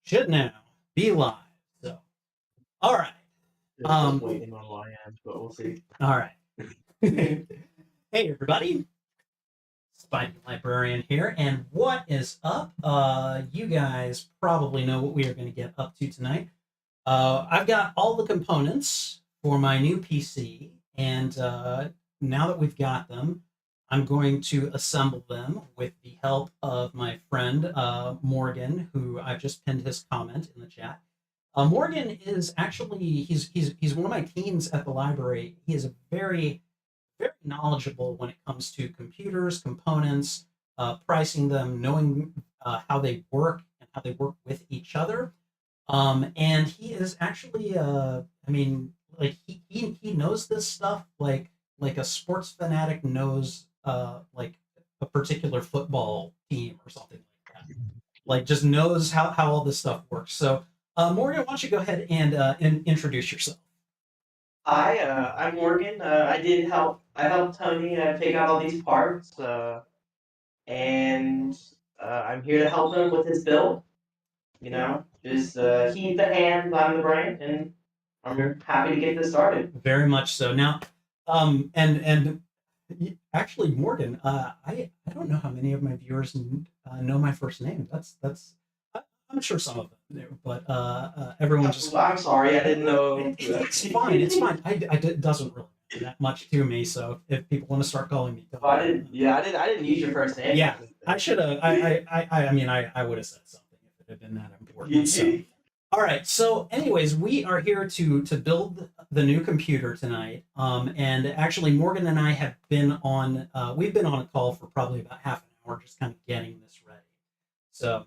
Should now be live. So, all right. Just waiting on YM, but we'll see. All right. Hey, everybody. Spidey Librarian here, and what is up? You guys probably know what we are going to get up to tonight. I've got all the components for my new PC, and now that we've got them, I'm going to assemble them with the help of my friend Morgan, who I've just pinned his comment in the chat. Morgan is actually he's one of my teens at the library. He is a very knowledgeable when it comes to computers, components, pricing them, knowing how they work and how they work with each other. And he is actually, I mean, like he knows this stuff like a sports fanatic knows like a particular football team or something like that. Like just knows how all this stuff works. So, Morgan, why don't you go ahead and introduce yourself? Hi, I'm Morgan. I helped Tony take out all these parts, and I'm here to help him with his build. You know, just he's the hands, I'm the brain, and I'm happy to get this started. Very much so. Now, and actually, Morgan, I don't know how many of my viewers know my first name. I'm sure some of them do, but everyone just. I'm sorry, I didn't know. It's fine. It's fine. It doesn't really matter that much to me. So if people want to start calling me, I didn't use your first name. Yeah, I should have. I mean, I would have said something if it had been that important. So. All right. So, anyways, we are here to build the new computer tonight. And actually, Morgan and I have been on. We've been on a call for probably about half an hour, just kind of getting this ready. So,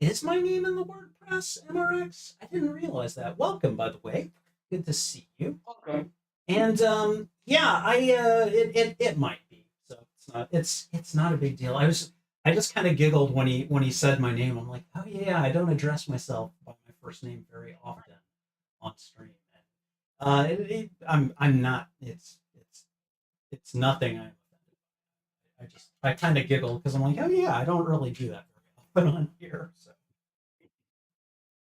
is my name in the WordPress, MRX? I didn't realize that. Welcome, by the way. Good to see you. Welcome. And yeah, it might be. So it's not a big deal. I just kind of giggled when he said my name. I'm like, oh yeah, I don't address myself by my first name very often on stream. I'm not. It's nothing. I kind of giggle because I'm like, oh yeah, I don't really do that very often on here. So.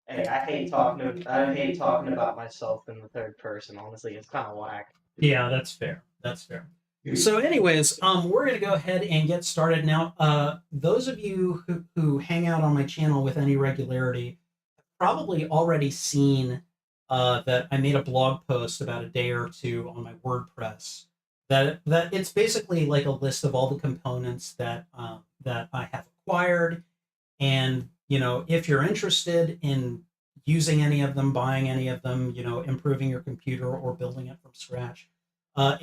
Hey, I hate talking about myself in the third person. Honestly, it's kind of whack. Yeah, that's fair. That's fair. So, anyways, we're gonna go ahead and get started now. Those of you who hang out on my channel with any regularity have probably already seen that I made a blog post about a day or two on my WordPress. That it's basically like a list of all the components that that I have acquired, and you know, if you're interested in using any of them, buying any of them, you know, improving your computer or building it from scratch,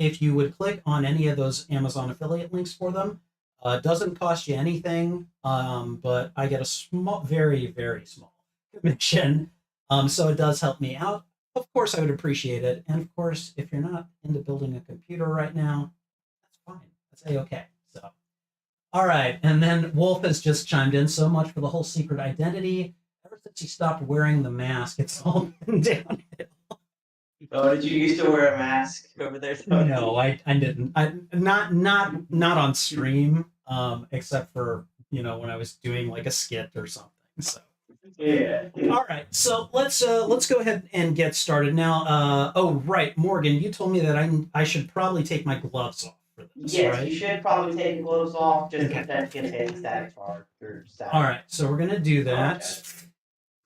if you would click on any of those Amazon affiliate links for them, doesn't cost you anything, but I get a small, very small commission. So it does help me out. Of course, I would appreciate it. And of course, if you're not into building a computer right now, that's fine. That's A-okay. So, all right. And then Wolf has just chimed in. So much for the whole secret identity. Ever since he stopped wearing the mask, it's all been downhill. Oh, did you used to wear a mask over there? No, I didn't. Not on stream, except for, you know, when I was doing like a skit or something. So Yeah. all right, so let's go ahead and get started now. Oh right, Morgan, you told me that I should probably take my gloves off for this. Yes, right? you should probably take the gloves off just to protect against static charge or static. All right, so we're gonna do that.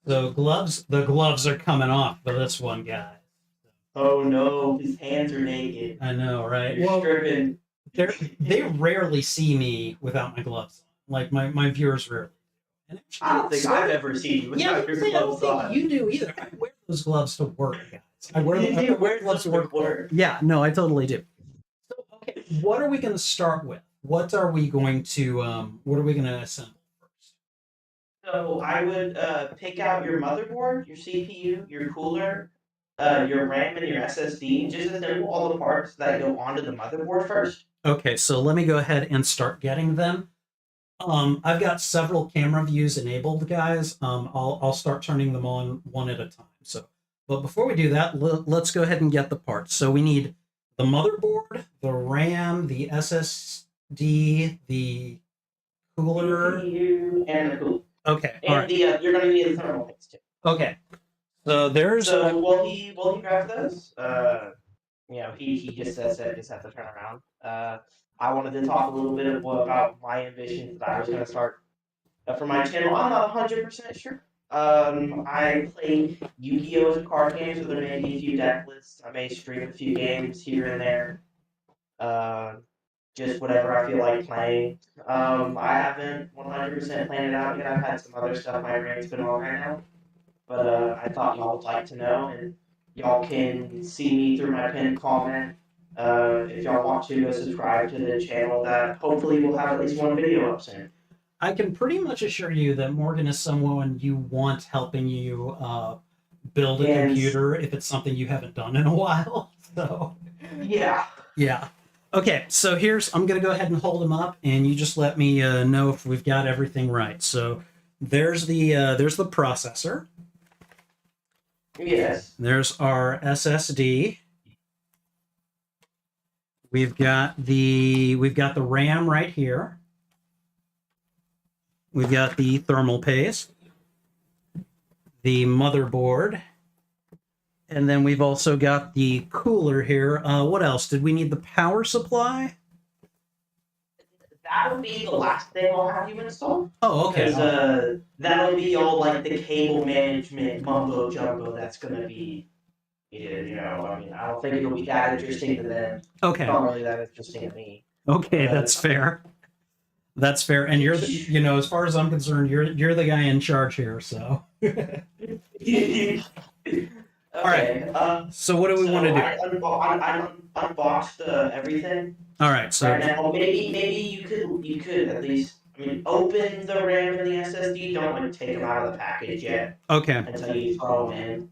So the gloves are coming off for this one, guy. Oh no, his hands are naked. I know, right? You're stripping. They rarely see me without my gloves on. Like my viewers rarely. And I don't think I've ever seen you without your gloves on. I don't think you do either. I wear those gloves to work, guys. I wear gloves to work. Yeah, no, I totally do. So, okay, what are we going to start with? What are we going to assemble first? So I would pick out your motherboard, your CPU, your cooler, your RAM, and your SSD. Just assemble all the parts that go onto the motherboard first. Okay, so let me go ahead and start getting them. I've got several camera views enabled, guys. I'll start turning them on one at a time. So, but before we do that, let's go ahead and get the parts. So we need the motherboard, the RAM, the SSD, the cooler, CPU, and the cooler. Okay. All And right. the you're gonna need the thermal paste too. Okay. So there's. So will he grab those? He just says that I just have to turn around. I wanted to talk a little bit about my ambitions that I was gonna start for my channel. I'm not 100% sure. I play Yu-Gi-Oh as a card game, so there may be a few deck lists. I may stream a few games here and there. Uh, just whatever I feel like playing. I haven't 100% planned it out yet. I've had some other stuff my brain's been on right now, but I thought y'all would like to know, and y'all can see me through my pinned comment. If y'all want to, go subscribe to the channel. That hopefully we'll have at least one video up soon. I can pretty much assure you that Morgan is someone you want helping you build a And- computer if it's something you haven't done in a while. So Yeah. yeah. Okay, so I'm gonna go ahead and hold them up, and you just let me know if we've got everything right. So there's the processor. Yes. There's our SSD. We've got the RAM right here. We've got the thermal paste, the motherboard, and then we've also got the cooler here. What else? Did we need the power supply? That would be the last thing I'll have you install. Oh, okay. Because that'll be all like the cable management mumbo jumbo that's gonna be. I don't think it'll be that interesting to them. Okay. Not really that interesting to me. Okay, that's fair. That's fair. And you're as far as I'm concerned, you're the guy in charge here, so. Okay. All right. So what do we want to do? I unboxed everything. All right. So Right now, maybe you could at least open the RAM and the SSD. Don't like take them out of the package yet okay. until you throw them in.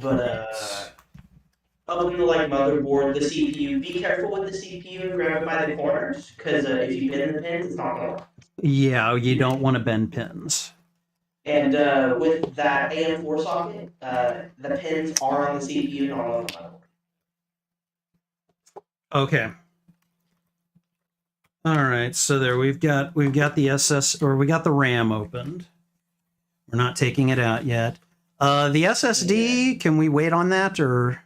But open the motherboard, the CPU. Be careful with the CPU and grab it by the corners, because if you pin the pins, it's not gonna work. Yeah, you don't want to bend pins. And with that AM4 socket, the pins are on the CPU, not on the motherboard. Okay. All right. So there we've got the RAM opened. We're not taking it out yet. The SSD, can we wait on that or?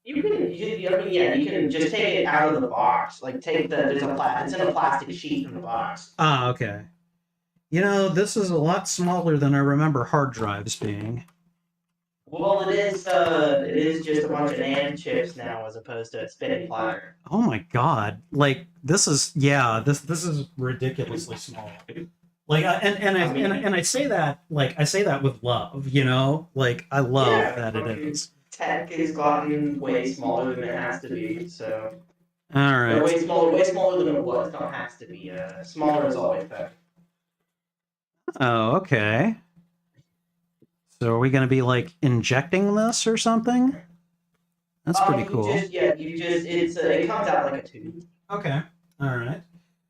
You can just take it out of the box. Like it's in a plastic sheet in the box. Ah, okay. This is a lot smaller than I remember hard drives being. Well, it is just a bunch of NAND chips now, as opposed to a spinning platter. Oh my god! This is ridiculously small. I say that with love. I love that it is. Tech has gotten way smaller than it has to be. So. All right. Way smaller than it was. Not has to be. Smaller is always better. Oh, okay. So are we going to be injecting this or something? That's pretty cool. It comes out like a tube. Okay. All right.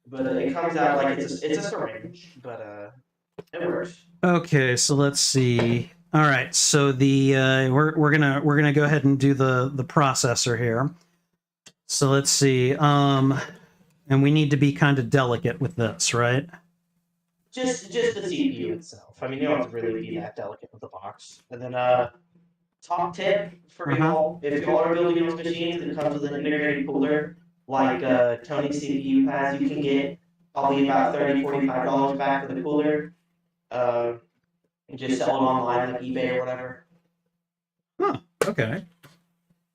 But it comes out like it's a syringe, but it works. Okay, so let's see. All right, so we're gonna go ahead and do the processor here. So let's see. And we need to be kind of delicate with this, right? Just the CPU itself. You don't have to really be that delicate with the box. And then top tip for y'all: if y'all are building those machines that comes with an integrated cooler, like Tony CPU has, you can get probably about $30-$45 back for the cooler. And just sell it online like eBay or whatever. Huh. Okay.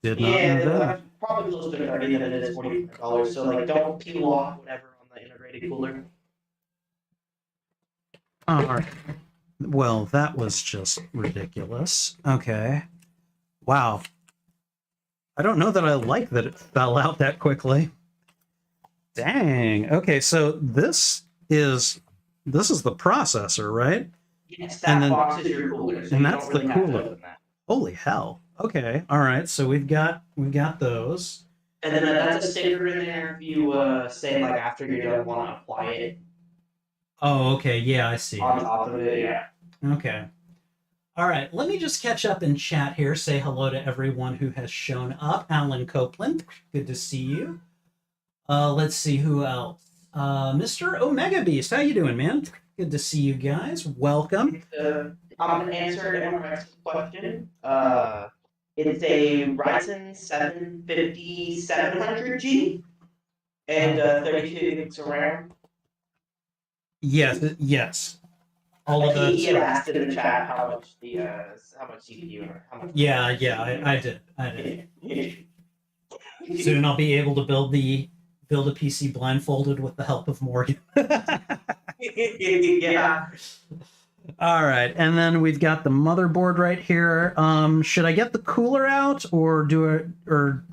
Did not know that. Probably closer to 30 than it is $45. So don't peel off whatever on the integrated cooler. All right. Well, that was just ridiculous. Okay. Wow. I don't know that I like that it fell out that quickly. Dang. Okay, so this is the processor, right? Yes, that box is your cooler. So and that's the cooler. Holy hell. Okay. All right. So we've got those. And then that's a sticker in there if you say after you're done want to apply it. Oh, okay. Yeah, I see. On top of it, yeah. Okay. All right. Let me just catch up in chat here. Say hello to everyone who has shown up. Alan Copeland, good to see you. Let's see who else. Mr. Omega Beast, how you doing, man? Good to see you guys. Welcome. I'm gonna answer everyone's question. It's a Ryzen 750 700G and 32 gigs of RAM. Yes. All of He had that. asked in the chat how much CPU or how much. Yeah, I did. Soon I'll be able to build a PC blindfolded with the help of Morgan. Yeah. All right, and then we've got the motherboard right here. Should I get the cooler out or do it or?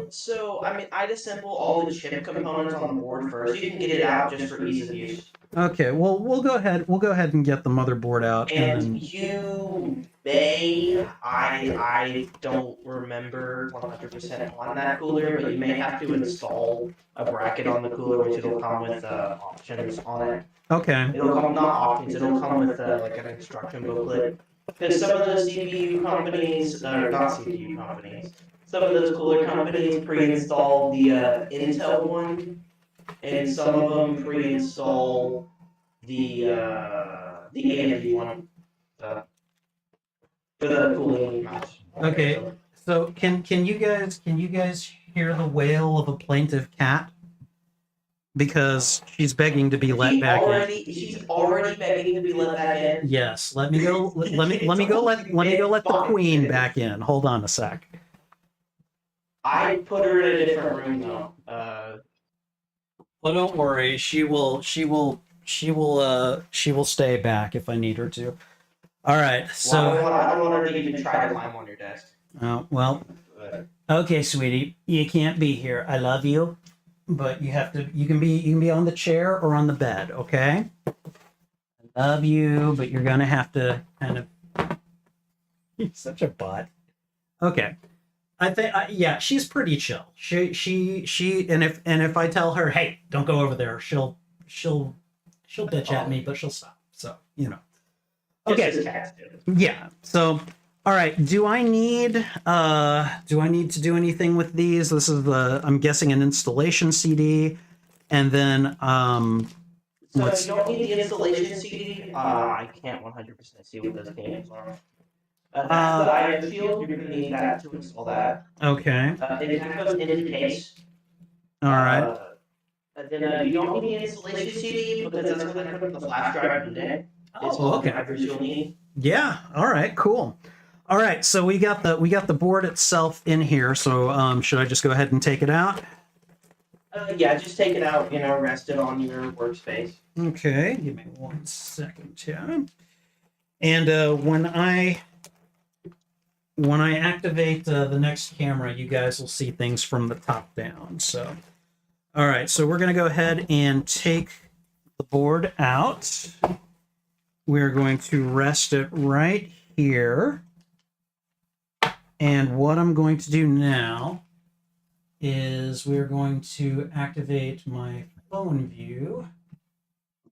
So I mean, I'd assemble all the chip components on the board first. You can get it out just for ease of use. Okay, well we'll go ahead and get the motherboard out. And you may, I don't remember 100% on that cooler, but you may have to install a bracket on the cooler, which it'll come with options on it. Okay. It'll come, not options, it'll come with like an instruction booklet. Because some of those CPU companies, or not CPU companies, some of those cooler companies pre-install the Intel one, and some of them pre-install the AMD one for the cooling mouse. Okay. So can you guys hear the wail of a plaintive cat? Because she's begging to be let back in. She's already begging to be let back in. Yes. Let me go. Let me go. Let the queen back in. Hold on a sec. I put her in a different room though. Well, don't worry. She will stay back if I need her to. All right. So well, I don't want her to even try to climb on your desk. Oh well. Okay, sweetie. You can't be here. I love you, but you have to. You can be on the chair or on the bed. Okay. I love you, but you're gonna have to kind of. You're such a butt. Okay. I think yeah, she's pretty chill. She and if I tell her, hey, don't go over there, she'll bitch at me, but she'll stop. So Okay. Yeah. So all right. Do I need to do anything with these? This is I'm guessing an installation CD, and then So you don't need the installation CD. I can't 100% see what those cables are. That's the IM shield. You're going to need that to install that. Okay. It goes into the case. All right. Then you don't need the installation CD because that's going to put the flash drive in it. Oh, okay. You'll need. Yeah. All right. Cool. All right. So we got the board itself in here. So should I just go ahead and take it out? Yeah, just take it out. Rest it on your workspace. Okay. Give me 1 second, Tim. And when I activate the next camera, you guys will see things from the top down. So, all right, so we're going to go ahead and take the board out. We're going to rest it right here. And what I'm going to do now is we're going to activate my phone view.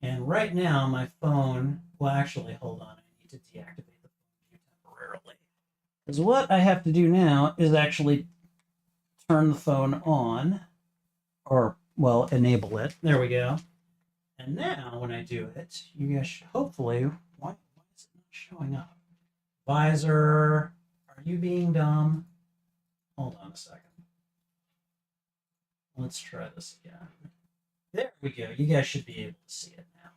And right now, my phone, well, actually, hold on. I need to deactivate the phone view temporarily. Because what I have to do now is actually turn the phone on, or, well, enable it. There we go. And now, when I do it, you guys should hopefully, why is it not showing up? Visor, are you being dumb? Hold on a second. Let's try this again. There we go. You guys should be able to see it now.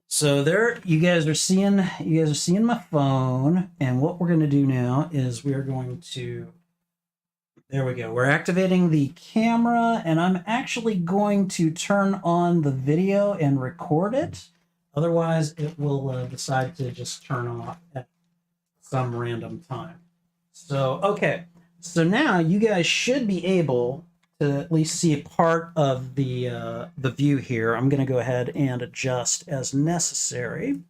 So there, you guys are seeing my phone, and what we're going to do now is we're going to. There we go. We're activating the camera, and I'm actually going to turn on the video and record it. Otherwise, it will decide to just turn off at some random time. So okay. So now you guys should be able to at least see a part of the view here. I'm going to go ahead and adjust as necessary.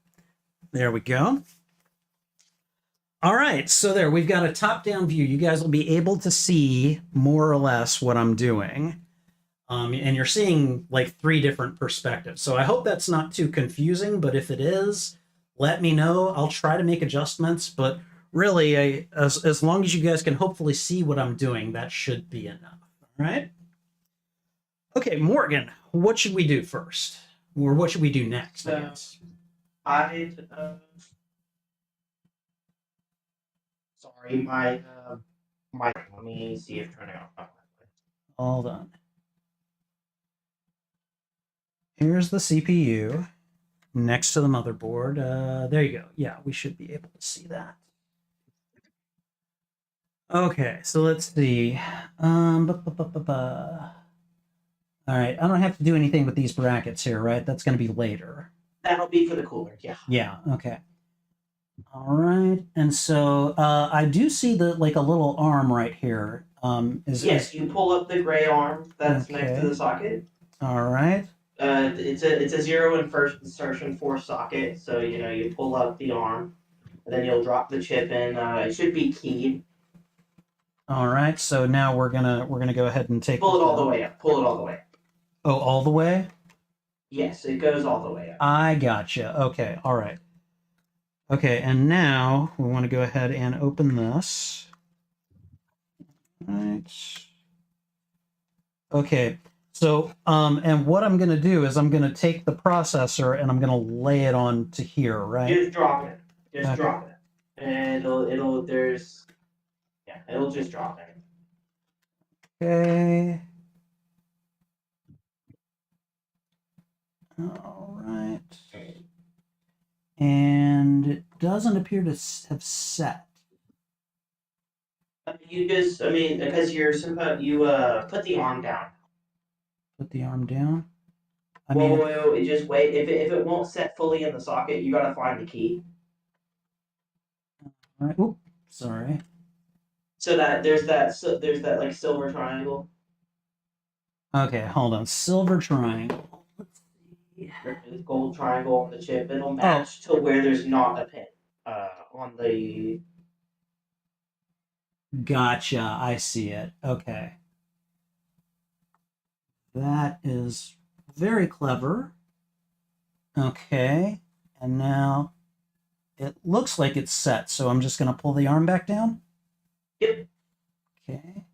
There we go. All right, so there, we've got a top-down view. You guys will be able to see more or less what I'm doing. And you're seeing like 3 different perspectives. So I hope that's not too confusing, but if it is, let me know. I'll try to make adjustments, but really, as long as you guys can hopefully see what I'm doing, that should be enough. All right. Okay, Morgan, what should we do first? Or what should we do next, I guess? Sorry, my. Let me see if turning off my. Hold on. Here's the CPU next to the motherboard. There you go. Yeah, we should be able to see that. Okay, so let's see. All right, I don't have to do anything with these brackets here, right? That's going to be later. That'll be for the cooler. Yeah. Yeah. Okay. All right, and so I do see the like a little arm right here. Yes, you pull up the gray arm that's next to Okay. the socket. All right. It's a 0 and first insertion 4 socket. So you pull up the arm, and then you'll drop the chip in. It should be keyed. All right. So now we're gonna go ahead and take Pull it all the way up. Pull it all the way up. Oh, all the way? Yes, it goes all the way up. I gotcha. Okay. All right. Okay, and now we want to go ahead and open this. All right. Okay. So, and what I'm going to do is I'm going to take the processor and I'm going to lay it on to here, right? Just drop it. Just Okay. drop it. And it'll just drop it. Okay. All right. And it doesn't appear to have set. You just, because you put the arm down. Put the arm down. Whoa, just wait. If it won't set fully in the socket, you gotta find the key. All right. Oop, sorry. So there's that like silver triangle. Okay, hold on. Silver triangle. Let's see. There's gold triangle on the chip. It'll match to where there's not a pin. On the. Gotcha. I see it. Okay. That is very clever. Okay. And now it looks like it's set, so I'm just going to pull the arm back down. Yep. Okay.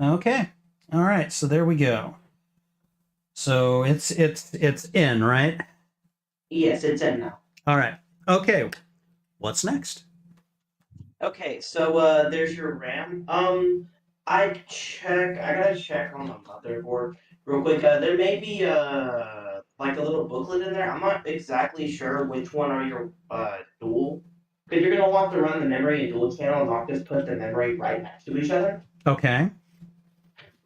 Okay. All right. So there we go. So it's in, right? Yes, it's in now. All right. Okay. What's next? Okay, so there's your RAM. I gotta check on the motherboard real quick. There may be like a little booklet in there. I'm not exactly sure which one are your dual, because you're gonna want to run the memory in dual channel, not just put the memory right next to each other. Okay.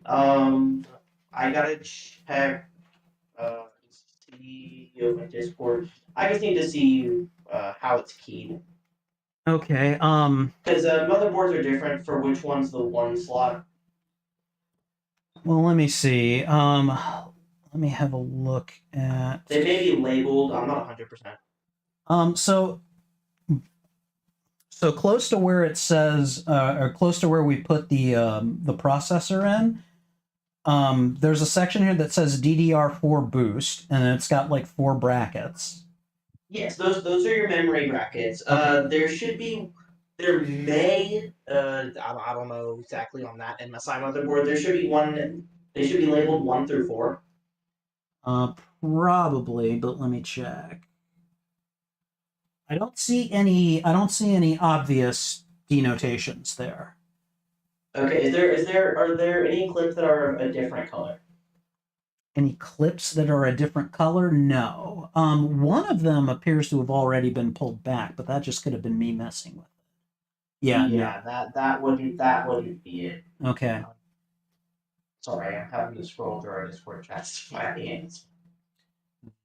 I gotta check. See my Discord. I just need to see how it's keyed. Okay. Because motherboards are different for which one's the one slot. Well, let me see. Let me have a look at. They may be labeled. I'm not 100%. So close to where it says, or close to where we put the processor in, there's a section here that says DDR4 boost, and it's got like 4 brackets. Yes, those are your memory brackets. There may, I don't know exactly on that MSI motherboard. There should be one. They should be labeled 1 through 4. Probably, but let me check. I don't see any obvious denotations there. Okay, are there any clips that are a different color? Any clips that are a different color? No. One of them appears to have already been pulled back, but that just could have been me messing with it. Yeah. That wouldn't be it. Okay. Sorry, I'm having to scroll through our Discord chats to find the answer.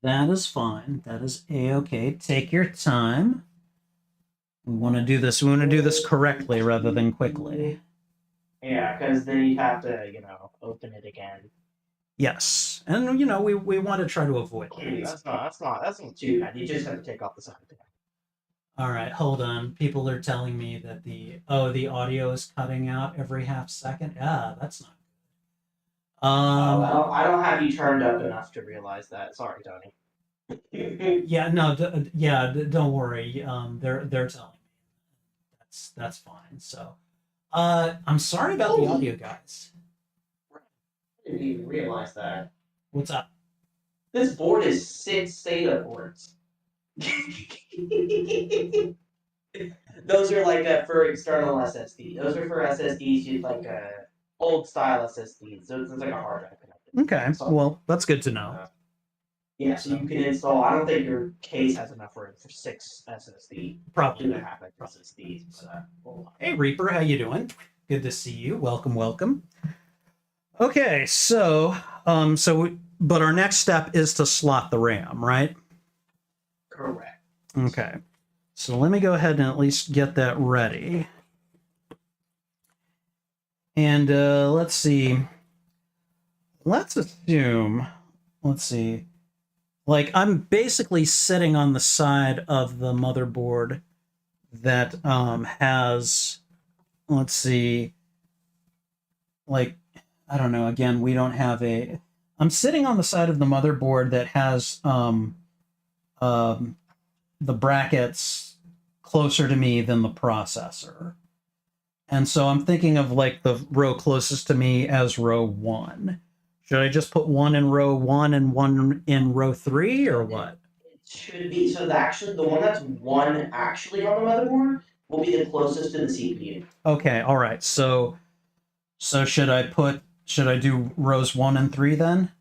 That is fine. That is a-okay. Take your time. We want to do this correctly rather than quickly. Yeah, because then you have to, open it again. Yes, and we want to try to avoid that. That's not too bad. You just have to take off the side. All right, hold on. People are telling me that the audio is cutting out every half second. That's not good. Well, I don't have you turned up enough to realize that. Sorry, Tony. Yeah, no, don't worry. They're telling me that's fine. So, I'm sorry about the audio, guys. I didn't even realize that. What's up? This board is 6 SATA boards. Those are like for external SSD. Those are for SSDs you like old style SSDs. So it's like a hard drive connected. Okay, So, well, that's good to know. yeah, so you can install. I don't think your case has enough room for 6 SSD. Probably. 2.5 SSDs. Hey Reaper, how you doing? Good to see you. Welcome, welcome. Okay, so but our next step is to slot the RAM, right? Correct. Okay. So let me go ahead and at least get that ready. And let's see. Let's assume, let's see. Like I'm basically sitting on the side of the motherboard that has, let's see, like, I don't know, again, we don't have a, I'm sitting on the side of the motherboard that has the brackets closer to me than the processor. And so I'm thinking of like the row closest to me as row 1. Should I just put one in row 1 and one in row 3 or what? It should be so the one that's 1 actually on the motherboard will be the closest to the CPU. Okay, all right. So should I do rows 1 and 3 then?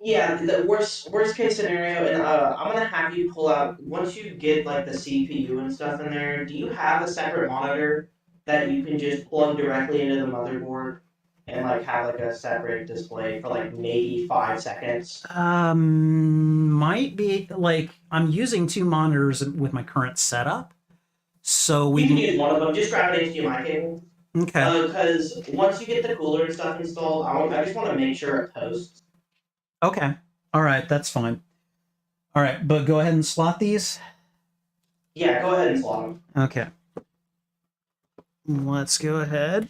Yeah, the worst case scenario, and I'm gonna have you pull out once you get like the CPU and stuff in there. Do you have a separate monitor that you can just plug directly into the motherboard and like have like a separate display for like maybe 5 seconds? Might be like I'm using 2 monitors with my current setup, so we You can use one of them. Just grab an HDMI cable. Okay. Because once you get the cooler and stuff installed, I just want to make sure it posts. Okay. All right, that's fine. All right, but go ahead and slot these. Yeah, go ahead and slot them. Okay. Let's go ahead.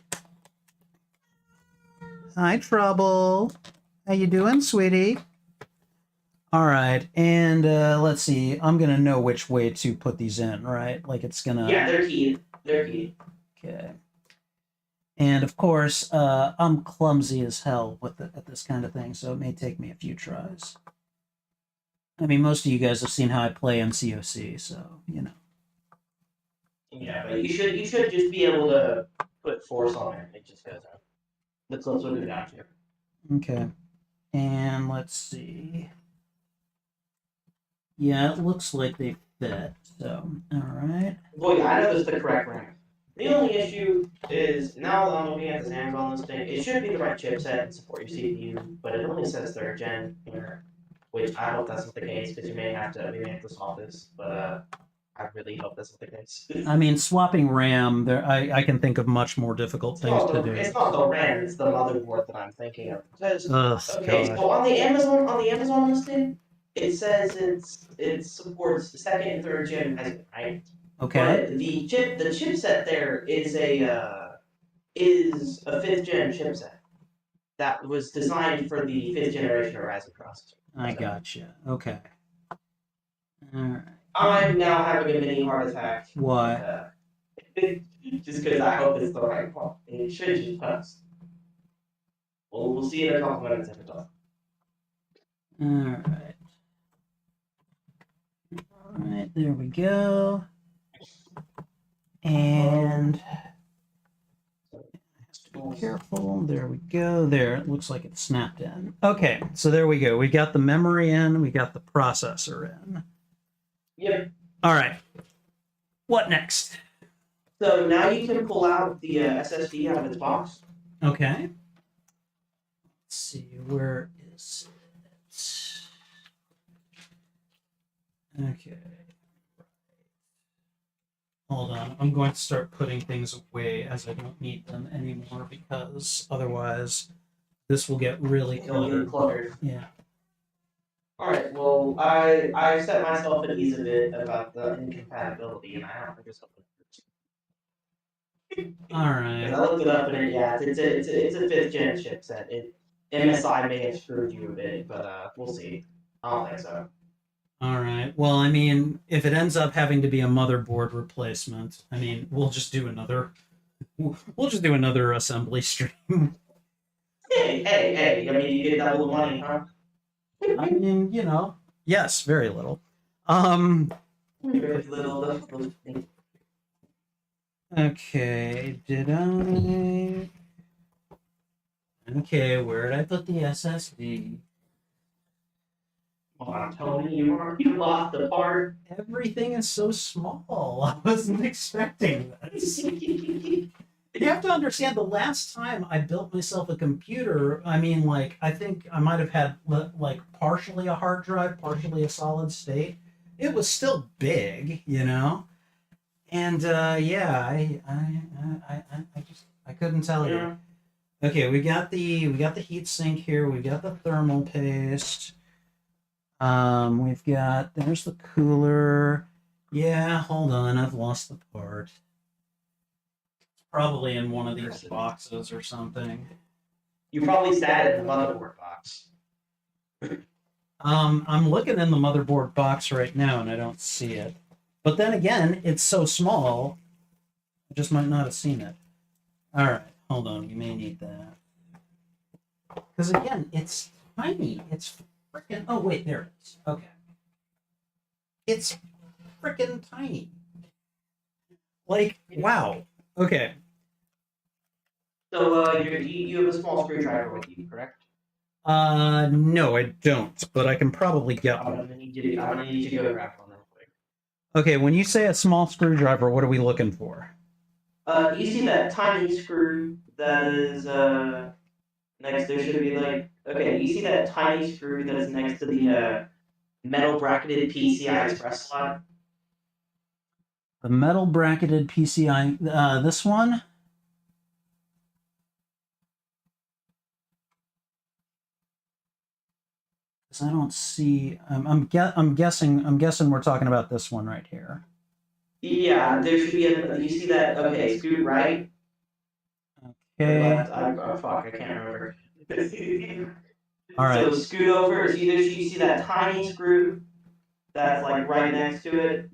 Hi, Trouble. How you doing, sweetie? All right, and let's see. I'm gonna know which way to put these in, right? Like it's gonna. Yeah, they're keyed. They're keyed. Okay. And of course, I'm clumsy as hell at this kind of thing, so it may take me a few tries. I mean, most of you guys have seen how I play MCOC, so you know. Yeah, but you should just be able to put force on it. It just goes up. The clips will go down here. Okay. And let's see. Yeah, it looks like they fit. So, all right. Well, yeah, I know it's the correct rank. The only issue is now that I'm looking at this Amazon listing, it should be the right chipset and support your CPU, but it only says 3rd gen here, which I hope that's not the case because we may have to solve this, but I really hope that's not the case. I mean, swapping RAM, I can think of much more difficult things to do. It's not the RAM, it's the motherboard that I'm thinking of. Because, okay, God. so on the Amazon listing, it says it supports the 2nd and 3rd gen Ryzen, right? Okay. But the chipset there is a 5th gen chipset that was designed for the 5th generation of Ryzen processor. I gotcha. Okay. All right. I'm now having a mini heart attack. Why? Just because I hope it's the right one. It should just post. Well, we'll see in a couple minutes if it does. All right. All right, there we go. And be careful. There we go. There, it looks like it snapped in. Okay, so there we go. We got the memory in. We got the processor in. Yep. All right. What next? So now you can pull out the SSD out of its box. Okay. Let's see. Where is it? Okay. Hold on. I'm going to start putting things away as I don't need them anymore because otherwise this will get really cluttered. Yeah. Alright, well, I set myself at ease a bit about the incompatibility, and I don't think it's something. Alright. I looked it up, and it's a 5th gen chipset. MSI may have screwed you a bit, but we'll see. I don't think so. Alright. Well, I mean, if it ends up having to be a motherboard replacement, I mean, we'll just do another assembly stream. Hey, I mean, you get double the money, huh? I mean, you know, yes, very little. Um, Very little. okay, did I? Okay, where did I put the SSD? Well, I'm telling you lost the part. Everything is so small. I wasn't expecting this. You have to understand the last time I built myself a computer, I mean, like, I think I might have had like partially a hard drive, partially a solid state. It was still big, you know? And yeah, I just I couldn't tell you. Yeah. Okay, we got the heat sink here. We got the thermal paste. We've got there's the cooler. Yeah, hold on, I've lost the part. It's probably in one of these boxes or something. You probably sat it in the motherboard box. I'm looking in the motherboard box right now and I don't see it. But then again, it's so small, I just might not have seen it. All right, hold on. You may need that. Because again, it's tiny. It's freaking. Oh, wait, there it is. Okay. It's freaking tiny. Like, wow. Okay. So you have a small screwdriver with you, correct? No, I don't, but I can probably get I'm one. gonna need you to go grab one real quick. Okay, when you say a small screwdriver, what are we looking for? You see that tiny screw that is next? There should be like, okay. You see that tiny screw that is next to the metal bracketed PCI Express slot? The metal bracketed PCI. This one. Because I don't see. I'm guessing. I'm guessing we're talking about this one right here. Yeah, there should be a. You see that? Okay, scoot right or Okay. left. Fuck, I can't remember. All right. So scoot over. So you see that tiny screw that's like right next to it.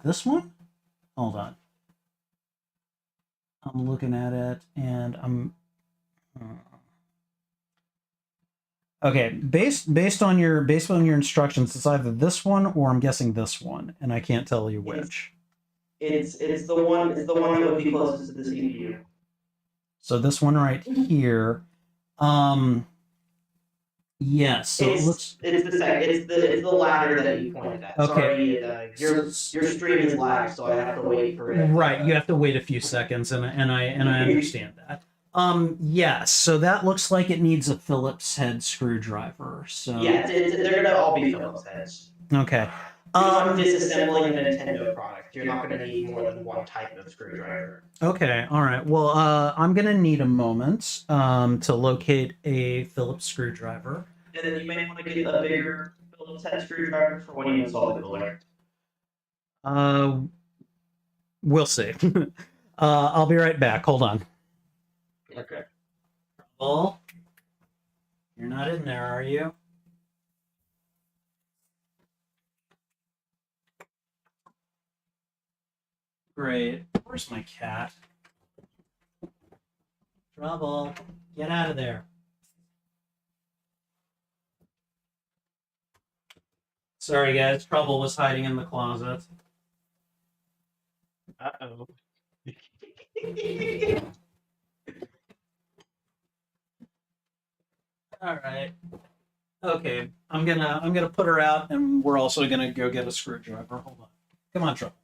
This one. Hold on. I'm looking at it, and I'm. Okay, based on your instructions, it's either this one or I'm guessing this one, and I can't tell you which. It's the one that would be closest to the CPU. So this one right here. Um, yes. So it looks. It's the second. It's the ladder that you pointed at. Okay. Sorry, your stream is lagged, so I have to wait for it. Right, you have to wait a few seconds, and I understand that. Yes. So that looks like it needs a Phillips head screwdriver. So Yeah, they're gonna all be Phillips heads. okay. I'm disassembling a Nintendo product. You're not gonna need more than one type of screwdriver. Okay. All right. Well, I'm gonna need a moment to locate a Phillips screwdriver. And then you may want to get a bigger Phillips head screwdriver for when you install the cooler. Uh, we'll see. I'll be right back. Hold on. Okay. Trouble. You're not in there, are you? Great. Where's my cat? Trouble. Get out of there. Sorry, guys. Trouble was hiding in the closet. Uh-oh. All right. Okay. I'm gonna put her out, and we're also gonna go get a screwdriver. Hold on. Come on, Trouble.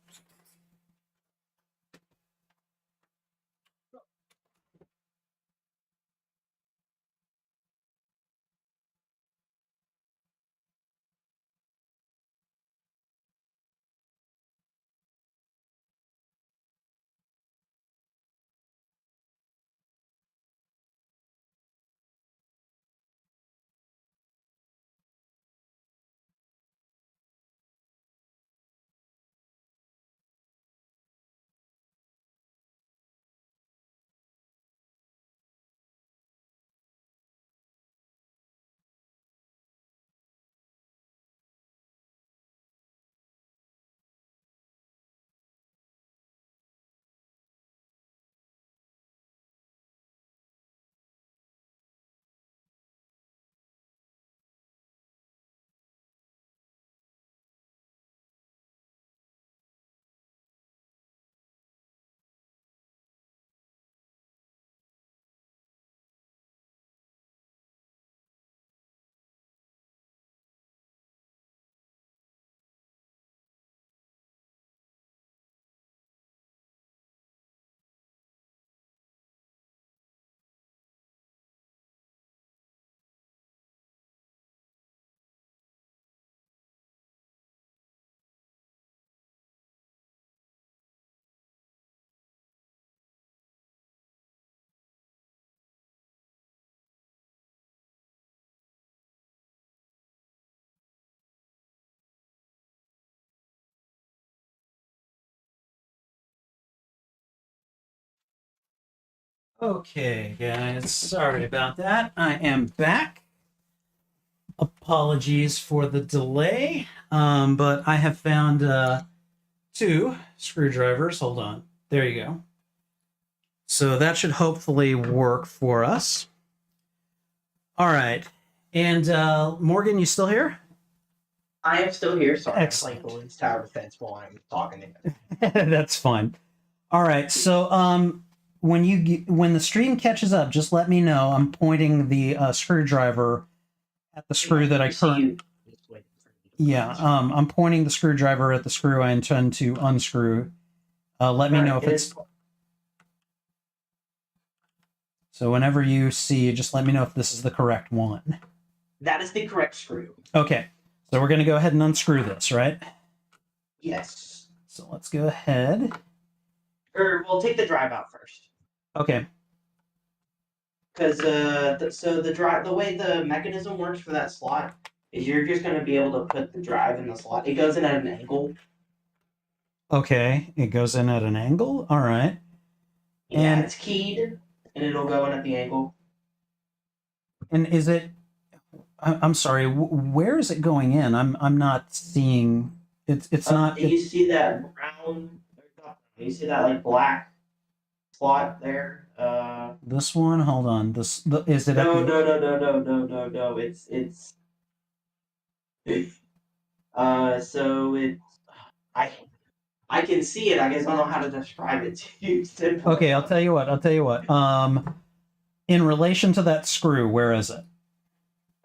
Okay, guys, sorry about that. I am back. Apologies for the delay, but I have found two screwdrivers. Hold on. There you go. So that should hopefully work for us. All right. And Morgan, you still here? I am still here. Sorry, Excellent. I'm playing Balloons Tower Defense while I'm talking to you. That's fine. All right. So when the stream catches up, just let me know. I'm pointing the screwdriver at the screw that I currently. Yeah, I'm pointing the screwdriver at the screw I intend to unscrew. Let me know if it's. So whenever you see, just let me know if this is the correct one. That is the correct screw. Okay, so we're going to go ahead and unscrew this, right? Yes. So let's go ahead. Or we'll take the drive out first. Okay. Because the way the mechanism works for that slot is you're just going to be able to put the drive in the slot. It goes in at an angle. Okay, it goes in at an angle. All right. Yeah, And it's keyed, and it'll go in at the angle. And is it? I'm sorry. Where is it going in? I'm not seeing. It's not. You see that brown? You see that like black slot there? This one. Hold on. Is it? No. It's. So it's. I can see it. I guess I don't know how to describe it to you. Okay, I'll tell you what. In relation to that screw, where is it?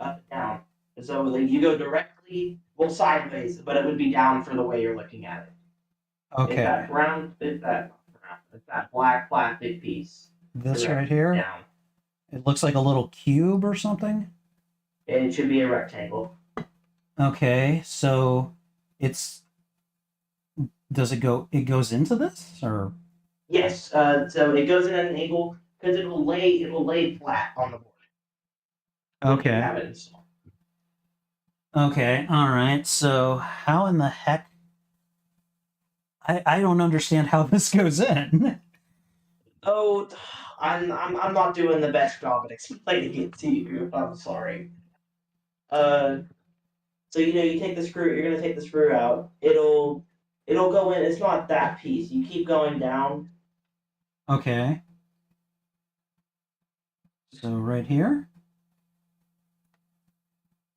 Up and down. So like you go directly, well, sideways, but it would be down for the way you're looking at it. Okay. It's that black plastic piece. This right here. Down. It looks like a little cube or something. And it should be a rectangle. Okay, so it's. Does it go? It goes into this, or? Yes. So it goes in at an angle because it will lay flat on the board. Okay. Have it installed. Okay. All right. So how in the heck? I don't understand how this goes in. Oh, I'm not doing the best job at explaining it to you. I'm sorry. So you take the screw. You're gonna take the screw out. It'll go in. It's not that piece. You keep going down. Okay. So right here.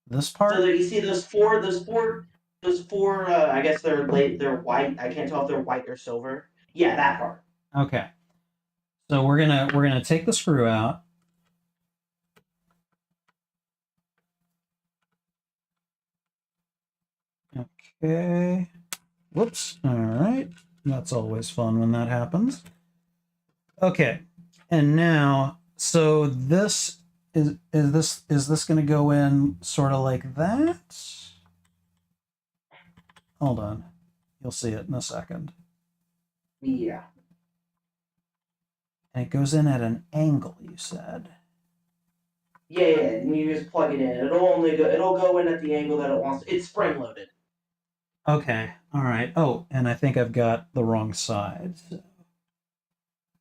This part. So there, you see those four. I guess they're white. I can't tell if they're white or silver. Yeah, that part. Okay. So we're gonna take the screw out. Okay. Whoops. All right. That's always fun when that happens. Okay. And now, so this is this going to go in sort of like that? Hold on. You'll see it in a second. Yeah. And it goes in at an angle, you said. Yeah, and you just plug it in. It'll go in at the angle that it wants. It's spring loaded. Okay. All right. Oh, and I think I've got the wrong side. So.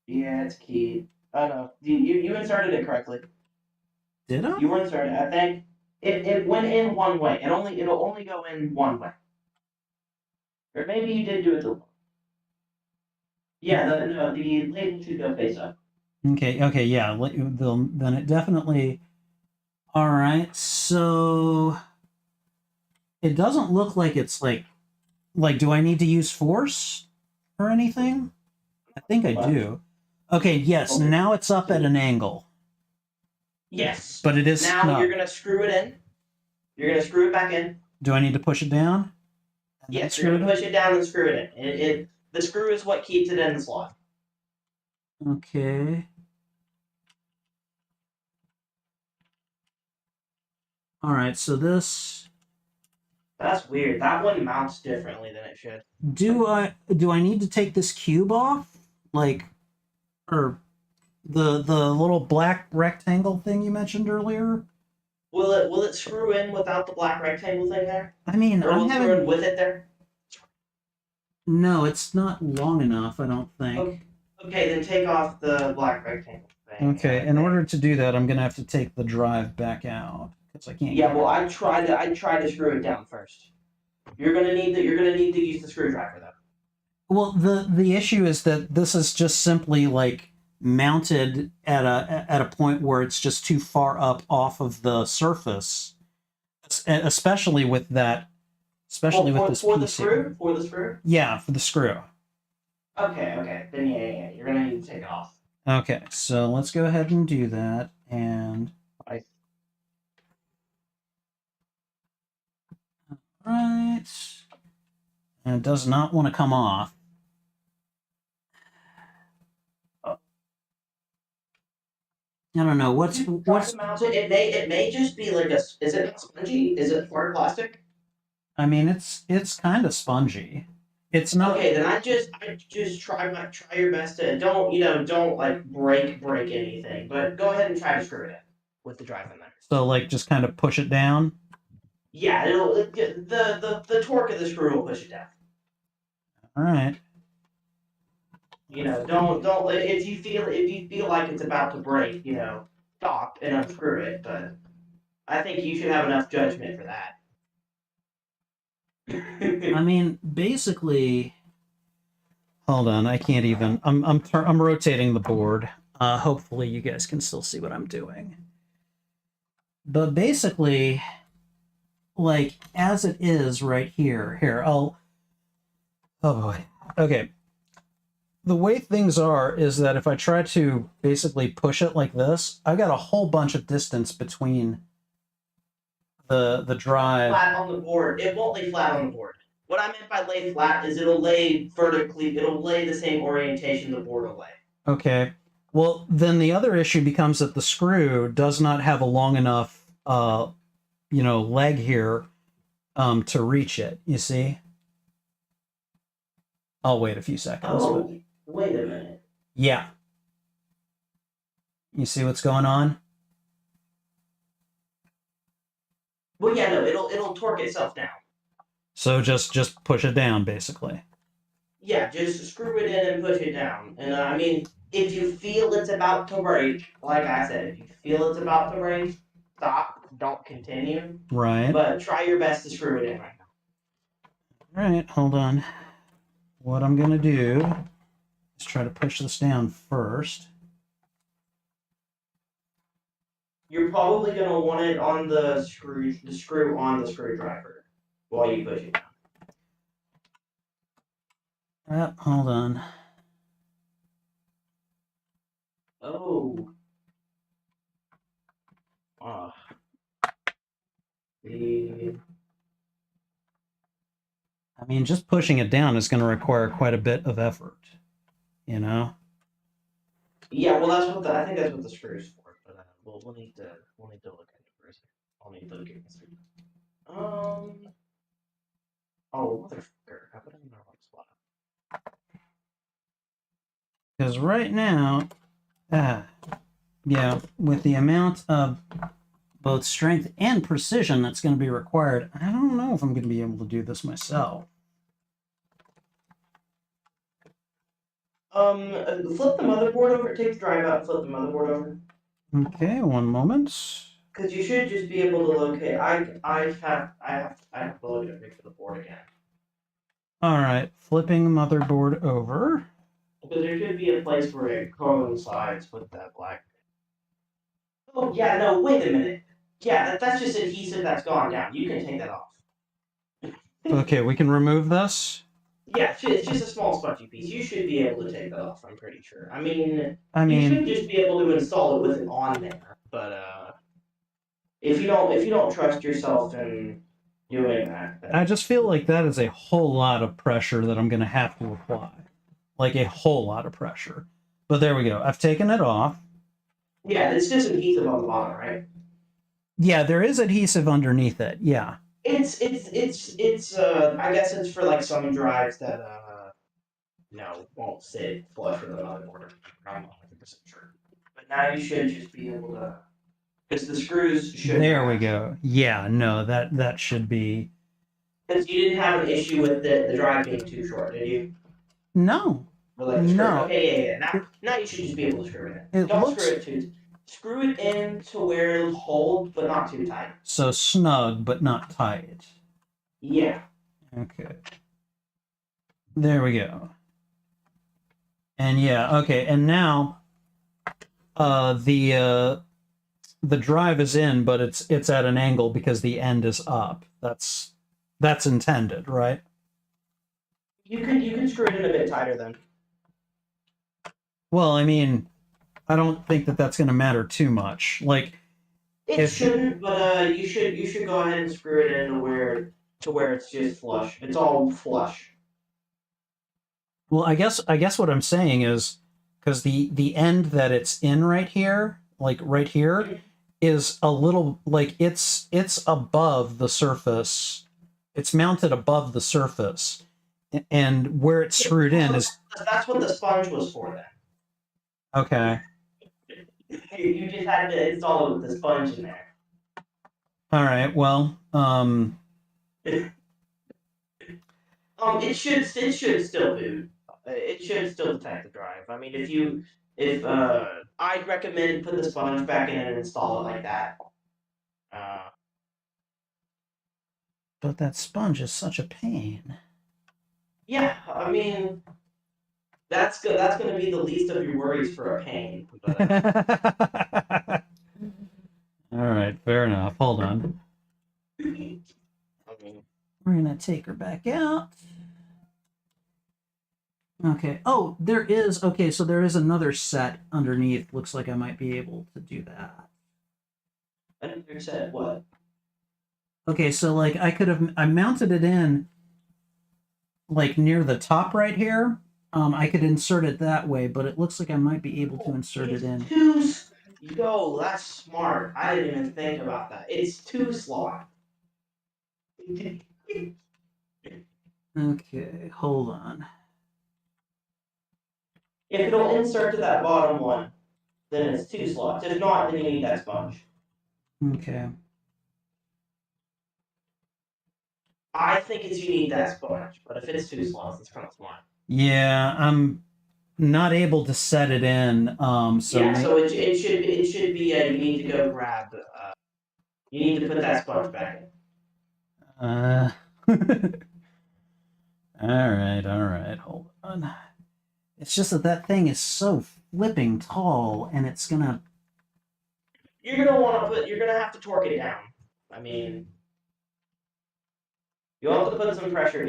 Yeah, it's keyed. Oh no, you inserted it correctly. Did I? You were inserted. I think it went in one way. It'll only go in one way. Or maybe you did do it the. Yeah, the label should go face up. Okay, yeah. Then it definitely. All right, so it doesn't look like it's like. Do I need to use force or anything? I think I do. Okay, yes. Now it's up at an angle. Yes. But it is now snug. You're gonna screw it in. You're gonna screw it back in. Do I need to push it down? Yes, you're gonna push it down and screw it in. The screw is what keeps it in the slot. Okay. All right, so this. That's weird. That one mounts differently than it should. Do I need to take this cube off? Or the little black rectangle thing you mentioned earlier? Will it screw in without the black rectangle thing there? I mean, or will it screw in with it there? No, it's not long enough, I don't think. Okay, then take off the black rectangle thing. thing. Okay, in order to do that, I'm gonna have to take the drive back out because I can't. Yeah, get well, it. I try to screw it down first. You're gonna need to use the screwdriver though. Well, the issue is that this is just simply like mounted at a point where it's just too far up off of the surface, especially with that, especially with this for the piece here. screw, for the screw. Yeah, for the screw. Okay. Then yeah. You're gonna need to take it off. Okay, so let's go ahead and do that. And I right, and it does not want to come off. I don't know what's. It may just be like a. Is it not spongy? Is it hard plastic? I mean, it's kind of spongy. It's not. Okay, then I just try your best to don't like break anything, but go ahead and try to screw it in with the drive in there. So like just kind of push it down. Yeah, the torque of the screw will push it down. All right. Don't if you feel like it's about to break, stop and unscrew it. But I think you should have enough judgment for that. I mean, basically. Hold on, I can't even. I'm rotating the board. Hopefully, you guys can still see what I'm doing. But basically, like as it is right here. Here, I'll. Oh boy. Okay. The way things are is that if I try to basically push it like this, I've got a whole bunch of distance between the drive. Flat on the board. It won't lay flat on the board. What I meant by lay flat is it'll lay vertically. It'll lay the same orientation the board will lay. Okay. Well, then the other issue becomes that the screw does not have a long enough, leg here, to reach it. You see? I'll wait a few seconds. Oh, wait a minute. Yeah. You see what's going on? Well, yeah, no, it'll torque itself down. So just push it down, basically. Yeah, just screw it in and push it down. And I mean, if you feel it's about to break, like I said, if you feel it's about to break, stop. Don't continue. Right. But try your best to screw it in right now. All right, hold on. What I'm gonna do is try to push this down first. You're probably gonna want it on the screw on the screwdriver while you push it down. Hold on. Oh. I mean, just pushing it down is going to require quite a bit of effort, you know? Yeah, well, I think that's what the screw's for. But we'll need to look at it first. I'll need to look at this. Oh, motherfucker! I put it in the wrong spot. Because right now, with the amount of both strength and precision that's going to be required, I don't know if I'm going to be able to do this myself. Flip the motherboard over. Take the drive out and flip the motherboard over. Okay, one moment. Because you should just be able to locate. I have to look at a picture of the board again. All right, flipping motherboard over. Because there should be a place where it coincides with that black. Oh yeah, no, wait a minute. Yeah, that's just adhesive that's gone down. You can take that off. Okay, we can remove this. Yeah, it's just a small spongy piece. You should be able to take that off. I'm pretty sure. I mean, you should just be able to install it with it on there. But if you don't trust yourself in doing that, I just feel like that is a whole lot of pressure that I'm going to have to apply. Like a whole lot of pressure. But there we go. I've taken it off. Yeah, it's just adhesive on the bottom, right? Yeah, there is adhesive underneath it. Yeah. It's I guess it's for like some drives that won't sit flush with the motherboard. I'm not 100% sure. But now you should just be able to, because the screws should. There we go. Yeah, no, that should be. Because you didn't have an issue with the drive being too short, did you? No. Or like screw it. No. Okay, yeah. It, Now you should just be able to screw it in. it Don't screw looks it too. Screw it in to where it'll hold, but not too tight. so snug, but not tight. Yeah. Okay. There we go. And yeah, okay. And now the drive is in, but it's at an angle because the end is up. That's intended, right? You can screw it in a bit tighter then. Well, I mean, I don't think that that's going to matter too much. Like, It shouldn't, but you should go ahead and screw it in to where it's just flush. It's all flush. well, I guess what I'm saying is because the end that it's in right here, like right here, is a little like it's above the surface. It's mounted above the surface, and where it's screwed in is That's what the sponge was for then. okay. You just had to install it with the sponge in there. All right. Well, It should still boot. It should still detect the drive. I mean, if I'd recommend put the sponge back in and install it like that. but that sponge is such a pain. Yeah, I mean, that's good. That's going to be the least of your worries for a pain. But, All right, fair enough. Hold on. I mean, We're gonna take her back out. Okay. Oh, there is. Okay, so there is another set underneath. Looks like I might be able to do that. another set what? Okay, so like I mounted it in like near the top right here. I could insert it that way, but it looks like I might be able to insert it in. Yo, that's smart. I didn't even think about that. It's 2 slot. Okay, hold on. If it'll insert to that bottom one, then it's 2 slots. If not, then you need that sponge. Okay. I think it's you need that sponge, but if it's 2 slots, it's kind of smart. Yeah, I'm not able to set it in. So yeah, so it should be you need to go grab. You need to put that sponge back in. All right. Hold on. It's just that thing is so flipping tall, and it's gonna. You're gonna have to torque it down. I mean, you have to put some pressure.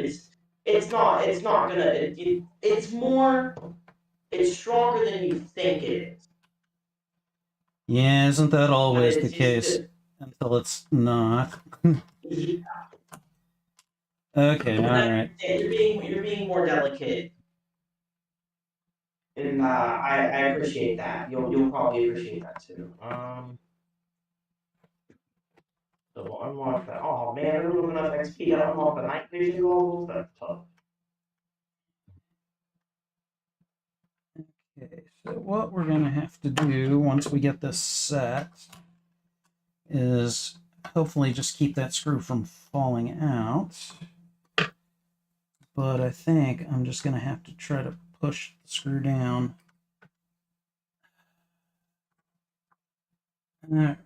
It's not gonna. It's stronger than you think it is. Yeah, isn't that always the case until it's not? Okay, all right. You're being more delicate, and I appreciate that. You'll probably appreciate that too. So unlock that. Oh man, I don't have enough XP to unlock the night vision goggles. That's tough. Okay, so what we're gonna have to do once we get this set is hopefully just keep that screw from falling out. But I think I'm just gonna have to try to push the screw down. All right.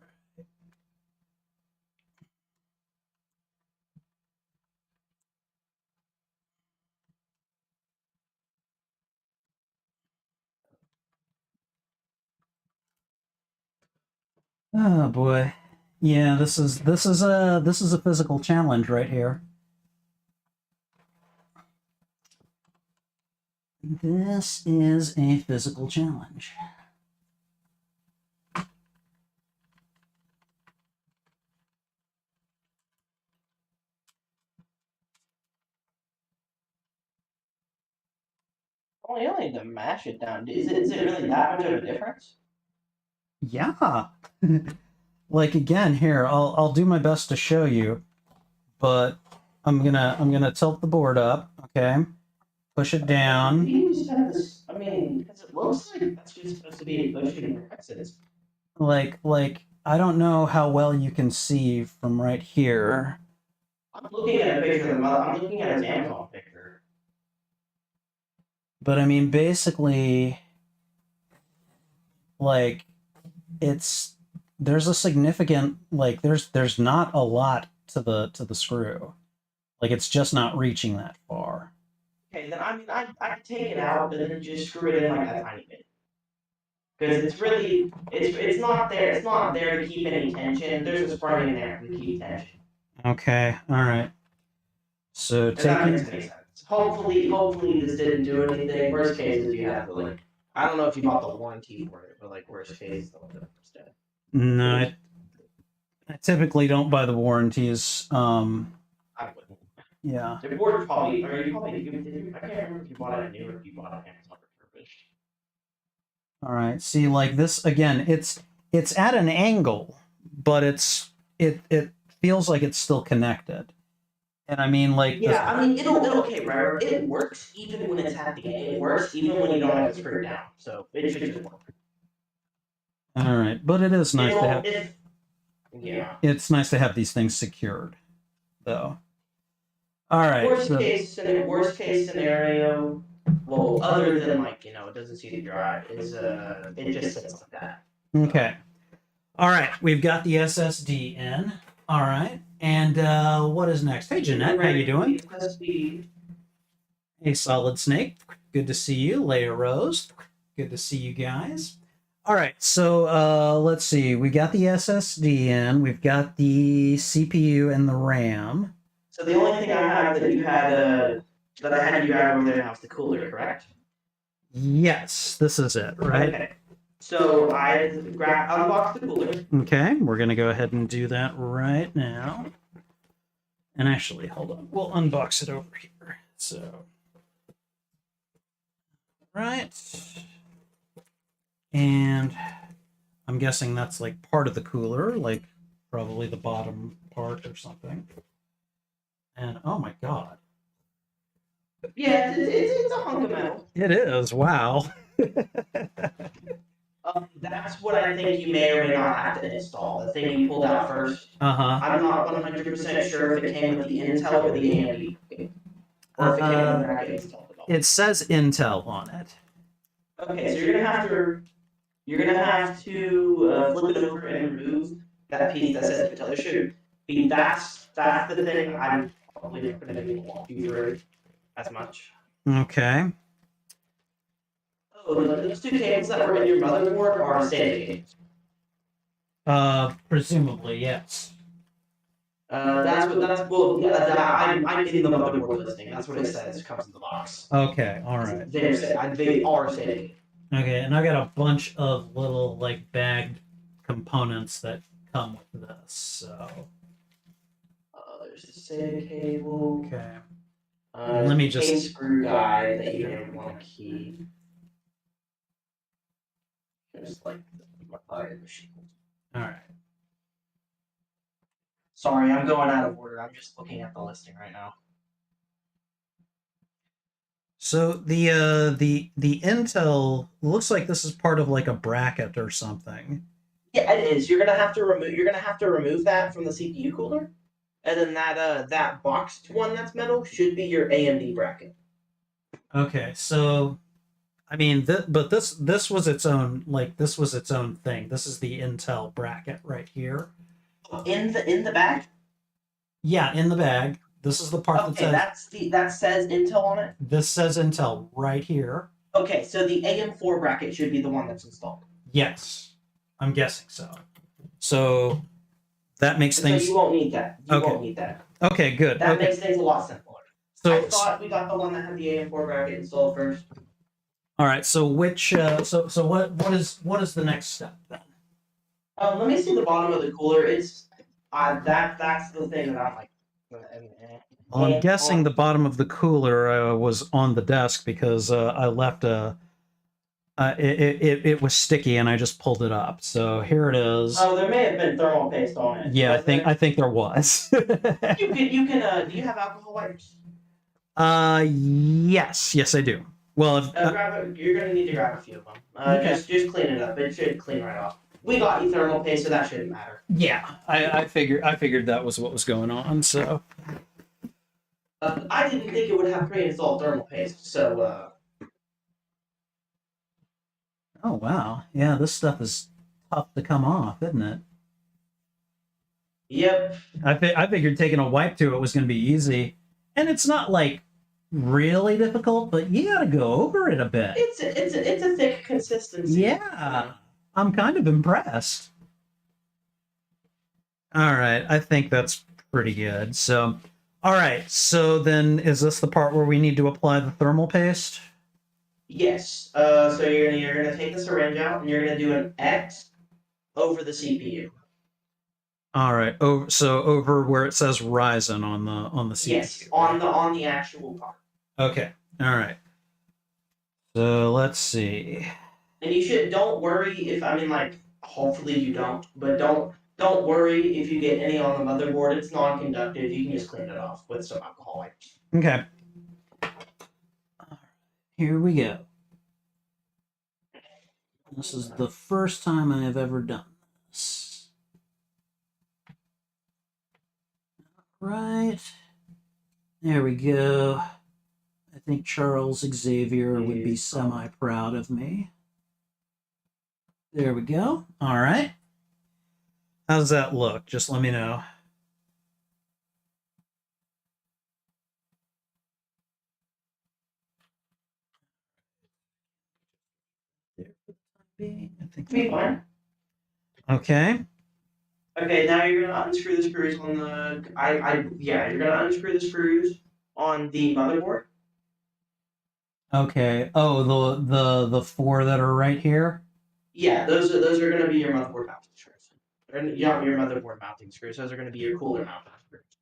Oh boy. Yeah, this is a physical challenge right here. This is a physical challenge. Oh, you only need to mash it down. Is it really that much of a difference? Yeah. Like again here, I'll do my best to show you, but I'm gonna tilt the board up, okay? Push it down. You just have this. I mean, because it looks like that's just supposed to be pushing your exits. Like I don't know how well you can see from right here. I'm looking at a picture of the mother. I'm looking at his Amazon picture. But I mean, basically, like, there's a significant, like, there's not a lot to the screw. Like, it's just not reaching that far. Okay, then I mean, I could take it out and then just screw it in like a tiny bit. Because it's really, it's not there to keep any tension. There's a spring in there to keep tension. Okay, all right. So If that makes taking, any sense. Hopefully this didn't do anything. Worst case is you have to like, I don't know if you bought the warranty for it, but like worst case, they'll do it instead. no, I typically don't buy the warranties. I wouldn't. Yeah. The board probably, or you probably, I can't remember if you bought it new or if you bought it Amazon refurbished. All right. See, like this again, it's at an angle, but it feels like it's still connected. And I mean, like, Yeah, I mean, it'll okay, right? It works even when it's at the end. It works even when you don't have it screwed down. So it should just work. All right, but it is nice to have. Yeah. It's nice to have these things secured, though. All right. Worst case scenario. Well, other than like it doesn't see the drive, is it just sits like that. Okay. All right, we've got the SSD in. All right, and what is next? Hey, Jeanette, how you doing? Hey, Solid Snake, good to see you. Leia Rose, good to see you guys. All right, so let's see. We got the SSD in. We've got the CPU and the RAM. So the only thing I have that you had that I had you grab over there now is the cooler, correct? Yes, this is it, right? Okay. So I unboxed the cooler. Okay, we're gonna go ahead and do that right now. And actually, hold on, we'll unbox it over here. So, right, and I'm guessing that's like part of the cooler, like probably the bottom part or something. And oh my god. Yeah, it's a hunk of metal. It is, wow. That's what I think you may or may not have to install. The thing you pulled out first. I'm not 100% sure if it came with the Intel or the AMD. Or if it came with the bracket installed at all. It says Intel on it. Okay, so you're gonna have to flip it over and remove that piece that says Intel. There should be that's the thing. I'm probably not gonna be able to walk you through it as much. Okay. Oh, those two cables that were in your motherboard are standard cables. Presumably, yes. I'm in the motherboard listing. That's what it says. It comes in the box. Okay, all right. They are standard. Okay, and I got a bunch of little like bagged components that come with this. So. There's the SATA cable. Okay. Let me just screw guide that you don't want to keep. Just like my machine. All right. Sorry, I'm going out of order. I'm just looking at the listing right now. So the Intel looks like this is part of like a bracket or something. Yeah, it is. You're gonna have to remove that from the CPU cooler, and then that boxed one that's metal should be your AMD bracket. Okay, so I mean, but this was its own thing. This is the Intel bracket right here. In the bag? Yeah, in the bag. This is the part that says Intel on it. This says Intel right here. Okay, so the AM4 bracket should be the one that's installed. Yes, I'm guessing so. So that makes things. So you won't need that. You won't need that. Okay, good. That makes things a lot simpler. So I thought we got the one that had the AM4 bracket installed first. All right. So which? So what is the next step then? Let me see the bottom of the cooler. It's that's the thing that I'm like. Well, I'm guessing the bottom of the cooler was on the desk because I left it was sticky and I just pulled it up. So here it is. Oh, there may have been thermal paste on it. Yeah, I think there was. you can. Do you have alcohol wipes? Yes, I do. Well, you're gonna need to grab a few of them. Okay. Just clean it up. It should clean right off. We got you thermal paste, so that shouldn't matter. Yeah, I figured that was what was going on. So I didn't think it would have pre-installed thermal paste, so Oh wow, yeah, this stuff is tough to come off, isn't it? Yep. I figured taking a wipe to it was going to be easy, and it's not like really difficult, but you got to go over it a bit. It's a thick consistency. Yeah, I'm kind of impressed. All right, I think that's pretty good. So, all right, so then is this the part where we need to apply the thermal paste? Yes. So you're gonna take the syringe out and you're gonna do an X over the CPU. All right, so over where it says Ryzen on the CPU. Yes, on the actual part. Okay, all right. So let's see. And don't worry if hopefully you don't, but don't worry if you get any on the motherboard. It's non-conductive. You can just clean it off with some alcohol wipes. Okay. Here we go. This is the first time I have ever done this. Right. There we go. I think Charles Xavier would be semi-proud of me. There we go. All right. How does that look? Just let me know. I think Be fine. Okay. Okay, now you're gonna unscrew the screws on the you're gonna unscrew the screws on the motherboard. Okay. Oh, the four that are right here. Yeah, those are gonna be your motherboard mounting screws. Your motherboard mounting screws. Those are gonna be your cooler mounting screws.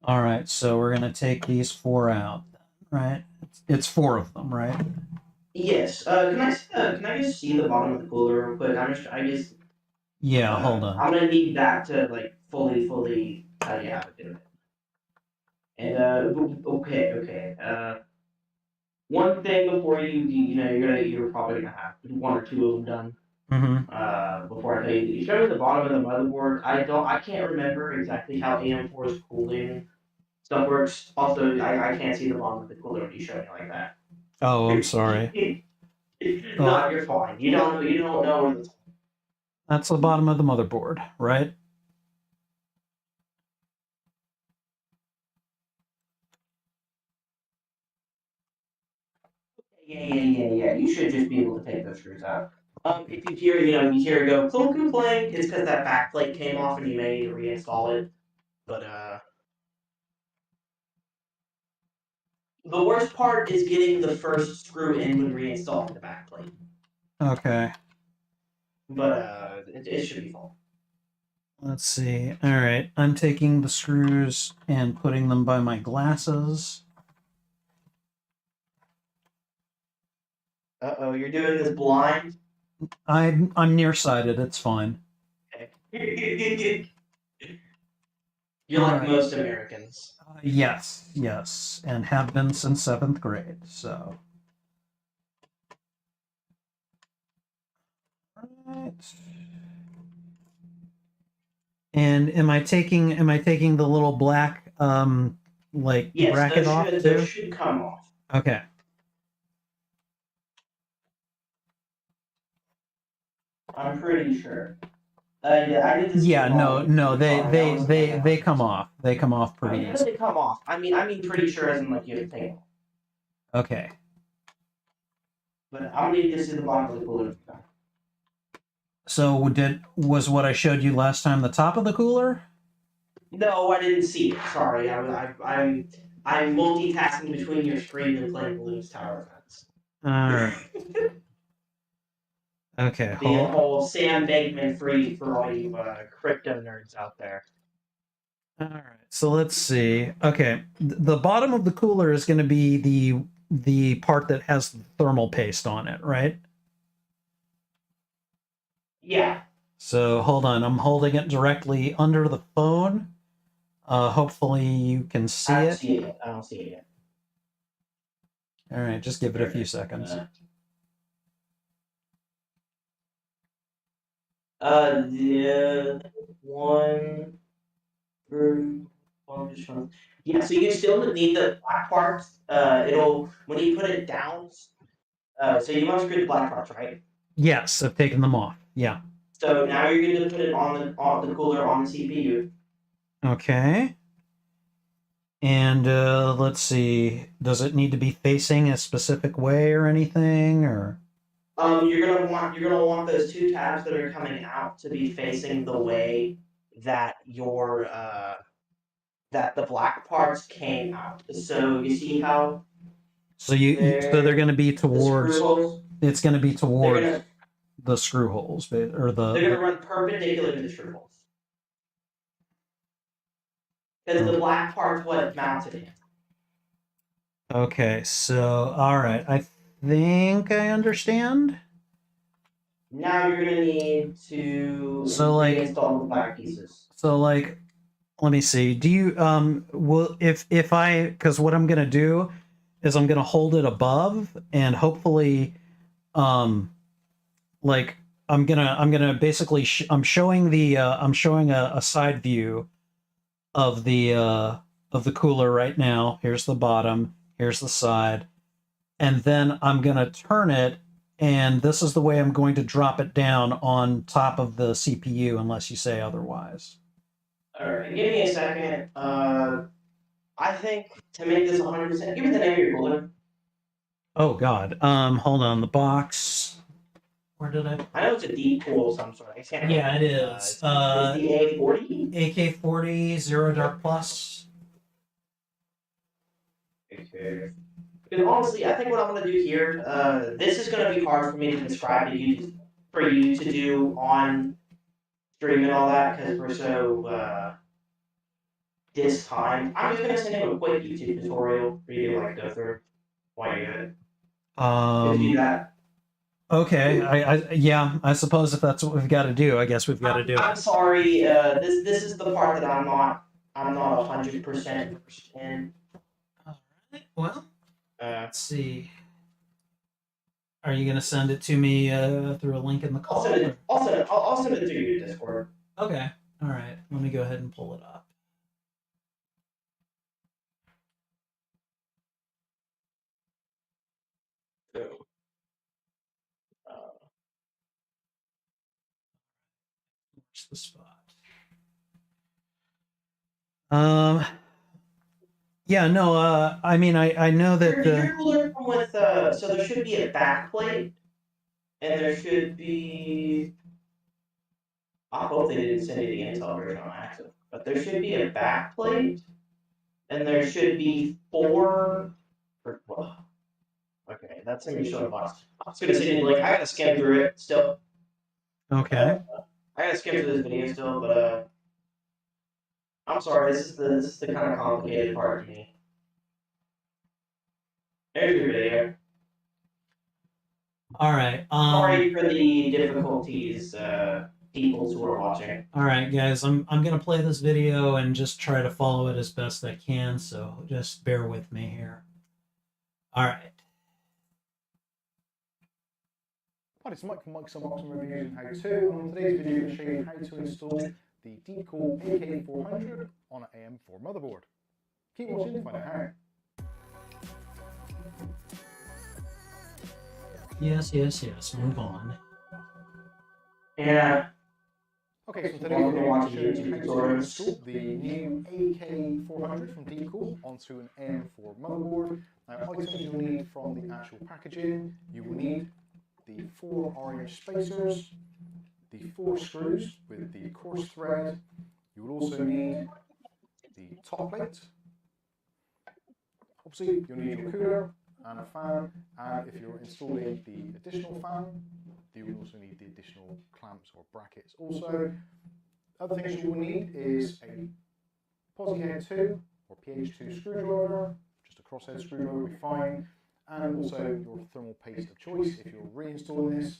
All right. So we're gonna take these four out, right? It's four of them, right? Yes. Can I just see the bottom of the cooler real quick? I just Yeah. Hold on. I'm gonna need that to fully tell you how to do it. And okay. One thing before you're probably gonna have one or two of them done. Before I tell you, show me the bottom of the motherboard. I can't remember exactly how AM4's cooling stuff works. Also, I can't see the bottom of the cooler when you show me like that. Oh, I'm sorry. No, you're fine. You don't know where the That's the bottom of the motherboard, right? Yeah. You should just be able to take those screws out. If you hear it go clunk and clank, it's because that back plate came off and you may need to reinstall it. But the worst part is getting the first screw in when reinstalling the back plate. Okay. But it should be fine. Let's see. All right. I'm taking the screws and putting them by my glasses. Uh-oh, you're doing this blind? I'm nearsighted. It's fine. Okay. You're like most Americans. Yes, and have been since 7th grade. So. Right. And am I taking the little black bracket off too? Those should come off. Okay. I'm pretty sure. I did this. Yeah, no, they come off. They come off pretty easy. They come off. I mean, pretty sure as in like you have to take them. Okay. But I'm gonna need to see the bottom of the cooler. So was what I showed you last time the top of the cooler? No, I didn't see it. Sorry, I'm multitasking between your screen and playing Balloons Tower Defense. All right. Okay. The whole Sam Bankman Fried for all you crypto nerds out there. All right. So let's see. Okay, the bottom of the cooler is going to be the part that has the thermal paste on it, right? Yeah. So hold on, I'm holding it directly under the phone. Hopefully you can see it. I don't see it yet. All right, just give it a few seconds. Yeah, one. Yeah, so you still need the black parts. It'll when you put it down. So you want to screw the black parts, right? Yes, I've taken them off. Yeah. So now you're going to put it on the cooler on the CPU. Okay. And let's see. Does it need to be facing a specific way or anything, or? You're gonna want those two tabs that are coming out to be facing the way that that the black parts came out. So you see how So they're going to be the screw towards. holes? It's going to be They're towards gonna the screw holes, or they're gonna run perpendicular to the screw holes because the black part's what mounted it. Okay, so all right, I think I understand. Now you're gonna need to So, like- reinstall the black pieces. So like, let me see. Do you will if I because what I'm gonna do is I'm gonna hold it above and hopefully like I'm gonna basically I'm showing a side view of the cooler right now. Here's the bottom, here's the side, and then I'm gonna turn it, and this is the way I'm going to drop it down on top of the CPU unless you say otherwise. All right, give me a second. I think to make this 100%, give me the name of your cooler. Oh God. Hold on. The box. Where did I? I know it's a deep cool of some sort. I can't Yeah, it remember. is. It's the A40. AK-40 Zero Dark Plus. Okay. Because honestly, I think what I'm gonna do here, this is gonna be hard for me to describe to you, for you to do on stream and all that, because we're so timed. I'm just gonna send you a quick YouTube tutorial for you to like go through while you do it. If you do that. Okay. Yeah. I suppose if that's what we've got to do, I guess we've got to do I'm it. sorry. This is the part that I'm not 100% in. All right. Well, Uh, let's see. Are you gonna send it to me through a link in the I'll call? send it. I'll send it to you to Discord. Okay. All right. Let me go ahead and pull it up. So, Where's the spot? Um. Yeah. No. I mean, I know that your cooler come with so there should be a back plate, and there should be. I hope they didn't send you the Intel version on accident, but there should be a back plate, and there should be four. Okay, that's in your show box. I was gonna say, like, I gotta skim through it still. Okay. I gotta skim through this video still, but I'm sorry. This is the kind of complicated part for me. There's your video. All right. Sorry for the difficulties, people who are watching. All right, guys. I'm gonna play this video and just try to follow it as best I can. So just bear with me here. All right. Hi, it's Mike from Mike's Unboxing Reviews and How To, and on today's video I'm going to show you how to install the Deepcool AK400 on an AM4 motherboard. Keep watching to find out how. Yes. Move on. Yeah. Okay, so today we're going to show you how to install the new AK400 from Deepcool onto an AM4 motherboard. Now, items you'll need from the actual packaging, you will need the 4 orange spacers, the 4 screws with the coarse thread. You will also need the top plate. Obviously, you'll need your cooler and a fan, and if you're installing the additional fan, you will also need the additional clamps or brackets. Also, other things you will need is a Posi Head 2 or PH2 screwdriver, just a crosshead screwdriver will be fine, and also your thermal paste of choice if you're reinstalling this,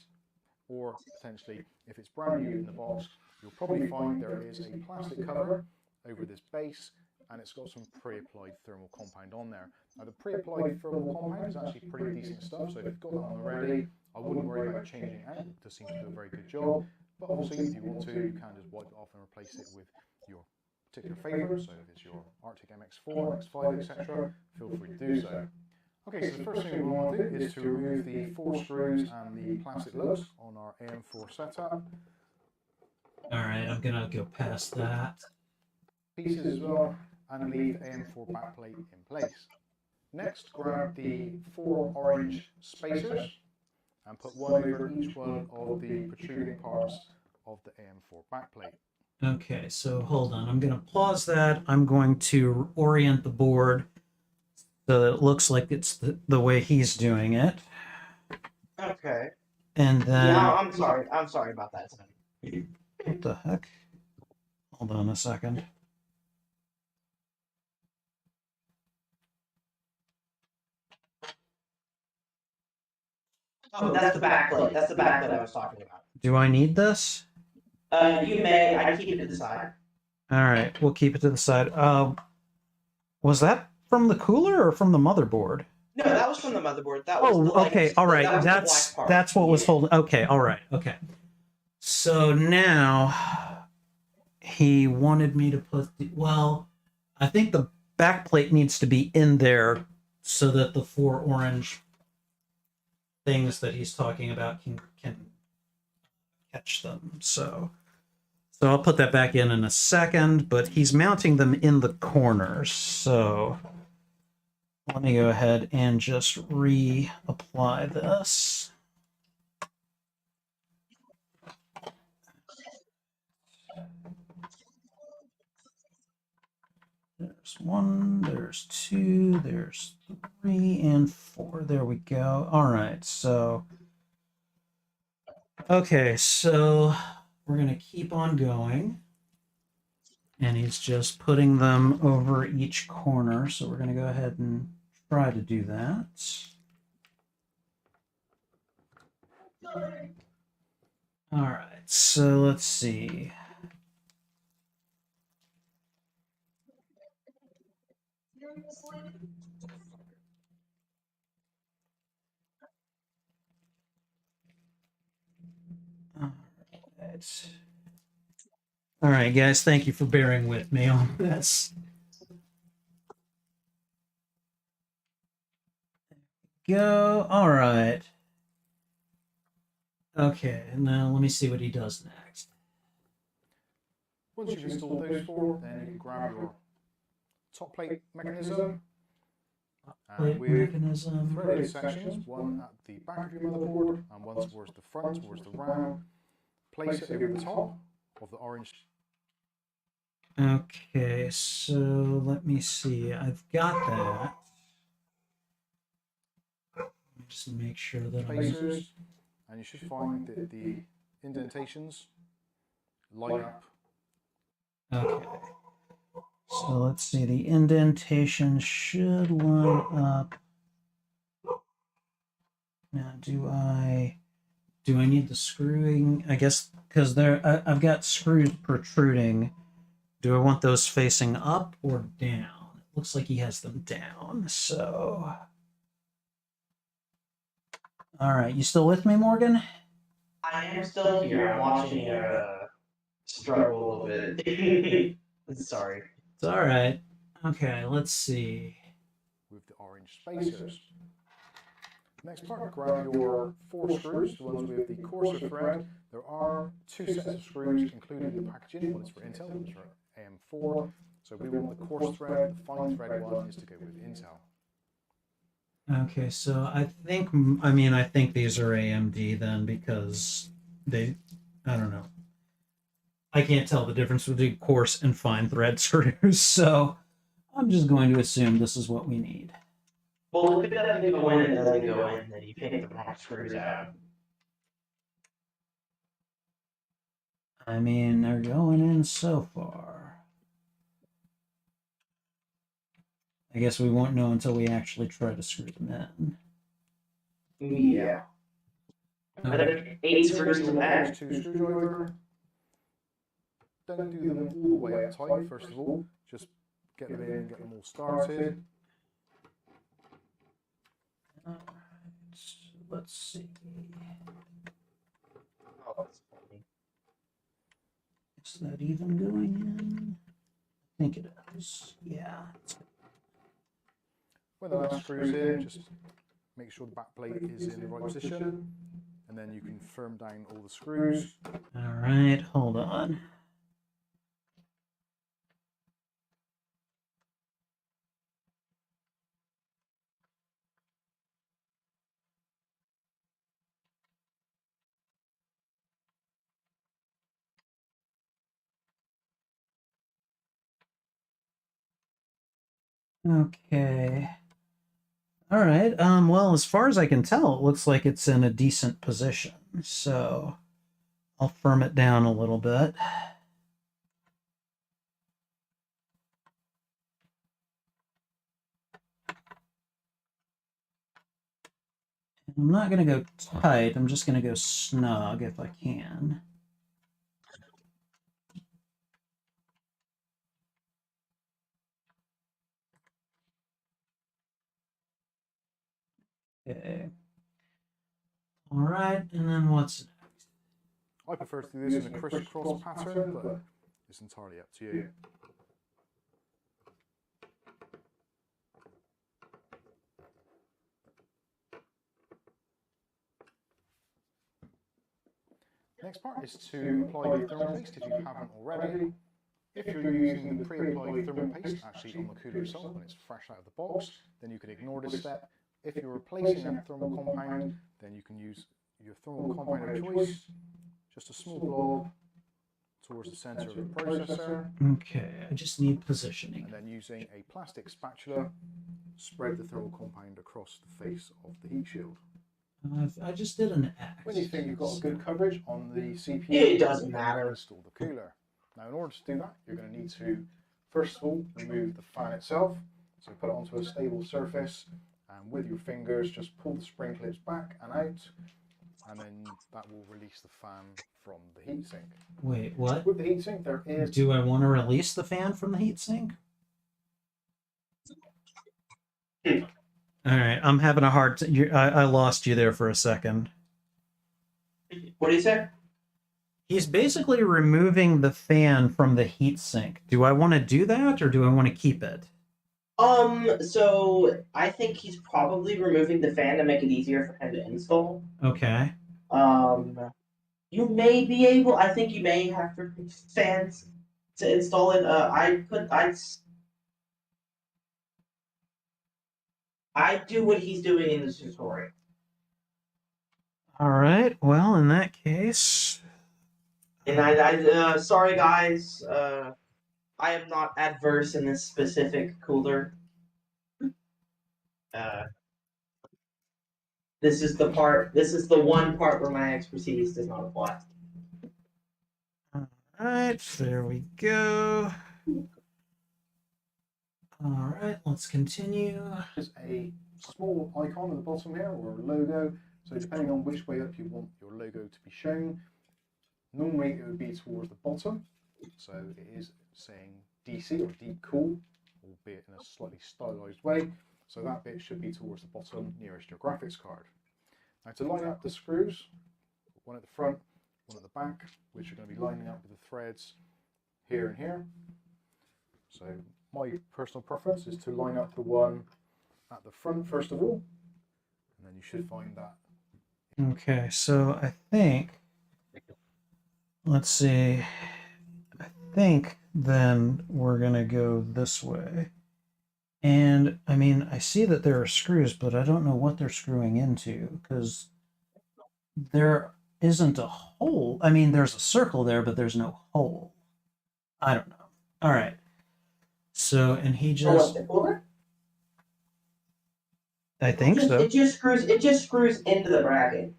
or potentially if it's brand new in the box, you'll probably find there is a plastic cover over this base, and it's got some pre-applied thermal compound on there. Now the pre-applied thermal compound is actually pretty decent stuff, so if you've got that on already, I wouldn't worry about changing it out. It does seem to do a very good job, but obviously if you want to, you can just wipe it off and replace it with your particular favourite, so if it's your Arctic MX4, MX5, etc., feel free to do so. Okay, so the first thing we want to do is to remove the 4 screws and the plastic lugs on our AM4 setup. All right, I'm gonna go past that. Pieces as well, and leave the AM4 backplate in place. Next, grab the 4 orange spacers and put one over each one of the protruding parts of the AM4 backplate. Okay, so hold on. I'm gonna pause that. I'm going to orient the board so that it looks like it's the way he's doing it. Okay. And then Yeah, I'm sorry. I'm sorry about that, Tony. what the heck? Hold on a second. Oh, that's the back plate. That's the back plate I was talking about. Do I need this? You may. I keep it to the side. All right, we'll keep it to the side. Was that from the cooler or from the motherboard? No, that was from the motherboard. That was Oh, the, like, okay, all right. that was the That's black part. what was Yeah. holding. Okay, all right, okay. So now he wanted me to put the, well, I think the back plate needs to be in there so that the 4 orange things that he's talking about can catch them. So I'll put that back in a second, but he's mounting them in the corners. So let me go ahead and just reapply this. There's 1, there's 2, there's 3, and 4. There we go. All right, so okay, so we're gonna keep on going, and he's just putting them over each corner. So we're gonna go ahead and try to do that. All right, so let's see. All right, guys, thank you for bearing with me on this. Go. All right. Okay, now let me see what he does next. Once you've installed those 4, then you can grab your top plate mechanism Plate and with mechanism. threaded sections, one at the back of your motherboard and one towards the front, towards the RAM. Place it over the top of the orange. Okay, so let me see. I've got that. Let me just make sure that I'm. Spacers, and you should find that the indentations line up. Okay. So let's see. The indentation should line up. Now, do I need the screwing? I guess because I've got screws protruding. Do I want those facing up or down? It looks like he has them down. So, all right, you still with me, Morgan? I am still here. I'm watching you struggle a little bit. Sorry. It's all right. Okay, let's see. With the orange spacers. Next part, grab your 4 screws, the ones with the coarser thread. There are 2 sets of screws included in the packaging. One is for Intel, one is for AM4. So we want the coarse thread, the fine thread one is to go with Intel. Okay, so I think these are AMD then because I don't know. I can't tell the difference between coarse and fine thread screws, so I'm just going to assume this is what we need. Well, if it doesn't go in, it doesn't go in, then you pick the wrong screws out. I mean, they're going in so far. I guess we won't know until we actually try to screw them in. Yeah. Okay. 8 screws to that. 2 screwdriver. Don't do them all the way up tight, first of all. Just get them in and get them all started. Let's see. Oh, that's funny. Is that even going in? I think it is. Yeah. When the last screw's in, just make sure the back plate is in the right position, and then you can firm down all the screws. All right, hold on. Okay. All right. Well, as far as I can tell, it looks like it's in a decent position. So I'll firm it down a little bit. I'm not going to go tight. I'm just going to go snug if I can. Okay. All right, and then what's next? I prefer to do this in a crisscross pattern, but it's entirely up to you. Next part is to apply the thermal paste if you haven't already. If you're using the pre-applied thermal paste actually on the cooler itself when it's fresh out of the box, then you can ignore this step. If you're replacing that thermal compound, then you can use your thermal compound of choice, just a small blob towards the center of the processor. Okay, I just need positioning. And then using a plastic spatula, spread the thermal compound across the face of the heat shield. I just did an X. When you think you've got good coverage on the CPU, It doesn't matter. Install the cooler. Now, in order to do that, you're going to need to, first of all, remove the fan itself. So put it onto a stable surface, and with your fingers, just pull the spring clips back and out, and then that will release the fan from the heatsink. Wait, what? With the heatsink, there is... Do I want to release the fan from the heatsink? All right, I'm having a hard time. I lost you there for a second. What do you say? He's basically removing the fan from the heatsink. Do I want to do that, or do I want to keep it? So I think he's probably removing the fan to make it easier for him to install. Okay. You may be able. I think you may have to fans to install it. I do what he's doing in the tutorial. All right. Well, in that case, And sorry guys, I am not adverse in this specific cooler. This is the one part where my expertise does not apply. all right, there we go. All right, let's continue. There's a small icon at the bottom here, or a logo. So depending on which way up you want your logo to be shown, normally it would be towards the bottom. So it is saying DC or deep cool, albeit in a slightly stylized way. So that bit should be towards the bottom nearest your graphics card. Now to line up the screws, one at the front, one at the back, which are going to be lining up with the threads here and here. So my personal preference is to line up the one at the front first of all, and then you should find that. Okay, so I think, let's see, I think then we're going to go this way. And I mean, I see that there are screws, but I don't know what they're screwing into, because there isn't a hole. I mean, there's a circle there, but there's no hole. I don't know. All right. So, and he just, I think so. It just screws into the bracket.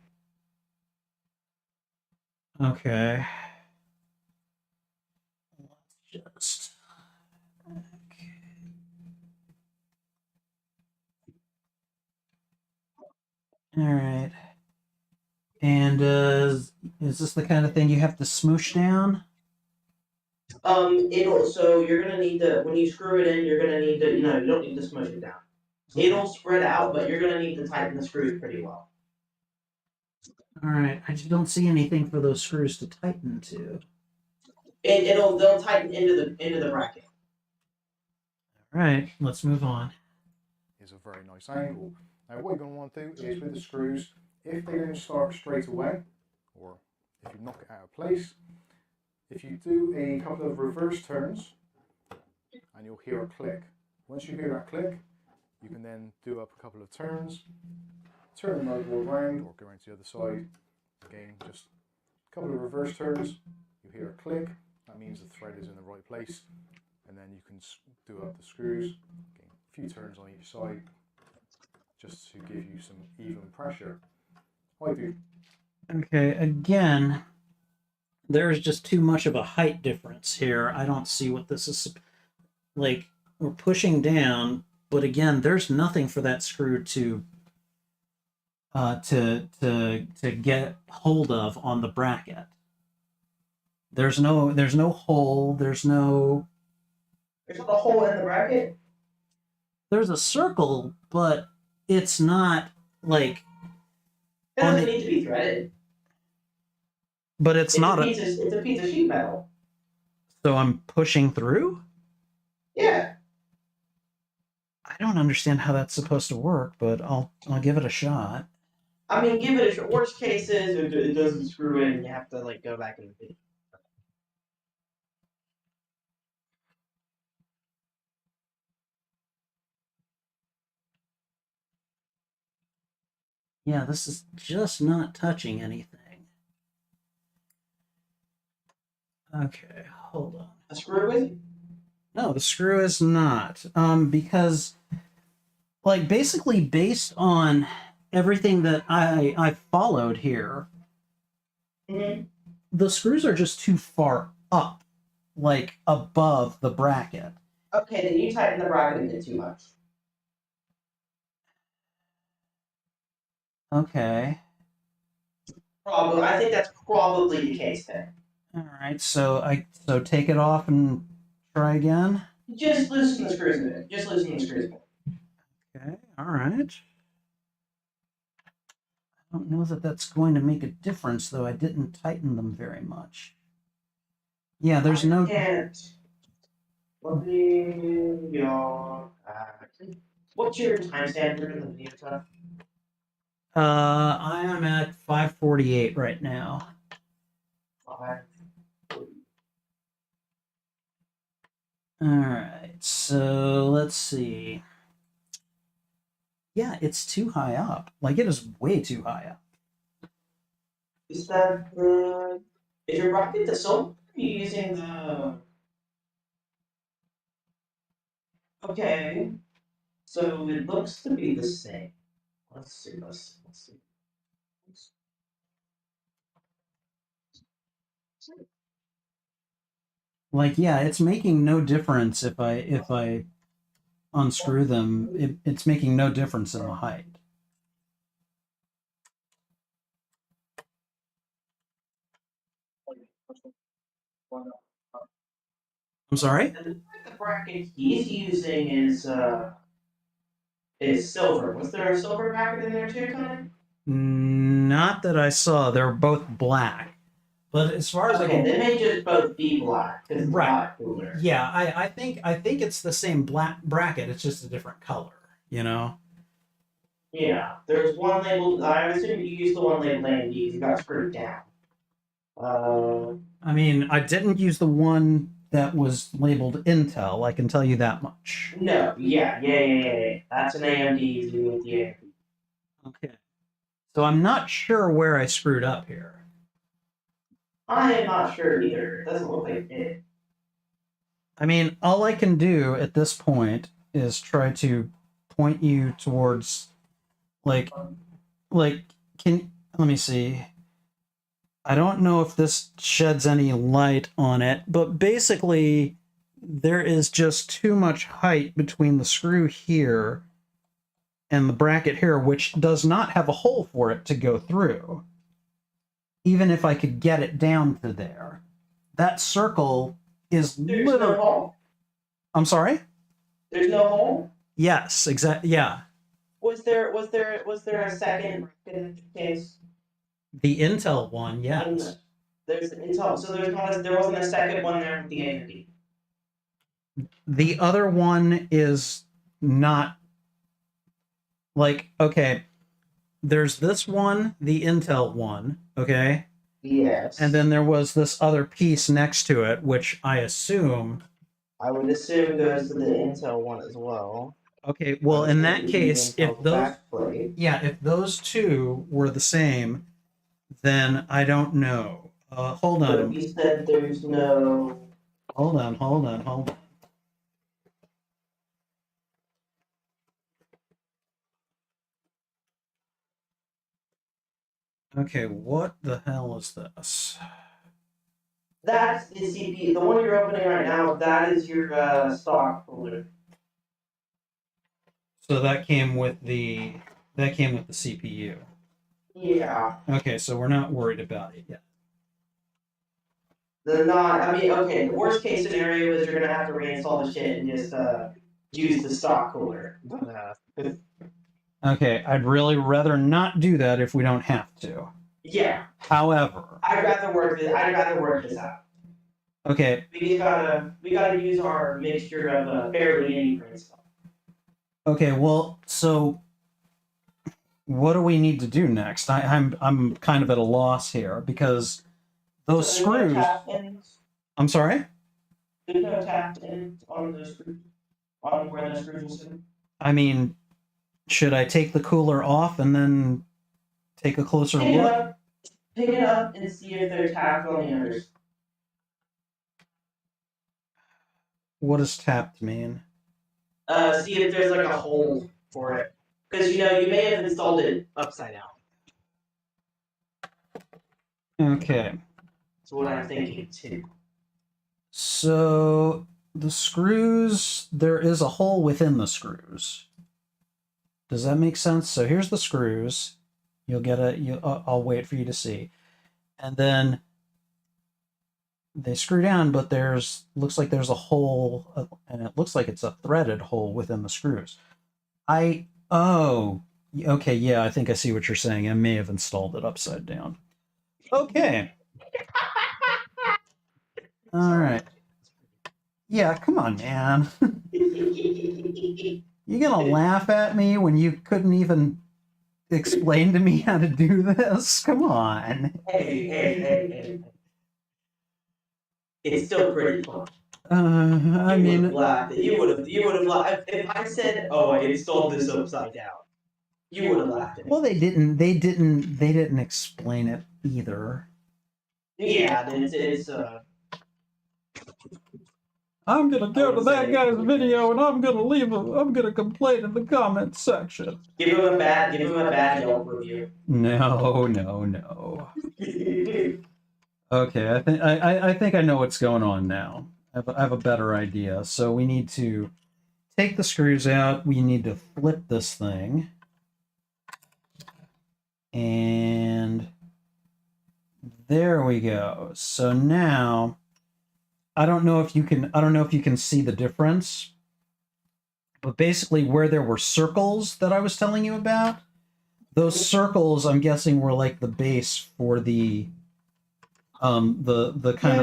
Okay. Let's just. Okay. All right. And is this the kind of thing you have to smoosh down? So you're gonna need to, when you screw it in, you're gonna need to, you don't need to smush it down. It'll spread out, but you're gonna need to tighten the screws pretty well. All right. I just don't see anything for those screws to tighten to. They'll tighten into the bracket. All right. Let's move on. is a very nice angle. Now what you're going to want to do is with the screws, if they don't start straight away, or if you knock it out of place, if you do a couple of reverse turns, and you'll hear a click. Once you hear that click, you can then do up a couple of turns, turn the motherboard around, or go around to the other side. Again, just a couple of reverse turns, you hear a click, that means the thread is in the right place, and then you can do up the screws. Again, a few turns on each side, just to give you some even pressure. I do. Okay, again, there's just too much of a height difference here. I don't see what this is. Like, we're pushing down, but again, there's nothing for that screw to get hold of on the bracket. There's no hole. There's not a hole in the bracket. There's a circle, but it's not like. It doesn't need to be threaded. But it's not it's a piece of sheet metal. So I'm pushing through? Yeah. I don't understand how that's supposed to work, but I'll give it a shot. I mean, give it a shot. Worst case is it doesn't screw in and you have to like go back and repeat. Yeah, this is just not touching anything. Okay, hold on. A screw is? No, the screw is not. Because, like, basically based on everything that I followed here, the screws are just too far up, like above the bracket. Okay, then you tighten the bracket a bit too much. Okay. Probably. I think that's probably the case then. All right. So take it off and try again. Just loosen the screws a bit. Just loosen the screws a bit. Okay. All right. I don't know that that's going to make a difference, though. I didn't tighten them very much. Yeah, there's no. What's your timestamp in the video stuff? I am at 5:48 right now. All right, so let's see. Yeah, it's too high up. Like, it is way too high up. Is that the... Is your bracket the silver? Are you using the... Okay. So it looks to be the same. Let's see. Like, yeah, it's making no difference if I unscrew them. It's making no difference in the height. I'm sorry? The bracket he's using is silver. Was there a silver bracket in there too, Tony? Not that I saw. They're both black. But as far as I can, they may just both be black. Right. Yeah, I think it's the same black bracket. It's just a different color. You know. Yeah, there's one labeled. I assume you used the one labeled AMD because you got screwed down. I mean, I didn't use the one that was labeled Intel. I can tell you that much. No. Yeah. That's an AMD. You with the AMD. Okay. So I'm not sure where I screwed up here. I am not sure either. It doesn't look like it. I mean, all I can do at this point is try to point you towards, let me see. I don't know if this sheds any light on it, but basically there is just too much height between the screw here and the bracket here, which does not have a hole for it to go through. Even if I could get it down to there. That circle is literally... no hole? I'm sorry? There's no hole? Yes, exactly. Yeah. Was there a second in case? The Intel one, yes. There's an Intel, so there wasn't a second one there with the AMD. The other one is not like, okay, there's this one, the Intel one, okay? Yes. And then there was this other piece next to it, which I assume. I would assume goes to the Intel one as well. Okay, well, in that case, if Intel's those, backplate. yeah, if those two were the same, then I don't know. Hold But on, you said there's no. hold on. Okay, what the hell is this? That's the CPU. The one you're opening right now, that is your stock folder. So that came with the CPU. Yeah. Okay, so we're not worried about it yet. Okay, the worst case scenario is you're gonna have to reinstall the shit and just use the stock cooler. Okay, I'd really rather not do that if we don't have to. Yeah. However, I'd rather work this out. okay, We gotta use our mixture of fairly any for install. okay, well, so what do we need to do next? I'm kind of at a loss here because those So there's no screws. tap ins? I'm sorry. There's no tap ins on those screws. On where those screws will sit. I mean, should I take the cooler off and then take a closer Pick it look? up. Pick it up and see if they're tapped on the others. What does tapped mean? See if there's like a hole for it. Because you may have installed it upside down. Okay. That's what I'm thinking too. So the screws, there is a hole within the screws. Does that make sense? So here's the screws. You'll get I'll wait for you to see. And then they screw down, but looks like there's a hole, and it looks like it's a threaded hole within the screws. Oh, okay, yeah, I think I see what you're saying. I may have installed it upside down. Okay. All right. Yeah, come on, man. You gonna laugh at me when you couldn't even explain to me how to do this? Come on. Hey. It's still pretty fun. I mean, You would have laughed if I said, "Oh, I installed this upside down." You would have laughed at me. well, they didn't explain it either. Yeah, it's I'm gonna go to that guy's video and I'm gonna complain in the comments section. give him a bad Yelp review. No. Okay, I think I know what's going on now. I have a better idea. So we need to take the screws out. We need to flip this thing, and there we go. So now, I don't know if you can see the difference, but basically where there were circles that I was telling you about, those circles I'm guessing were like the base for the kind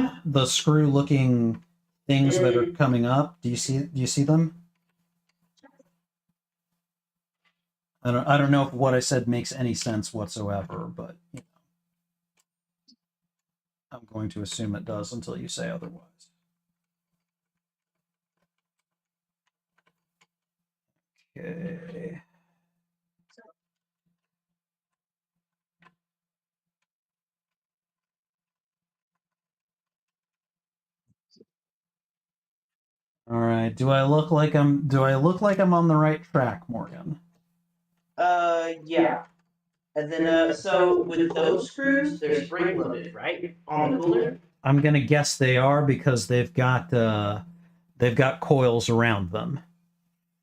of the screw looking things that are coming up. Do you see them? I don't know if what I said makes any sense whatsoever, but I'm going to assume it does until you say otherwise. Okay. All right. Do I look like I'm on the right track, Morgan? Yeah. And then, so with those screws, they're spring loaded, right? On the cooler? I'm gonna guess they are because they've got coils around them.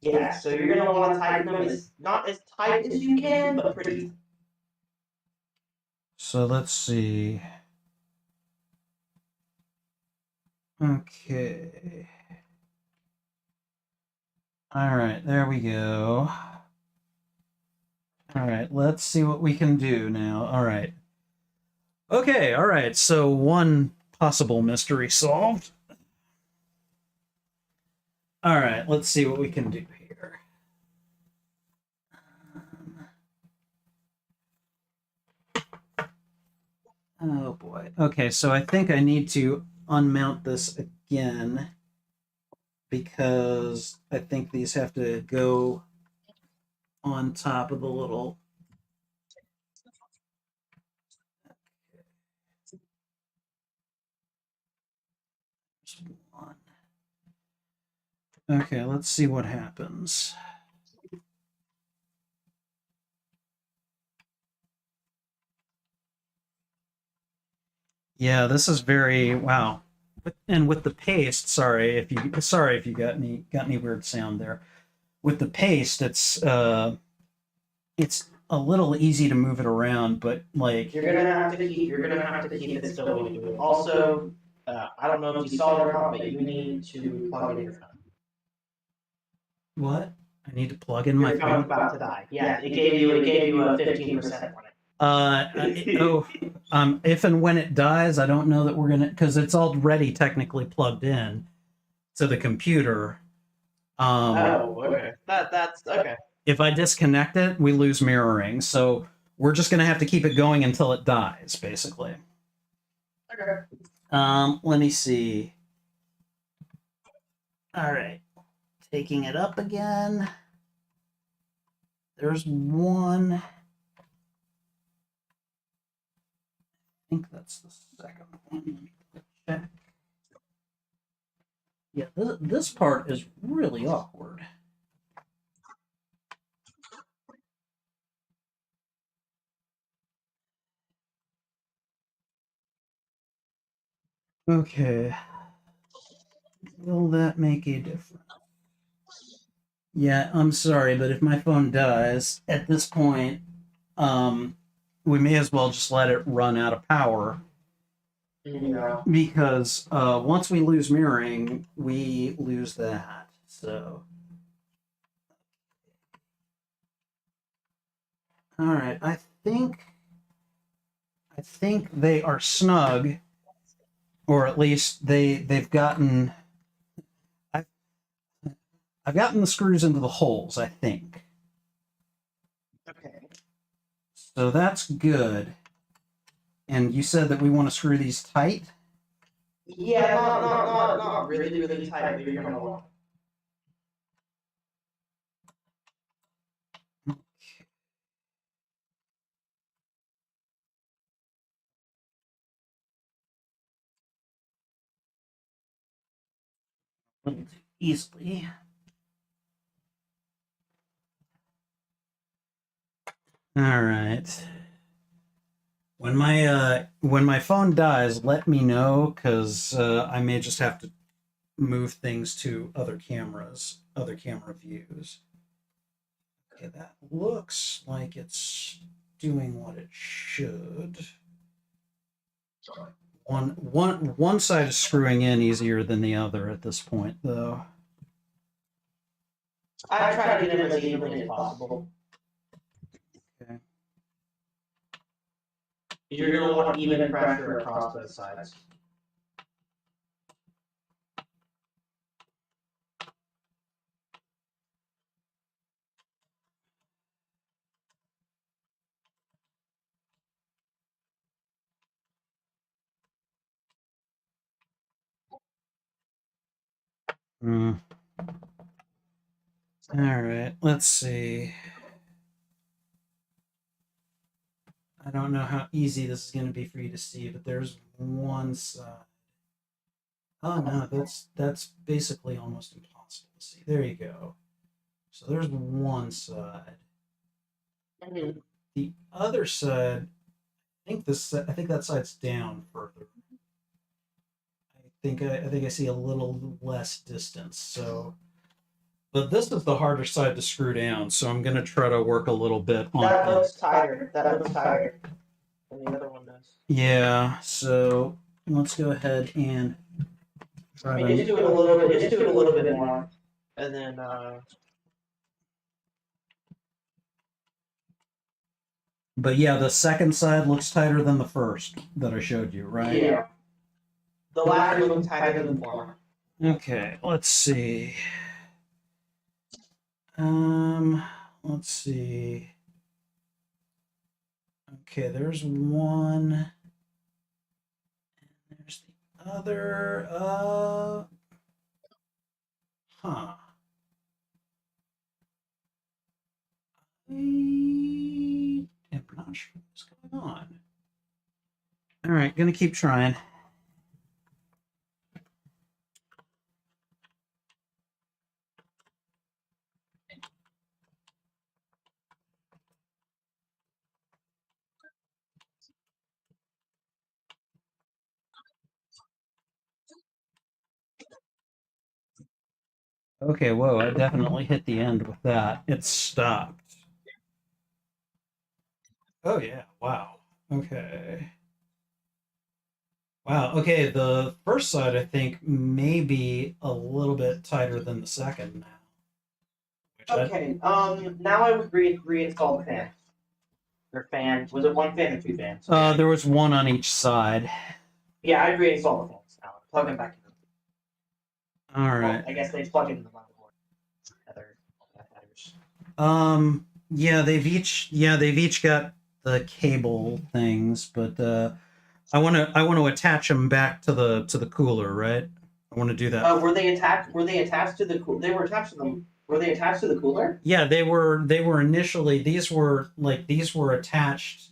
Yeah, so you're gonna want to tighten them not as tight as you can, but pretty. So let's see. Okay. All right, there we go. All right, let's see what we can do now. All right. Okay, all right. So one possible mystery solved. All right, let's see what we can do here. Oh boy. Okay, so I think I need to unmount this again because I think these have to go on top of the little. There's one. Okay, let's see what happens. Yeah, this is very wow. And with the paste, sorry if you got any weird sound there. With the paste, it's a little easy to move it around, but like You're gonna have to keep it still when you do it. Also, I don't know if you saw it or not, but you need to plug in your phone. what? I need to plug in my Your phone's phone. about to die. Yeah, it gave you a 15% warning. If and when it dies, I don't know that we're gonna because it's already technically plugged in to the computer. Oh, okay. That's okay. If I disconnect it, we lose mirroring. So we're just gonna have to keep it going until it dies, basically. Okay. Let me see. All right, taking it up again. There's one. I think that's the second one. Check. Yeah, this part is really awkward. Okay. Will that make a difference? Yeah, I'm sorry, but if my phone dies at this point, we may as well just let it run out of power. Yeah. Because once we lose mirroring, we lose that. So, all right, I think they are snug, or at least they've gotten. I've gotten the screws into the holes, I think. Okay. So that's good. And you said that we want to screw these tight? Yeah, not really tight, but you're gonna want. Easily. All right. When my phone dies, let me know because I may just have to move things to other cameras, other camera views. Okay, that looks like it's doing what it should. One side is screwing in easier than the other at this point, though. I try to get them as evenly as possible. Okay. You're gonna want even pressure across both sides. Hmm. All right, let's see. I don't know how easy this is going to be for you to see, but there's one side. Oh no, that's basically almost impossible to see. There you go. So there's one side. The other side, I think that side's down further. I think I see a little less distance. So, but this is the harder side to screw down. So I'm going to try to work a little bit on That it. looks tighter. That looks tighter than the other one does. Yeah. So let's go ahead and I mean, just do it a little bit. Just do it a little bit more, and then. But yeah, the second side looks tighter than the first that I showed you, right? Yeah. The latter looks tighter than the former. Okay, let's see. Let's see. Okay, there's one. other huh. I am not sure what's going on. All right, gonna keep trying. Okay, whoa, I definitely hit the end with that. It stopped. Oh yeah, wow. Okay. Wow, okay, the first side I think may be a little bit tighter than the second now. Which Okay. Now I would reinstall the fan. Or fan. Was it one fan or two fans? there was one on each side. Yeah, I'd reinstall the fans now. Plug them back in. All Well, right. I guess they plug into the motherboard. Other adapters. They've each got the cable things, but I want to attach them back to the cooler, right? I want to do that. Were they attached? Were they attached to the? They were attached to them. Were they attached to the cooler? Yeah, they were initially these were attached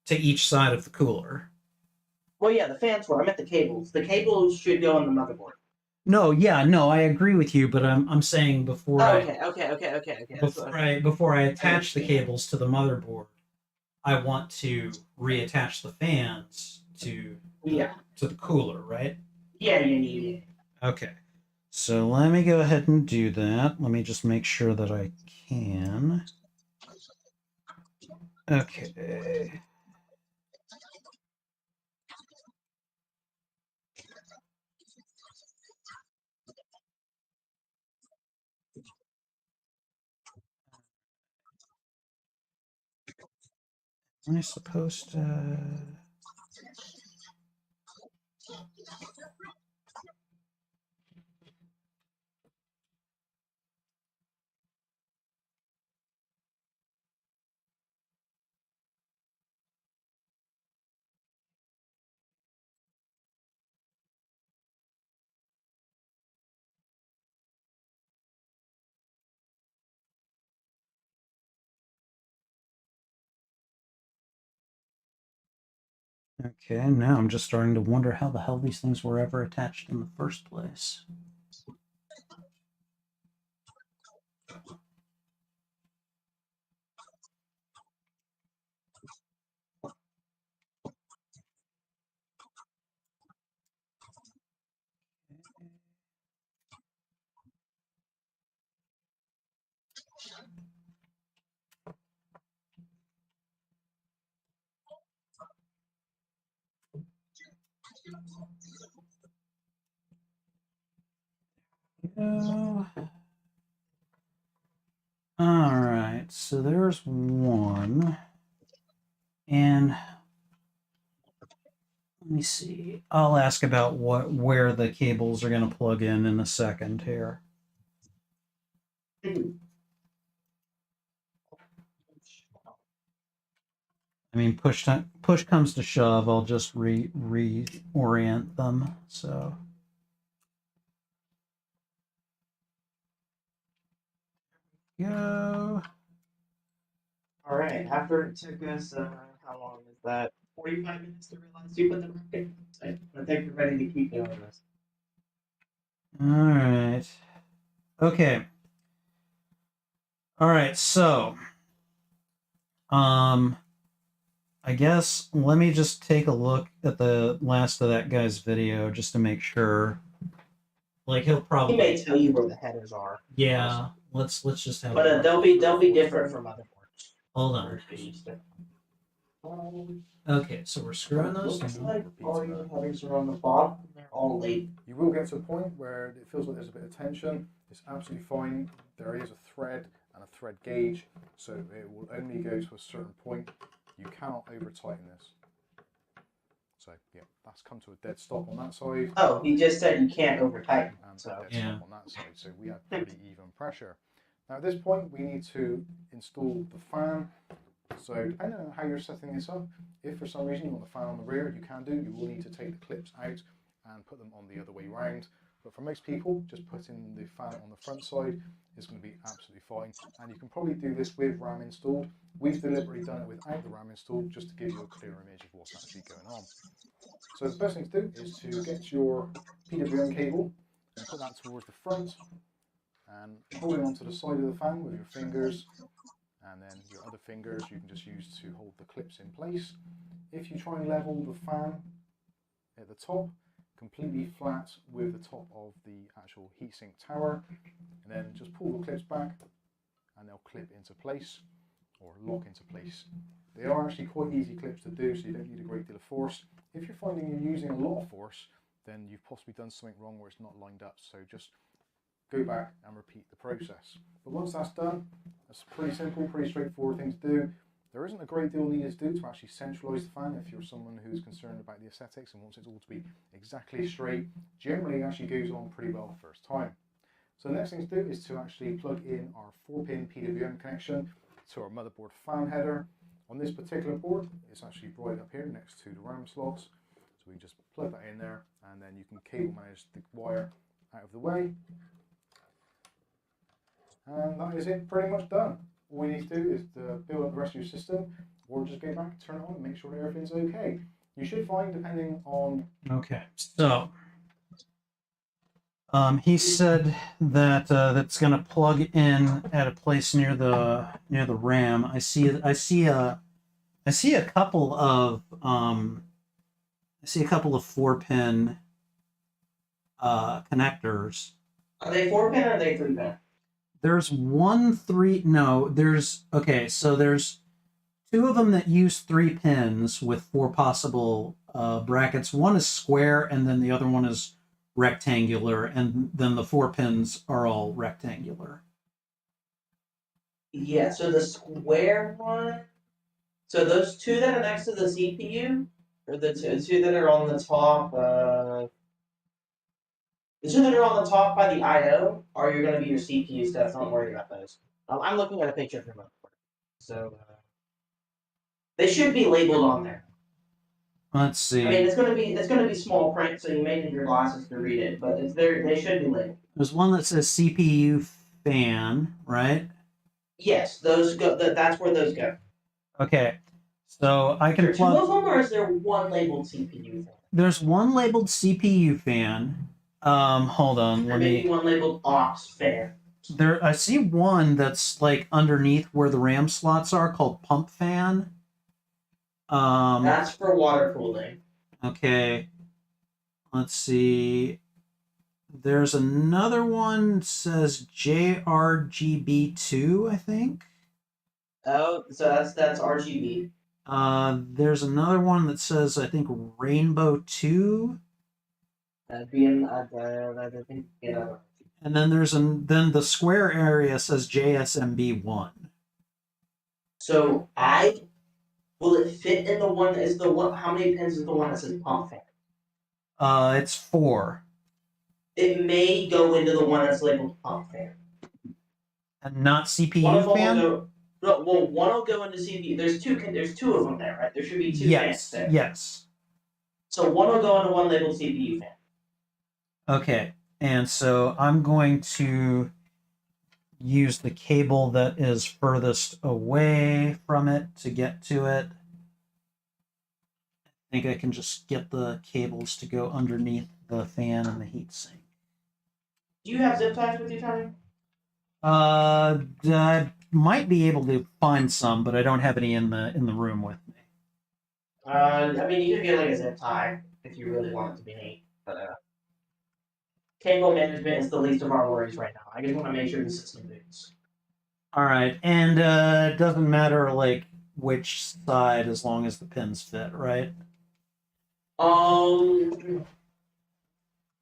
to each side of the cooler. Well, yeah, the fans were. I meant the cables. The cables should go on the motherboard. No, yeah, no, I agree with you, but I'm saying before Oh, okay. before I attach the cables to the motherboard, I want to reattach the fans to Yeah. to the cooler, right? Yeah, you need it. Okay. So let me go ahead and do that. Let me just make sure that I can. Okay. Am I supposed to? Okay, now I'm just starting to wonder how the hell these things were ever attached in the first place. Go. All right, so there's one. And let me see. I'll ask about where the cables are going to plug in a second here. I mean, push comes to shove, I'll just reorient them. So go. All right. After it took us, how long is that? 45 minutes to realize you put the bracket. I think we're ready to keep doing this. All right. Okay. All right. So, I guess let me just take a look at the last of that guy's video just to make sure. Like he'll He probably. may tell you where the headers are. Yeah. Let's just have. But they'll be different from other boards. Hold on. Okay, so we're screwing those Looks in. like all your headers are on the bottom. They're all late. You will get to a point where it feels like there's a bit of tension. It's absolutely fine. There is a thread and a thread gauge, so it will only go to a certain point. You cannot over tighten this. So yeah, that's come to a dead stop on that side. Oh, he just said you can't over tighten. And So a dead stop on that side. So we have pretty even pressure. Now at this point, we need to install the fan. So depending on how you're setting this up, if for some reason you want the fan on the rear, you can do. You will need to take the clips out and put them on the other way round. But for most people, just putting the fan on the front side is going to be absolutely fine. And you can probably do this with RAM installed. We've deliberately done it without the RAM installed just to give you a clear image of what's actually going on. So the first thing to do is to get your PWM cable and put that towards the front and holding onto the side of the fan with your fingers, and then your other fingers you can just use to hold the clips in place. If you try and level the fan at the top, completely flat with the top of the actual heatsink tower, and then just pull the clips back and they'll clip into place or lock into place. They are actually quite easy clips to do, so you don't need a great deal of force. If you're finding you're using a lot of force, then you've possibly done something wrong where it's not lined up, so just go back and repeat the process. But once that's done, that's pretty simple, pretty straightforward thing to do. There isn't a great deal needed to do to actually centralise the fan if you're someone who's concerned about the aesthetics and wants it all to be exactly straight. Generally, it actually goes on pretty well the first time. So the next thing to do is to actually plug in our 4-pin PWM connection to our motherboard fan header. On this particular board, it's actually right up here next to the RAM slots. So we just plug that in there, and then you can cable manage the wire out of the way. And that is it, pretty much done. All you need to do is to build up the rest of your system, or just go back and turn it on and make sure that everything's okay. You should find, depending on... Okay, so he said that that's going to plug in at a place near the RAM. I see a couple of 4-pin connectors. Are they 4-pin or are they 3-pin? There's so there's 2 of them that use 3 pins with 4 possible brackets. One is square, and then the other one is rectangular, and then the 4 pins are all rectangular. Yeah, so the square one. So those 2 that are next to the CPU, or the two that are on the top. The 2 that are on the top by the I/O are going to be your CPU stuff. Don't worry about those. I'm looking at a picture of your motherboard, so they should be labeled on there. Let's see. I mean, it's going to be small print, so you may need your glasses to read it, but it's there. They should be labeled. There's one that says CPU fan, right? Yes, those go. That's where those go. Okay, so I can Is there 2 plug. of them, or is there one labeled CPU fan? There's one labeled CPU fan. Hold on, Or let maybe me. one labeled aux fan. There, I see one that's like underneath where the RAM slots are, called pump fan. That's for water cooling. Okay. Let's see. There's another one that says JRGB2, I think. Oh, so that's RGB. There's another one that says, I think, Rainbow 2. That'd be in I think And then then the square area says JSMB1. So will it fit in the one? How many pins is the one that says pump fan? It's 4. It may go into the one that's labeled pump fan. And not CPU One of them fan? will go. Well, one will go into CPU. There's 2 of them there, right? There should be 2 fans there. Yes. So one will go into one labeled CPU fan. Okay. And so I'm going to use the cable that is furthest away from it to get to it. I think I can just get the cables to go underneath the fan and the heatsink. Do you have zip ties with you, Tony? I might be able to find some, but I don't have any in the room with me. I mean, you could get like a zip tie if you really want it to be neat, but cable management is the least of our worries right now. I just want to make sure the system boots. All right, and it doesn't matter like which side as long as the pins fit, right?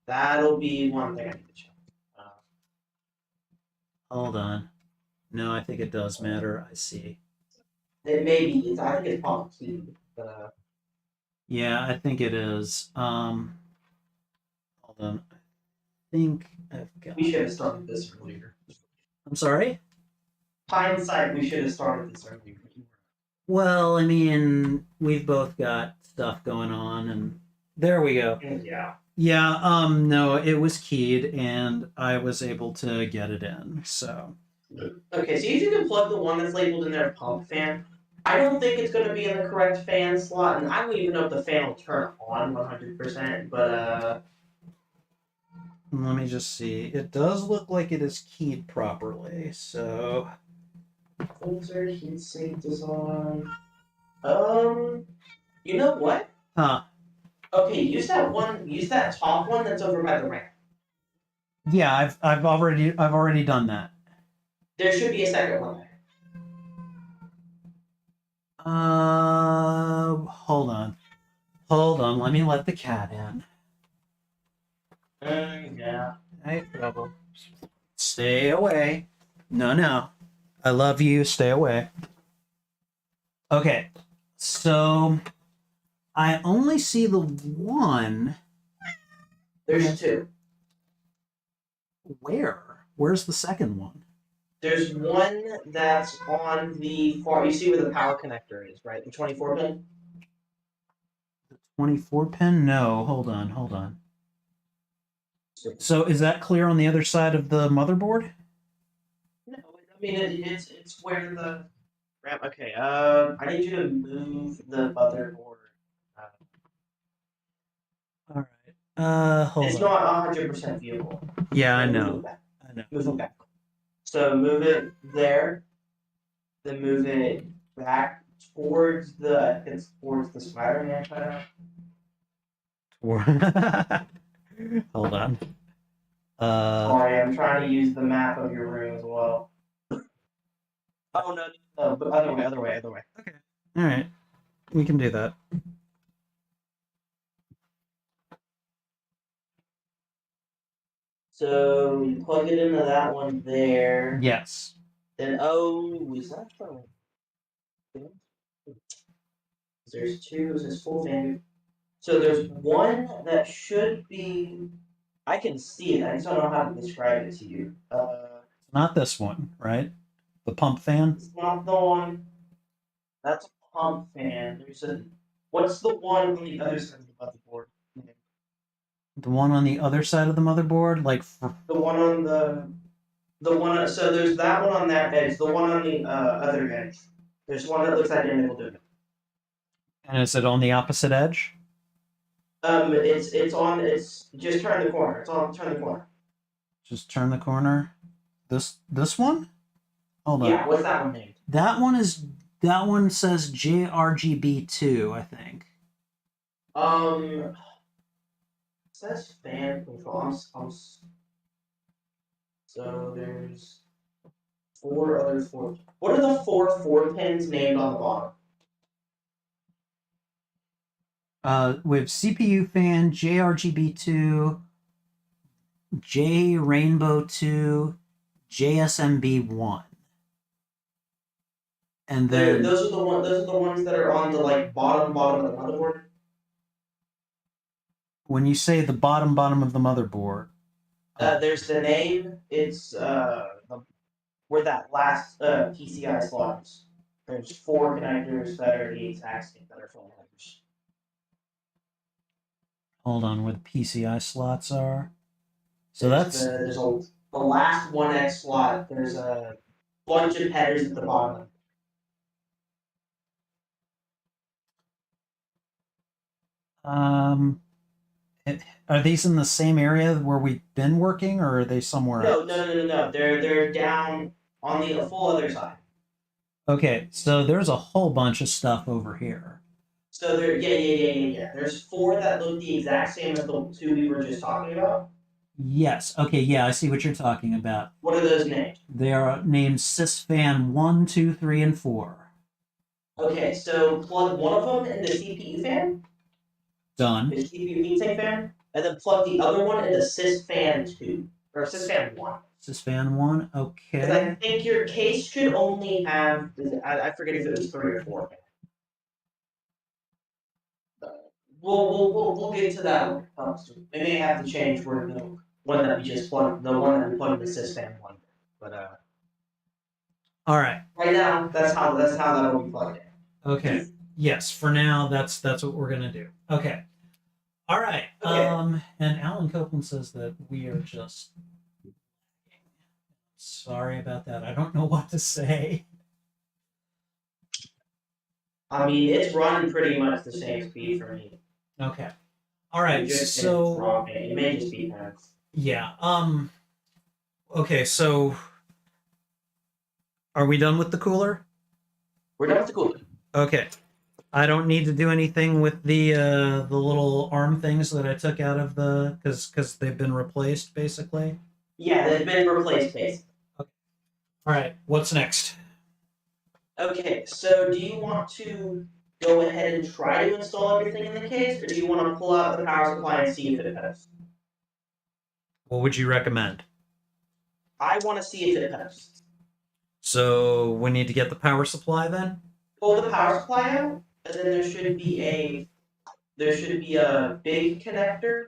That'll be one thing I need to check. Hold on. No, I think it does matter. I see. It may be. I think it's pump key, but Yeah, I think it is. Hold on. I think I've got. we should have started this earlier. I'm sorry? Hindsight, we should have started this earlier. Well, I mean, we've both got stuff going on, and there we go. Yeah. Yeah, no, it was keyed and I was able to get it in. So, Okay, so you can plug the one that's labeled in there pump fan. I don't think it's going to be in the correct fan slot, and I don't even know if the fan will turn on 100%, but let me just see. It does look like it is keyed properly. So, filter heatsink design. You know what? huh. Okay, use that top one that's over by the ramp. Yeah, I've already done that. There should be a second one there. Hold on. Hold on, let me let the cat in. Yeah. Hey, trouble. Stay away. No, no. I love you. Stay away. Okay. So I only see the one. There's two. Where? Where's the second one? There's one that's on the far. You see where the power connector is, right? The 24 pin. The 24 pin? No, hold on, hold on. So is that clear on the other side of the motherboard? No, I mean it's where the ramp. Okay. I need you to move the motherboard. All right. Hold It's on. not 100% viewable. Yeah, I Move know. it back. I know. Move it back. So move it there. Then move it back towards towards the Spider-Man cutout. Hold on. Sorry, I'm trying to use the map of your room as well. Oh no, but other way. Okay. All right. We can do that. So you plug it into that one there. Yes. Then is that for? There's two. Is this full fan? So there's one that should be. I can see it. I just don't know how to describe it to you. Not this one, right? The pump fan? It's not the one. That's a pump fan. What's the one on the other side of the motherboard? The one on the other side of the motherboard? Like, The one on the one. So there's that one on that edge. The one on the other edge. There's one that looks identical to it. and is it on the opposite edge? It's just turn the corner. Turn the corner. Just turn the corner. This one? Hold on. Yeah, what's that one named? That one says JRGB2, I think. It says fan control. So there's four other four. What are the four pins named on the bottom? We have CPU fan, JRGB2, J Rainbow 2, JSMB1. And then Those are the ones that are on the like bottom of the motherboard. when you say the bottom of the motherboard, There's the name. It's where that last PCI slot is. There's four connectors that are the exact same that are phone connectors. hold on, where the PCI slots are. So that's there's the last 1X slot. There's a bunch of headers at the bottom. Are these in the same area where we've been working, or are they somewhere else? No. They're down on the full other side. Okay, so there's a whole bunch of stuff over here. So yeah. There's four that look the exact same as the two we were just talking about. Yes. Okay. Yeah, I see what you're talking about. What are those named? They are named SysFan 1, 2, 3, and 4. Okay, so plug one of them into CPU fan, Done. the CPU heatsink fan, and then plug the other one into SysFan 2 or SysFan 1. SysFan 1. Because I Okay. think your case should only have I forget if it was 3 or 4. We'll get to that when it comes to it. They may have to change where the one that we plugged into SysFan 1. But All right. right now that's how that'll be plugged in. Okay. Yes. For now, that's what we're gonna do. Okay. All right. Okay. And Alan Copeland says that we are just sorry about that. I don't know what to say. I mean, it's running pretty much the same speed for me. Okay. All right. Just So dropping. It may just be tense. yeah. Okay. So are we done with the cooler? We're done with the cooler. Okay. I don't need to do anything with the little arm things that I took out of the because they've been replaced basically. Yeah, they've been replaced basically. All right. What's next? Okay, so do you want to go ahead and try to install everything in the case, or do you want to pull out the power supply and see if it posts? What would you recommend? I want to see if it posts. So we need to get the power supply then? Pull the power supply out, and then there should be a big connector,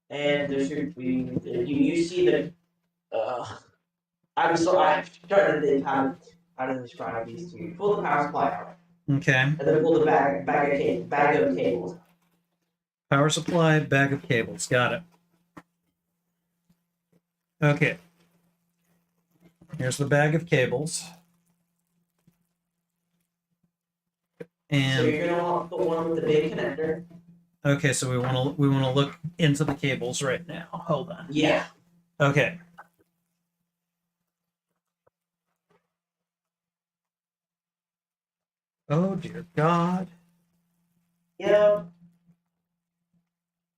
and there should be you see the I'm trying to think how to describe these two. Pull the power supply out, Okay. and then pull the bag of cables. Power supply, bag of cables. Got it. Okay. Here's the bag of cables. So And you're gonna want the one with the big connector. okay, so we want to look into the cables right now. Hold on. Yeah. Okay. Oh dear God. Yeah.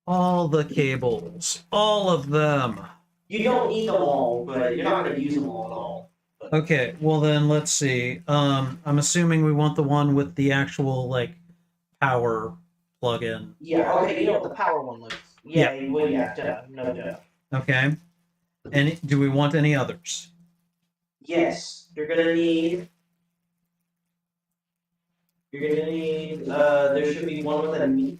All the cables. All of them. You don't need them all, but you're not gonna use them all at all. Okay, well then let's see. I'm assuming we want the one with the actual like power plug-in. Yeah. Okay. You know what the power one looks. Yeah. Well, yeah. Duh. No duh. Okay. And do we want any others? Yes. You're gonna need. There should be one with a meat.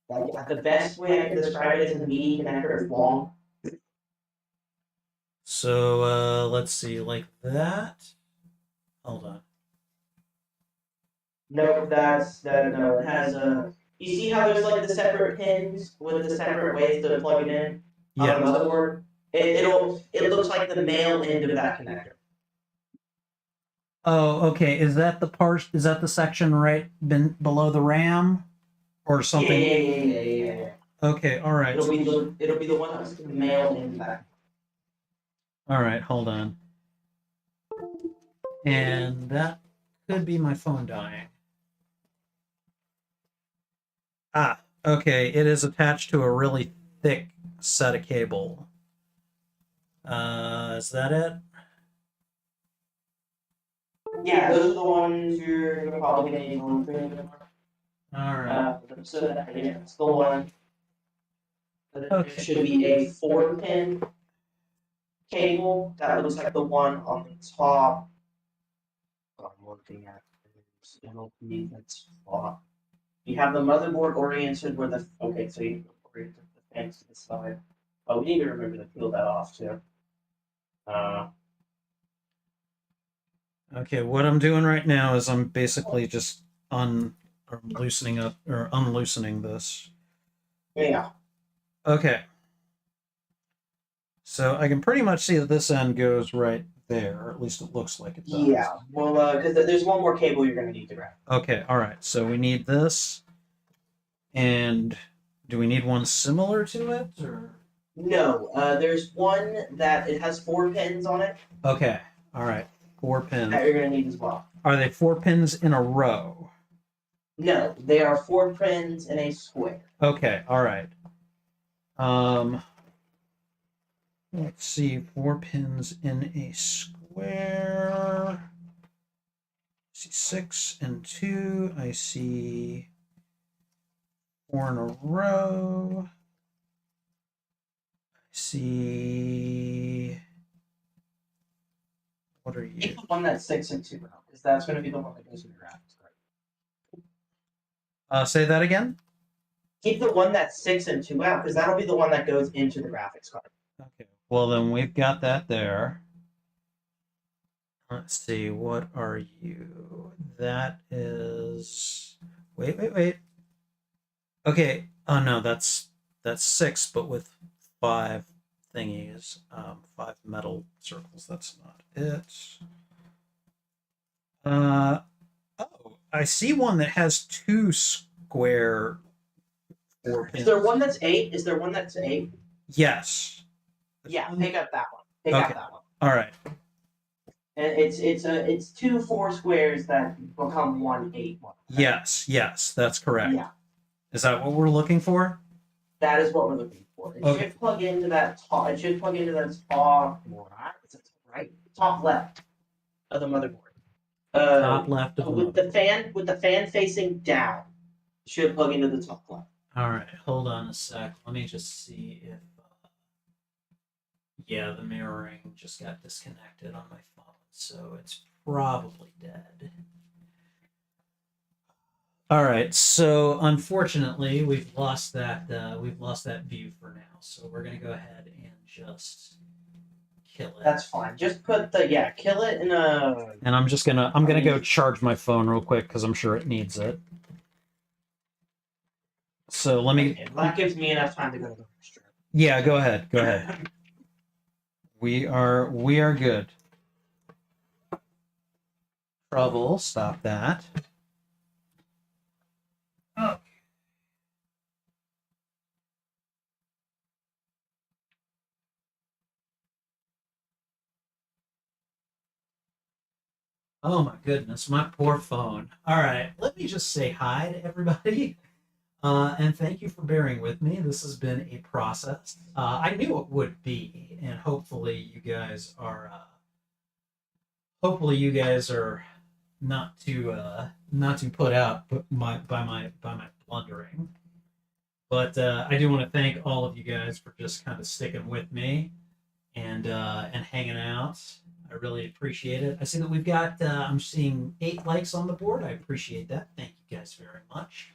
Like the best way I can describe it is a meaty connector. It's long. So let's see, like that. Hold on. No, that's that. No, it has a. You see how there's like the separate pins with the separate ways to plug it in on Yeah. the motherboard. It looks like the male end of that connector. Oh, okay. Is that the part? Is that the section right below the RAM, or something? Yeah. Okay. All right. It'll be the one that's the male end of that. All right. Hold on. And that could be my phone dying. Ah. Okay. It is attached to a really thick set of cable. Is that it? Yeah, those are the ones you're probably gonna need one for. All right. So that yeah, it's the one. Okay. It should be a 4-pin cable that looks like the one on the top. I'm looking at this. It'll be the top. You have the motherboard oriented where the okay, so you orient the fans to the side. Oh, we need to remember to peel that off too. Okay, what I'm doing right now is I'm basically just loosening up or unloosening this. Yeah. Okay. So I can pretty much see that this end goes right there, or at least it looks like it does. Yeah. Well, because there's one more cable you're gonna need to grab. Okay, all right. So we need this. And do we need one similar to it or? No, there's one that it has 4 pins on it Okay. All right. 4 pins. that you're gonna need as well. Are they 4 pins in a row? No, they are 4 pins in a square. Okay, all right. Let's see, 4 pins in a square. I see 6 and 2. I see 4 in a row. I see. What are you? Keep the one that's 6 and 2 out, because that's gonna be the one that goes in your graphics card. Say that again. Keep the one that's 6 and 2 out, because that'll be the one that goes into the graphics card. Okay. Well, then we've got that there. Let's see. What are you? That is. Wait. Okay. Oh no, that's 6, but with 5 thingies, 5 metal circles. That's not it. Oh, I see one that has 2 square 4 Is pins. there one that's 8? Is there one that's 8? Yes. Yeah, pick up that one. Pick Okay. up that one. All right. And it's 2 4 squares that become 1 8 one. Yes, that's correct. Yeah, Is that what we're looking for? that is what we're looking for. It Okay. should plug into that top. It should plug into that top right. Is it right? Top left of the motherboard. Top left of the with the fan facing down. Should plug into the top left. All right, hold on a sec. Let me just see if. Yeah, the mirroring just got disconnected on my phone, so it's probably dead. All right, so unfortunately, we've lost that view for now. So we're gonna go ahead and just kill it. That's fine. Just put kill it in a. And I'm gonna go charge my phone real quick because I'm sure it needs it. So let me. Okay, that gives me enough time to go to the restroom. Yeah, go ahead. Go ahead. We are good. Trouble. Stop that. Okay. Oh my goodness, my poor phone. All right, let me just say hi to everybody. And thank you for bearing with me. This has been a process. I knew it would be, and hopefully you guys are not too put out by my blundering. But I do want to thank all of you guys for just kind of sticking with me and hanging out. I really appreciate it. I see that we've got I'm seeing 8 likes on the board. I appreciate that. Thank you guys very much.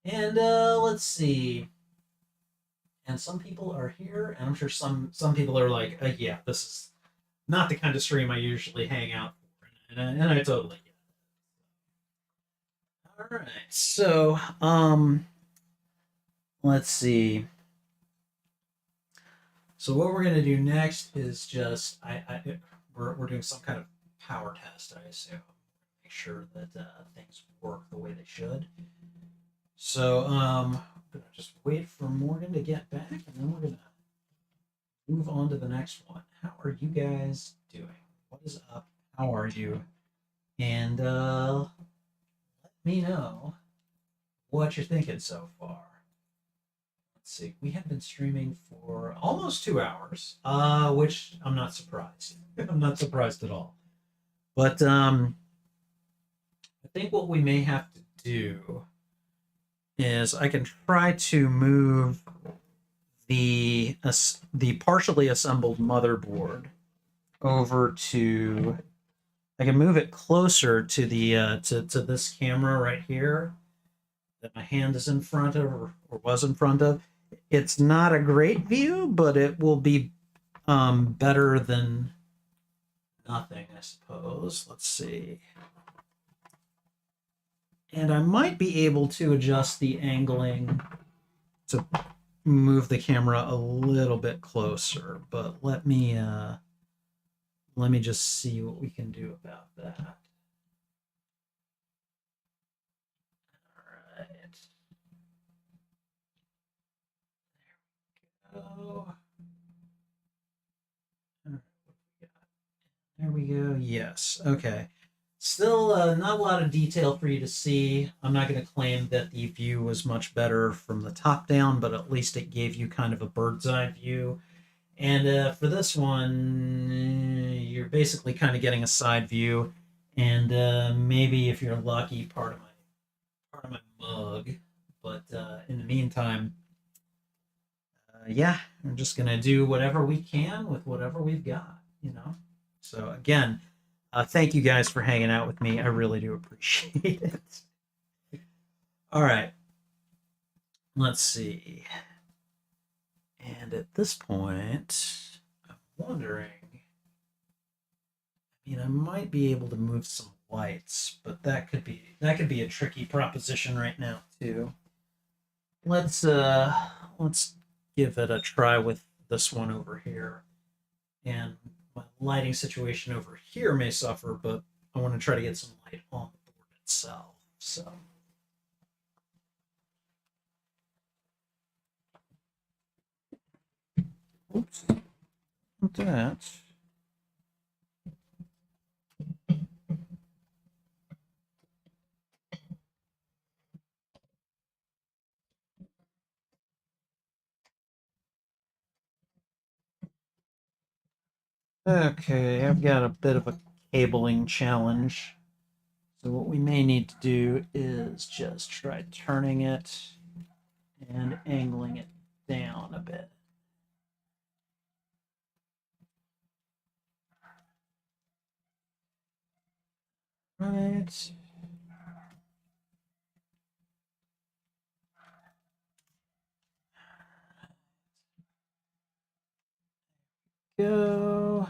And let's see. And some people are here, and I'm sure some people are like, yeah, this is not the kind of stream I usually hang out for, and I totally get it. All right, so let's see. So what we're gonna do next is just we're doing some kind of power test, I assume, make sure that things work the way they should. So I'm gonna just wait for Morgan to get back, and then we're gonna move on to the next one. How are you guys doing? What is up? How are you? And let me know what you're thinking so far. Let's see. We have been streaming for almost 2 hours, which I'm not surprised. I'm not surprised at all. But I think what we may have to do is I can try to move the partially assembled motherboard over to. I can move it closer to the to this camera right here that my hand is in front of or was in front of. It's not a great view, but it will be better than nothing, I suppose. Let's see. And I might be able to adjust the angling to move the camera a little bit closer, but let me just see what we can do about that. All right. There we go. There we go. Yes. Okay. Still not a lot of detail for you to see. I'm not going to claim that the view was much better from the top down, but at least it gave you kind of a bird's eye view. And for this one, you're basically kind of getting a side view, and maybe if you're lucky, part of my mug. But in the meantime, yeah, we're just gonna do whatever we can with whatever we've got, you know. So again, thank you guys for hanging out with me. I really do appreciate it. All right, let's see. And at this point, I'm wondering. I mean, I might be able to move some lights, but that could be a tricky proposition right now too. let's give it a try with this one over here. And my lighting situation over here may suffer, but I want to try to get some light on the board itself. So oops. Not that. Okay, I've got a bit of a cabling challenge. So what we may need to do is just try turning it and angling it down a bit. Right. Go.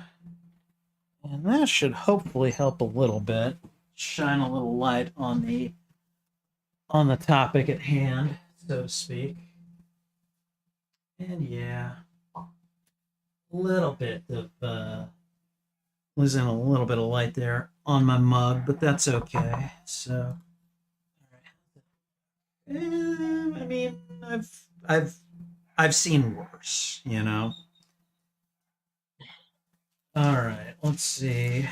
And that should hopefully help a little bit. Shine a little light on the topic at hand, so to speak. And yeah, a little bit of losing a little bit of light there on my mug, but that's okay. So, I mean, I've seen worse, you know. All right, let's see.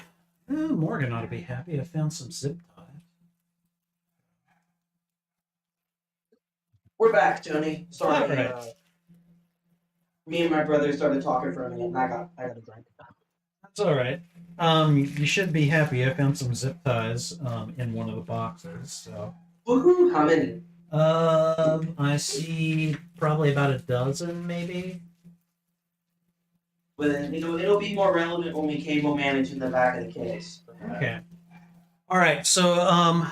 Morgan ought to be happy. I found some zip ties. We're back, Tony. Sorry. All right. Me and my brother started talking for a minute, and I got a drink. That's all right. You should be happy. I found some zip ties in one of the boxes. So, Woohoo! How many? I see probably about a dozen, maybe. But then it'll be more relevant when we cable manage in the back of the case. Okay. All right. So,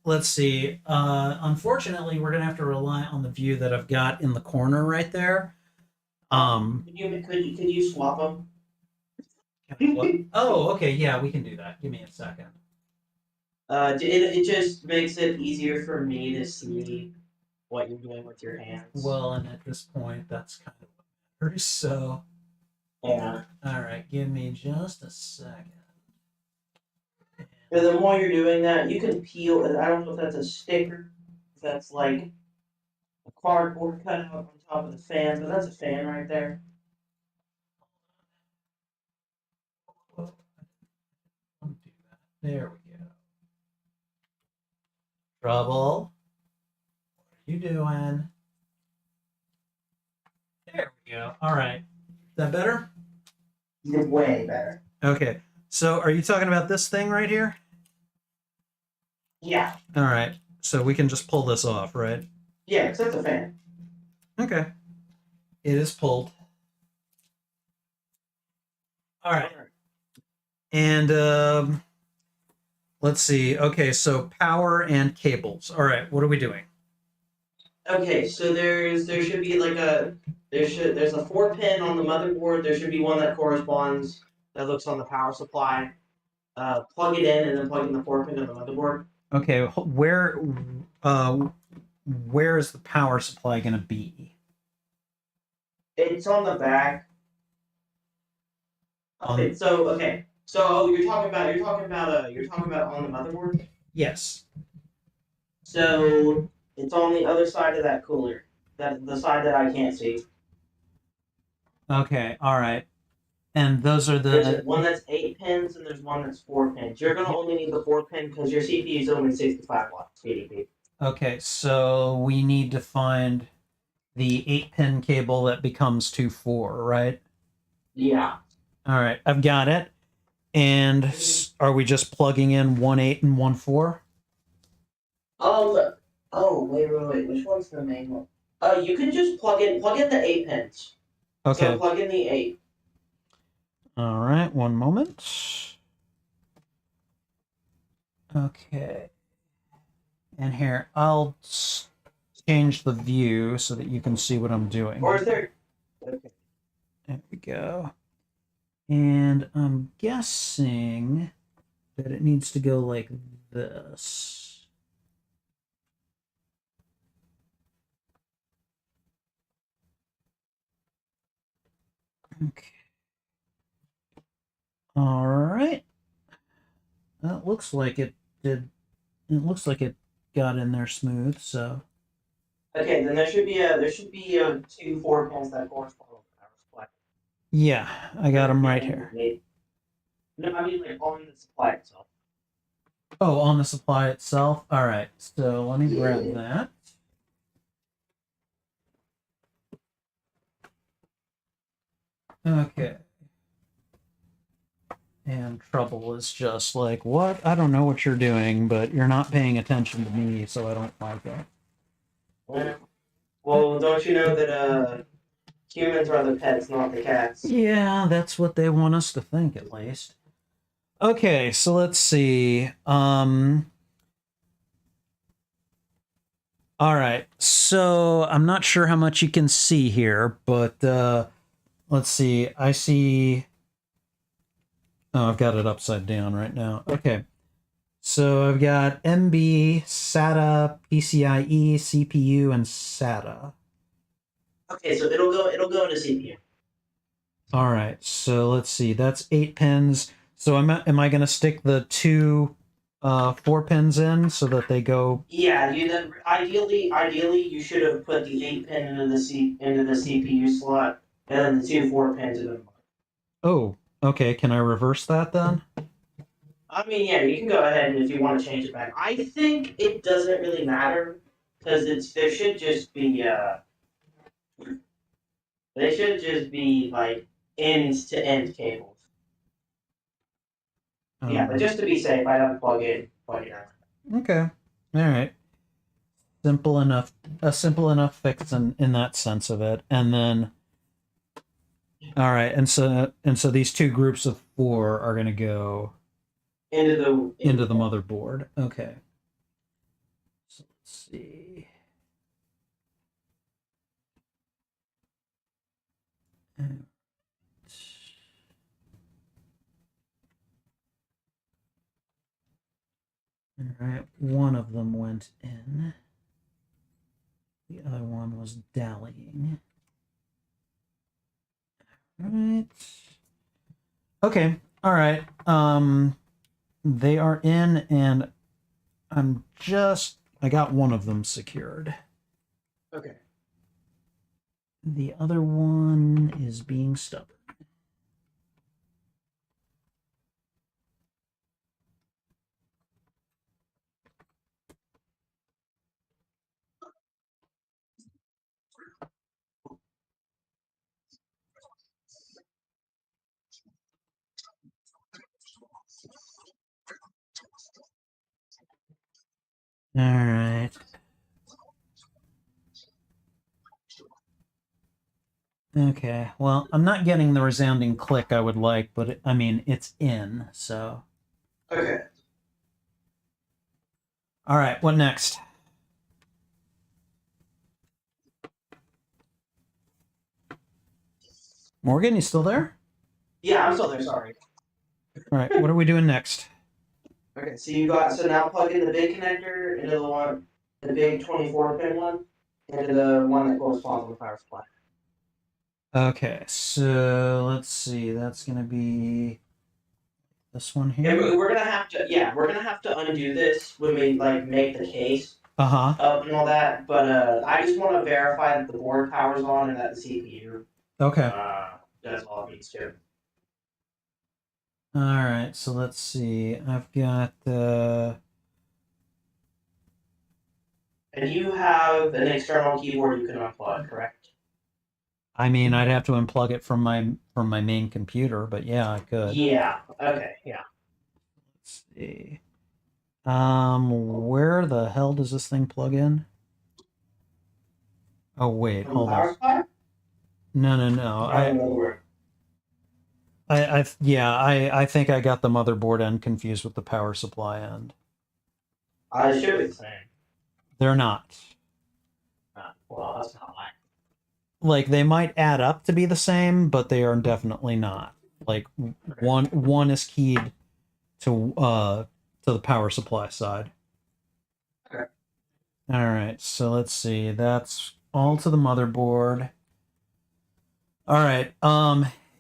let's see. Unfortunately, we're gonna have to rely on the view that I've got in the corner right there. Could you swap them? Oh, okay. Yeah, we can do that. Give me a second. It just makes it easier for me to see what you're doing with your hands. Well, and at this point, that's kind of what matters. So, Yeah. all right. Give me just a second. But the more you're doing that, you can peel. I don't know if that's a sticker, if that's like a cardboard cutout on top of the fan, but that's a fan right there. There we go. Trouble. What are you doing? There we go. All right. Is that better? You're way better. Okay. So are you talking about this thing right here? Yeah. All right. So we can just pull this off, right? Yeah, because that's a fan. Okay. It is pulled. All right. And let's see. Okay, so power and cables. All right, what are we doing? Okay, so there should be like there's a 4-pin on the motherboard. There should be one that corresponds that looks on the power supply. Plug it in and then plug in the 4-pin of the motherboard. Okay, where is the power supply going to be? It's on the back. Okay, so you're talking about on the motherboard. Yes. So it's on the other side of that cooler, the side that I can't see. Okay. All right. And those are There's the one that's 8 pins and there's one that's 4 pins. You're gonna only need the 4-pin because your CPU is only 65 watts PDP. Okay, so we need to find the 8-pin cable that becomes 2-4, right? Yeah. All right, I've got it. And are we just plugging in 1-8 and 1-4? Oh, wait. Which one's the main one? You can just plug in the 8 pins. Okay. So plug in the 8. All right, one moment. Okay. And here, I'll change the view so that you can see what I'm doing. Or is there... Okay. There we go. And I'm guessing that it needs to go like this. Okay. All right. That looks like it did. It looks like it got in there smooth. So Okay, then there should be two 4 pins that correspond with the power supply. yeah, I got them right here. No, I mean like on the supply itself. Oh, on the supply itself. All right. So let me grab that. Okay. And Trouble is just like, what? I don't know what you're doing, but you're not paying attention to me, so I don't like it. Well, don't you know that humans are the pets, not the cats? Yeah, that's what they want us to think, at least. Okay, so let's see. All right. So I'm not sure how much you can see here, but let's see. I see. Oh, I've got it upside down right now. Okay. So I've got MB, SATA, PCIe, CPU, and SATA. Okay, so it'll go into CPU. All right. So let's see. That's 8 pins. So am I going to stick the two 4 pins in so that they go? Yeah, you then ideally you should have put the 8 pin into the CPU slot and then the two 4 pins into the. Oh, okay. Can I reverse that then? I mean, yeah, you can go ahead if you want to change it back. I think it doesn't really matter because there should just be they should just be like end to end cables. Yeah, but just to be safe, I'd have to plug it out. Okay. All right. Simple enough. A simple enough fix in that sense of it, and then. All right, and so these two groups of 4 are going to go Into the motherboard. Okay. So let's see. All right, one of them went in. The other one was dallying. All right. Okay. All right. They are in, and I got one of them secured. Okay. The other one is being stubborn. All right. Okay. Well, I'm not getting the resounding click I would like, but I mean, it's in, so. Okay. All right, what next? Morgan, you still there? Yeah, I'm still there. Sorry. All right, what are we doing next? Okay, so now plug in the big connector into the big 24 pin one, into the one that corresponds with the power supply. Okay, so let's see. That's gonna be this one Yeah, here. we're gonna have to undo this when we like make the case Uh-huh. up and all that. But I just want to verify that the board power's on and that the CPU Okay. does all it needs to. All right, so let's see. I've got And you have an external keyboard you can unplug, correct? I mean, I'd have to unplug it from my main computer, but yeah, I could. Yeah. Okay. Yeah. Let's see. Where the hell does this thing plug in? Oh wait, From the hold power on. supply? No. I think I got the motherboard end confused with the power supply end. I should be the same. They're not. Well, that's not mine. Like they might add up to be the same, but they are definitely not. Like one is keyed to the power supply side. Okay. All right, so let's see. That's all to the motherboard. All right.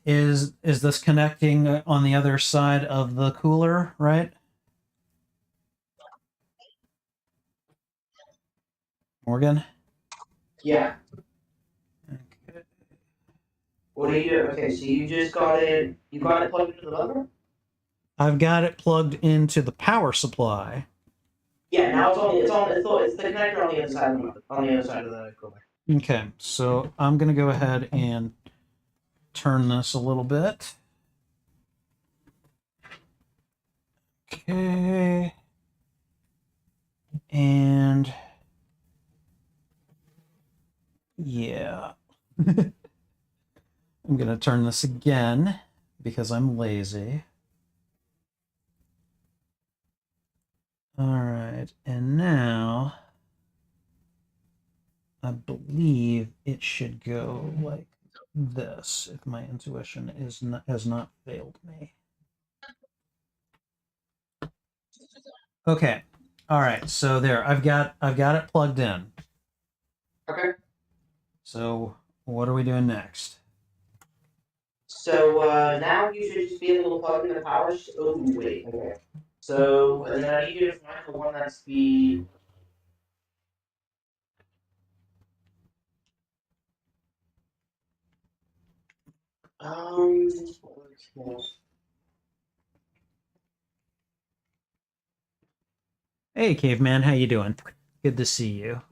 Is this connecting on the other side of the cooler, right? Morgan? Yeah. Okay. What do you do? Okay, so you just got it. You got it plugged into the motherboard. I've got it plugged into the power supply. Yeah. Now it's the connector on the other side of the on the other side of the cooler. Okay, so I'm going to go ahead and turn this a little bit. Okay. And yeah. I'm going to turn this again because I'm lazy. All right, and now I believe it should go like this if my intuition has not failed me. Okay. All right. So there, I've got it plugged in. Okay. So what are we doing next? So now you should just be able to plug in the power. Oh wait. Okay. So and then I need you to find the one that's the. Okay. Hey, caveman, how you doing? Good to see you.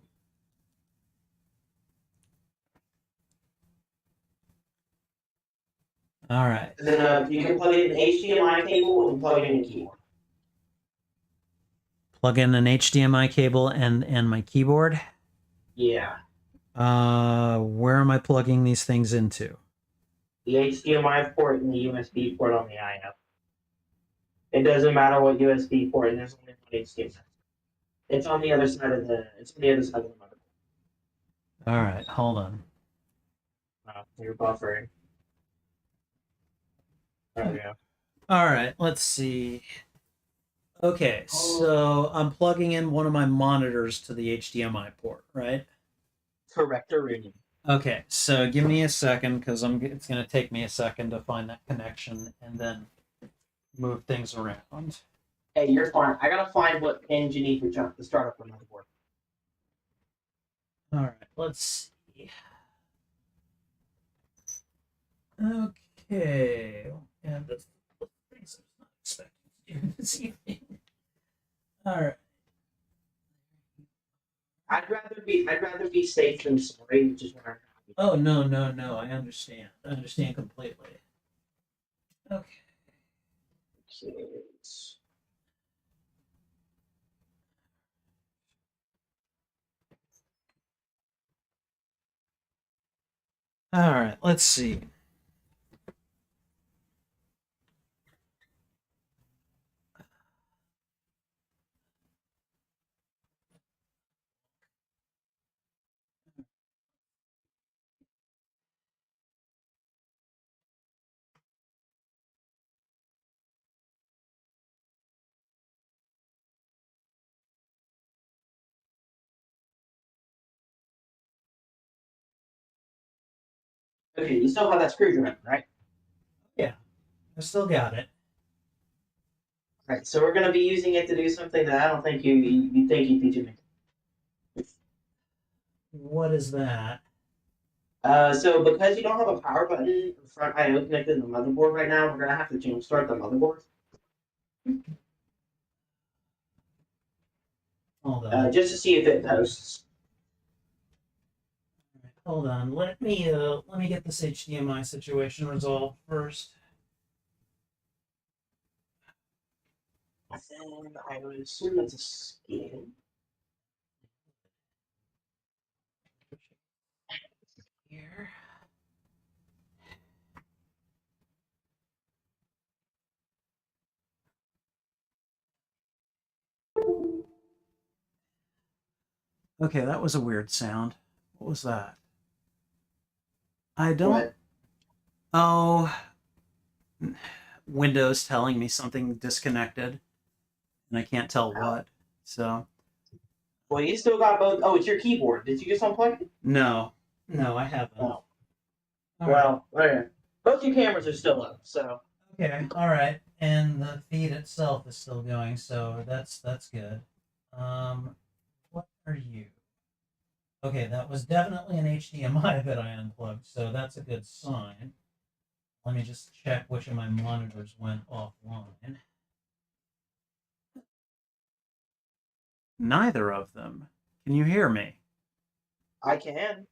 All right. And then you can plug it in HDMI cable and plug it in a keyboard. Plug in an HDMI cable and my keyboard. Yeah. Where am I plugging these things into? The HDMI port and the USB port on the IF. It doesn't matter what USB port. There's only one HDMI. It's on the other side of the. It's on the other side of the motherboard. All right, hold on. You're buffering. There we go. All right, let's see. Okay, so I'm plugging in one of my monitors to the HDMI port, right? Correct, Rudy. Okay, so give me a second because it's going to take me a second to find that connection and then move things around. Hey, you're fine. I gotta find what pins you need to start up the motherboard. All right, let's see. Okay, and the things I was not expecting to do this evening. All right. I'd rather be safe than sorry, which is what I'm. Oh no. I understand. I understand completely. Okay. All right. Let's see. Okay, you still have that screwdriver, right? Yeah, I still got it. Right. So we're gonna be using it to do something that I don't think you think you'd be doing. What is that? So because you don't have a power button in front IO connected to the motherboard right now, we're gonna have to jumpstart the motherboard. Hold on. Just to see if it posts. Hold on. Let me get this HDMI situation resolved first. Then I would assume it's a skin. Here. Okay, that was a weird sound. What was that? I don't. What? Oh, Windows telling me something disconnected, and I can't tell what. So. Well, you still got both. Oh, it's your keyboard. Did you just unplug it? No, I haven't. Oh. All Well, okay. Both your cameras are still up, so Okay, all right, and the feed itself is still going, so that's good. What are you? Okay, that was definitely an HDMI that I unplugged, so that's a good sign. Let me just check which of my monitors went offline. Neither of them. Can you hear me? I can.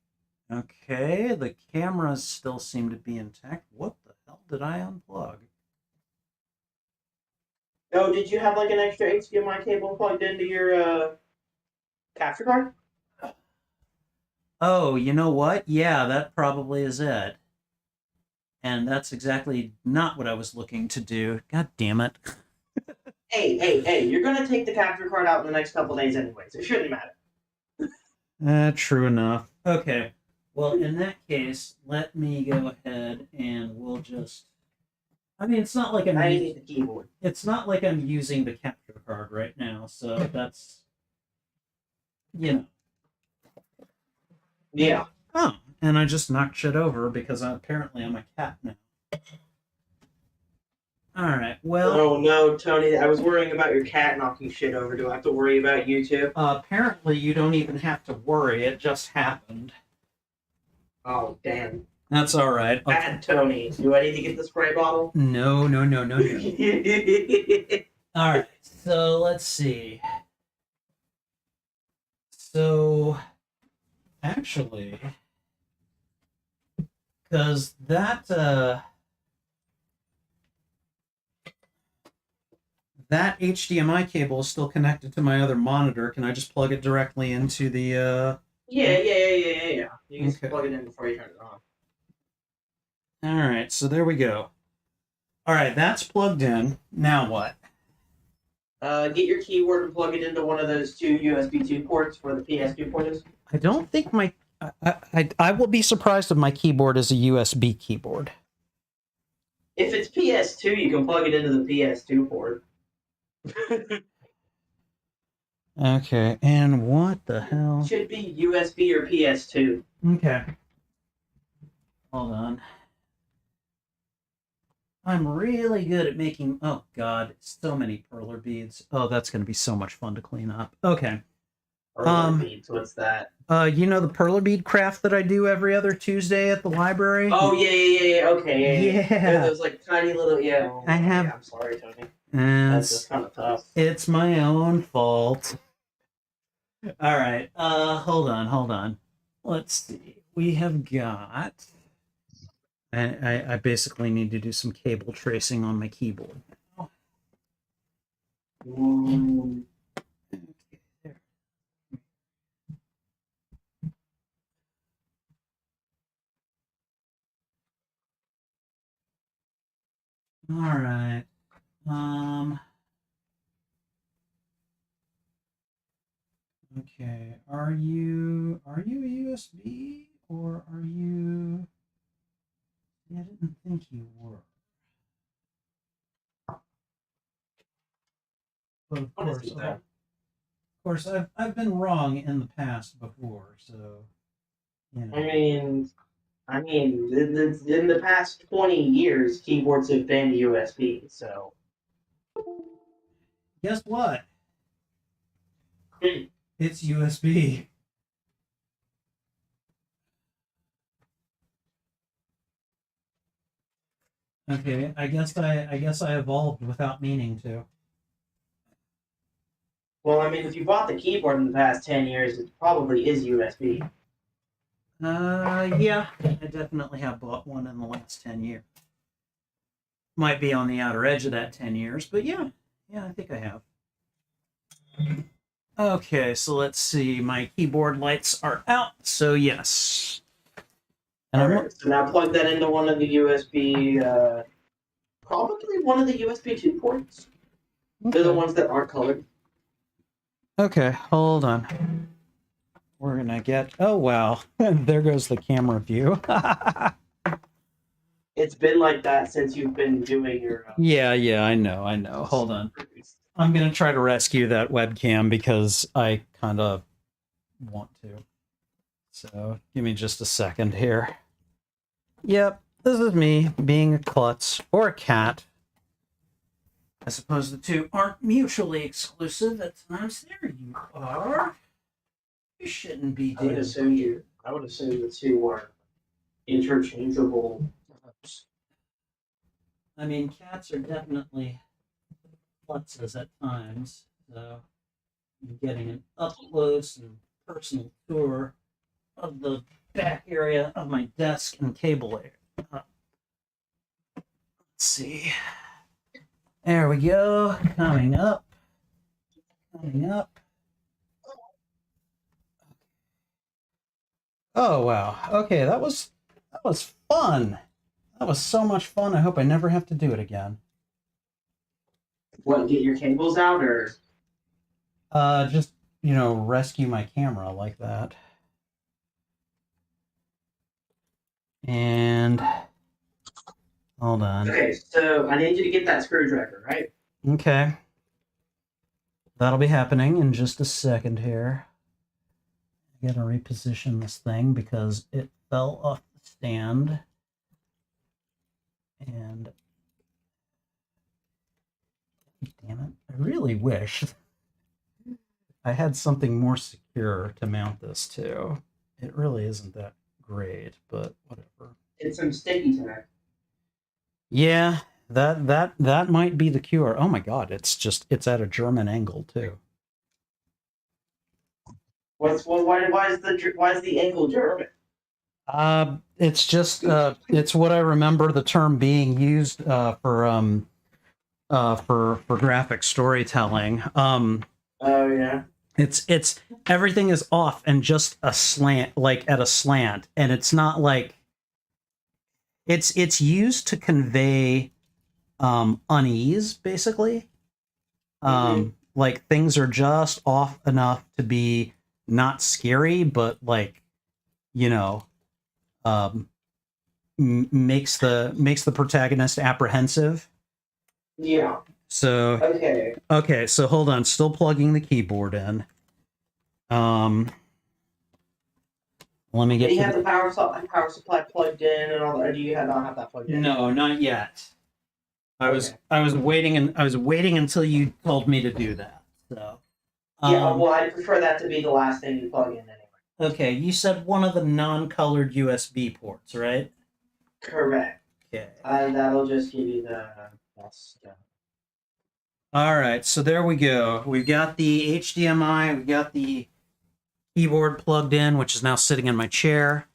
Okay, the cameras still seem to be intact. What the hell did I unplug? Oh, did you have like an extra HDMI cable plugged into your capture card? Oh, you know what? Yeah, that probably is it. And that's exactly not what I was looking to do. God damn it. Hey! You're gonna take the capture card out in the next couple days, anyways. It shouldn't matter. True enough. Okay. Well, in that case, let me go ahead and we'll just. I mean, it's not like I need the keyboard. It's not like I'm using the capture card right now, so that's. You know. Yeah. Oh, and I just knocked shit over because apparently I'm a cat now. All right. Well. Oh no, Tony! I was worrying about your cat knocking shit over. Do I have to worry about you too? Apparently, you don't even have to worry. It just happened. Oh damn! That's all right. Okay. Bad Tony. Do I need to get the spray bottle? No. All right. So let's see. So, actually, because that HDMI cable is still connected to my other monitor. Can I just plug it directly into the? Yeah. You can just Okay. plug it in before you turn it on. All right. So there we go. All right, that's plugged in. Now what? Get your keyboard and plug it into one of those two USB 2 ports where the PS2 port is. I don't think my. I will be surprised if my keyboard is a USB keyboard. If it's PS2, you can plug it into the PS2 port. Okay, and what the hell? Should be USB or PS2. Okay. Hold on. I'm really good at making. Oh God, so many perler beads. Oh, that's going to be so much fun to clean up. Okay. Beads, what's that? You know the perler bead craft that I do every other Tuesday at the library? Oh yeah. Okay. Yeah. They're those like tiny little I have. Yeah, I'm sorry, Tony. And That's just kind of tough. it's my own fault. All right. Hold on. Let's see. We have got. I basically need to do some cable tracing on my keyboard. Ooh. All right. Okay. Are you a USB or are you? I didn't think you were. But of course, I've been wrong in the past before, so you know. I mean, in the past 20 years, keyboards have been USB. So Guess what? Hmm. It's USB. Okay, I guess I evolved without meaning to. Well, I mean, if you bought the keyboard in the past 10 years, it probably is USB. Yeah, I definitely have bought one in the last 10 years. Might be on the outer edge of that 10 years, but yeah, I think I have. Okay, so let's see. My keyboard lights are out, so yes. And Alright, so now plug that into one of the USB, probably one of the USB 2 ports. They're the ones that aren't colored. Okay, hold on. We're gonna get. Oh wow, there goes the camera view. It's been like that since you've been doing your. Yeah, I know. Hold on. I'm gonna try to rescue that webcam because I kind of want to. So give me just a second here. Yep, this is me being a klutz or a cat. I suppose the two aren't mutually exclusive at times. There you are. You shouldn't be I would doing. assume the two were interchangeable. I mean, cats are definitely klutzes at times, so I'm getting an up close and personal tour of the back area of my desk and cable area. Let's see. There we go. Coming up. Coming up. Oh wow. Okay, that was fun. That was so much fun. I hope I never have to do it again. What? Get your cables out, or Just rescue my camera like that. And hold on. okay? So I need you to get that screwdriver, right? Okay. That'll be happening in just a second here. I gotta reposition this thing because it fell off the stand. And damn it, I really wish I had something more secure to mount this to. It really isn't that great, but whatever. It's some sticky tonight. Yeah, that might be the cure. Oh my god, it's at a German angle too. Why is the angle German? It's just it's what I remember the term being used for graphic storytelling. Oh yeah. It's everything is off and just a slant, like at a slant, and it's not like it's used to convey unease, basically. Like things are just off enough to be not scary, but like, makes the protagonist apprehensive. Yeah. So okay, so hold on, still plugging the keyboard in. Let me get. Do you have the power supply plugged in and all that, or do you not have that plugged in? No, not yet. I was waiting until you told me to do that. So. Yeah, well, I prefer that to be the last thing you plug in anyway. Okay, you said one of the non-colored USB ports, right? Correct. Okay. That'll just give you the best. All right, so there we go. We've got the HDMI, we've got the keyboard plugged in, which is now sitting in my chair.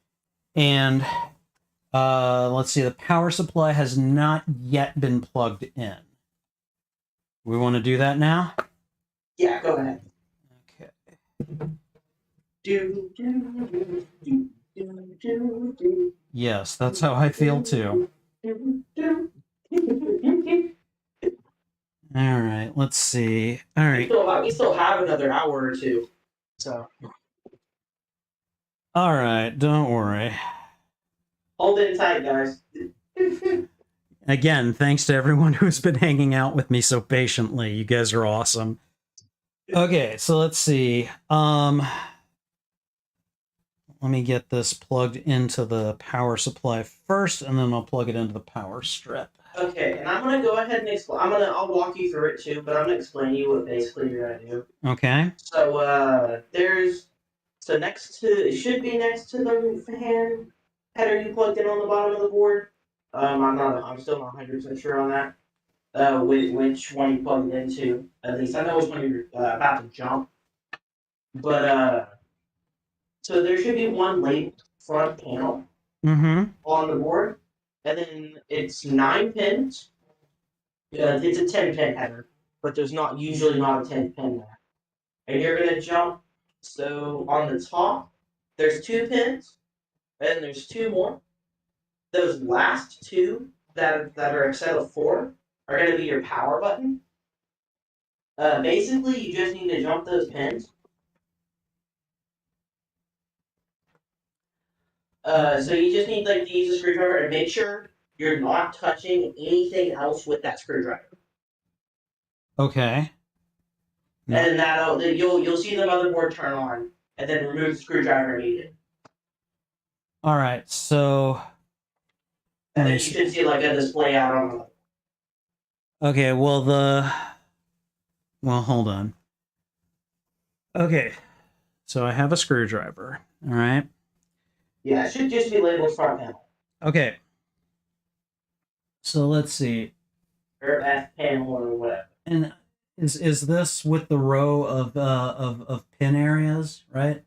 And let's see, the power supply has not yet been plugged in. We want to do that now? Yeah, go ahead. Okay. Yes, that's how I feel too. All right, let's see. All right. We still have another hour or two. So. All right, don't worry. Hold it tight, guys. Again, thanks to everyone who's been hanging out with me so patiently. You guys are awesome. Okay, so let's see. Let me get this plugged into the power supply first, and then I'll plug it into the power strip. Okay, and I'm gonna go ahead and explain. I'll walk you through it too, but I'm gonna explain to you what basically you're gonna do. Okay. So it should be next to the fan header you plugged in on the bottom of the board. I'm still not 100% sure on that. Which one you plugged into? At least I know which one you're about to jump. But so there should be one labeled front panel on the board, and then it's 9 pins. It's a 10-pin header, but there's usually not a 10-pin there. And you're gonna jump. So on the top, there's 2 pins, and there's 2 more. Those last 2 that are a set of 4 are gonna be your power button. Basically, you just need to jump those pins. So you just need to use a screwdriver and make sure you're not touching anything else with that screwdriver. Okay. And you'll see the motherboard turn on, and then remove the screwdriver immediately. All right, so And then you Nice. should see like a display out on the. Okay, well hold on. Okay, so I have a screwdriver. All right. Yeah, it should just be labeled front panel Okay. So let's see. or F panel or whatever. And is this with the row of pin areas, right?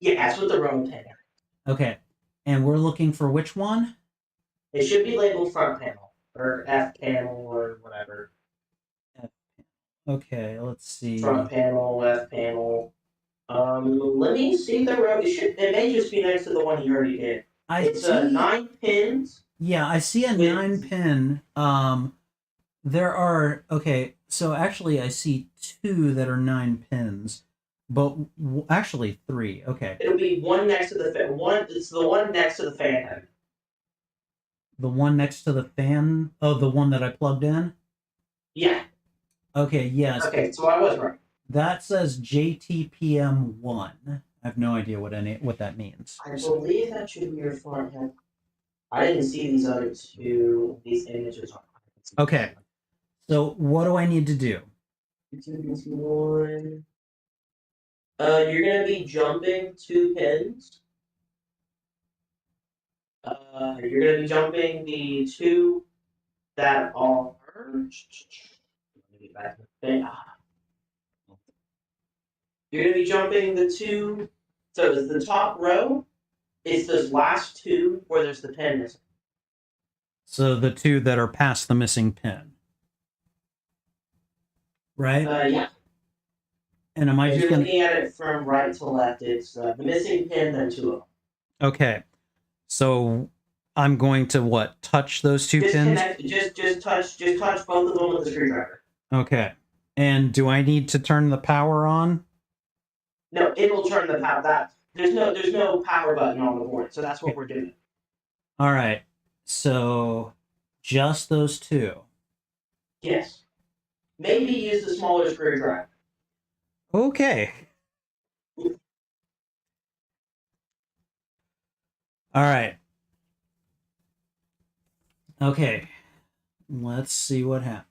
Yeah, that's what the row panel. Okay. And we're looking for which one? It should be labeled front panel or F panel or whatever. Okay, let's see. Front panel, left panel. Let me see the row. It may just be next to the one you already did. It's see 9 pins. Yeah, I see a with- 9-pin. There are okay. So actually, I see 2 that are 9 pins, but actually 3. Okay, It'll be one next to the one. It's the one next to the fan head. the one next to the fan. Oh, the one that I plugged in. Yeah. Okay, yes. Okay, so I was right. That says JTPM1. I have no idea what that means. I believe that should be your front head. I didn't see these other two. These images on. Okay. So what do I need to do? One. You're gonna be jumping 2 pins. You're gonna be jumping the 2 that are. Let me get back to the thing. You're gonna be jumping the 2. So it's the top row. It's those last 2 where there's the pin missing. So the 2 that are past the missing pin, right? Yeah. And am I If just you're gonna? looking at it from right to left, it's the missing pin, then 2 of them. Okay. So I'm going to what? Touch those 2 Just pins? connect. Just touch both of them with the screwdriver. Okay. And do I need to turn the power on? No, it will turn the power. There's no power button on the board, so that's what we're doing. All right. So just those 2. Yes. Maybe use the smaller screwdriver. Okay. All right. Okay. Let's see what happens.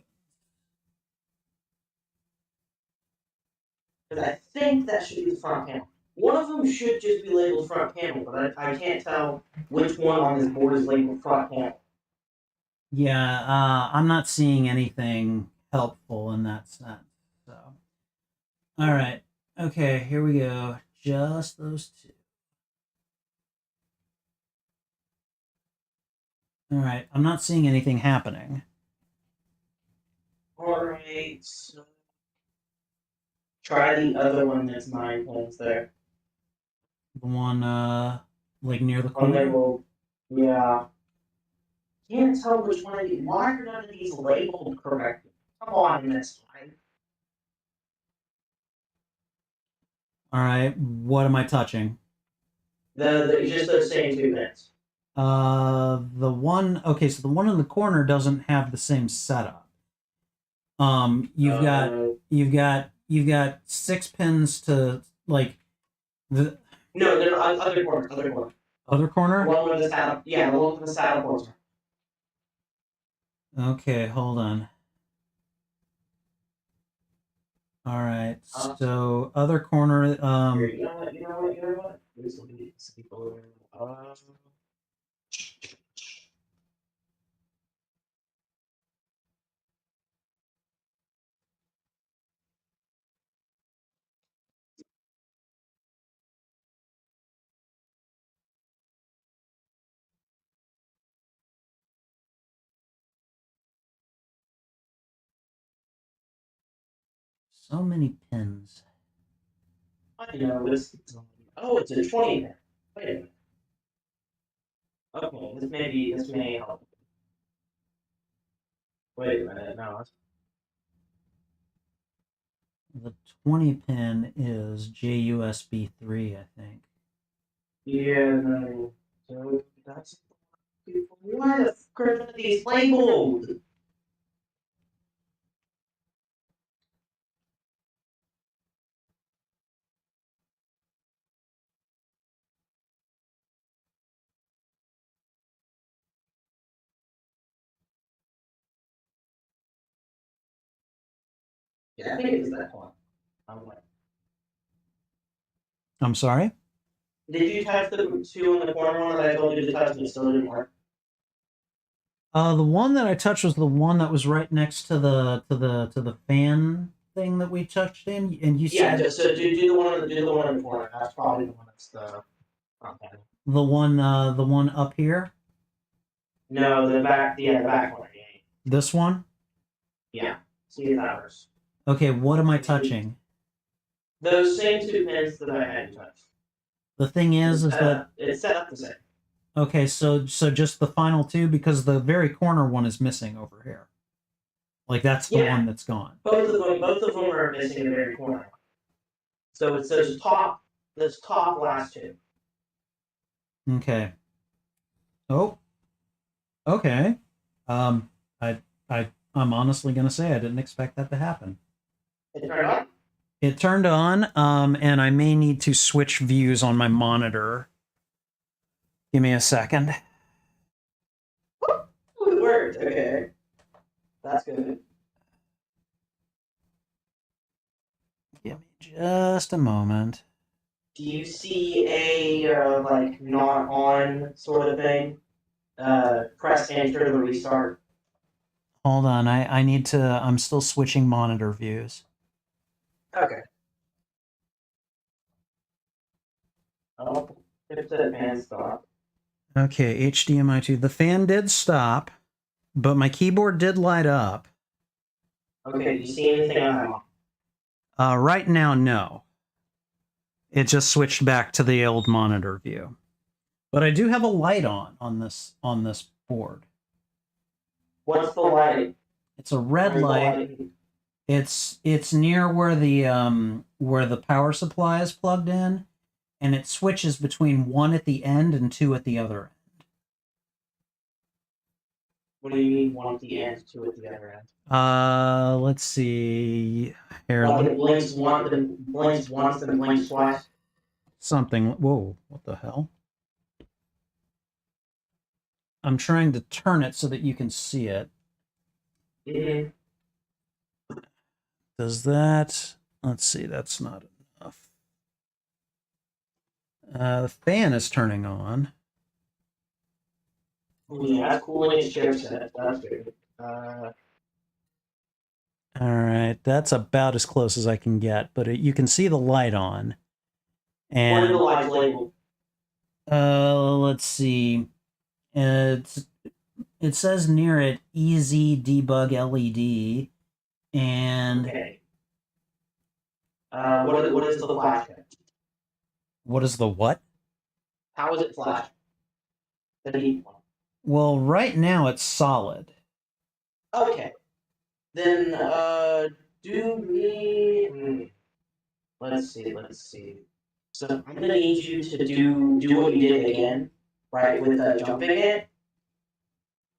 Because I think that should be the front panel. One of them should just be labeled front panel, but I can't tell which one on this board is labeled front panel. Yeah, I'm not seeing anything helpful in that sense. So, all right. Okay, here we go. Just those 2. All right. I'm not seeing anything happening. Alright, so try the other one that's 9 pins there. The one, like near the On there corner. will, yeah. Can't tell which one of these. Why are none of these labeled correctly? Come on, this one. All right. What am I touching? Just those same 2 pins. The one. Okay, so the one in the corner doesn't have the same setup. You've got 6 pins to like the No, other corner, other corner. other corner. The one with the saddle, yeah, the one with the saddle corner. Okay, hold on. All right, so other corner. Here, you know what? Please let me get this people. So many pins. I know this. Oh, it's a 20 pin. Wait a minute. Okay, this may help. Wait a minute, no. The 20 pin is JUSB 3, I think. Yeah, no. So that's. Why the frick are these labeled? Yeah, I think it was that one. I'm like, I'm sorry. did you touch the two in the corner one that I told you to touch and it still didn't work? The one that I touched was the one that was right next to the fan thing that we touched in, and you Yeah, said so do the one in the corner. That's probably the one that's the front panel. the one up here. No, the back corner. Yeah. This one. Yeah. See if that works. Okay, what am I touching? Those same two pins that I had you touch. The thing is that it's set up the same. okay, so just the final two, because the very corner one is missing over here. Like that's the one that's gone. Both of them are missing the very corner. So it's those top last two. Okay. Oh. Okay. I'm honestly gonna say I didn't expect that to happen. It turned on? It turned on, and I may need to switch views on my monitor. Give me a second. It worked. Okay. That's good. Give me just a moment. Do you see a like not on sort of thing? Press enter to restart. Hold on, I need to. I'm still switching monitor views. Okay. Oh, if the fan stop. Okay, HDMI 2. The fan did stop, but my keyboard did light up. Okay, do you see anything on? Right now, no. It just switched back to the old monitor view. But I do have a light on this board. What's the light? It's a red light. It's near where the power supply is plugged in, and it switches between 1 at the end and 2 at the other end. What do you mean 1 at the end, 2 at the other end? Let's see. Here, Like it blinks once, then blinks twice. something. Whoa, what the hell? I'm trying to turn it so that you can see it. Mm-hmm. Does that? Let's see, that's not enough. The fan is turning on. Yeah, that's cooling its chipset. That's good. All right, that's about as close as I can get, but you can see the light on. And what are the lights labeled? Let's see. It says near it Easy Debug LED, and Okay. What is the flash? what is the what? How is it flash? The deep one. Well, right now it's solid. Okay. Then do me. Let's see. So I'm gonna need you to do what you did again, right? With jumping it.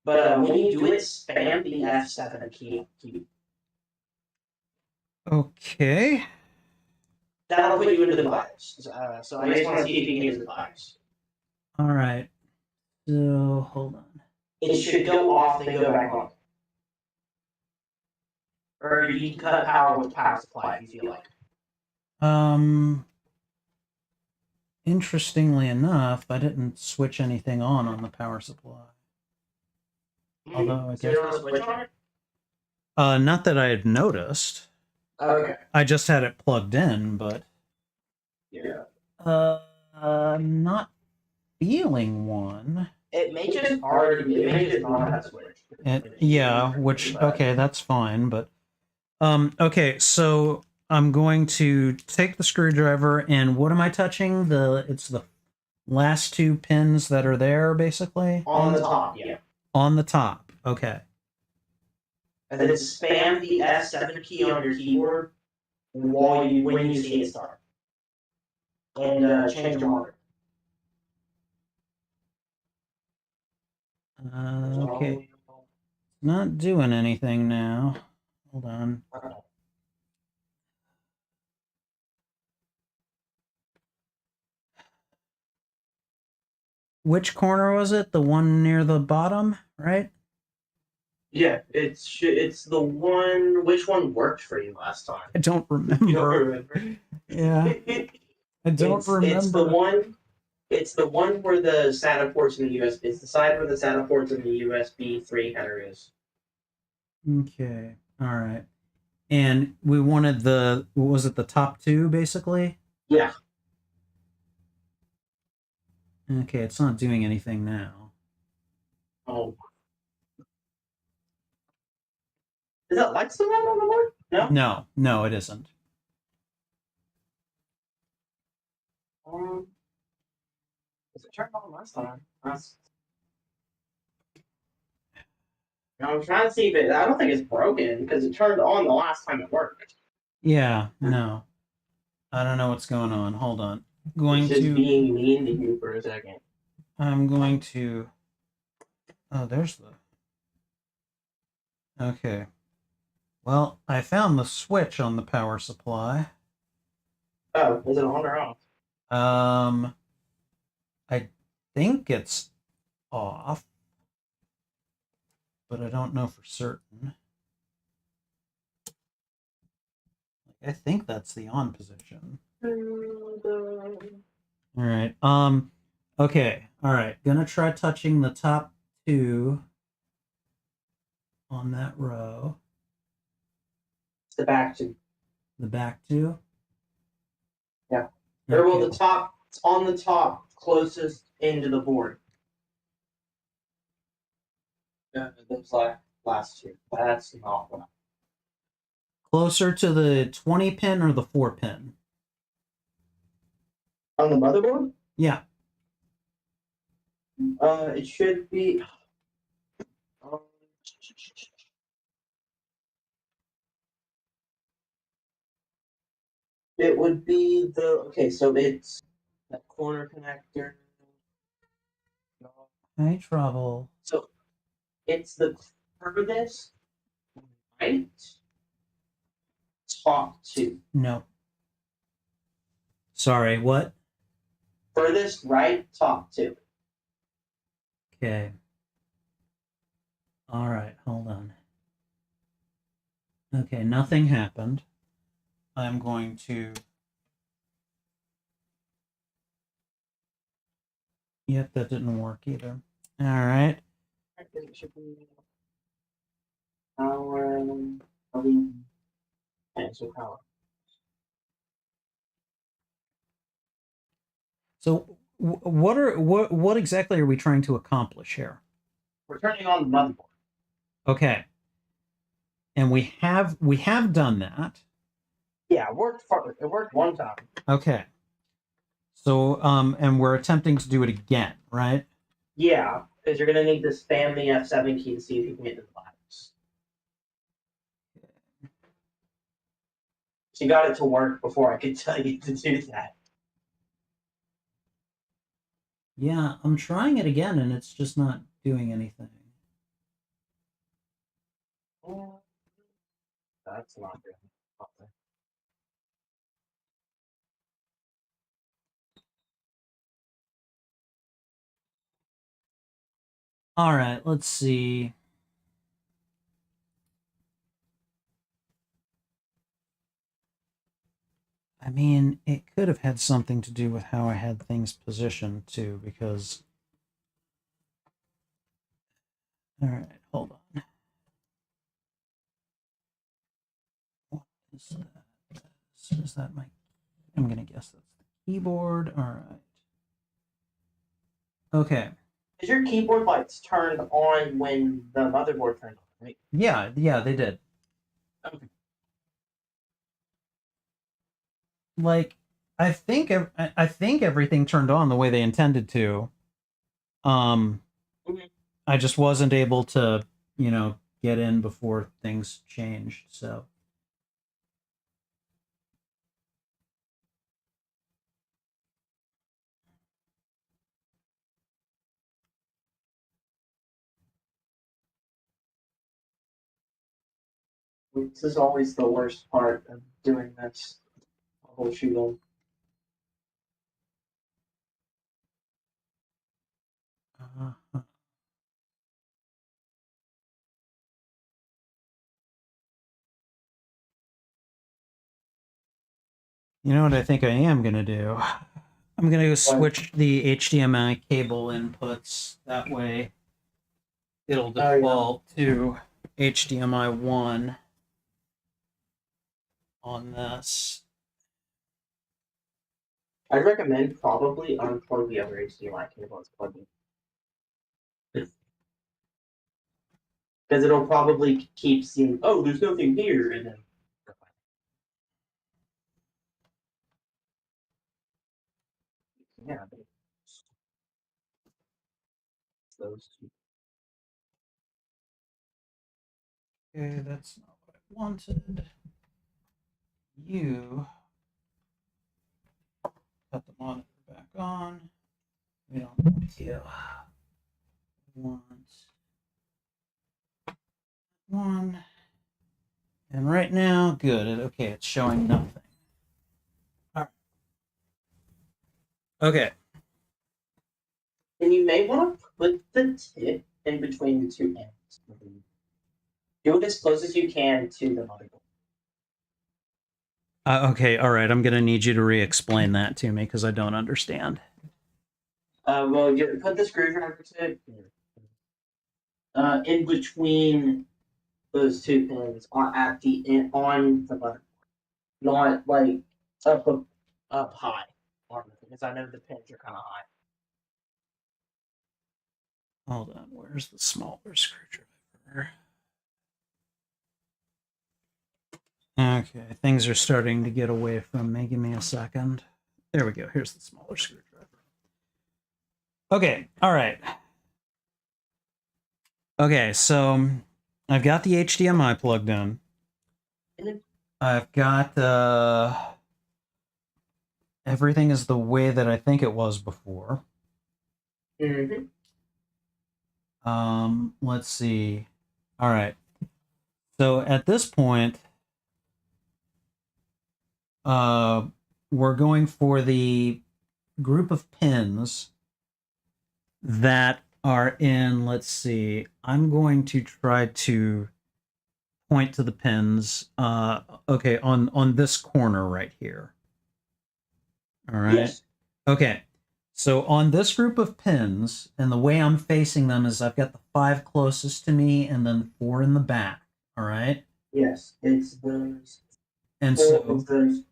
But when you do it, spam the F7 key. Okay. That'll put you into the BIOS. So I just want to see if you can get into the BIOS. All right. So hold on. It should go off then go back on. Or you can cut power with power supply if you feel like. Interestingly enough, I didn't switch anything on the power supply. Although I So you want to switch on it? Not that I had noticed. Okay. I just had it plugged in, but Yeah. I'm not feeling one. It may just not have switched. Yeah, which okay, that's fine, but okay, so I'm going to take the screwdriver and what am I touching? It's the last two pins that are there basically? On the top, yeah. On the top. Okay. And then spam the F7 key on your keyboard when you see it start. And change your monitor. Okay. Not doing anything now. Hold on. Which corner was it? The one near the bottom, right? Yeah, it's the one. Which one worked for you last time? I don't You don't remember. remember? Yeah, I don't remember. It's the one. It's the one where the SATA ports in the USB. It's the side where the SATA ports in the USB 3 header is. Okay, all right. And we wanted was it the top two, basically? Yeah. Okay, it's not doing anything now. Oh. Is that Lexa on the board? No. No, it isn't. Was it turned on last time? I'm trying to see if it. I don't think it's broken because it turned on the last time it worked. Yeah, no. I don't know what's going on. Hold on. Going It's just to. being mean to you for a second. I'm going to. Oh, there's the. Okay. Well, I found the switch on the power supply. Oh, is it on or off? I think it's off, but I don't know for certain. I think that's the on position. All right. Okay. All right. Gonna try touching the top two on that row. It's the back two. The back two. Yeah. Okay. Or well, the top. It's on the top, closest into the board. Those last two. That's not one. Closer to the 20 pin or the 4 pin? On the motherboard? Yeah. It should be. It would be the okay. So it's that corner connector. Hey, trouble. So it's the furthest right top two. No. Sorry, what? Furthest right top two. Okay. All right, hold on. Okay, nothing happened. I'm going to. Yep, that didn't work either. All right. It should be power. So power. So, what exactly are we trying to accomplish here? We're turning on the motherboard. Okay. And we have done that. Yeah, it worked. It worked one time. Okay. So, and we're attempting to do it again, right? Yeah, because you're gonna need to spam the F7 key to see if you can get to the buttons. So you got it to work before I could tell you to do that. Yeah, I'm trying it again, and it's just not doing anything. That's not good. All right, let's see. I mean, it could have had something to do with how I had things positioned too, because. All right, hold on. What is that? Is that my? I'm gonna guess that's the keyboard. All right. Okay. Is your keyboard lights turned on when the motherboard turned on, right? Yeah, they did. Okay. Like, I think everything turned on the way they intended to. Um, Mhm. I just wasn't able to, get in before things changed. So. This is always the worst part of doing this troubleshooting. Uh, You know what I think I am gonna do? I'm gonna switch the HDMI cable inputs. That way, it'll Oh, yeah. default to HDMI 1 on this. I'd recommend probably unplug the other HDMI cable and plug in. Because it'll probably keep seeing, oh, there's nothing here, and then. Yeah. Those two. Okay, that's not what I wanted. You cut the monitor back on. We don't want you. We want one. And right now, good. Okay, it's showing nothing. All right. Okay. And you may want to put the tip in between the two ends. Do it as close as you can to the motherboard. Okay, all right. I'm going to need you to re-explain that to me because I don't understand. Well, you put the screwdriver tip in between those two pins at the end on the motherboard, not like up high on the because I know the pins are kind of high. Hold on. Where's the smaller screwdriver? Okay, things are starting to get away from me. Give me a second. There we go. Here's the smaller screwdriver. Okay, all right. Okay, so I've got the HDMI plugged in. I've got everything is the way that I think it was before. Mm-hmm. Let's see. All right. So at this point, we're going for the group of pins that are in, let's see, I'm going to try to point to the pins, okay, on this corner right here. All right. Yes. Okay. So on this group of pins, and the way I'm facing them is I've got the 5 closest to me and then 4 in the back. All right. Yes. It's those. And Four so of those.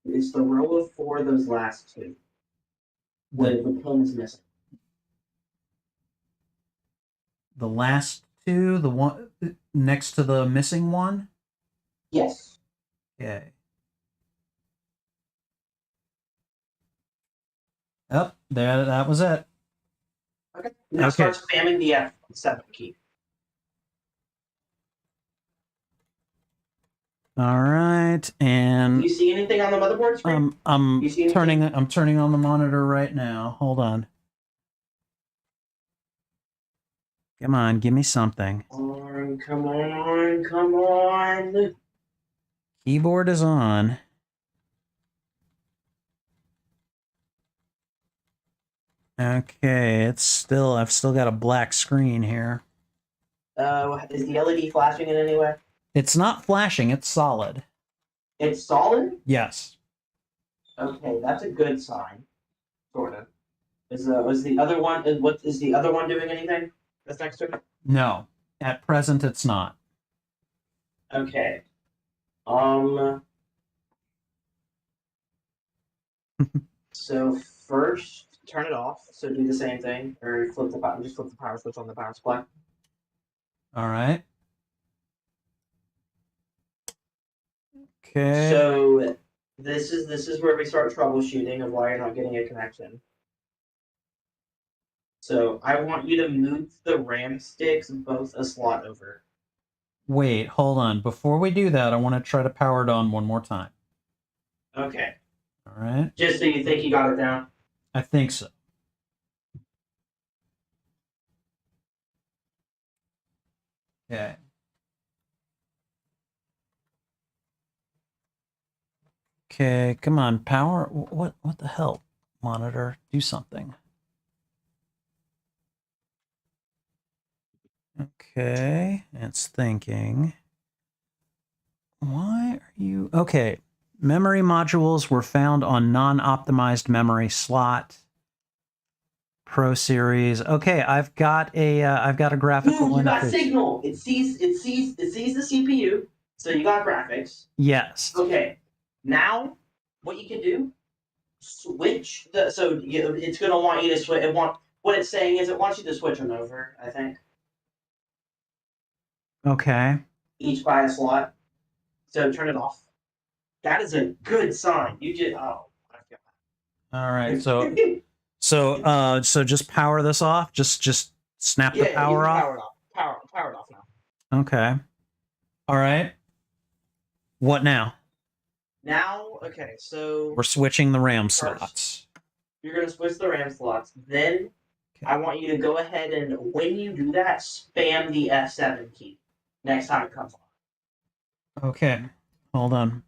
It's the row of 4 of those last two where the pin's missing. the last 2, the one next to the missing one. Yes. Okay. Yep, there. That was it. Okay. Now Okay. start spamming the F7 key. All right, Do and you see anything on the motherboard screen? I'm You see anything? turning. I'm turning on the monitor right now. Hold on. Come on, give me something. Come on, come on. Keyboard is on. Okay, it's still. I've still got a black screen here. Is the LED flashing in any way? It's not flashing. It's solid. It's solid? Yes. Okay, that's a good sign. Sort of. Was the other one, what is the other one doing anything? That's next to it? No. At present, it's not. Okay. So first, turn it off. So do the same thing, or just flip the power switch on the power supply. All right. Okay. So this is where we start troubleshooting of why you're not getting a connection. So I want you to move the RAM sticks both a slot over. Wait, hold on. Before we do that, I want to try to power it on one more time. Okay. All right. Just so you think you got it down. I think so. Okay. Okay, come on, power. What the hell? Monitor, do something. Okay, it's thinking. Why are you okay? Memory modules were found on non-optimized memory slot. Pro Series. Okay, I've got a graphical Ooh, you got interface. signal. It sees the CPU. So you got graphics. Yes. Okay. Now, what you can do, switch the. So it's gonna want you to switch. What it's saying is it wants you to switch them over. I think Okay. each by a slot. So turn it off. That is a good sign. You just my All right. God. So just power this off. Just snap the Yeah, you power can off. power it off. Power it off now. Okay. All right. What now? Now, okay, so We're switching the RAM First. slots. you're gonna switch the RAM slots. Then I want you to go ahead and when you do that, spam the F7 key next time it comes on. Okay. Hold on.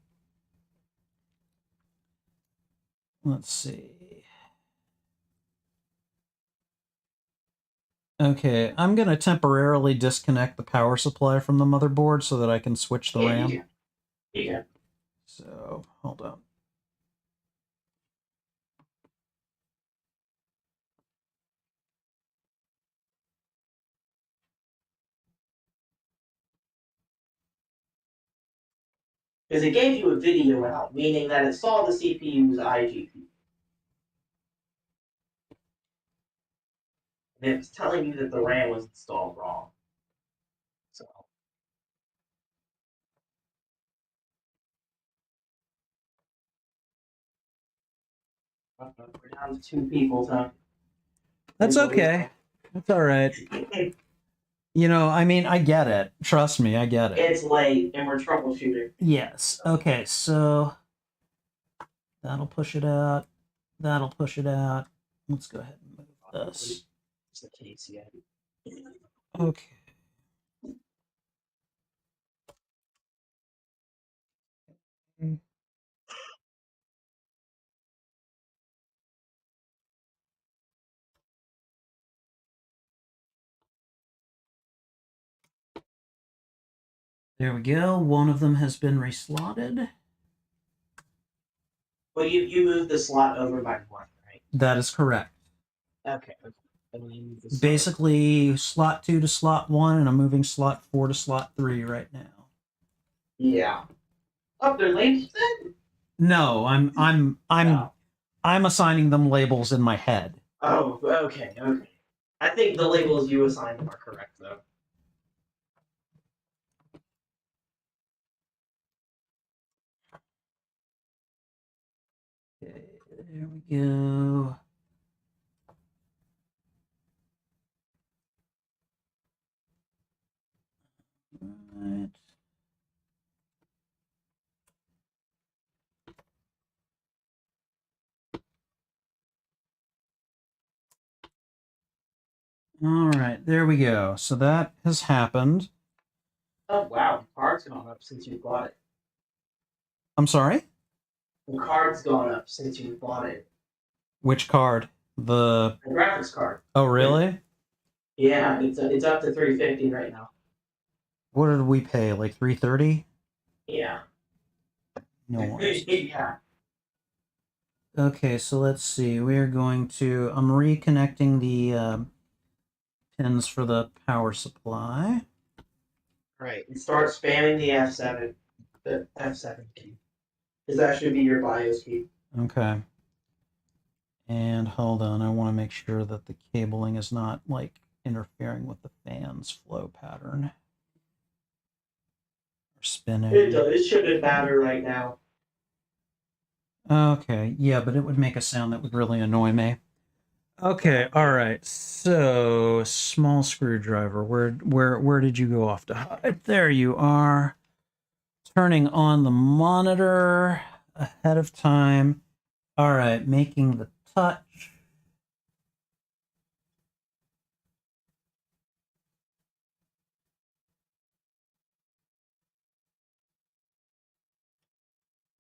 Let's see. Okay, I'm going to temporarily disconnect the power supply from the motherboard so that I can switch the Yeah, RAM. you can. You can. So, hold on. Because it gave you a video out, meaning that it saw the CPU's IGP. And it was telling you that the RAM was installed wrong. So we're down to 2 people, so That's okay. That's all right. You know, I mean, I get it. Trust me, I get it. It's late and we're troubleshooting. Yes. Okay, so that'll push it out. That'll push it out. Let's go ahead and move this. It's the case, yeah. Okay. There we go. One of them has been reslotted. Well, you moved the slot over by 1, right? That is correct. Okay. And then you move the slot Basically, slot 2 to slot 1, and I'm moving slot 4 to slot 3 right now. Yeah. Oh, they're labels then? No, I'm assigning them labels in my head. Oh, okay. I think the labels you assigned them are correct, though. Okay, there we go. Right. All right, there we go. So that has happened. Oh, wow. The card's gone up since you bought it. I'm sorry? The card's gone up since you bought it. Which card? The graphics card. Oh, really? Yeah, it's up to 350 right now. What did we pay? Like 330? Yeah. No worries. Yeah. Okay, so let's see. We're going to. I'm reconnecting the pins for the power supply. Right. And start spamming the F7. The F7 key. Because that should be your BIOS key. Okay. And hold on, I want to make sure that the cabling is not like interfering with the fan's flow pattern. Or spinning. It shouldn't matter right now. Okay, yeah, but it would make a sound that would really annoy me. Okay, all right. So, small screwdriver. Where did you go off to hide? There you are. Turning on the monitor ahead of time. All right, making the touch.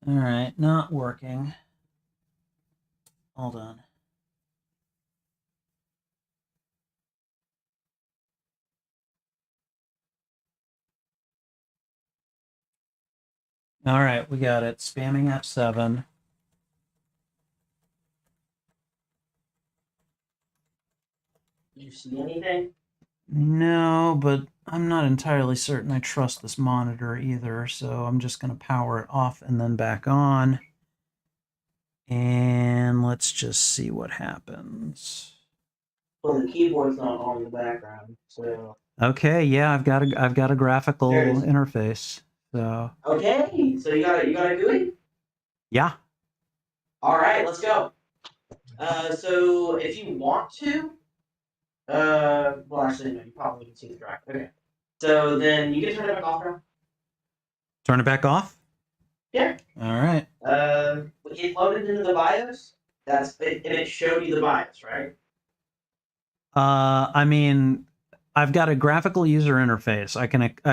All right, not working. Hold on. All right, we got it. Spamming F7. You see anything? No, but I'm not entirely certain I trust this monitor either, so I'm just going to power it off and then back on. And let's just see what happens. Well, the keyboard's not on in the background, so. Okay, yeah, I've got a graphical There it is. interface. So Okay, so you got a GUI? yeah. All right, let's go. So if you want to, well, actually, no, you probably can see the drive. Okay. So then you can turn it back off now. Turn it back off? Yeah. All right. It loaded into the BIOS. And it showed you the BIOS, right? I mean, I've got a graphical user interface. I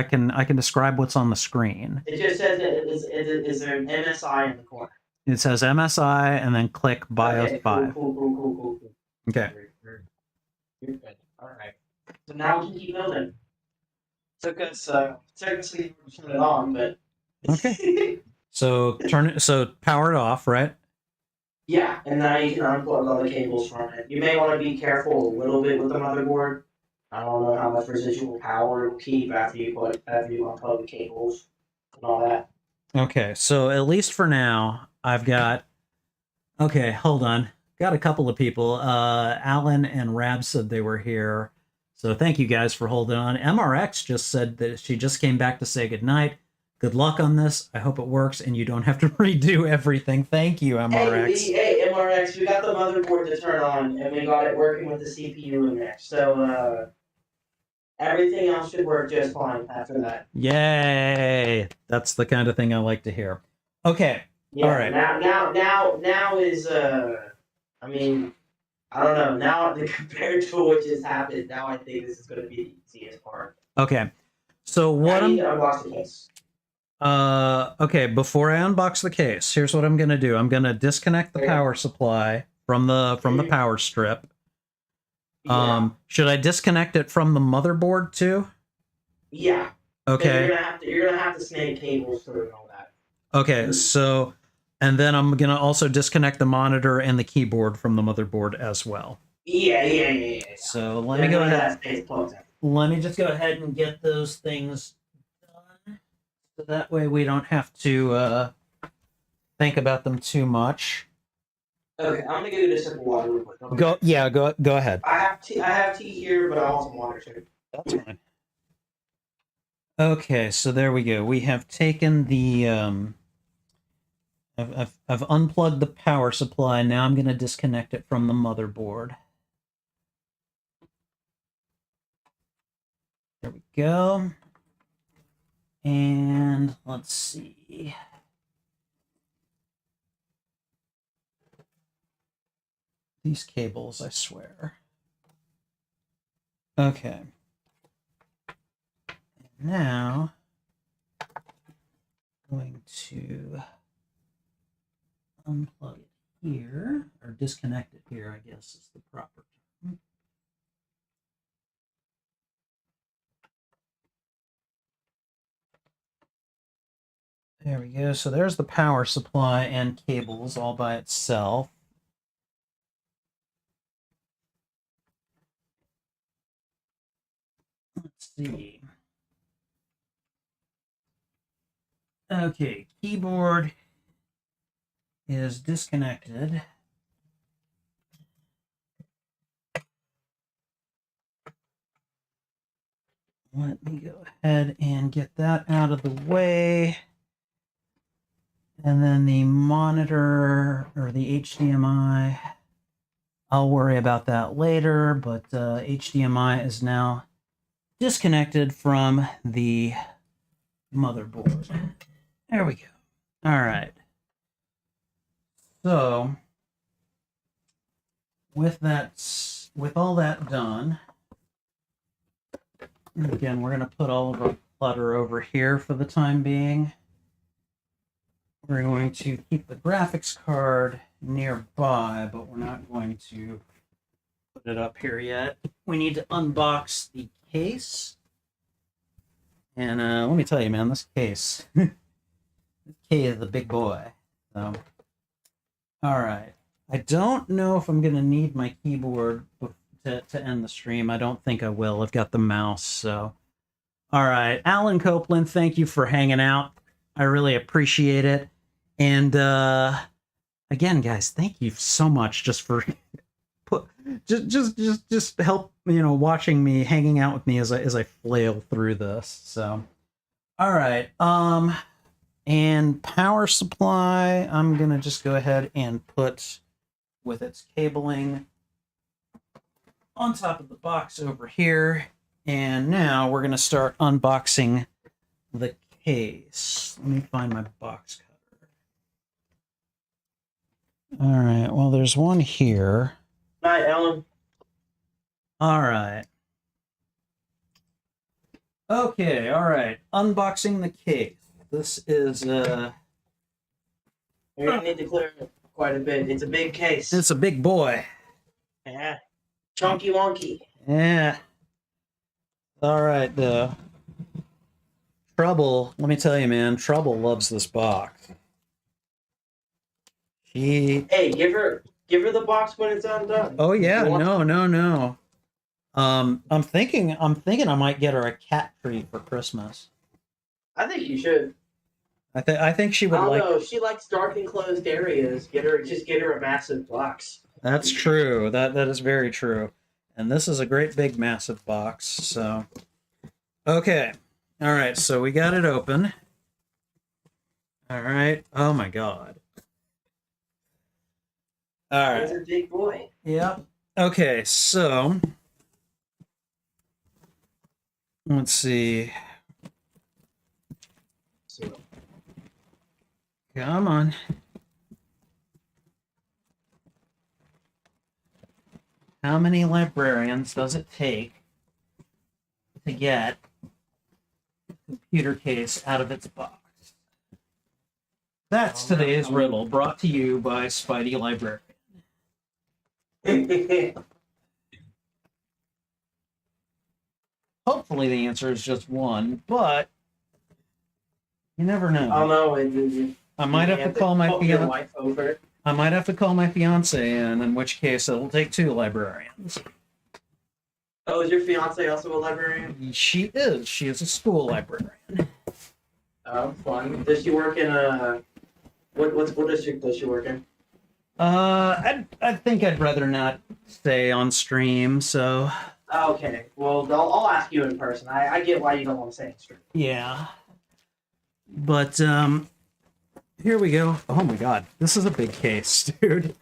can describe what's on the screen. It just says is there an MSI in the corner? It says MSI and then click BIOS Okay, 5. Cool. Okay. You're good. All right. So now we can keep building. Took us technically to turn it on, but Okay. So power it off, right? yeah, and now you can unplug all the cables from it. You may want to be careful a little bit with the motherboard. I don't know how much residual power it will keep after you unplug the cables and all that. Okay, so at least for now, I've got. Okay, hold on. Got a couple of people. Alan and Rab said they were here, so thank you guys for holding on. MRX just said that she just came back to say goodnight. Good luck on this. I hope it works and you don't have to redo everything. Thank you, MRX. Hey, MRX, we got the motherboard to turn on, and we got it working with the CPU in there. So, everything else should work just fine after that. Yay! That's the kind of thing I like to hear. Okay. Yeah, all right. Now is I mean, I don't know. Now compared to what just happened, now I think this is going to be the easiest part. Okay. So what I need to unbox the case. Okay, before I unbox the case, here's what I'm gonna do. I'm gonna disconnect the power supply from the power strip. Yeah. Should I disconnect it from the motherboard too? Yeah. Okay. You're gonna have to snake cables through and all that. Okay, so and then I'm gonna also disconnect the monitor and the keyboard from the motherboard as well. Yeah. So let me go ahead. Plugs in. Let me just go ahead and get those things done. So that way we don't have to think about them too much. Okay, I'm gonna get a sip of water real quick. Okay. Go ahead. I have tea here, but I want some water too. That's fine. Okay, so there we go. We have taken the I've unplugged the power supply. Now I'm going to disconnect it from the motherboard. There we go. And let's see. These cables, I swear. Okay. Now, I'm going to unplug it here, or disconnect it here, I guess is the proper term. There we go. So there's the power supply and cables all by itself. Let's see. Okay, keyboard is disconnected. Let me go ahead and get that out of the way. And then the monitor or the HDMI, I'll worry about that later, but HDMI is now disconnected from the motherboard. There we go. All right. So with all that done, again, we're going to put all of our clutter over here for the time being. We're going to keep the graphics card nearby, but we're not going to put it up here yet. We need to unbox the case. And let me tell you, man, this case, K is the big boy. So, all right. I don't know if I'm gonna need my keyboard to end the stream. I don't think I will. I've got the mouse. So, all right, Alan Copeland, thank you for hanging out. I really appreciate it. And again, guys, thank you so much just for just help, watching me, hanging out with me as I flail through this. So, all right, and power supply, I'm gonna just go ahead and put with its cabling on top of the box over here. And now we're gonna start unboxing the case. Let me find my box cutter. All right, well, there's one here. Night, Ellen. All right. Okay, all right. Unboxing the case. This is You're gonna need to clear it quite a bit. It's a big case. it's a big boy. Yeah. Chunky wonky. Yeah. All right, Trouble, let me tell you, man, Trouble loves this box. She Hey, give her the box when it's undone. Oh yeah, You want- no. I'm thinking I might get her a cat treat for Christmas. I think you should. I think she I would don't like. know. If she likes dark enclosed areas, get her a massive box. That's true. That is very true. And this is a great big massive box. So, okay, all right. So we got it open. All right. Oh my god. All It's right. a big boy. Yep. Okay. So let's see. Come on. How many librarians does it take to get a computer case out of its box? That's today's riddle, brought to you by Spidey Librarian. Hopefully the answer is just one, but you never know. Oh no! I might have to call my your fiance. wife over. I might have to call my fiance in which case it'll take 2 librarians. Oh, is your fiance also a librarian? She is. She is a school librarian. Oh, fun. Does she work in a what district does she work in? I think I'd rather not stay on stream. So Okay. Well, I'll ask you in person. I get why you don't want to say it straight. yeah. But here we go. Oh my god, this is a big case, dude.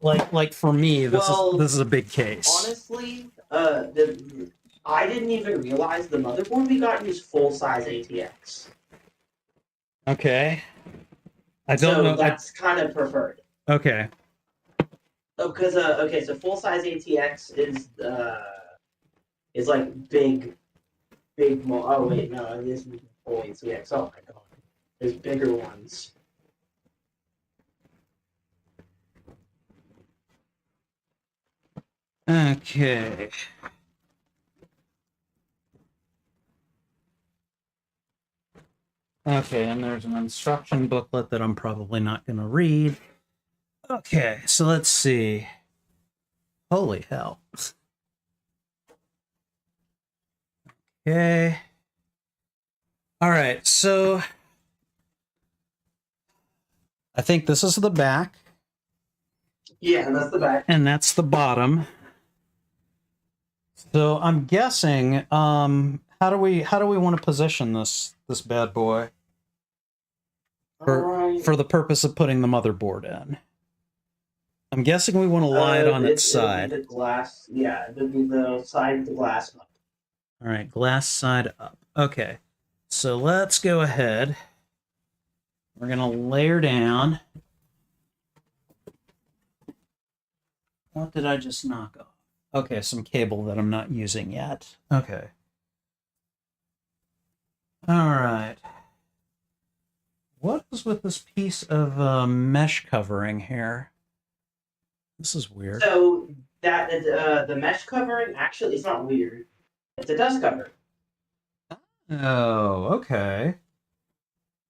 Like for me, this is a big case. Honestly, I didn't even realize the motherboard we got used full size ATX. Okay. I don't So know. that's kind of preferred. Okay. Oh, because okay, so full size ATX is like big. Oh wait, no, it isn't full ATX. Oh my god, there's bigger ones. Okay. Okay, and there's an instruction booklet that I'm probably not going to read. Okay, so let's see. Holy hell. Okay. All right, so I think this is the back, Yeah, and that's the back. and that's the bottom. So I'm guessing, how do we want to position this bad boy for the purpose of putting the motherboard in? I'm guessing we want to lie it on its side. The glass, yeah, it'd be the side of the glass. All right, glass side up. Okay, so let's go ahead. We're gonna layer down. What did I just knock off? Okay, some cable that I'm not using yet. Okay. All right. What is with this piece of mesh covering here? This is weird. So that the mesh covering actually it's not weird. It's a dust cover. Oh, okay.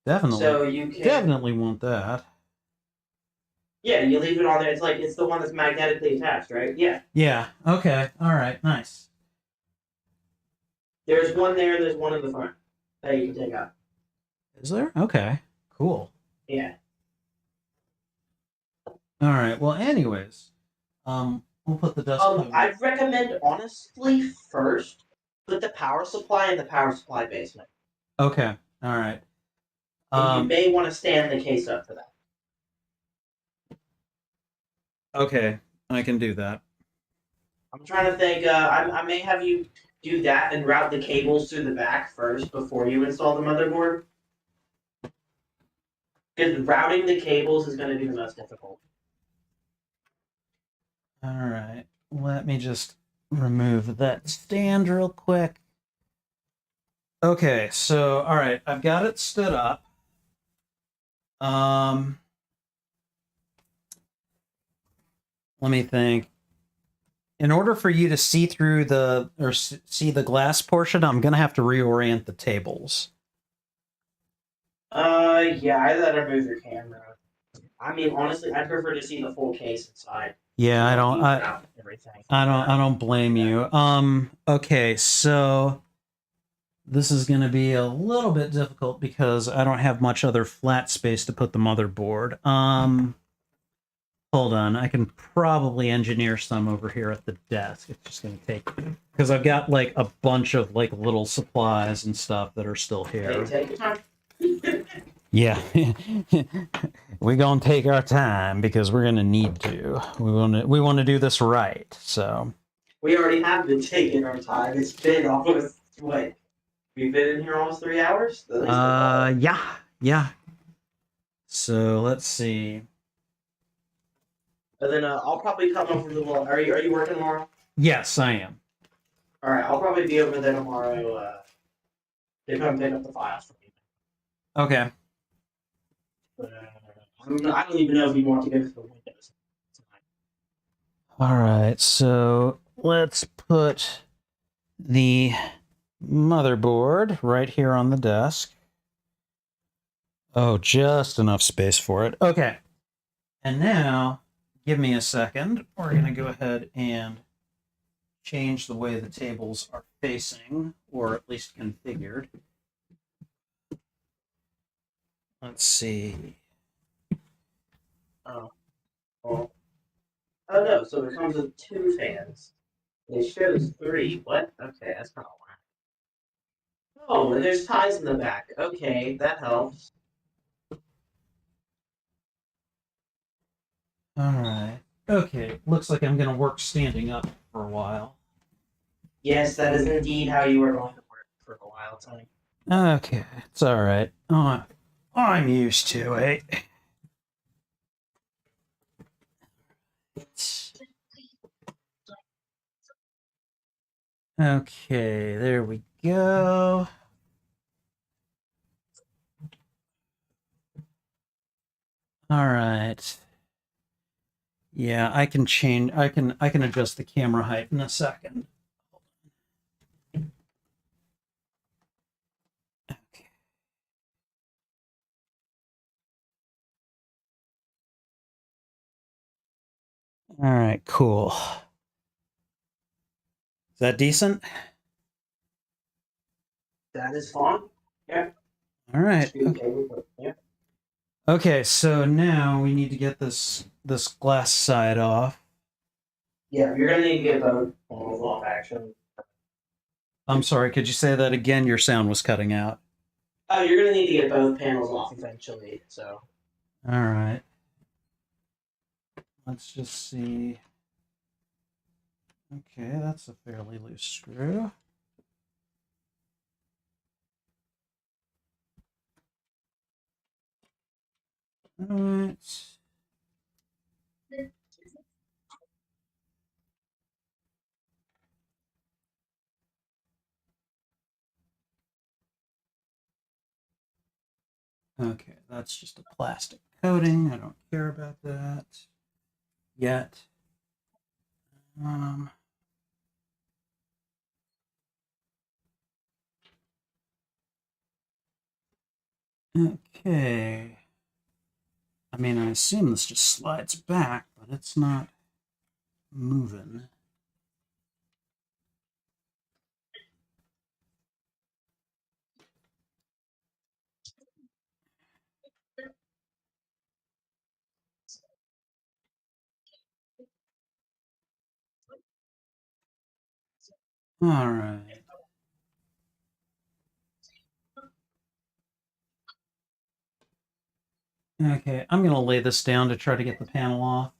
Definitely. So you can Definitely want that. Yeah, you leave it on there. It's like it's the one that's magnetically attached, right? Yeah. Yeah. Okay. All right. Nice. There's one there and there's one in the front that you can take out. Is there? Okay. Cool. Yeah. All right. Well, anyways, we'll put the dust cover. I'd recommend honestly first put the power supply in the power supply basement. Okay. All right. And you may want to stand the case up for that. Okay, I can do that. I'm trying to think. I may have you do that and route the cables through the back first before you install the motherboard. Because routing the cables is going to be the most difficult. All right. Let me just remove that stand real quick. Okay, so all right, I've got it stood up. Let me think. In order for you to see through see the glass portion, I'm gonna have to reorient the tables. Yeah, I let her move your camera. I mean, honestly, I prefer to see the full case inside. Yeah, I don't. Everything. I don't blame you. Okay, so this is going to be a little bit difficult because I don't have much other flat space to put the motherboard. Hold on, I can probably engineer some over here at the desk. It's just going to take because I've got like a bunch of like little supplies and stuff that are still here. Take your time. Yeah, we're gonna take our time because we're gonna need to. We want to do this right. So we already have been taking our time. It's been almost what? We've been in here almost 3 hours. Yeah. So let's see. And then I'll probably come over to the. Are you working tomorrow? Yes, I am. All right, I'll probably be over there tomorrow. To come pick up the files from you. Okay. I don't even know if you want to go to the windows tonight. All right, so let's put the motherboard right here on the desk. Oh, just enough space for it. Okay. And now, give me a second. We're going to go ahead and change the way the tables are facing, or at least configured. Let's see. Oh no, so it comes with 2 fans. It shows 3. What? Okay, that's not why. Oh, and there's ties in the back. Okay, that helps. All right. Okay, looks like I'm going to work standing up for a while. Yes, that is indeed how you are going to work for a while, Tony. Okay, it's all right. Oh, I'm used to it. Okay, there we go. All right. Yeah, I can change. I can adjust the camera height in a second. Okay. All right, cool. Is that decent? That is fine. Yeah. All right. Okay. Yeah. Okay, so now we need to get this glass side off. Yeah, you're gonna need to get both panels off. Actually. I'm sorry. Could you say that again? Your sound was cutting out. Oh, you're gonna need to get both panels off eventually. So. All right. Let's just see. Okay, that's a fairly loose screw. All right. Okay, that's just a plastic coating. I don't care about that yet. Okay. Okay. I mean, I assume this just slides back, but it's not moving. All right. Okay, I'm going to lay this down to try to get the panel off.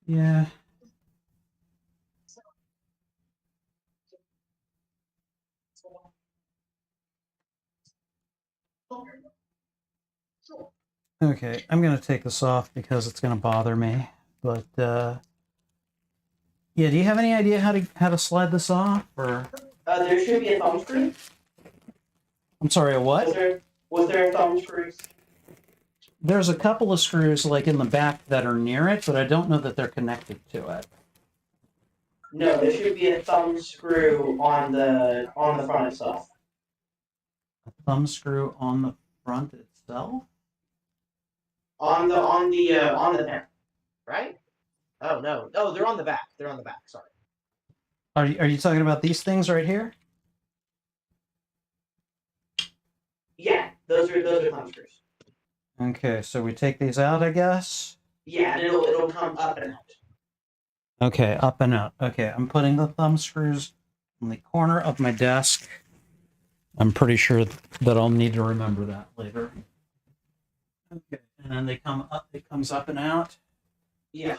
Yeah. Okay, I'm going to take this off because it's going to bother me. But yeah, do you have any idea how to slide this off? Or There should be a thumb screw. I'm sorry, a what? Was there a thumb screw? There's a couple of screws like in the back that are near it, but I don't know that they're connected to it. No, there should be a thumb screw on the front itself. A thumb screw on the front itself? On the pen, right? Oh no, they're on the back. They're on the back. Sorry. Are you talking about these things right here? Yeah, those are thumb screws. Okay, so we take these out, I guess. Yeah, and it'll come up and out. Okay, up and out. Okay, I'm putting the thumb screws in the corner of my desk. I'm pretty sure that I'll need to remember that later. Okay, and then they come up. It comes up and out. Yeah.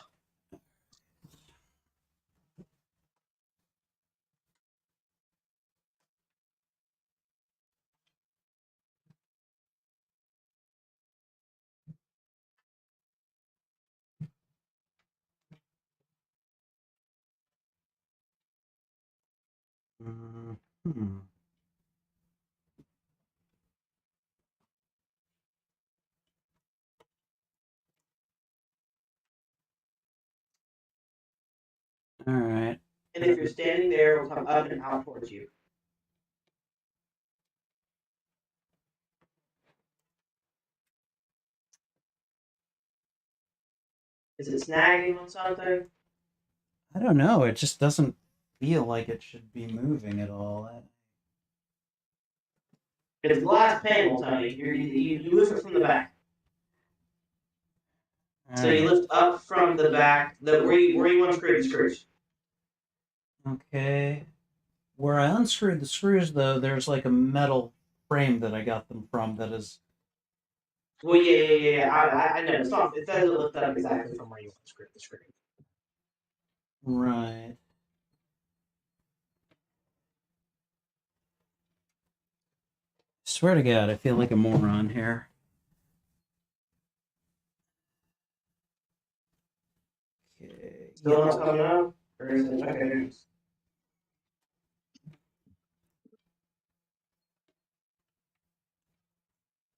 Hmm. All right. And if you're standing there, it'll come up and out towards you. Is it snagging on something? I don't know. It just doesn't feel like it should be moving at all. It's the last panel, Tony. You lift it from the back. So you lift up from the back, where you want to screw the screws. Okay. Where I unscrewed the screws, though, there's like a metal frame that I got them from that is. Well, yeah. I know. It's not. It doesn't lift up exactly from where you want to screw the screw. Right. Swear to God, I feel like a moron here. Okay. Still not coming up? Or is it okay?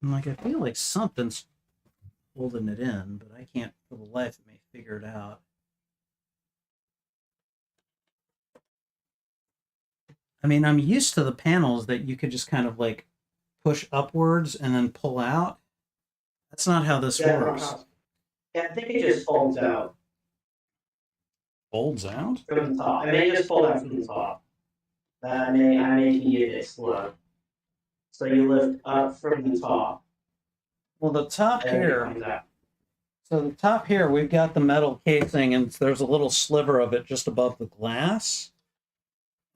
I'm like, I feel like something's holding it in, but I can't for the life of me figure it out. I mean, I'm used to the panels that you could just kind of like push upwards and then pull out. That's not how this works. Yeah, I think it just folds out Folds out? from the top. It may just fold out from the top. I may be a bit slow. So you lift up from the top. Well, the top And here. it comes out. So the top here, we've got the metal casing, and there's a little sliver of it just above the glass.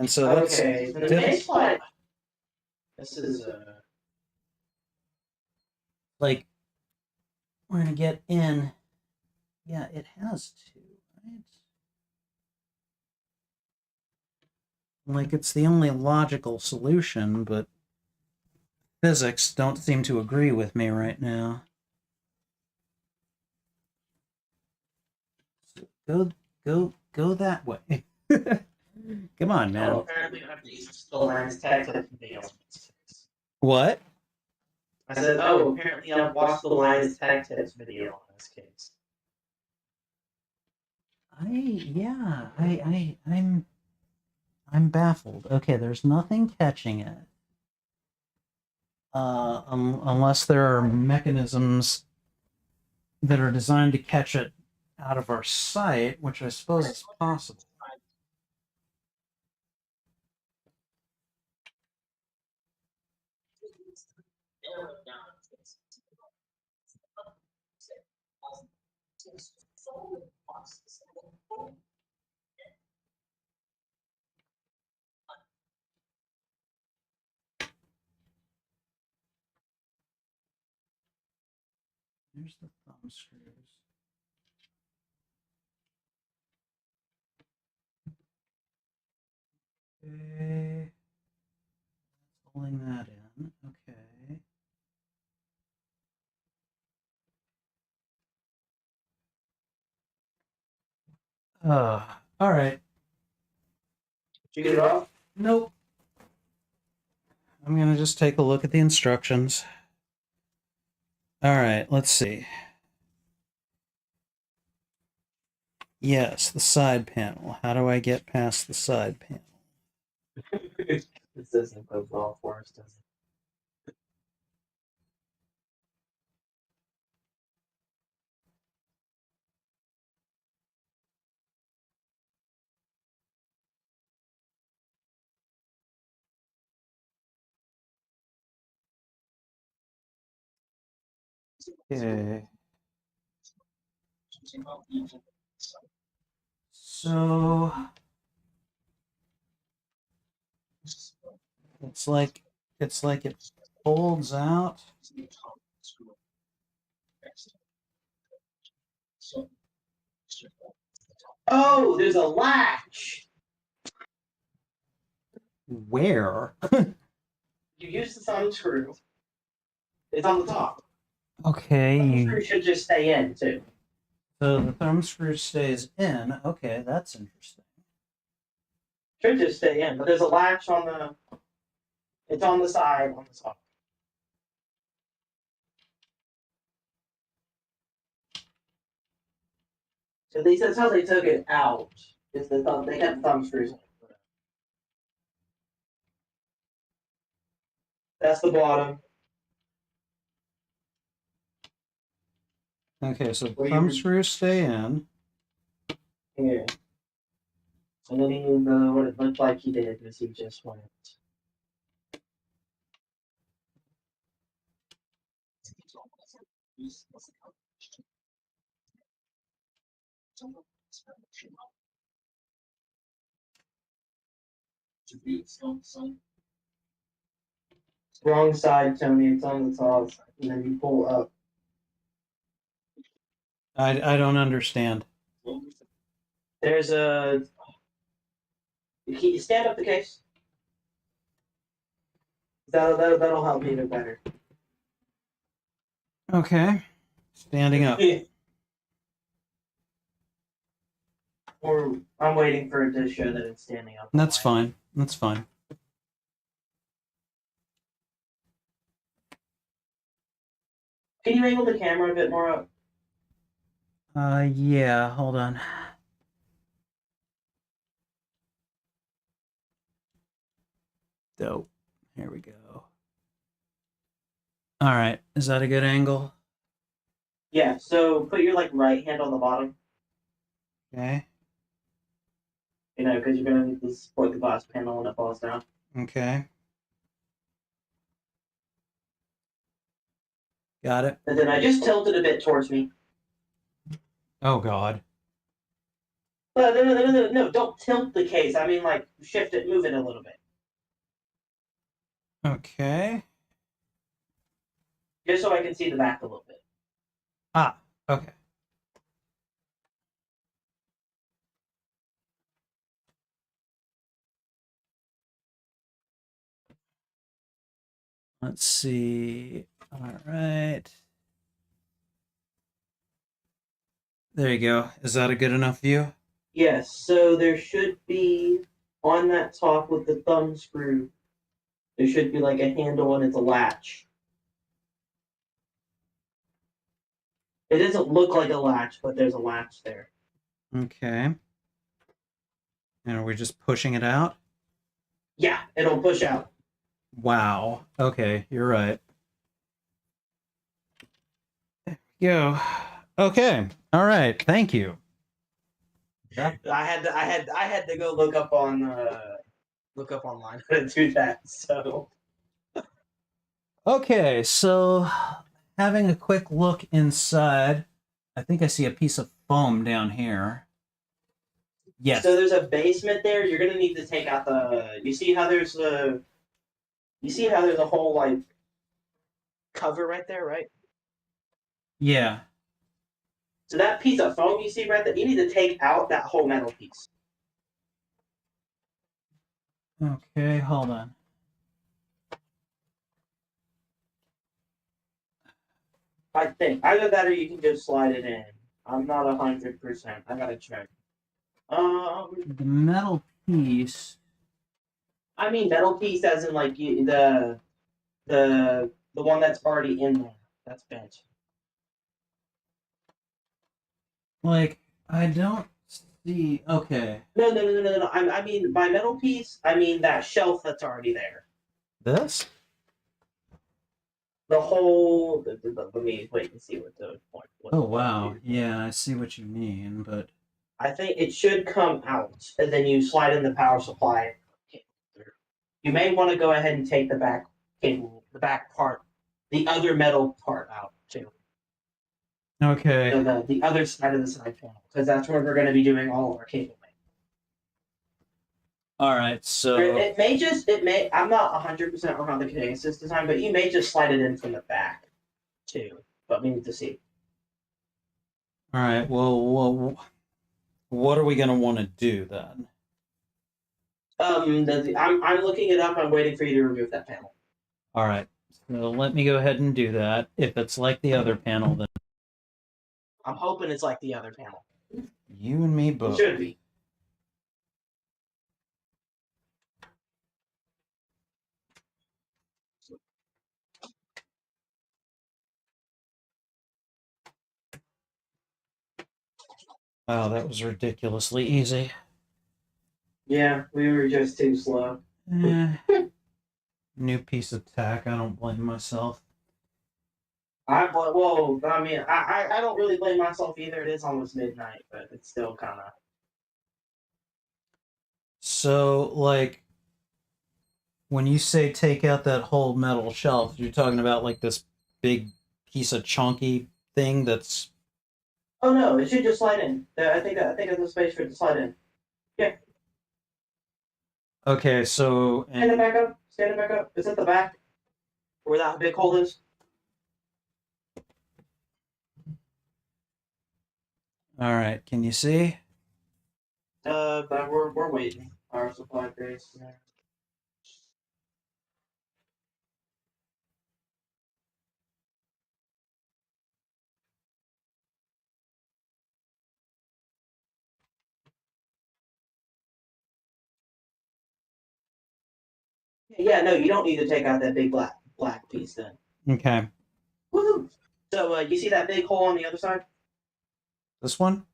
And so that's Okay, so the base plate. This is like we're gonna get in. Yeah, it has to, right? Like it's the only logical solution, but physics don't seem to agree with me right now. So go that way. Come on, man. Oh, apparently I have to use the lens tech to video. What? I said, oh, apparently I've watched the Linus Tech Tips video on this case. I'm baffled. Okay, there's nothing catching it. Unless there are mechanisms that are designed to catch it out of our sight, which I suppose is possible. There's the thumb screws. Okay. Pulling that in. Okay. All right. Did you get it off? Nope. I'm going to just take a look at the instructions. All right, let's see. Yes, the side panel. How do I get past the side panel? This doesn't go well for us, does it? Okay. So it's like it folds out. Oh, there's a latch. Where? You use the thumb screw. It's on the top. Okay. Thumb screw should just stay in too. So the thumb screw stays in. Okay, that's interesting. Should just stay in, but there's a latch on the. It's on the side on the top. At least that's how they took it out. Is the thumb? They kept the thumb screws in. That's the bottom. Okay, so the thumb screws stay in. Here. And then what it looked like he did was he just went. Wrong side, Tony. It's on the top, and then you pull up. I don't understand. There's a. Can you stand up the case? That'll help even better. Okay. Standing up. Or I'm waiting for it to show that it's standing up. That's fine. That's fine. Can you angle the camera a bit more up? Yeah, hold on. Dope. Here we go. All right. Is that a good angle? Yeah. So put your right hand on the bottom. Okay. You know, because you're gonna need to support the glass panel when it falls down. Okay. Got it. And then I just tilted a bit towards me. Oh, God. No, don't tilt the case. I mean, shift it, move it a little bit. Okay. Just so I can see the back a little bit. Ah, okay. Let's see. All right. There you go. Is that a good enough view? Yes, so there should be on that top with the thumb screw, there should be like a handle and it's a latch. It doesn't look like a latch, but there's a latch there. Okay. And are we just pushing it out? Yeah, it'll push out. Wow. Okay, you're right. There we go. Okay. All right. Thank you. I had to go look up on online how to do that. So Okay, so having a quick look inside, I think I see a piece of foam down here. Yes. So there's a basement there. You're gonna need to take out the. You see how there's a whole like cover right there, right? Yeah. So that piece of foam you see right there, you need to take out that whole metal piece. Okay, hold on. I think either that or you can just slide it in. I'm not 100%. I gotta check. The metal piece. I mean metal piece as in like the one that's already in there. That's bent. Like, I don't see. Okay. No. I mean by metal piece, I mean that shelf that's already there. This? The whole. Let me wait and see what the point. Oh, wow. Yeah, I see what you mean, but. I think it should come out, and then you slide in the power supply. You may want to go ahead and take the back cable, the back part, the other metal part out too. Okay. So the other side of the side panel, because that's where we're going to be doing all of our cable making. All right, so. It may, I'm not 100% on how the Kinesis is designed, but you may just slide it in from the back too. But we need to see. All right, well, what are we going to want to do then? I'm looking it up. I'm waiting for you to remove that panel. All right, so let me go ahead and do that. If it's like the other panel, then I'm hoping it's like the other panel. you and me It both. should be. Wow, that was ridiculously easy. Yeah, we were just too slow. Eh, new piece of tack. I don't blame myself. I mean, I don't really blame myself either. It is almost midnight, but it's still kind of. So, like, when you say take out that whole metal shelf, you're talking about like this big piece of chunky thing that's. Oh no, it should just slide in. I think there's a space for it to slide in. Yeah. Okay, so. Stand it back up. Stand it back up. It's at the back, where that big hole is. All right, can you see? But we're waiting. Our supply base. Yeah, no, you don't need to take out that big black piece then. Okay. Woohoo! So you see that big hole on the other side? This one?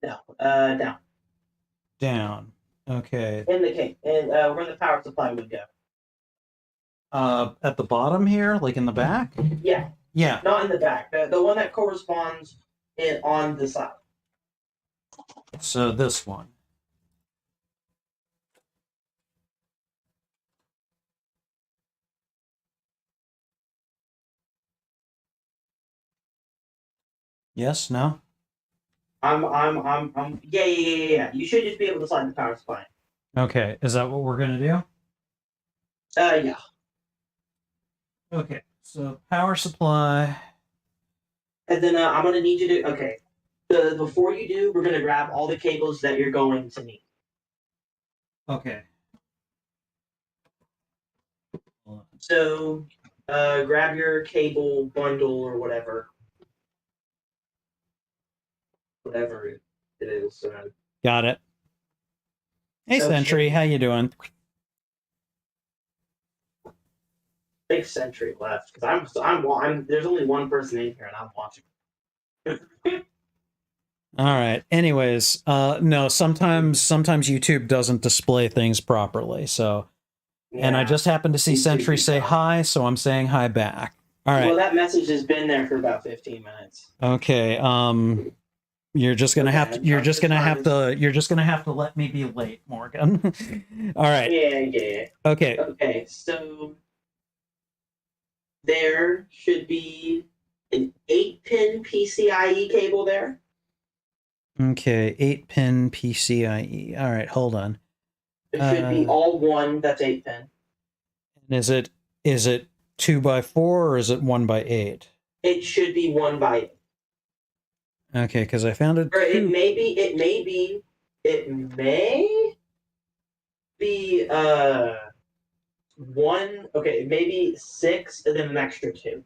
No. Down. Down. Okay. In the cake, and where the power supply would go. At the bottom here, like in the back? Yeah. Yeah. Not in the back. The one that corresponds on the side. So this one. Yes, no? Yeah. You should just be able to slide the power supply. Okay, is that what we're gonna do? Yeah. Okay, so power supply. And then I'm gonna need you to okay. Before you do, we're gonna grab all the cables that you're going to need. Okay. So, grab your cable bundle or whatever it is. Got it. Hey, So Sentry, should- how you doing? I think Sentry left because I'm there's only one person in here and I'm watching. All right. Anyways, no, sometimes YouTube doesn't display things properly. So, and I Yeah. just happened to see YouTube Sentry say does. hi, so I'm saying hi back. All right. Well, that message has been there for about 15 minutes. Okay. You're just gonna Okay, have to. I'm You're trying just to gonna find have to. You're just gonna have to let me be late, Morgan. All right. Yeah. Okay. Okay, so there should be an 8-pin PCIe cable there. Okay. 8-pin PCIe. All right. Hold on. It should be all one that's 8-pin. Is it 2x4 or is it 1x8? It should be 1x8. Okay, because I found it. Or it may be one. Okay, maybe 6 and then an extra 2.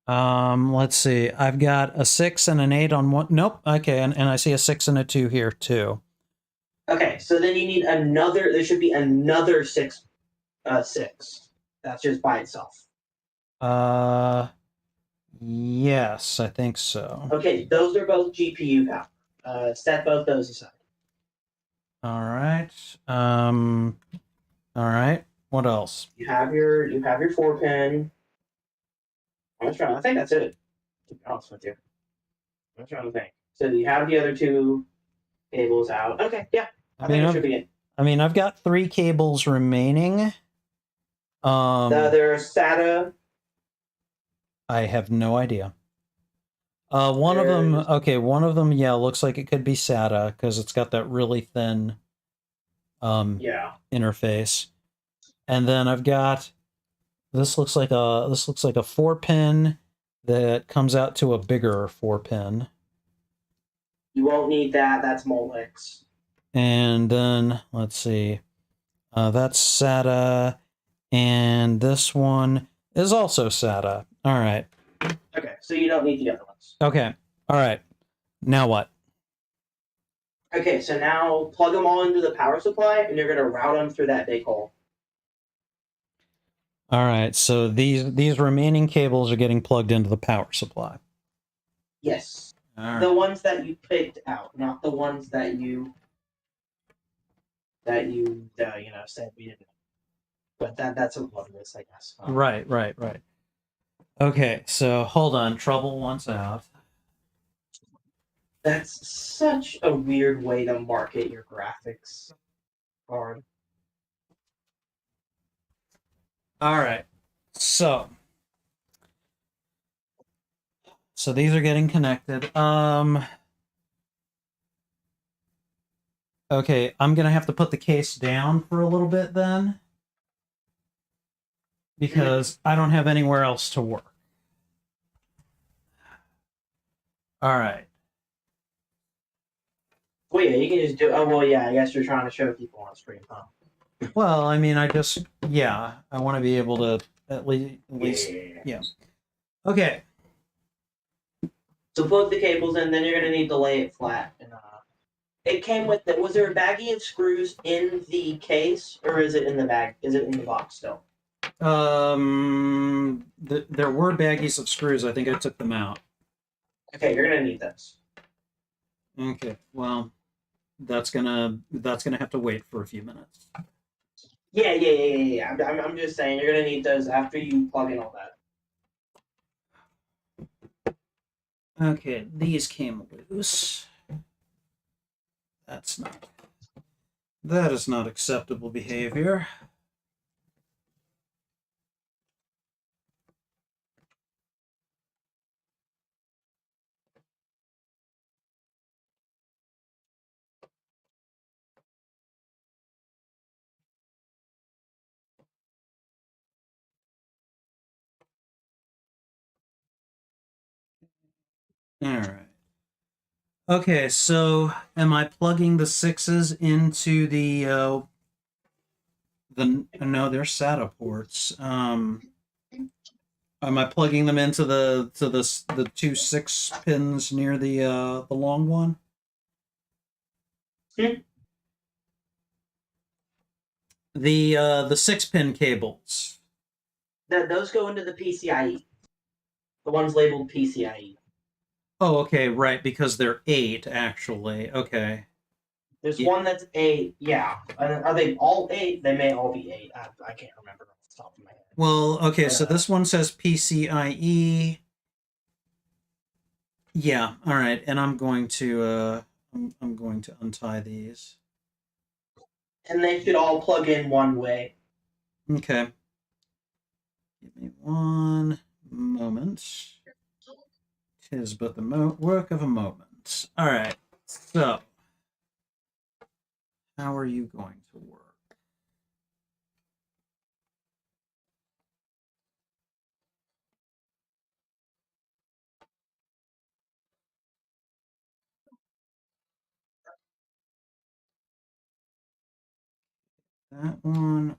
Let's see. I've got a 6 and an 8 on one. Nope. Okay, and I see a 6 and a 2 here too. Okay, so then you need another. There should be another 6. 6. That's just by itself. Yes, I think so. Okay, those are both GPU power. Set both those aside. All right. All right. What else? You have your 4-pin. I think that's it. To be honest with you, I'm trying to think. So you have the other 2 cables out. Okay, yeah. I think it should be it. I mean, I've got 3 cables remaining. There's SATA. I have no idea. One of them, yeah, looks like it could be SATA because it's got that really thin interface. And then I've got this looks like a 4-pin that comes out to a bigger 4-pin. You won't need that. That's Molex. And then let's see. That's SATA, and this one is also SATA. All right. Okay, so you don't need the other ones. Okay. All right. Now what? Okay, so now plug them all into the power supply, and you're gonna route them through that big hole. All right. So these remaining cables are getting plugged into the power supply. Yes. All right. The ones that you picked out, not the ones that you said we didn't. But that's a lot of this, I guess. Right. Okay, so hold on. Trouble wants out. That's such a weird way to market your graphics card. All right. So these are getting connected. Okay, I'm going to have to put the case down for a little bit then because I don't have anywhere else to work. All right. Well, yeah, you can just do. Oh, well, yeah. I guess you're trying to show people on screen, huh? Well, I mean, I want to be able to at least. Yeah. Okay. So plug the cables in, then you're gonna need to lay it flat. And, it came with it. Was there a baggie of screws in the case, or is it in the bag? Is it in the box still? There were baggies of screws. I think I took them out. Okay, you're gonna need those. Okay. Well, that's gonna have to wait for a few minutes. Yeah. I'm just saying you're gonna need those after you plug in all that. Okay, these came loose. That is not acceptable behavior. All right. Okay, so am I plugging the 6s into the No, they're SATA ports. Am I plugging them into the two 6 pins near the long one? Hmm. The 6 pin cables. Those go into the PCIe. The ones labeled PCIe. Oh, okay, right, because they're 8 actually. Okay. There's Yeah. one that's 8. Yeah. Are they all 8? They may all be 8. I can't remember off the top of my head. Well, okay, so this one says PCIe. Yeah, all right, and I'm going to untie these. And they should all plug in one way. Okay. Give me one moment. 'Tis but the work of a moment. All right. So, how are you going to work? That one, I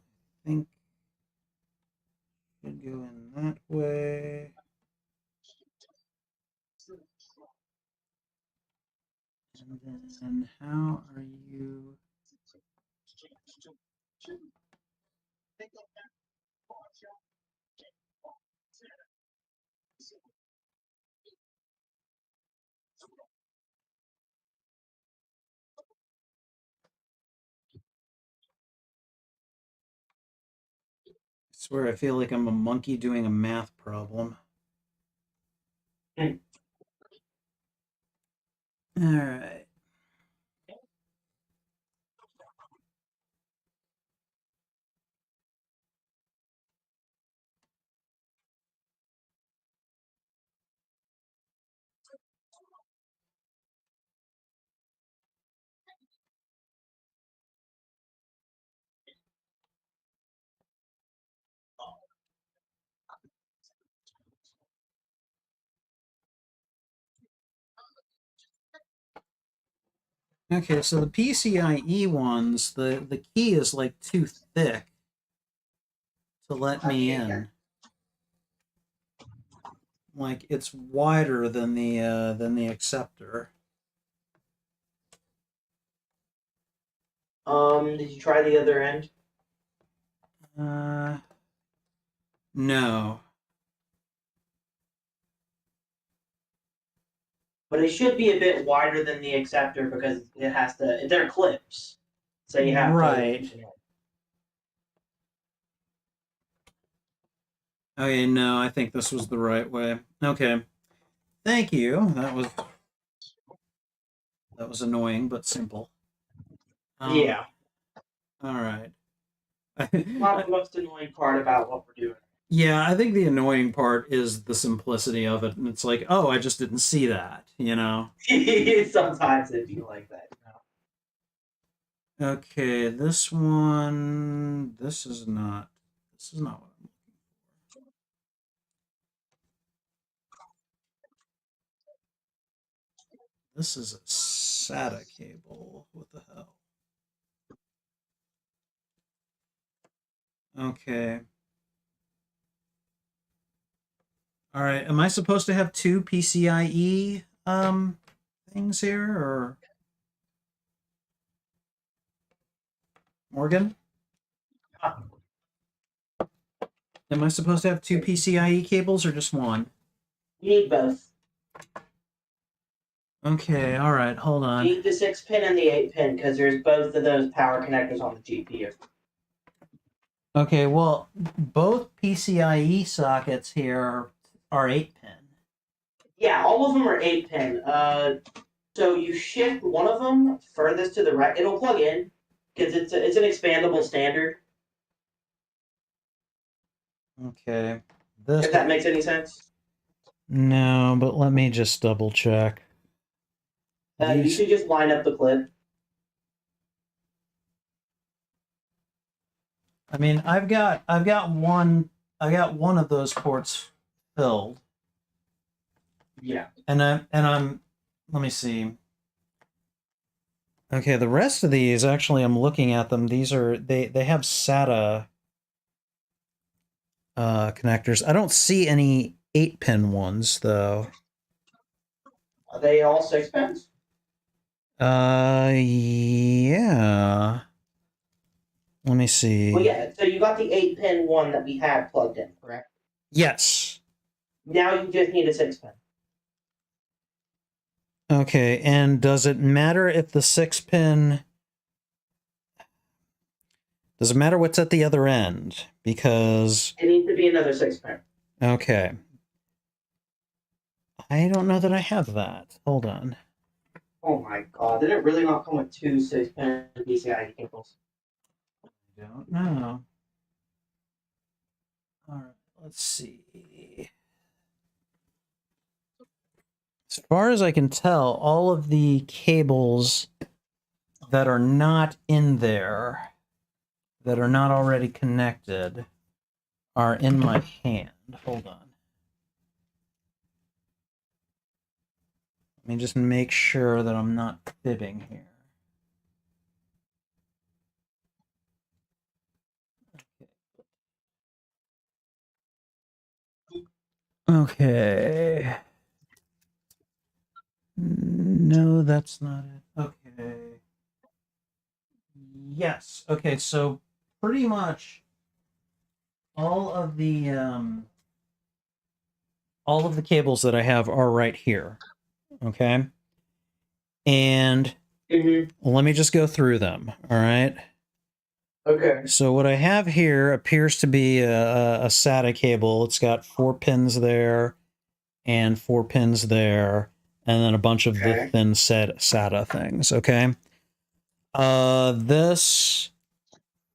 think, should go in that way. And then, how are you? I swear, I feel like I'm a monkey doing a math problem. Hmm. All right. Okay, so the PCIe ones, the key is like too thick to let me in. Like it's wider than the acceptor. Did you try the other end? No. But it should be a bit wider than the acceptor because it has to. They're clips, so you have Right. to. Okay, no, I think this was the right way. Okay. Thank you. That was annoying but simple. Yeah. All right. Not the most annoying part about what we're doing. Yeah, I think the annoying part is the simplicity of it, and it's like, oh, I just didn't see that, you know. Sometimes it'd be like that. Okay, this one. This is not what I'm looking for. This is a SATA cable. What the hell? Okay. All right. Am I supposed to have two PCIe things here, or Morgan? Am I supposed to have two PCIe cables or just one? You need both. Okay. All right. Hold You on. need the 6 pin and the 8 pin because there's both of those power connectors on the GPU. Okay. Well, both PCIe sockets here are 8 pin. Yeah, all of them are 8 pin. So you shift one of them furthest to the right. It'll plug in because it's an expandable standard. Okay. This. If that makes any sense. No, but let me just double check. You should just line up the clip. I mean, I've got one of those ports filled. Yeah. And I'm let me see. Okay, the rest of these, actually, I'm looking at them. These are, they have SATA connectors. I don't see any 8-pin ones, though. Are they all 6 pins? Yeah. Let me see. Well, yeah. So you got the 8-pin one that we had plugged in, correct? Yes. Now you just need a 6-pin. Okay, and does it matter if the 6-pin... Does it matter what's at the other end? Because... It needs to be another 6-pin. Okay. I don't know that I have that. Hold on. Oh my god, did it really not come with 2 6-pin PCIe cables? I don't know. Alright, let's see. As far as I can tell, all of the cables that are not in there, that are not already connected, are in my hand. Hold on. Let me just make sure that I'm not fibbing here. Okay. No, that's not it. Okay. Yes. Okay, so pretty much all of the cables that I have are right here. Okay? And let me just go through them, all right? Okay. So what I have here appears to be a SATA cable. It's got 4 pins there and 4 pins there, and then a bunch of the thin SATA things, okay? This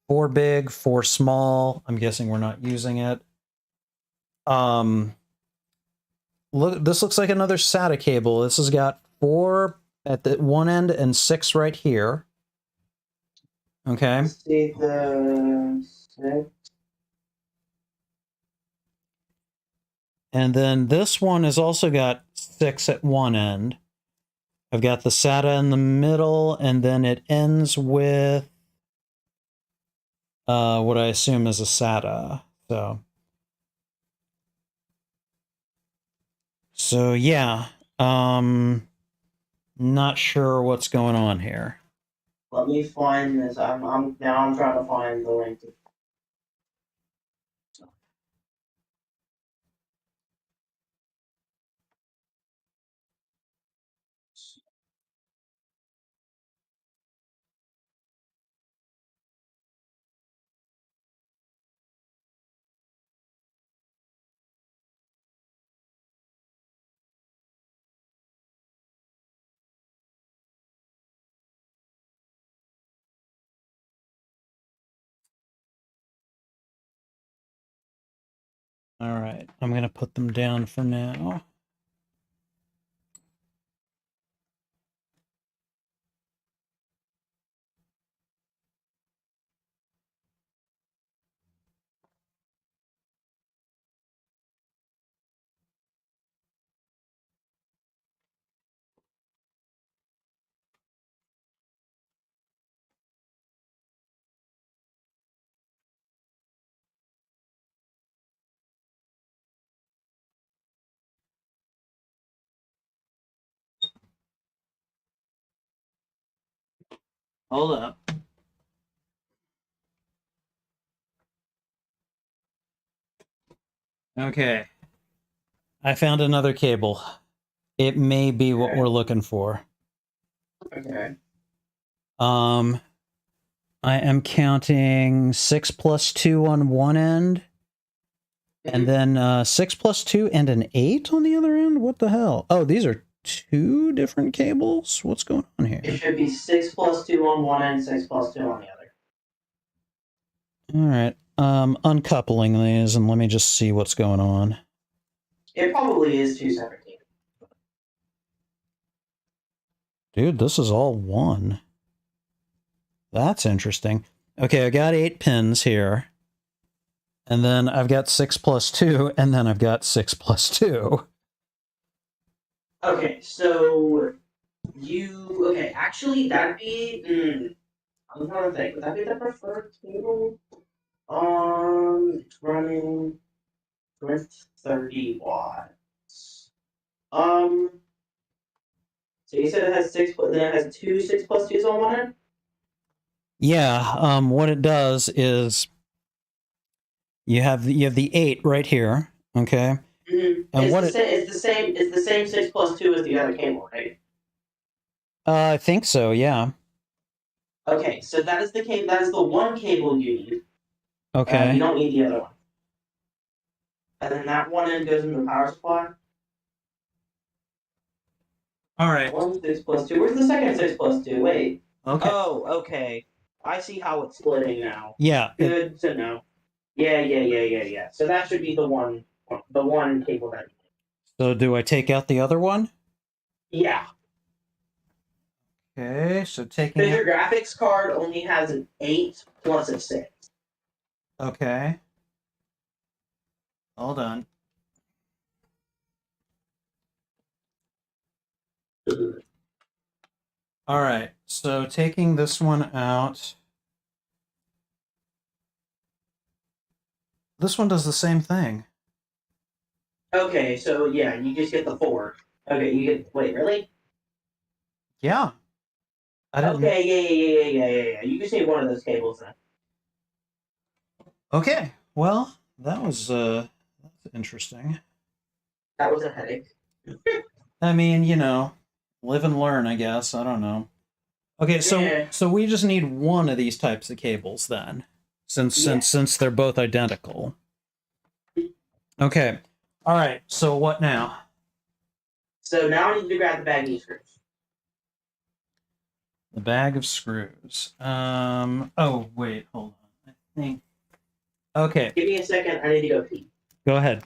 4 big, 4 small. I'm guessing we're not using it. Look, this looks like another SATA cable. This has got 4 at the one end and 6 right here. Okay. Let's see the 6. And then this one has also got 6 at one end. I've got the SATA in the middle, and then it ends with what I assume is a SATA. So yeah, not sure what's going on here. Let me find this. I'm trying to find the link. All right, I'm gonna put them down for now. Hold up. Okay. I found another cable. It may be what we're looking for. Okay. I am counting 6 plus 2 on one end, and then 6 plus 2 and an 8 on the other end? What the hell? Oh, these are 2 different cables? What's going on here? It should be 6 plus 2 on one end, 6 plus 2 on the other. Alright, uncoupling these, and let me just see what's going on. It probably is 217. Dude, this is all one. That's interesting. Okay, I got 8 pins here. And then I've got 6 plus 2, and then I've got 6 plus 2. Okay, so Okay, actually, that'd be. I'm trying to think. Would that be the preferred cable? Running with 30 watts. So you said it has six, but then it has two 6+2s on one end? Yeah, what it does is you have the 8 right here, okay? Mm-hmm. And It's what the same. It's the same 6+2 as the other cable, right? I think so, yeah. Okay, so that is the cable. That is the one cable you need. Okay. You don't need the other one. And then that one end goes into the power supply. All right. One 6+2. Where's the second 6+2? Wait. Okay. Oh, okay. I see how it's splitting now. Yeah. Good to know. Yeah. So that should be the one cable that. So do I take out the other one? Yeah. Okay, so taking Because your graphics card only has an 8 plus a 6. Okay. Hold on. All right, so taking this one out. This one does the same thing. Okay, so yeah, you just get the 4. Okay, you get. Wait, really? Yeah. I didn't. Okay, yeah. You just need one of those cables then. Okay. Well, that was that's interesting. That was a headache. I mean, live and learn, I guess. I don't know. Okay, so Yeah. so we just need one of these types of cables then, since they're both identical. Okay. All right. So what now? So now I need to grab the baggy screws. The bag of screws. Oh wait, hold on. I think. Okay. Give me a second. I need to go pee. Go ahead.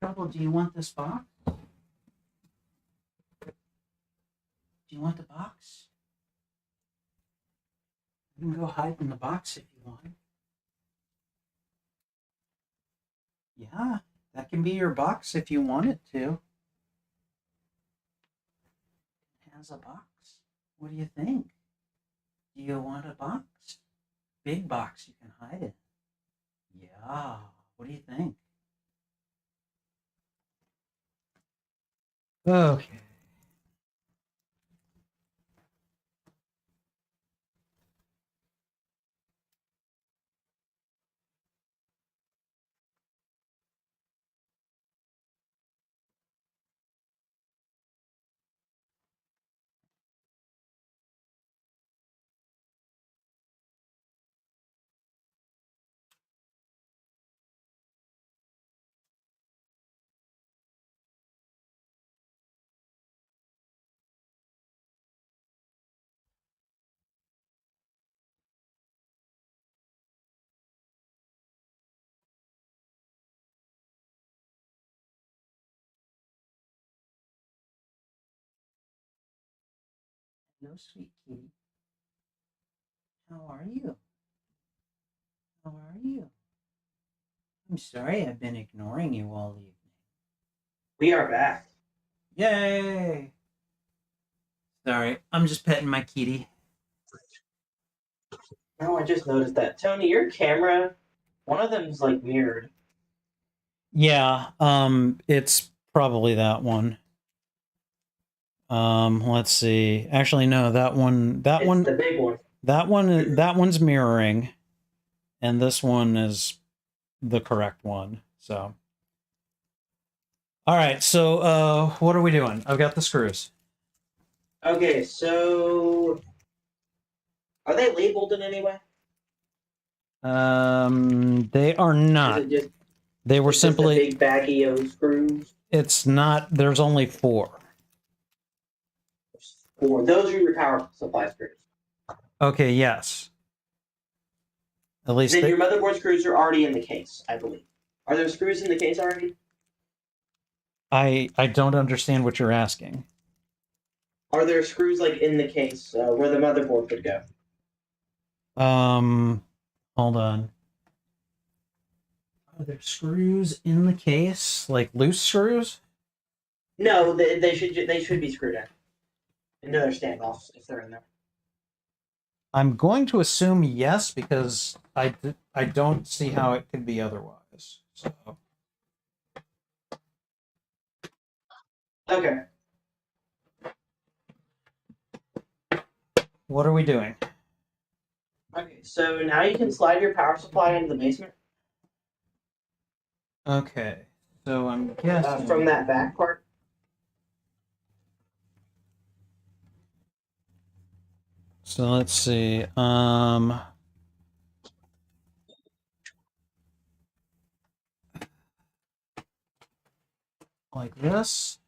Trouble, do you want this box? Do you want the box? You can go hide in the box if you want. Yeah, that can be your box if you want it to. It has a box. What do you think? Do you want a box? Big box you can hide it. Yeah. What do you think? Okay. Hello, sweet kitty. How are you? How are you? I'm sorry I've been ignoring you all evening. We are back. Yay! Sorry, I'm just petting my kitty. Oh, I just noticed that. Tony, your camera, one of them's like mirrored. Yeah, it's probably that one. Let's see. Actually, no, that one, It's the big one. that one's mirroring, and this one is the correct one. So, all right. So, what are we doing? I've got the screws. Okay, so are they labeled in any way? They are not. Is it just They were it's just a simply. big baggie of screws? It's not. There's only 4. Or those are your power supply screws. Okay. Yes. At least Then your motherboard screws are already in the case, I believe. Are there screws in the case already? I don't understand what you're asking. Are there screws like in the case where the motherboard could go? Hold on. Are there screws in the case? Like loose screws? No, they should be screwed in into their standoffs if they're in there. I'm going to assume yes because I don't see how it could be otherwise. So Okay. what are we doing? Okay. So now you can slide your power supply into the basement Okay. So I'm guessing from that back part. So let's see. Like this.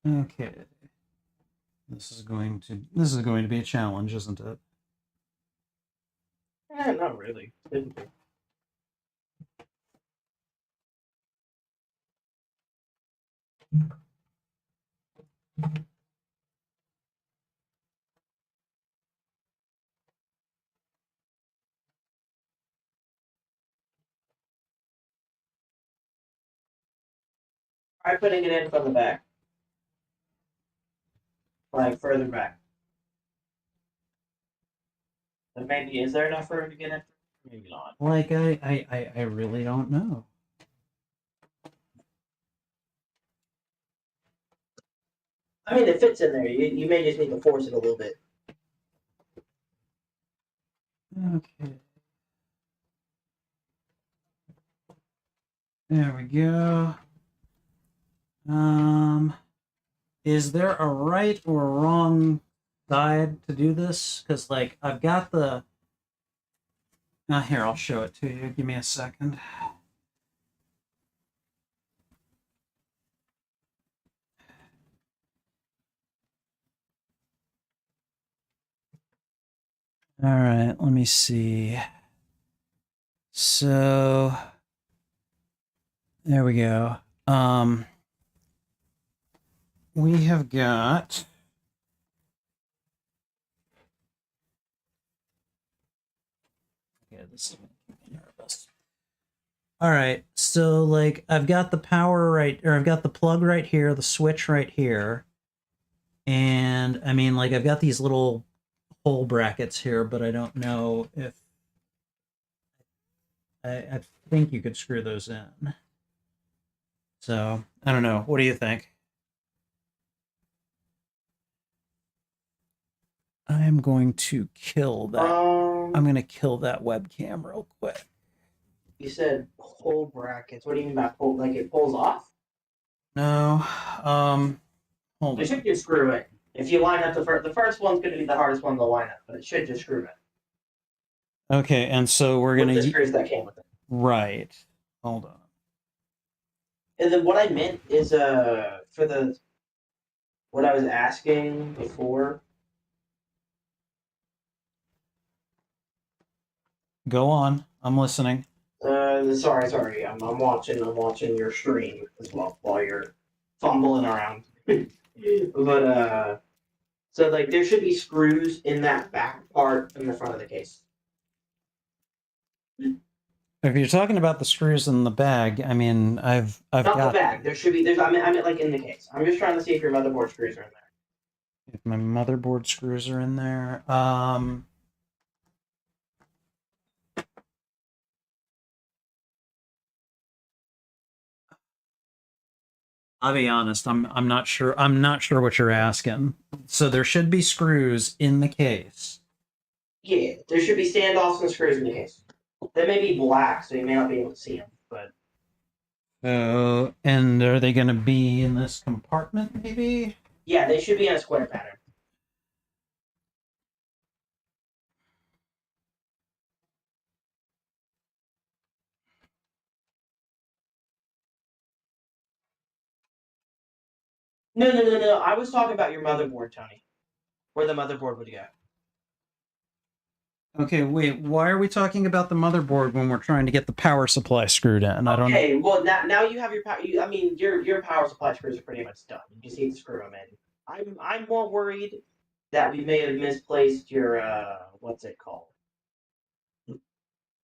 Okay. This is going to be a challenge, isn't it? Not really. Try putting it in from the back, like further back. And maybe is there enough room to get in? Maybe not. Like I really don't know. I mean, it fits in there. You may just need to force it a little bit. Okay. There we go. Is there a right or a wrong side to do this? Because like I've got the. Here, I'll show it to you. Give me a second. All right, let me see. So there we go. We have got this is making me nervous. All right, so like I've got the power right, or I've got the plug right here, the switch right here, and I mean like I've got these little hole brackets here, but I don't know if I think you could screw those in. So I don't know. What do you think? I'm going to kill that. I'm going to kill that webcam real quick. You said hole brackets. What do you mean by pull? Like it pulls off? No. Hold It on. should just screw it. If you line up the first one's going to be the hardest one to line up, but it should just screw it. Okay, and so we're With going the to screws that came with it. right. Hold on. And then what I meant is for the what I was asking before. Go on. I'm listening. Sorry. I'm watching your stream as well while you're fumbling around. But so like there should be screws in that back part in the front of the case. If you're talking about the screws in the bag, I mean, I've Not got the bag. There should be. I meant like in the case. I'm just trying to see if your motherboard screws are in there. if my motherboard screws are in there. I'll be honest. I'm not sure. I'm not sure what you're asking. So there should be screws in the case. Yeah, there should be standoffs and screws in the case. They may be black, so you may not be able to see them. But And are they going to be in this compartment? Maybe. yeah, they should be in a square pattern. No. I was talking about your motherboard, Tony. Where the motherboard would go. Okay, wait. Why are we talking about the motherboard when we're trying to get the power supply screwed in? I don't know. Okay, well now you have your power. I mean, your power supply screws are pretty much done. You just need to screw them in. I'm more worried that we may have misplaced your what's it called?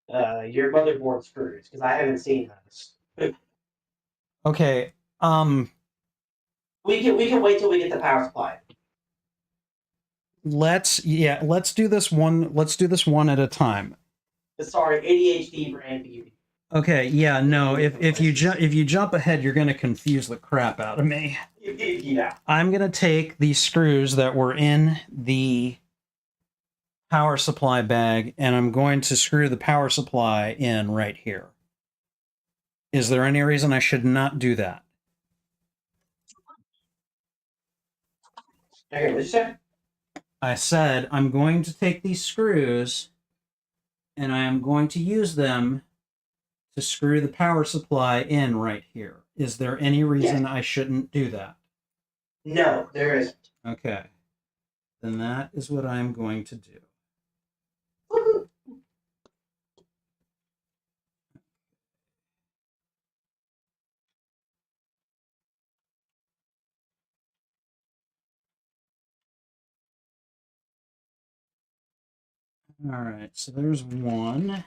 Your motherboard screws because I haven't seen those. Okay. We can wait till we get the power supply. Let's do this one. Let's do this one at a time. Sorry, ADHD brain beauty. Okay. Yeah. No. If you jump ahead, you're gonna confuse the crap out of me. Yeah. I'm gonna take these screws that were in the power supply bag, and I'm going to screw the power supply in right here. Is there any reason I should not do that? Okay, what'd you say? I said I'm going to take these screws and I am going to use them to screw the power supply in right here. Is there any reason I shouldn't do that? No, there isn't. Okay. Then that is what I'm going to do. All right, so there's one.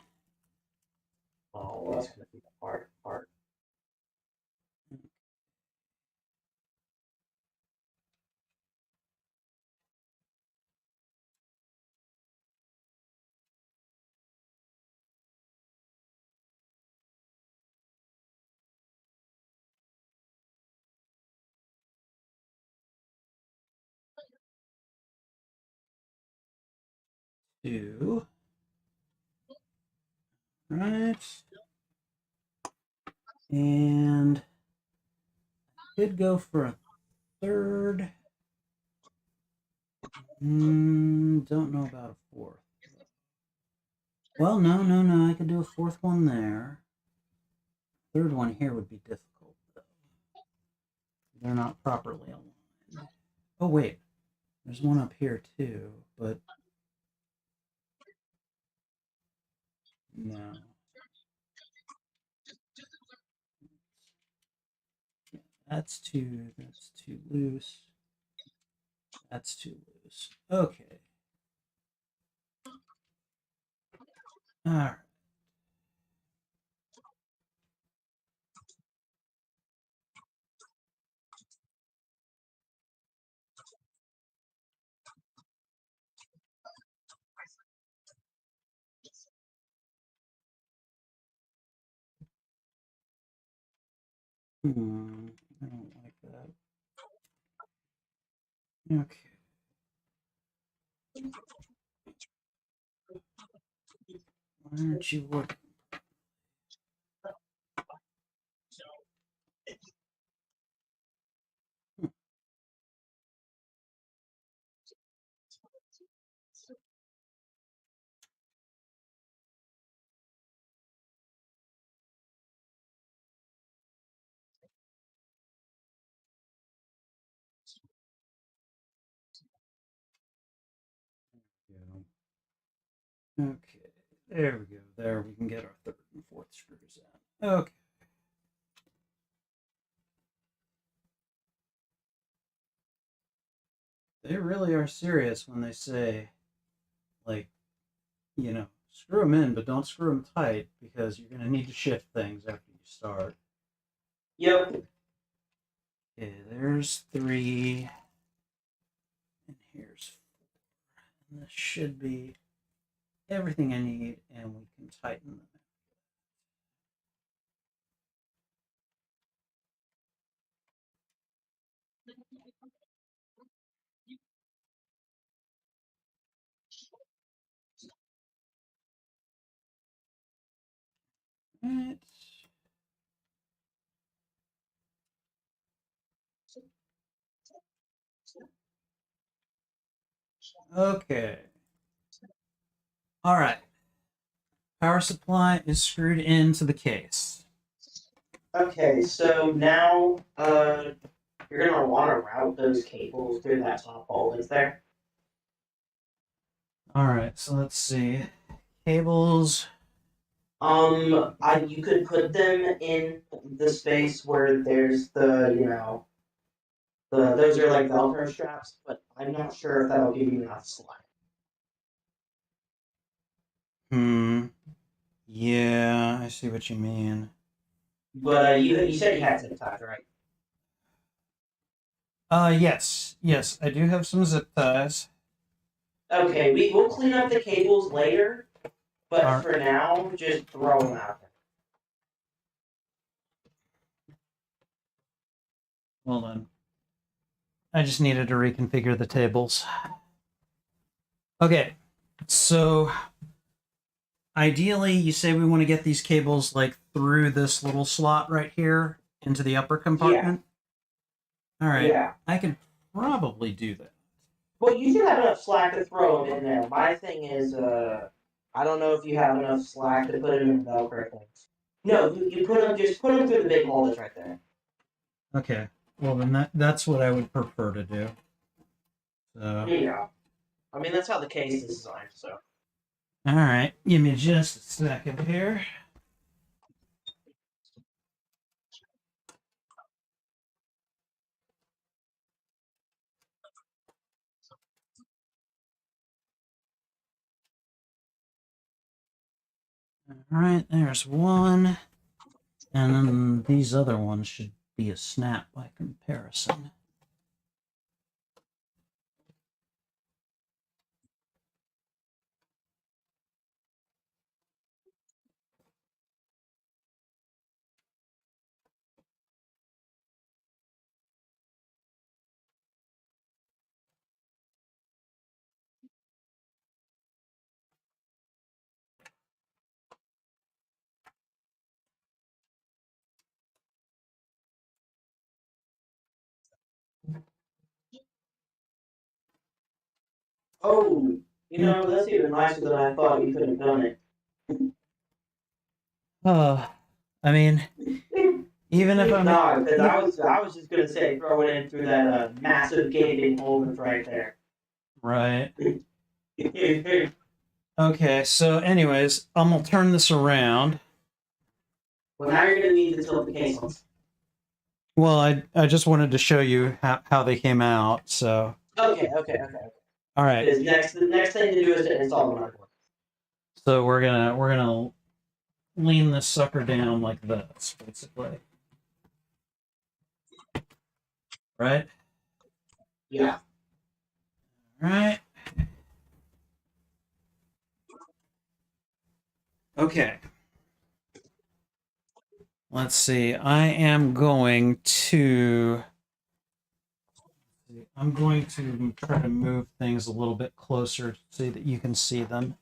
Oh, that's gonna be the hard part. Two. Right. And I could go for a third. Don't know about a fourth. Well, no. I could do a fourth one there. Third one here would be difficult, though. They're not properly aligned. Oh, wait. There's one up here, too, but no. That's too loose. That's too loose. Okay. All right. I don't like that. Okay. Why aren't you working? Okay, there we go. There we can get our third and fourth screws out. Okay. They really are serious when they say, like, screw them in, but don't screw them tight because you're going to need to shift things after you start. Yep. Okay, there's three. And here's four. And this should be everything I need, and we can tighten them. Right. Okay. All right. Power supply is screwed into the case. Okay, so now you're gonna want to route those cables through that top hole that's there. All right, so let's see. Cables. You could put them in the space where there's those are like Velcro straps, but I'm not sure if that'll give you enough slack. Yeah, I see what you mean. But you said you had zip ties, right? Yes, I do have some zip ties. Okay, we'll clean up the cables later, but Alright. for now, just throw them out there. Hold on. I just needed to reconfigure the tables. Okay, so ideally, you say we want to get these cables like through this little slot right here into the upper compartment. All right, Yeah. I can probably do that. Well, you should have enough slack to throw them in there. My thing is, I don't know if you have enough slack to put them in the Velcro things. No, you put them through the big hole that's right there. Okay, well then that's what I would prefer to do. So. Yeah. I mean, that's how the case is designed, so. All right, give me just a second here. All right, there's one. And then these other ones should be a snap by comparison. Oh, that's even nicer than I thought you could have done it. I mean, even if I'm not, because I was just gonna say throw it in through that massive gaping hole that's right there. right. Okay, so anyways, I'm gonna turn this around. Well, now you're gonna need to tilt the case on. Well, I just wanted to show you how they came out. So. Okay. All right. The next thing to do is to install the motherboard. So we're gonna lean this sucker down like this, basically. Right? Yeah. All right. Okay. Let's see. I'm going to try to move things a little bit closer so that you can see them.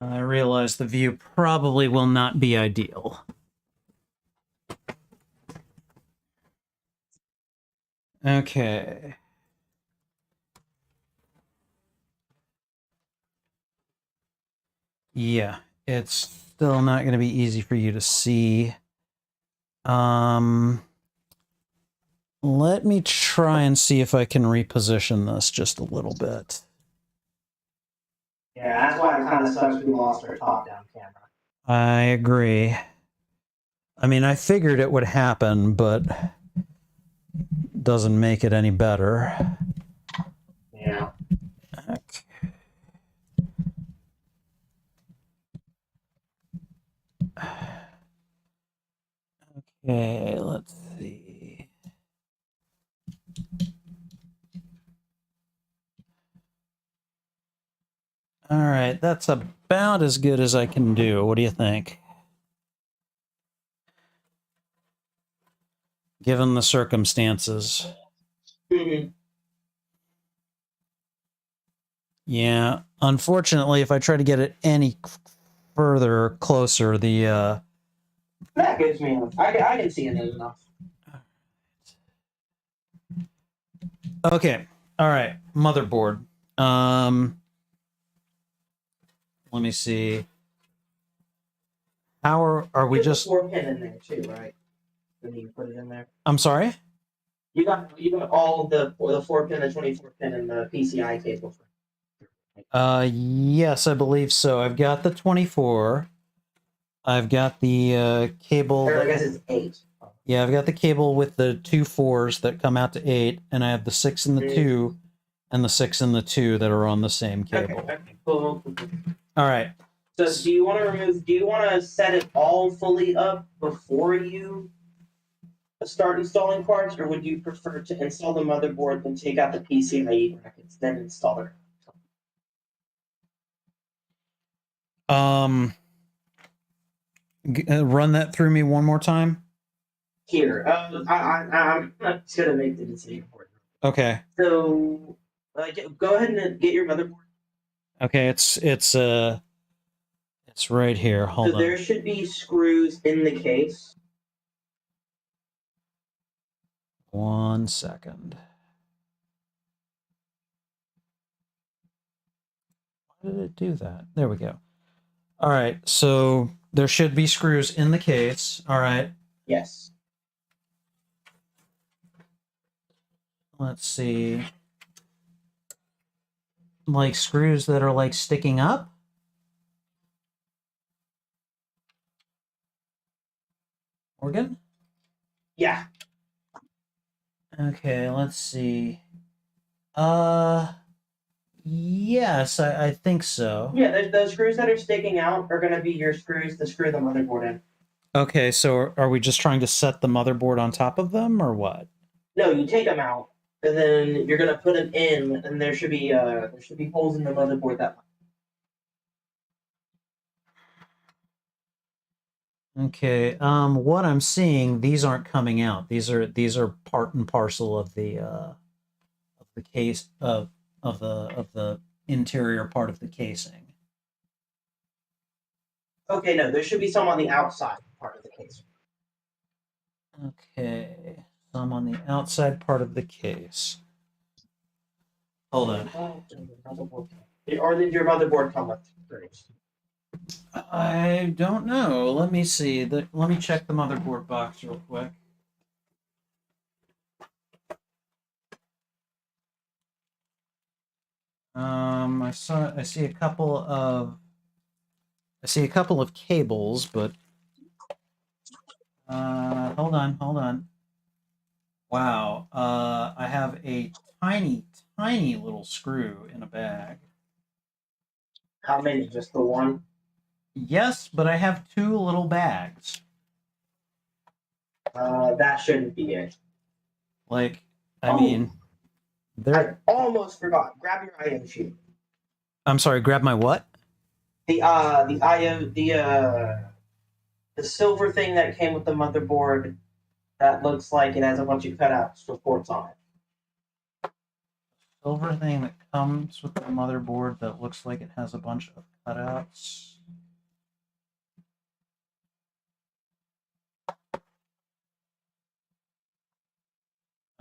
I realize the view probably will not be ideal. Okay. Yeah, it's still not going to be easy for you to see. Let me try and see if I can reposition this just a little bit. Yeah, that's why it kind of sucks we lost our top-down camera. I agree. I mean, I figured it would happen, but doesn't make it any better. Yeah. Okay, let's see. All right, that's about as good as I can do. What do you think? Given the circumstances. Mm-hmm. Yeah, unfortunately, if I try to get it any further closer, the that gives me enough. I can see it enough. Okay, all right, motherboard. Let me see. How are we There's just a 4-pin in there too, right? and you put it in there. I'm sorry? You got all the 4-pin, the 24-pin, and the PCI cable. Yes, I believe so. I've got the 24. I've got the cable. Or I guess it's 8. Yeah, I've got the cable with the 2 4s that come out to 8, and I have the 6 and the 2, and the 6 and the 2 that are on the same cable. Okay, cool. All right. So do you want to set it all fully up before you start installing parts, or would you prefer to install the motherboard and take out the PCIe brackets, then install it? Run that through me one more time. Here, I'm just gonna make the decision for you. Okay. So, go ahead and get your motherboard. Okay, it's right here. Hold So on. there should be screws in the case. 1 second. Why did it do that? There we go. All right, so there should be screws in the case. All right. Yes. Let's see. Like screws that are like sticking up? Morgan? Yeah. Okay, let's see. Yes, I think so. Yeah, those screws that are sticking out are going to be your screws to screw the motherboard in. Okay, so are we just trying to set the motherboard on top of them, or what? No, you take them out, and then you're going to put them in, and there should be holes in the motherboard that. Okay, what I'm seeing, these aren't coming out. These are part and parcel of the case of the interior part of the casing. Okay, no, there should be some on the outside part of the case. Okay, some on the outside part of the case. Hold on. Or did your motherboard come with screws? I don't know. Let me see. Let me check the motherboard box real quick. I see a couple of cables, but hold on. Wow. I have a tiny little screw in a bag. How many? Just the one? Yes, but I have 2 little bags. That shouldn't be it. Like, I mean, I almost forgot. Grab your IO sheet. I'm sorry, grab my what? The silver thing that came with the motherboard that looks like it has a bunch of cutouts for ports on it. Silver thing that comes with the motherboard that looks like it has a bunch of cutouts.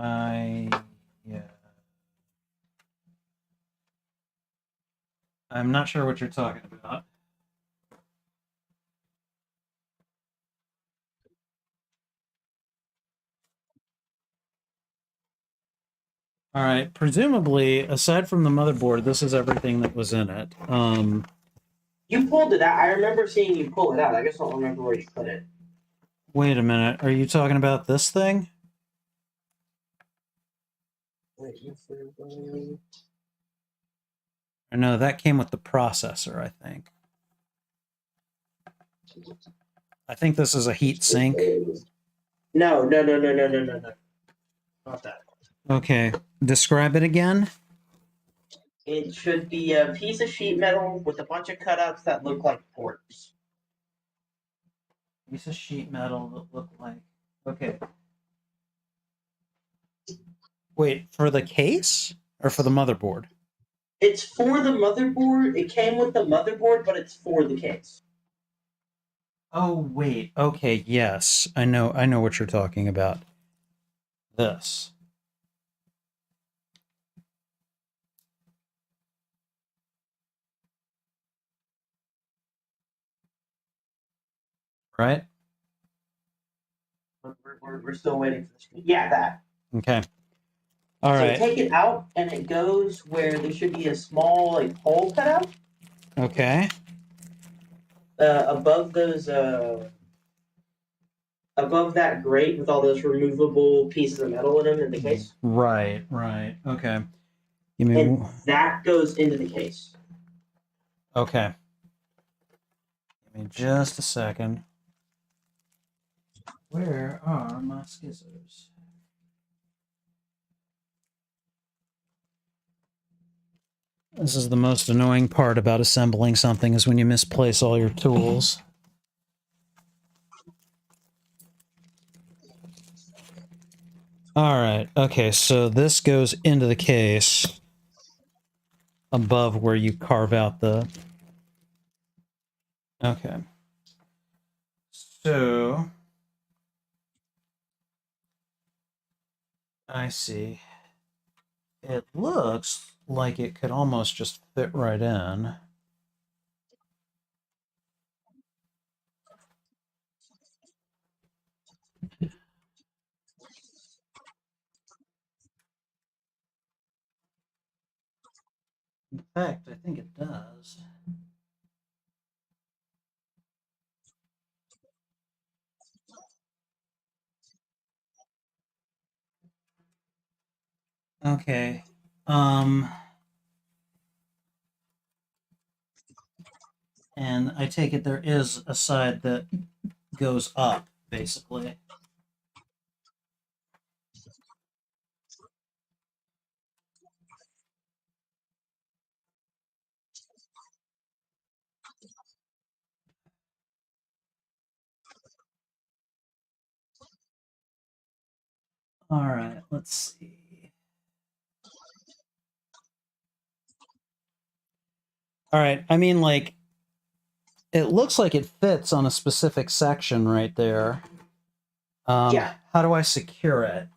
Yeah. I'm not sure what you're talking about. All right. Presumably, aside from the motherboard, this is everything that was in it. You pulled it out. I remember seeing you pull it out. I just don't remember where you put it. Wait a minute. Are you talking about this thing? Or no, that came with the processor, I think. I think this is a heat sink. No. Not that. Okay. Describe it again. It should be a piece of sheet metal with a bunch of cutouts that look like ports. Piece of sheet metal that look like. Okay. Wait, for the case or for the motherboard? It's for the motherboard. It came with the motherboard, but it's for the case. Oh, wait. Okay, yes. I know what you're talking about. This. Right? We're still waiting for the screen. Yeah, that. Okay. All So right. take it out, and it goes where there should be a small like hole cut out Okay. above those above that grate with all those removable pieces of metal in them in the case, Right. Right. Okay. Give me. and that goes into the case. Okay. Give me just a second. Where are my scissors? This is the most annoying part about assembling something is when you misplace all your tools. All right. Okay, so this goes into the case above where you carve out the... Okay. So... I see. It looks like it could almost just fit right in. In fact, I think it does. Okay. And I take it there is a side that goes up, basically. All right, let's see. All right, I mean, like, it looks like it fits on a specific section right there. Yeah. How do I secure it?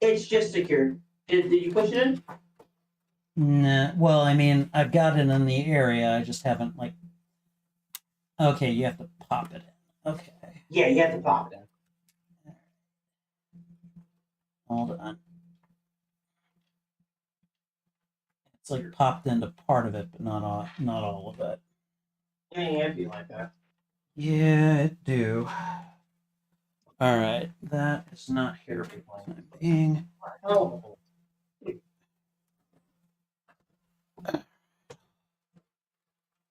It's just secured. Did you push it in? Nah, well, I mean, I've got it in the area. I just haven't, like... Okay, you have to pop it in. Okay. Yeah, you have to pop it in. Hold on. It's like popped into part of it, but not all of it. I mean, it'd be like that. Yeah, it do. All right, that is not here for the time being. Oh.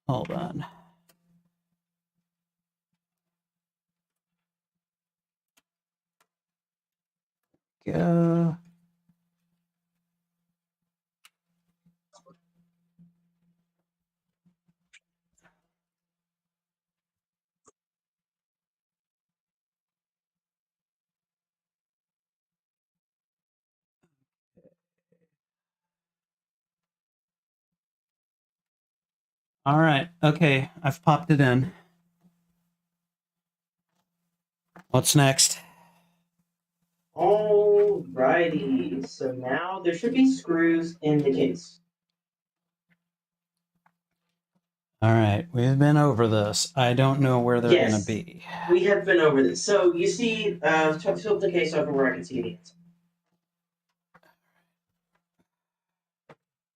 Hold on. Go. All right. Okay, I've popped it in. What's next? Alrighty. So now there should be screws in the case. All right, we've been over this. I don't know where they're Yes. going to be. We have been over this. So you see, tilt the case over where I can see the answer.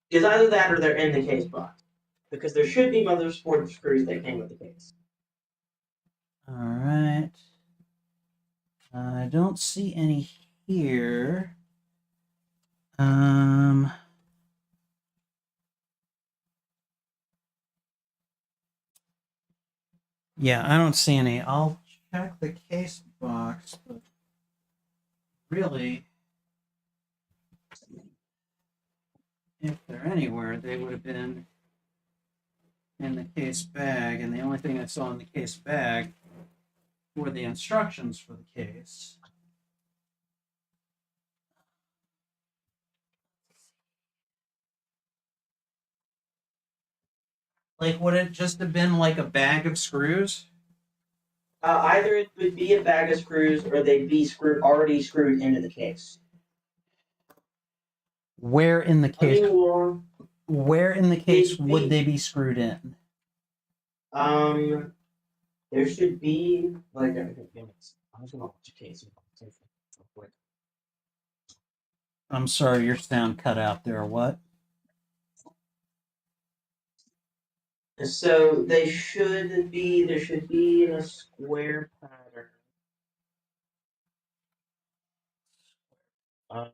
Because either that or they're in the case box. Because there should be motherboard screws that came with the case. All right. I don't see any here. Yeah, I don't see any. I'll check the case box, but really, if they're anywhere, they would have been in the case bag, and the only thing I saw in the case bag were the instructions for the case. Like, would it just have been like a bag of screws? Either it would be a bag of screws or they'd be already screwed into the case. Where in the case? Or, where in the case They'd would be- they be screwed in? There should be like I'm just gonna watch a case real quick. I'm sorry, your sound cut out there. What? So there should be in a square pattern. Uh,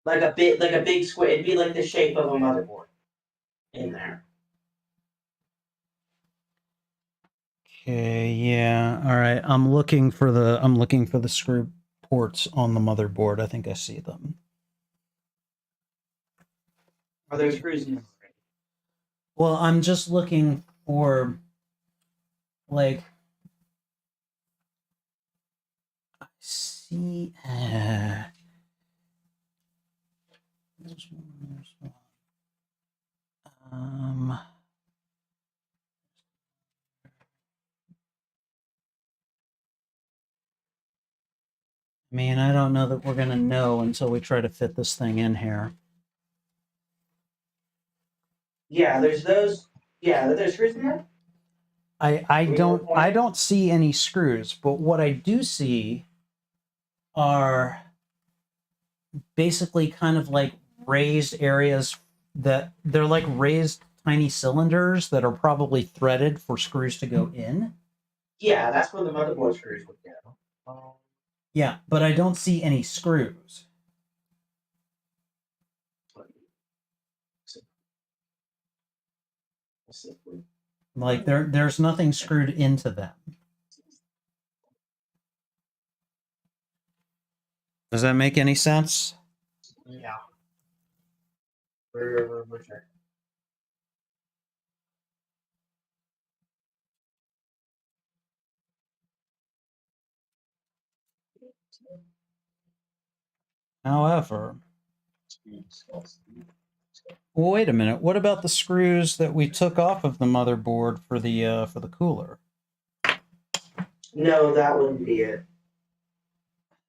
like a big square. It'd be like the shape of a motherboard in there. Okay, yeah. All right. I'm looking for the screw ports on the motherboard. I think I see them. Are there screws in there already? Well, I'm just looking for like I see there's one. I mean, I don't know that we're gonna know until we try to fit this thing in here. Yeah, there's those. Yeah, there's screws in there. I don't see any screws, but what I do see are basically kind of like raised areas that they're like raised tiny cylinders that are probably threaded for screws to go in. Yeah, that's where the motherboard screws would go. Yeah, but I don't see any screws. Like there's nothing screwed into them. Does that make any sense? Yeah. We're checking. However, well, wait a minute. What about the screws that we took off of the motherboard for the cooler? No, that wouldn't be it.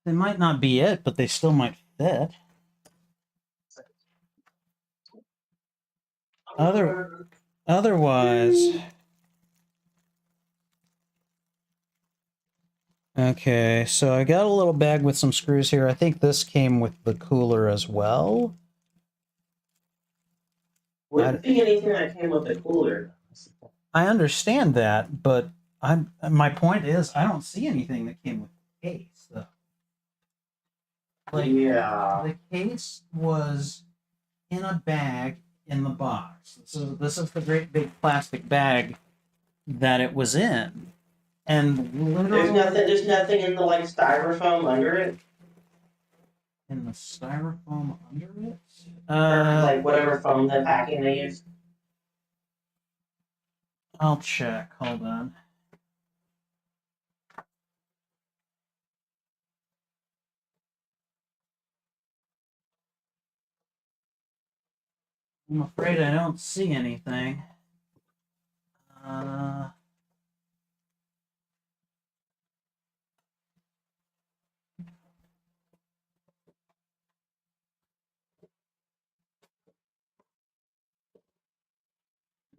They might not be it, but they still might fit. Otherwise, okay, so I got a little bag with some screws here. I think this came with the cooler as well. Wouldn't be anything that came with the cooler. I understand that, but my point is I don't see anything that came with the case, though. Like, yeah. the case was in a bag in the box. So this is the great big plastic bag that it was in. And literally There's nothing in the like styrofoam under it. in the styrofoam under it? Or like whatever foam the packing they use. I'll check. Hold on. I'm afraid I don't see anything.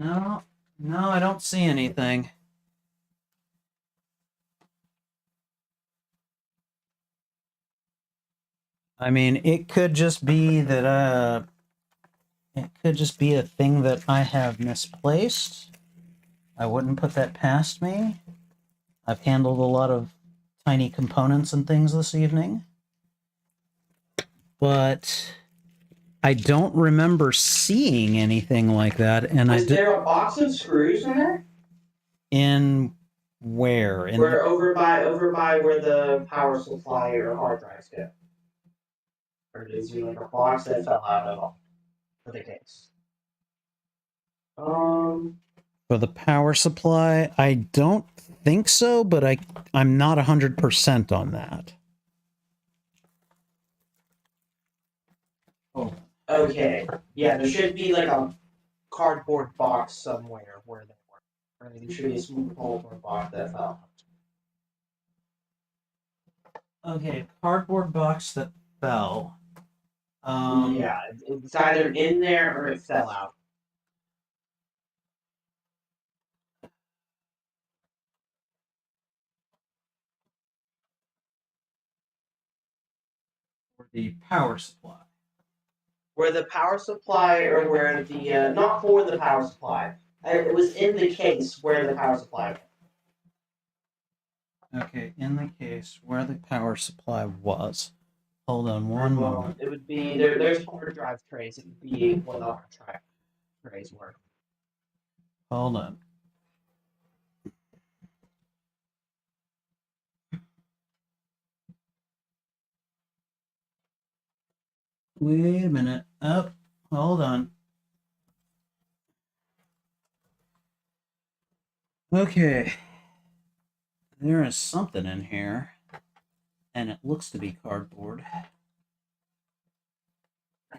No, I don't see anything. I mean, it could just be that it could just be a thing that I have misplaced. I wouldn't put that past me. I've handled a lot of tiny components and things this evening. But I don't remember seeing anything like that. And Was there a box of screws in there? In where? Over by where the power supply or hard drives go. Or is there like a box that fell out of for the case? For the power supply, I don't think so, but I'm not 100% on that. Oh. Okay. Yeah, there should be like a cardboard box somewhere where they were. Or there should be a small cardboard box that fell. Okay, cardboard box that fell. Yeah, it's either in there or it fell out. For the power supply. Where the power supply, or where the not for the power supply. It was in the case where the power supply went. Okay, in the case where the power supply was. Hold on one moment. It would be there's hard drive trays. It would be what the hard drive trays were. Hold on. Wait a minute. Up. Hold on. Okay. There is something in here, and it looks to be cardboard.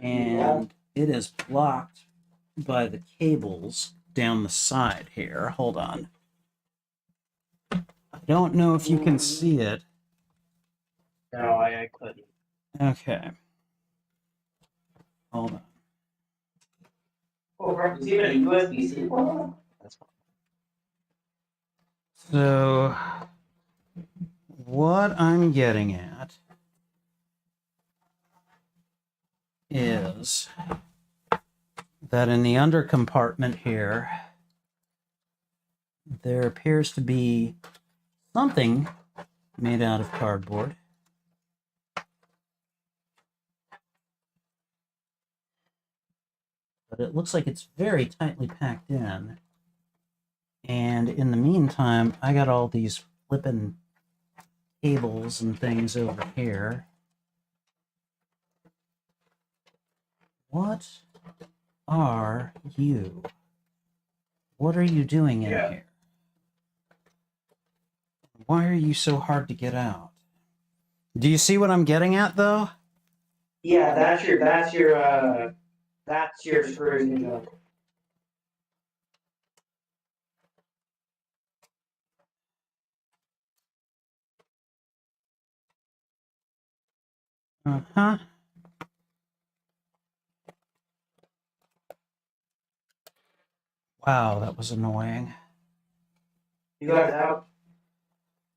And it is blocked by the cables down the side here. Hold on. I don't know if you can see it. No, I couldn't. Okay. Hold on. Oh, there's even a USB-C. That's fine. So, what I'm getting at is that in the under compartment here, there appears to be something made out of cardboard. But it looks like it's very tightly packed in. And in the meantime, I got all these flippin' cables and things over here. What are you? What are you doing in here? Why are you so hard to get out? Do you see what I'm getting at, though? Yeah, that's your screws and junk. Uh-huh. Wow, that was annoying. You got it out?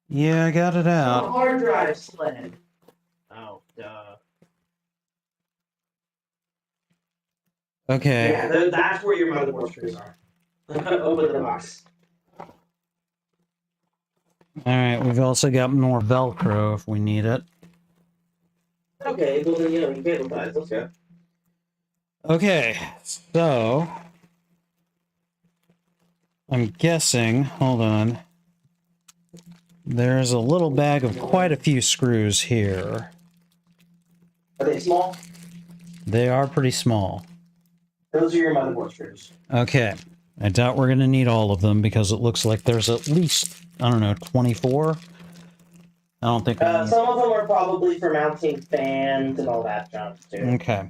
Yeah, I got it The out. hard drive sled. Oh, duh. Okay. Yeah, that's where your motherboard screws are. Open the box. Alright, we've also got more Velcro if we need it. Okay, well then, you cable ties. Let's go. Okay, so I'm guessing, hold on, there's a little bag of quite a few screws here. Are they small? They are pretty small. Those are your motherboard screws. Okay, I doubt we're going to need all of them because it looks like there's at least, I don't know, 24? I don't think we need... Some of them are probably for mounting fans and all that junk, too. Okay.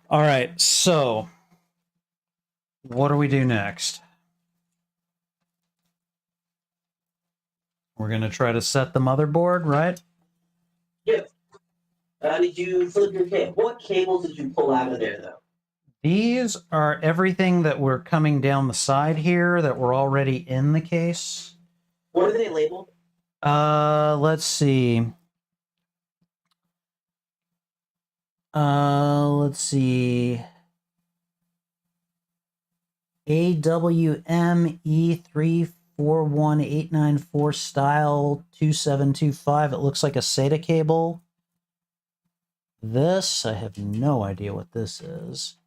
All right, so what do we do next? We're going to try to set the motherboard, right? Yep. Did you flip your cable? What cables did you pull out of there, though? These are everything that were coming down the side here that were already in the case. What are they labeled? Let's see. Let's see. AWM E341894 style 2725. It looks like a SATA cable. This, I have no idea what this is.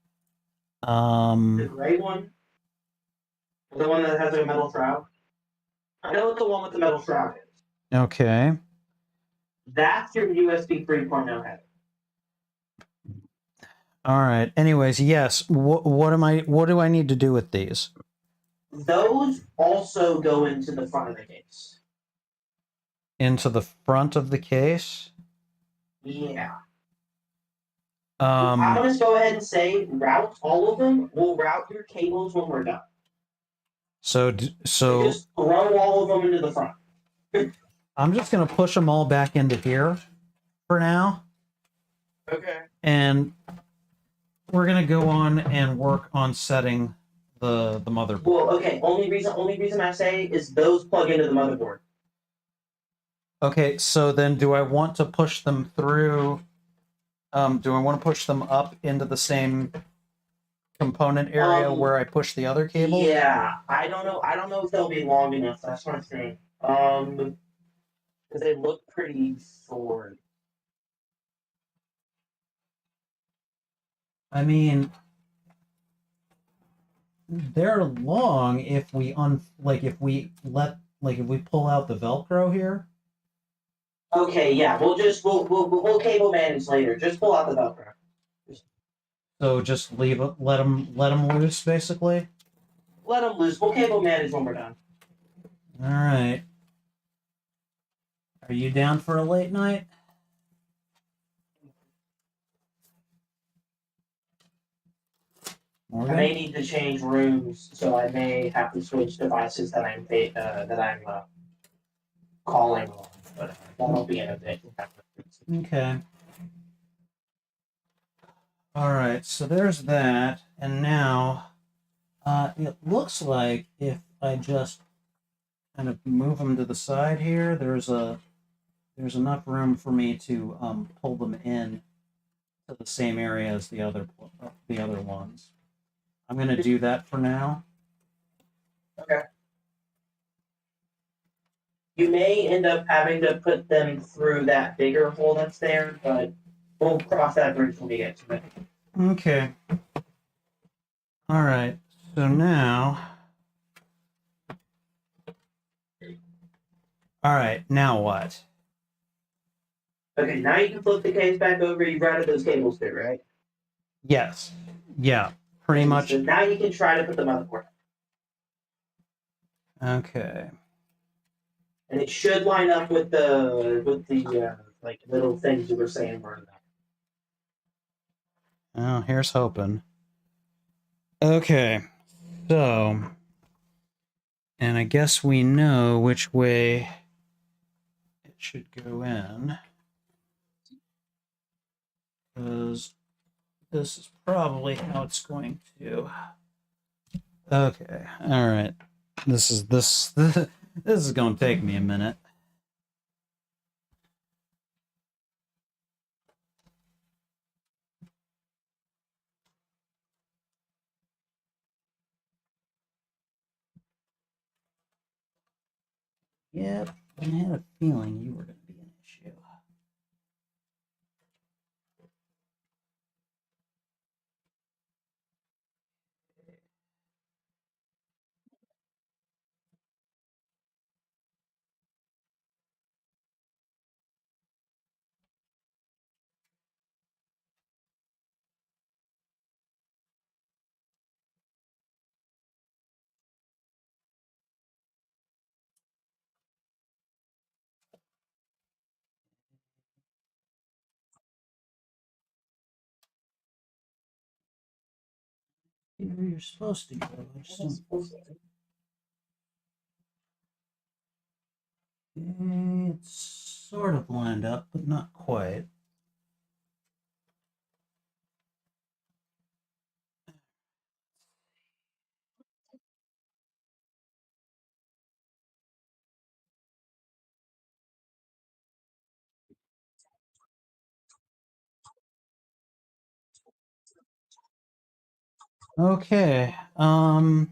The gray one? The one that has a metal shroud? I know what the one with the metal shroud is. Okay. That's your USB 3.0 header. All right. Anyways, yes. What do I need to do with these? Those also go into the front of the case. Into the front of the case? Yeah. I'm going to go ahead and say route all of them. We'll route your cables when we're done. So Just throw all of them into the front. I'm just going to push them all back into here for now. Okay. And we're going to go on and work on setting the motherboard. Well, okay. Only reason I say is those plug into the motherboard. Okay, so then do I want to push them through Do I want to push them up into the same component area where I push the other cable? Yeah, I don't know. I don't know if they'll be long enough. That's what I'm saying. Because they look pretty short. I mean, they're long if we if we pull out the Velcro here. Okay, yeah, we'll cable manage later. Just pull out the Velcro. So just leave it, let them loose, basically. Let them loose. We'll cable manage when we're done. All right. Are you down for a late night? Morgan? I may need to change rooms, so I may have to switch devices that I'm calling on, but that'll be in a bit. Okay. All right. So there's that, and now, it looks like if I just kind of move them to the side here, there's enough room for me to pull them in to the same area as the other ones. I'm gonna do that for now. Okay. You may end up having to put them through that bigger hole that's there, but we'll cross that bridge when we get to it. Okay. All right. So now. All right. Now what? Okay, now you can flip the case back over. You routed those cables through, right? Yes. Yeah. Pretty much. So now you can try to put the motherboard. Okay. And it should line up with the like little things you were saying were in there. Oh, here's hoping. Okay. So, and I guess we know which way it should go in. Because this is probably how it's going to. Okay. All right. This is going to take me a minute. Yep, I had a feeling you were going to be an issue. Where you're supposed to go. I just don't... It's sort of lined up, but not quite. Okay. I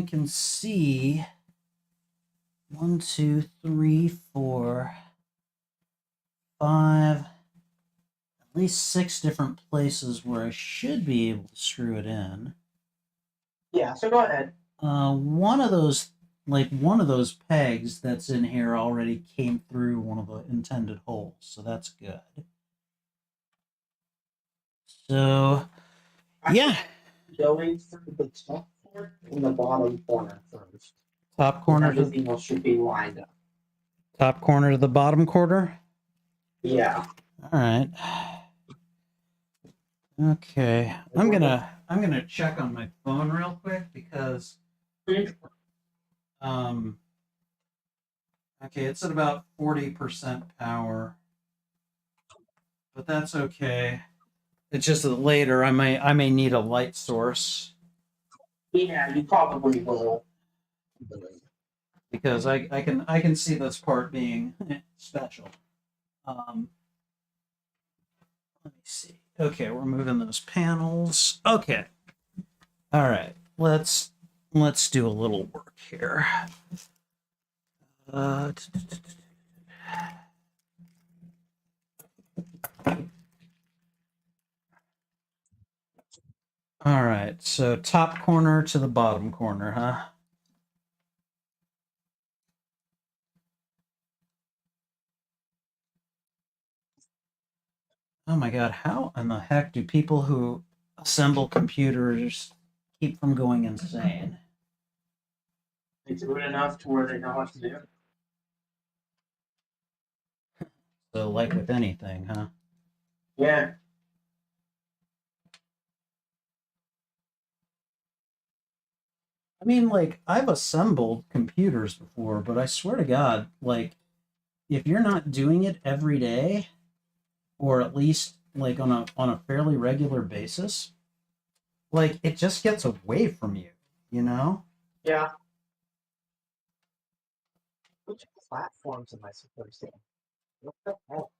can see 1, 2, 3, 4, 5, at least 6 different places where I should be able to screw it in. Yeah, so go ahead. One of those pegs that's in here already came through one of the intended holes, so that's good. So, yeah. Going through the top part and the bottom corner first. Top corner to Everything else should be lined up. top corner to the bottom corner. Yeah. All right. Okay, I'm gonna check on my phone real quick because okay, it's at about 40% power, but that's okay. It's just that later I may need a light source Yeah, you probably will. because I can see this part being special. Let me see. Okay, we're moving those panels. Okay. All right. Let's do a little work here. Uh, all right. So top corner to the bottom corner, huh? Oh my God, how in the heck do people who assemble computers keep from going insane? They do it enough to where they know what to do. So, like with anything, huh? Yeah. I mean, like, I've assembled computers before, but I swear to God, like, if you're not doing it every day, or at least like on a fairly regular basis, like it just gets away from you, you know? Yeah. Which platforms am I supposed to? What the hell?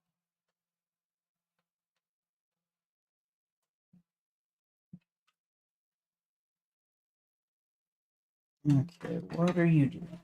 Okay, what are you doing?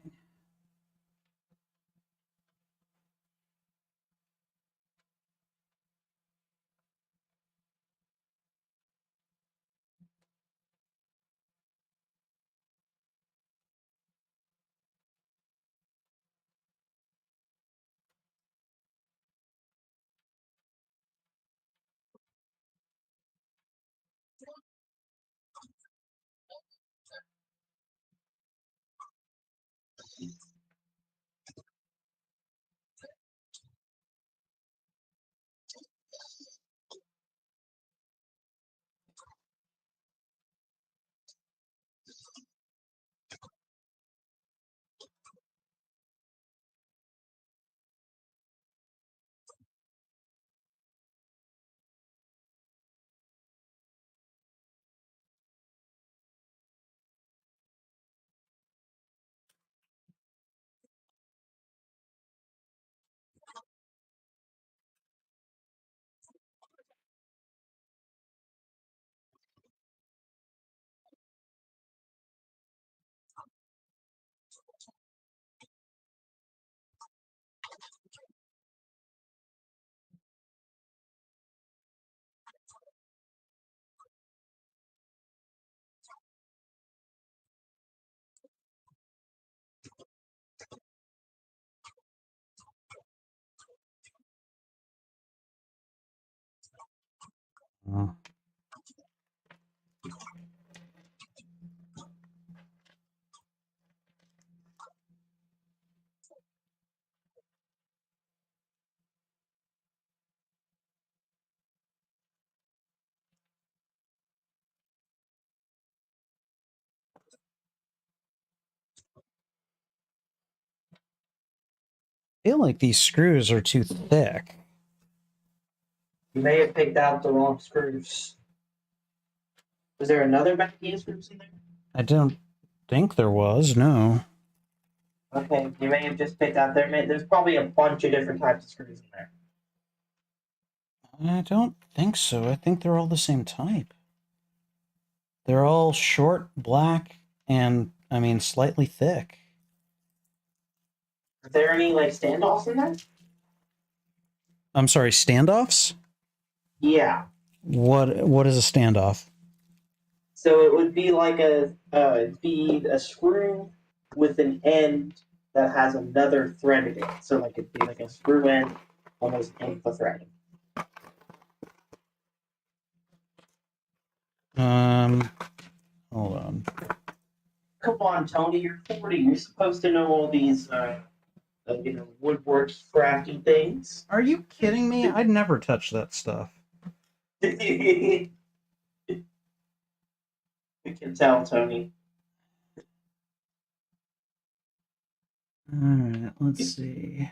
I feel like these screws are too thick. You may have picked out the wrong screws. Was there another Mackie screws in there? I don't think there was, no. Okay, you may have just picked out there's probably a bunch of different types of screws in there. I don't think so. I think they're all the same type. They're all short, black, and I mean slightly thick. Are there any like standoffs in there? I'm sorry, standoffs? Yeah. What is a standoff? So it would be like it'd be a screw with an end that has another thread in it. So like it'd be like a screw end almost end of a thread. Hold on. Come on, Tony, you're 40. You're supposed to know all these woodwork crafting things. Are you kidding me? I'd never touch that stuff. We can tell, Tony. Alright, let's see.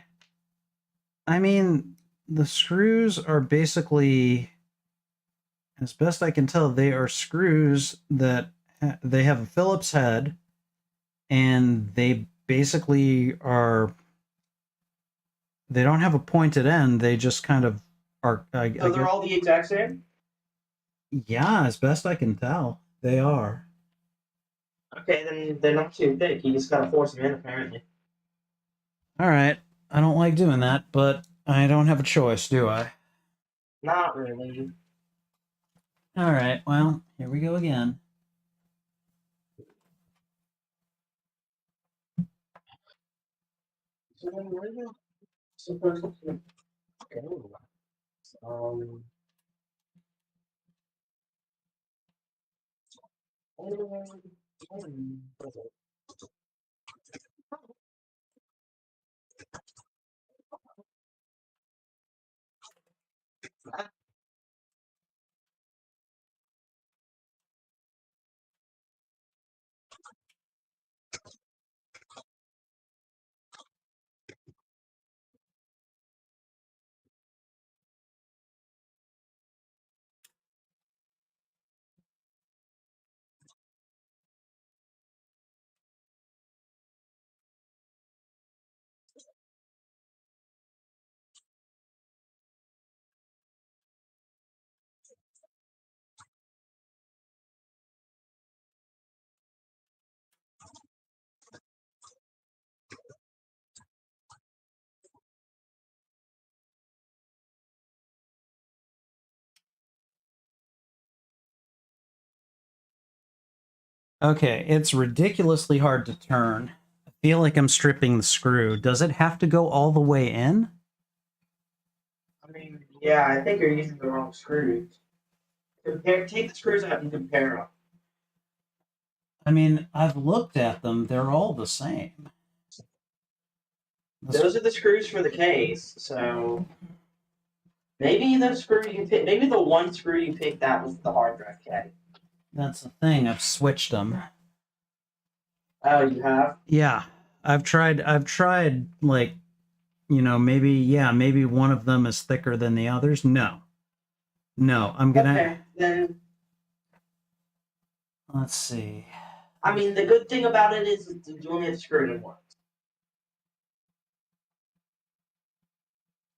I mean, the screws are basically, as best I can tell, they are screws that they have a Phillips head, and they basically are They don't have a pointed end. They just kind of are. I So they're guess, all the exact same? yeah, as best I can tell, they are. Okay, then they're not too thick. You just gotta force them in, apparently. All right. I don't like doing that, but I don't have a choice, do I? Not really. All right. Well, here we go again. So then where are you supposed to go? Um, Okay, it's ridiculously hard to turn. I feel like I'm stripping the screw. Does it have to go all the way in? I mean, yeah, I think you're using the wrong screws. Take the screws out and compare them. I mean, I've looked at them. They're all the same. Those are the screws for the case, so maybe the screw you picked, maybe the one screw you picked out was the hard drive caddy. That's the thing. I've switched them. Oh, you have? Yeah, I've tried like, maybe maybe one of them is thicker than the others. No. No, I'm gonna Okay, then let's see. I mean the good thing about it is you only have to screw it in once.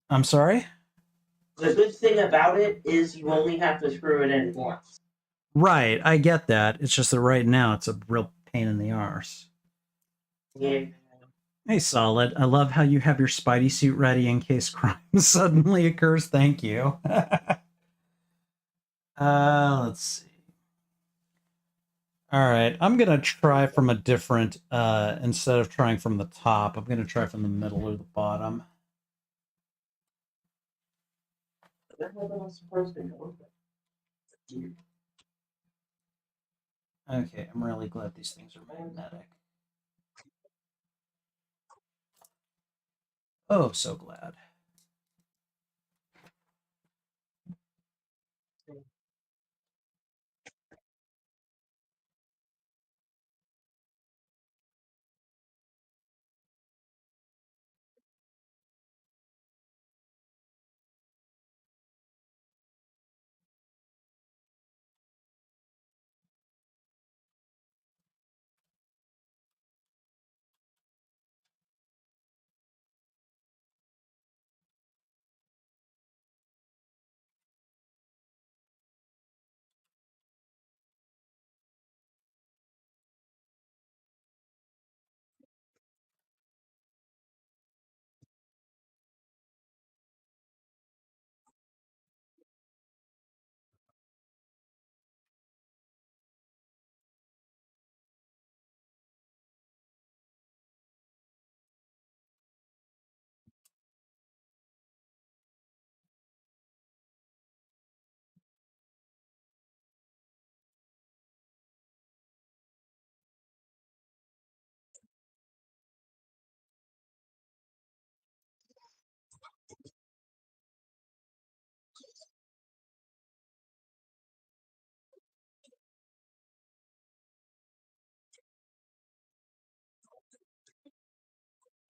I'm sorry? The good thing about it is you only have to screw it in once. Right, I get that. It's just that right now it's a real pain in the arse. Yeah. Hey, Solid. I love how you have your Spidey suit ready in case crime suddenly occurs. Thank you. Let's see. All right, I'm gonna try from a different. Instead of trying from the top, I'm gonna try from the middle or the bottom. That wasn't supposed to go. Okay, I'm really glad these things are magnetic. Oh, so glad.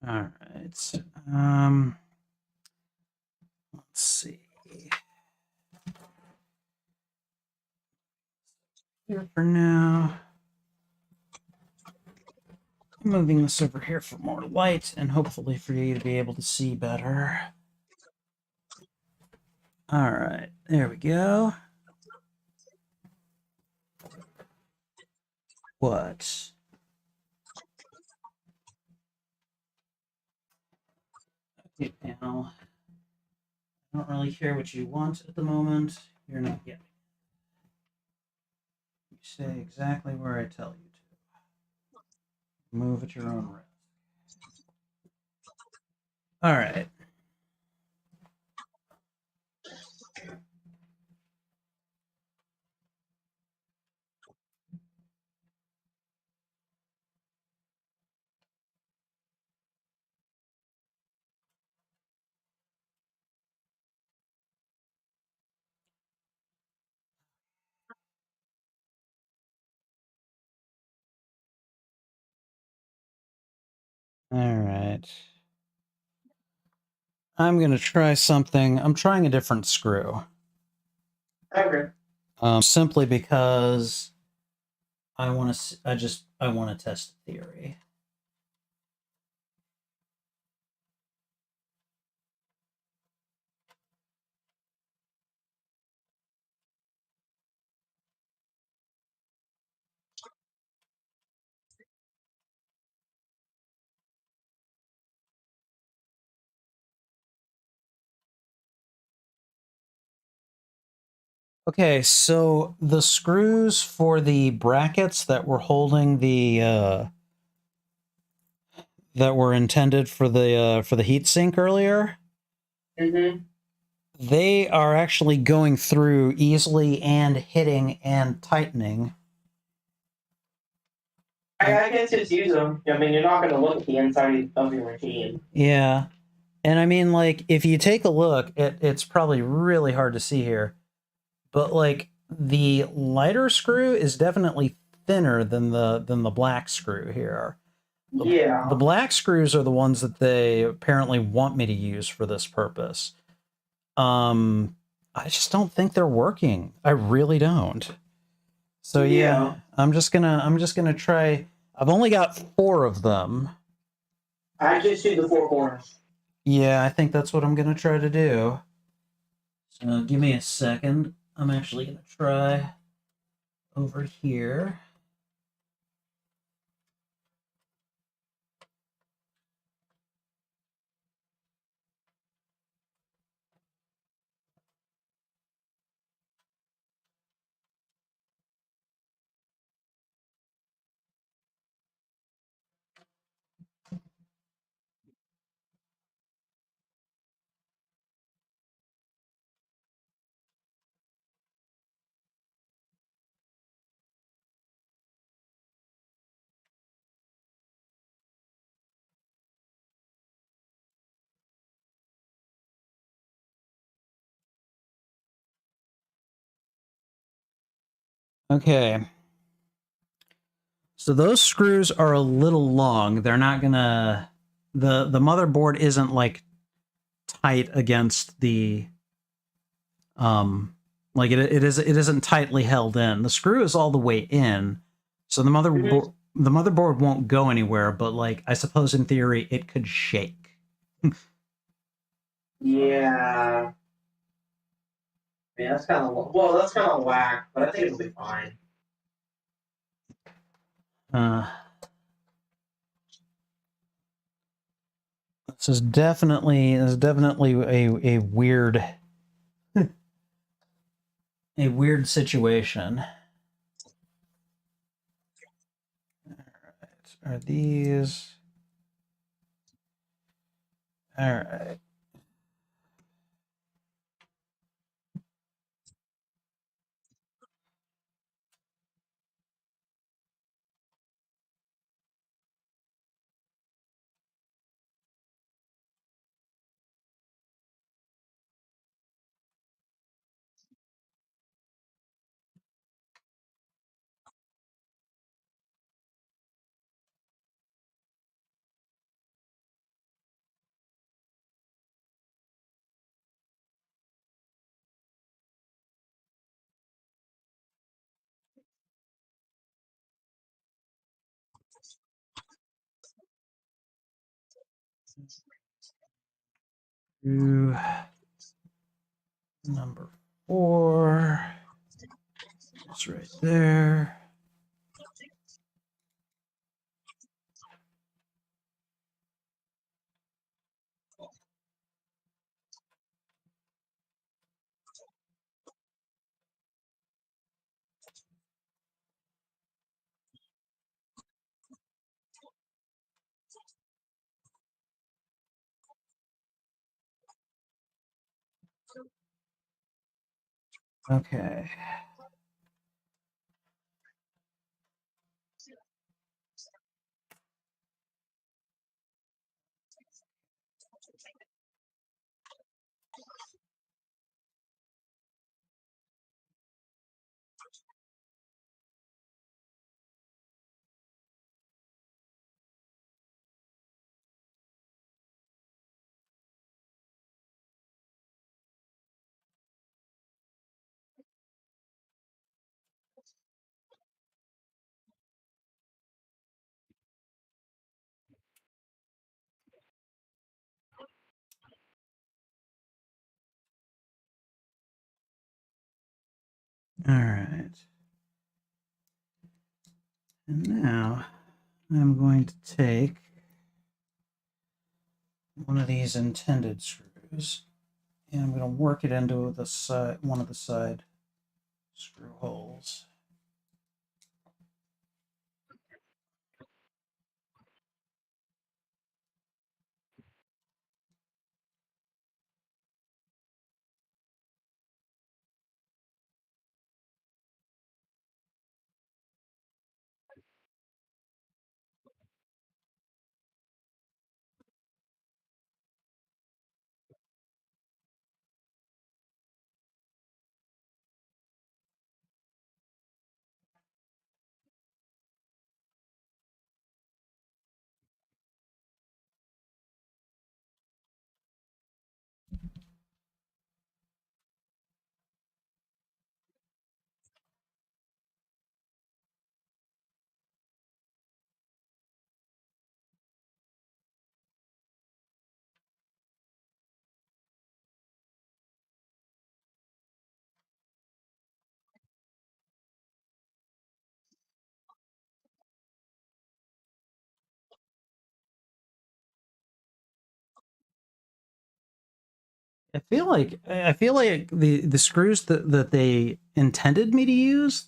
All right. Let's see. Here for now. I'm moving this over here for more light and hopefully for you to be able to see better. All right, there we go. What? Okay, panel. I don't really care what you want at the moment. You're not getting it. You stay exactly where I tell you to. Move at your own risk. All right. All right. I'm going to try something. I'm trying a different screw. Okay. Simply because I want to. I want to test the theory. Okay, so the screws for the brackets that were holding the that were intended for the heat sink earlier, they are actually going through easily and hitting and tightening. I guess just use them. I mean, you're not going to look at the inside of your machine. Yeah. And I mean, like, if you take a look, it's probably really hard to see here, but like the lighter screw is definitely thinner than the black screw here. Yeah. The black screws are the ones that they apparently want me to use for this purpose. I just don't think they're working. I really don't. So yeah, I'm just gonna try. I've only got 4 of them. I just do the 4 corners. Yeah, I think that's what I'm gonna try to do. So give me a second. I'm actually gonna try over here. Okay. So those screws are a little long. They're not gonna the motherboard isn't like tight against the like it isn't tightly held in. The screw is all the way in. So the motherboard won't go anywhere, but like I suppose in theory it could shake. Yeah. Yeah, that's kind of that's kind of whack, but I think it'll be fine. Uh This is definitely a weird a weird situation. All right, are these all right? Screw number 4. It's right there. Okay. All right. And now I'm going to take one of these intended screws and I'm going to work it into the side, one of the side screw holes. I feel like the screws that they intended me to use,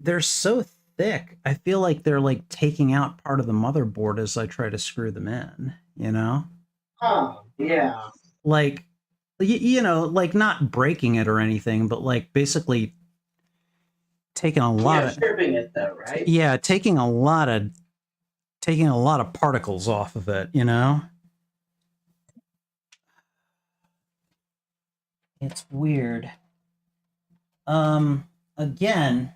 they're so thick. I feel like they're like taking out part of the motherboard as I try to screw them in, you know? Oh, yeah. Like you know, like not breaking it or anything, but like basically taking a lot of stripping it though, right? yeah, taking a lot of particles off of it, you know? It's weird. Again,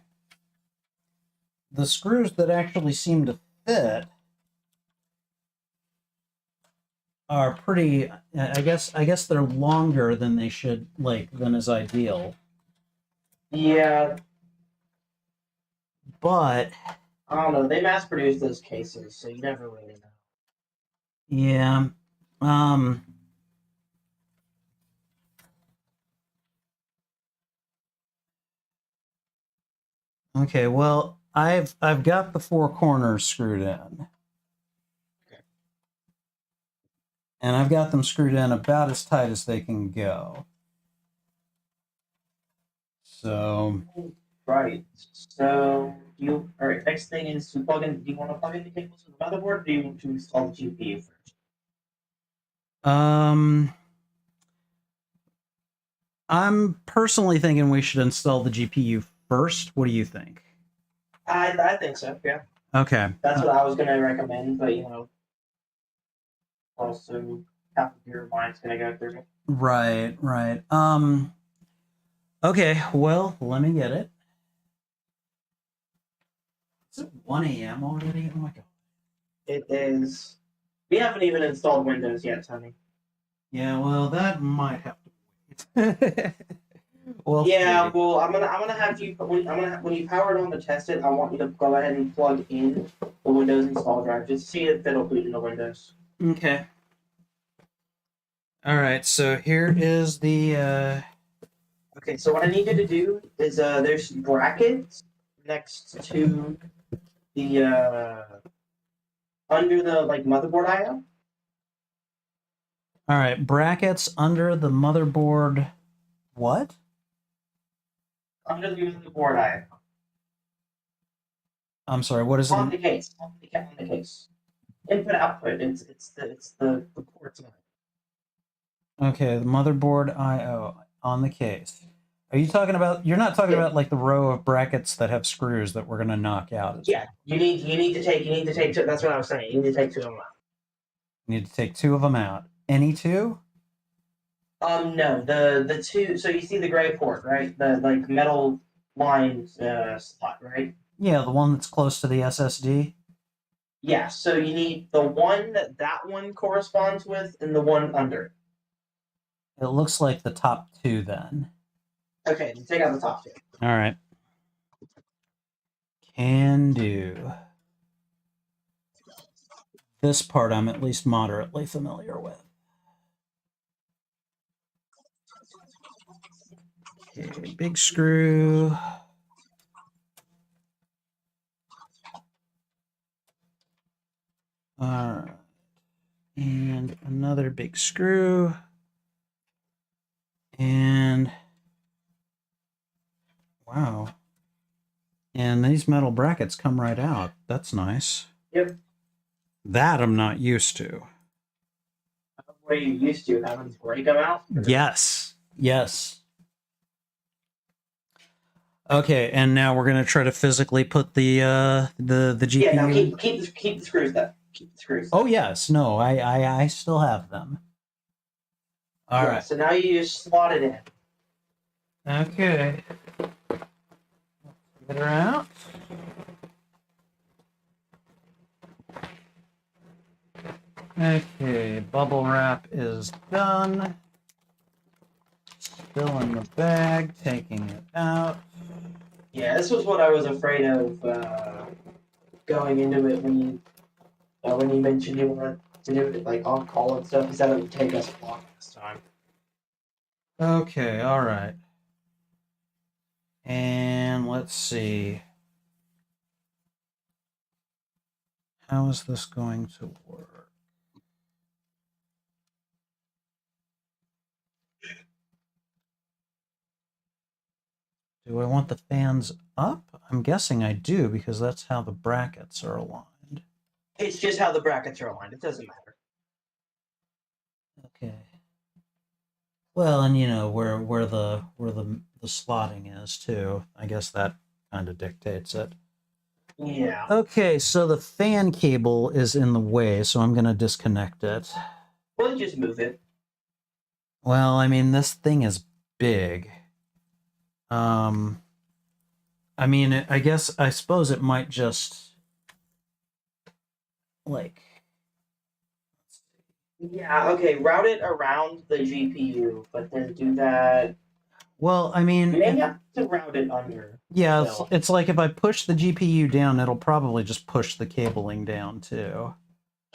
the screws that actually seem to fit are pretty, I guess they're longer than they should, like, than is ideal. Yeah, But I don't know. They mass produce those cases, so you never really know. yeah, okay, well, I've got the 4 corners screwed in. And I've got them screwed in about as tight as they can go. So Right. So all right, next thing is to plug in. Do you want to plug in the cables to the motherboard, or do you want to install the GPU first? I'm personally thinking we should install the GPU first. What do you think? I think so. Yeah. Okay. That's what I was gonna recommend, but also half of your mind's gonna go through. Right. Okay, well, let me get it. Is it 1 a.m. already? Oh my god. It is. We haven't even installed Windows yet, Tony. Yeah, well, that might have to wait. Well, yeah, well, I'm gonna have you when you power it on to test it. I want you to go ahead and plug in the Windows install drive just to see if it'll boot into Windows. Okay. All right. So here is the. Okay, so what I need you to do is there's brackets next to the under the like motherboard IO. All right, brackets under the motherboard. What? Under the motherboard IO. I'm sorry. What is On it? the case. On the case. Input output. It's the ports on it. Okay, the motherboard I/O on the case. Are you talking about? You're not talking Yeah. about like the row of brackets that have screws that we're gonna knock out. Yeah, you need to take two. That's what I was saying. You need to take two of them out. You need to take two of them out. Any two? No, the two. So you see the gray port, right? The like metal lined slot, right? Yeah, the one that's close to the SSD. Yeah. So you need the one that one corresponds with, and the one under. It looks like the top two then. Okay, then take out the top two. All right. Can do. This part I'm at least moderately familiar with. Okay, big screw. All right. And another big screw. And wow. And these metal brackets come right out. That's nice. Yep. That I'm not used to. What are you used to having to break them out? Yes. Yes. Okay, and now we're gonna try to physically put the GPU. Yeah, no, keep the screws though. Keep the screws. Oh yes, no, I still have them. All Yeah, right. So now you just slot it in. Okay. Get her out. Okay, bubble wrap is done. Still in the bag, taking it out. Yeah, this was what I was afraid of going into it when you mentioned you wanted to do it like on call and stuff. Is that it would take us long this time? Okay, all right. And let's see. How is this going to work? Do I want the fans up? I'm guessing I do because that's how the brackets are aligned. It's just how the brackets are aligned. It doesn't matter. Okay. Well, and you know where the slotting is too. I guess that kind of dictates it. Yeah. Okay, so the fan cable is in the way, so I'm gonna disconnect it. Well, just move it. Well, I mean, this thing is big. I mean, I suppose it might just like. Yeah. Okay. Route it around the GPU, but then do that. Well, I mean, You may have to route it under. yeah, So. it's like if I push the GPU down, it'll probably just push the cabling down too.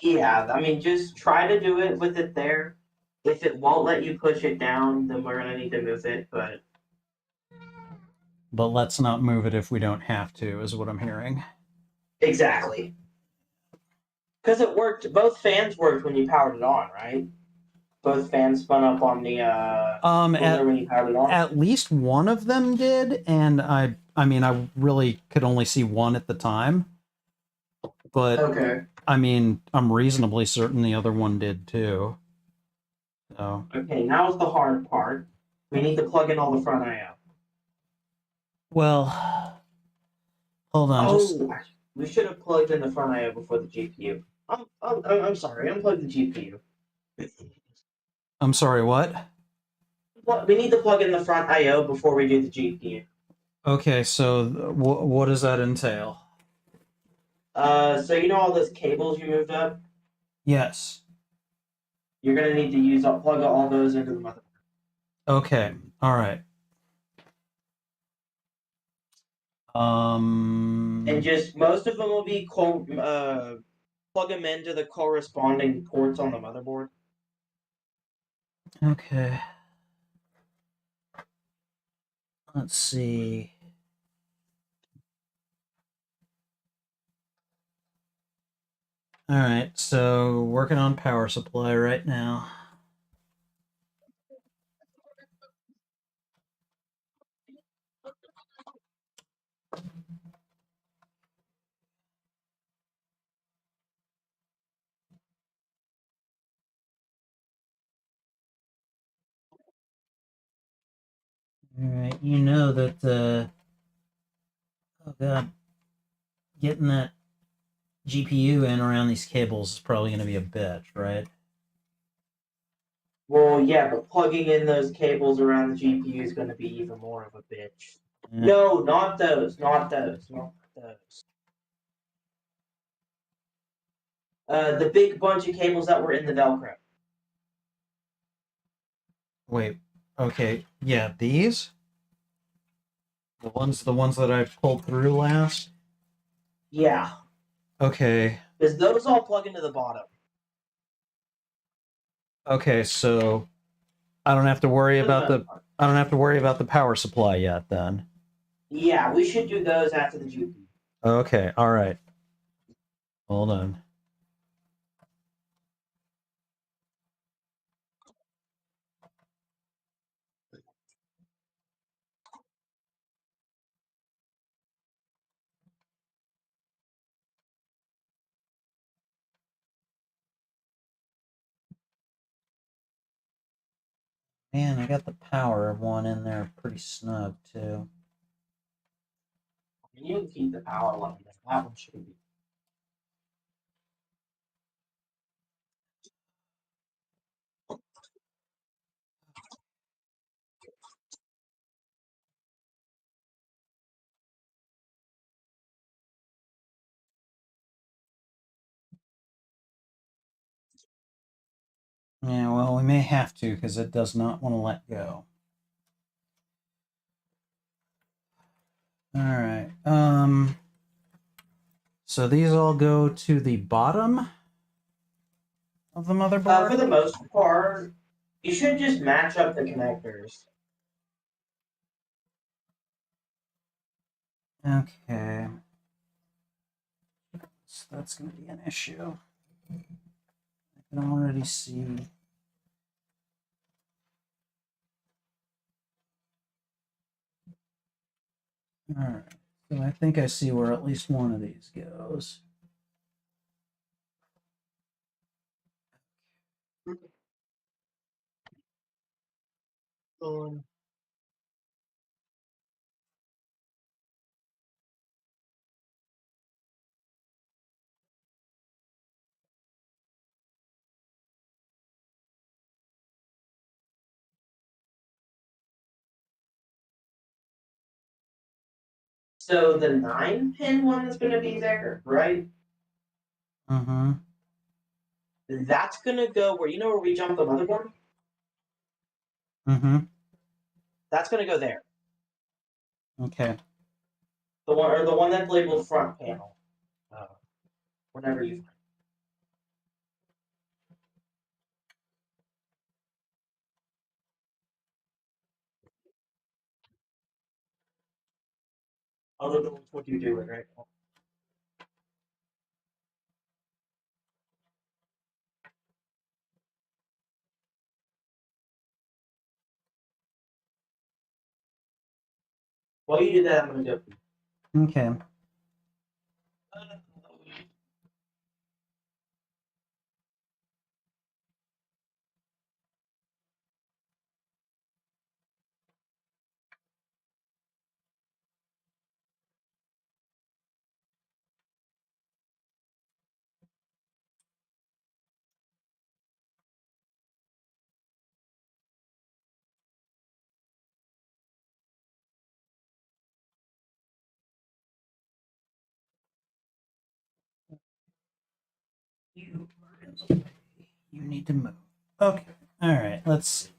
Yeah. I mean, just try to do it with it there. If it won't let you push it down, then we're gonna need to move it. But let's not move it if we don't have to, is what I'm hearing. Exactly. Because it worked. Both fans worked when you powered it on, right? Both fans spun up on the cooler when you powered it on. At least one of them did, and I mean, I really could only see one at the time. But Okay. I mean, I'm reasonably certain the other one did too. So. Okay, now's the hard part. We need to plug in all the front I/O. Well, hold on. We should have plugged in the front I/O before the GPU. I'm sorry. Unplug the GPU. I'm sorry. What? We need to plug in the front I/O before we do the GPU. Okay, so what does that entail? So you know all those cables you moved up? Yes. You're gonna need to plug all those into the motherboard. Okay. All right. And just most of them will be plug them into the corresponding ports on the motherboard. Okay. Let's see. All right, so working on power supply right now. All right, you know that oh god, getting that GPU in around these cables is probably going to be a bitch, right? Well, yeah, but plugging in those cables around the GPU is going to be even more of a bitch. Yeah. No, not those, not those, not those. The big bunch of cables that were in the Velcro. Wait. Okay. Yeah, these. The ones that I pulled through last. Yeah, Okay. because those all plug into the bottom. Okay, so I don't have to worry For the about most the part. I don't have to worry about the power supply yet then. Yeah, we should do those after the GPU. Okay, all right. Hold on. Man, I got the power one in there pretty snug too. You can keep the power one. That one should be. Yeah, well, we may have to because it does not want to let go. All right. So these all go to the bottom of the motherboard. For the most part, you should just match up the connectors. Okay. So that's going to be an issue. I can already see. All right. So I think I see where at least one of these goes. So the 9-pin one is going to be there, right? Mm-hmm. That's going to go where, you know where we jump the motherboard? Mm-hmm. That's going to go there. Okay. The one that's labeled front panel. Whenever you find. Other than what you do it, right? While you do that, I'm going to go. Okay. You are in the way. You need to move. Okay. All right. Let's see.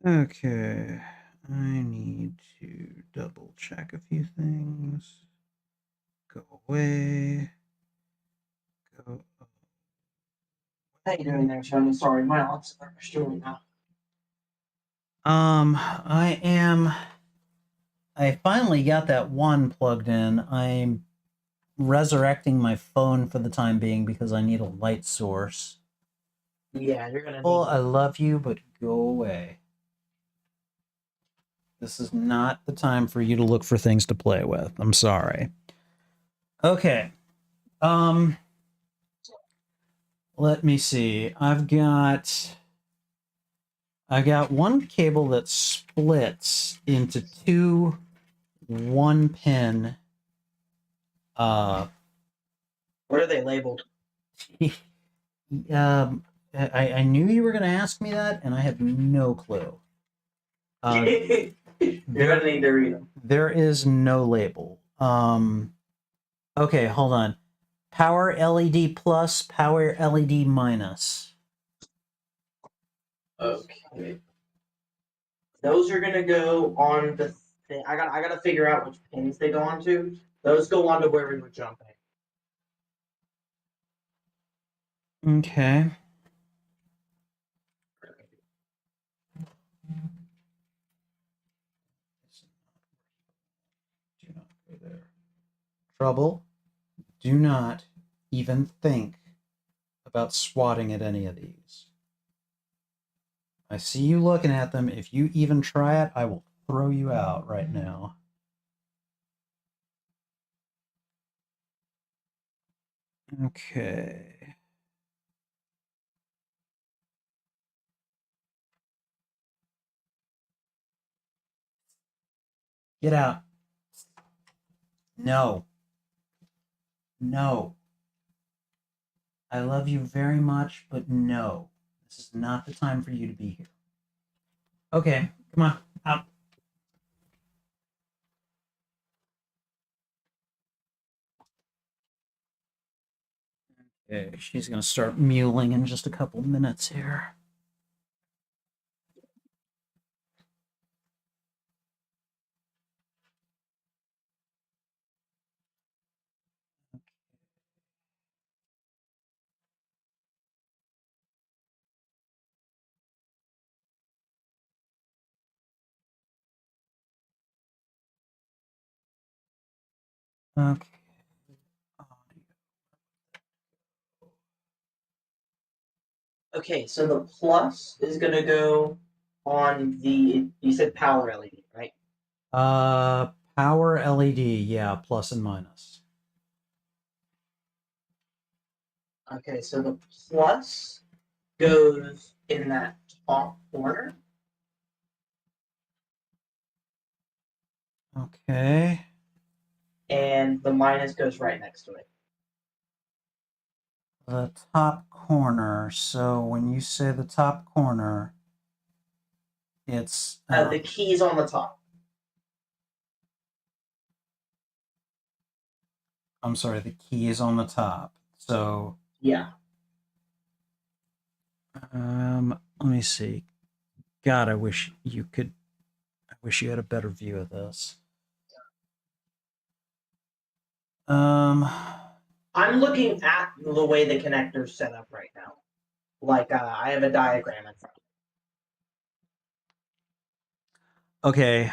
Okay, I need to double check a few things. Go away. Go. How you doing there, Tony? Sorry, my alarm's doing now. I finally got that one plugged in. I'm resurrecting my phone for the time being because I need a light source. Yeah, you're gonna Well, need. I love you, but go away. This is not the time for you to look for things to play with. I'm sorry. Okay. Let me see. I've got one cable that splits into two 1-pin What are they labeled? I knew you were going to ask me that, and I have no clue. You're gonna need to read them. There is no label. Okay, hold on. Power LED plus, power LED minus. Okay. Those are gonna go on the thing. I gotta figure out which pins they go onto. Those go onto where we were jumping. Okay. Do not go there. Trouble. Do not even think about swatting at any of these. I see you looking at them. If you even try it, I will throw you out right now. Okay. Get out. No. No. I love you very much, but no. This is not the time for you to be here. Okay, come on, out. Okay, she's gonna start mewling in just a couple minutes here. Okay. Okay, so the plus is gonna go on the. You said power LED, right? Power LED, yeah, plus and minus. Okay, so the plus goes in that top corner. Okay. And the minus goes right next to it. The top corner. So when you say the top corner, it's The key is on the top. I'm sorry, the key is on the top. So yeah. Let me see. God, I wish you had a better view of this. I'm looking at the way the connector's set up right now. Like I have a diagram in front. Okay.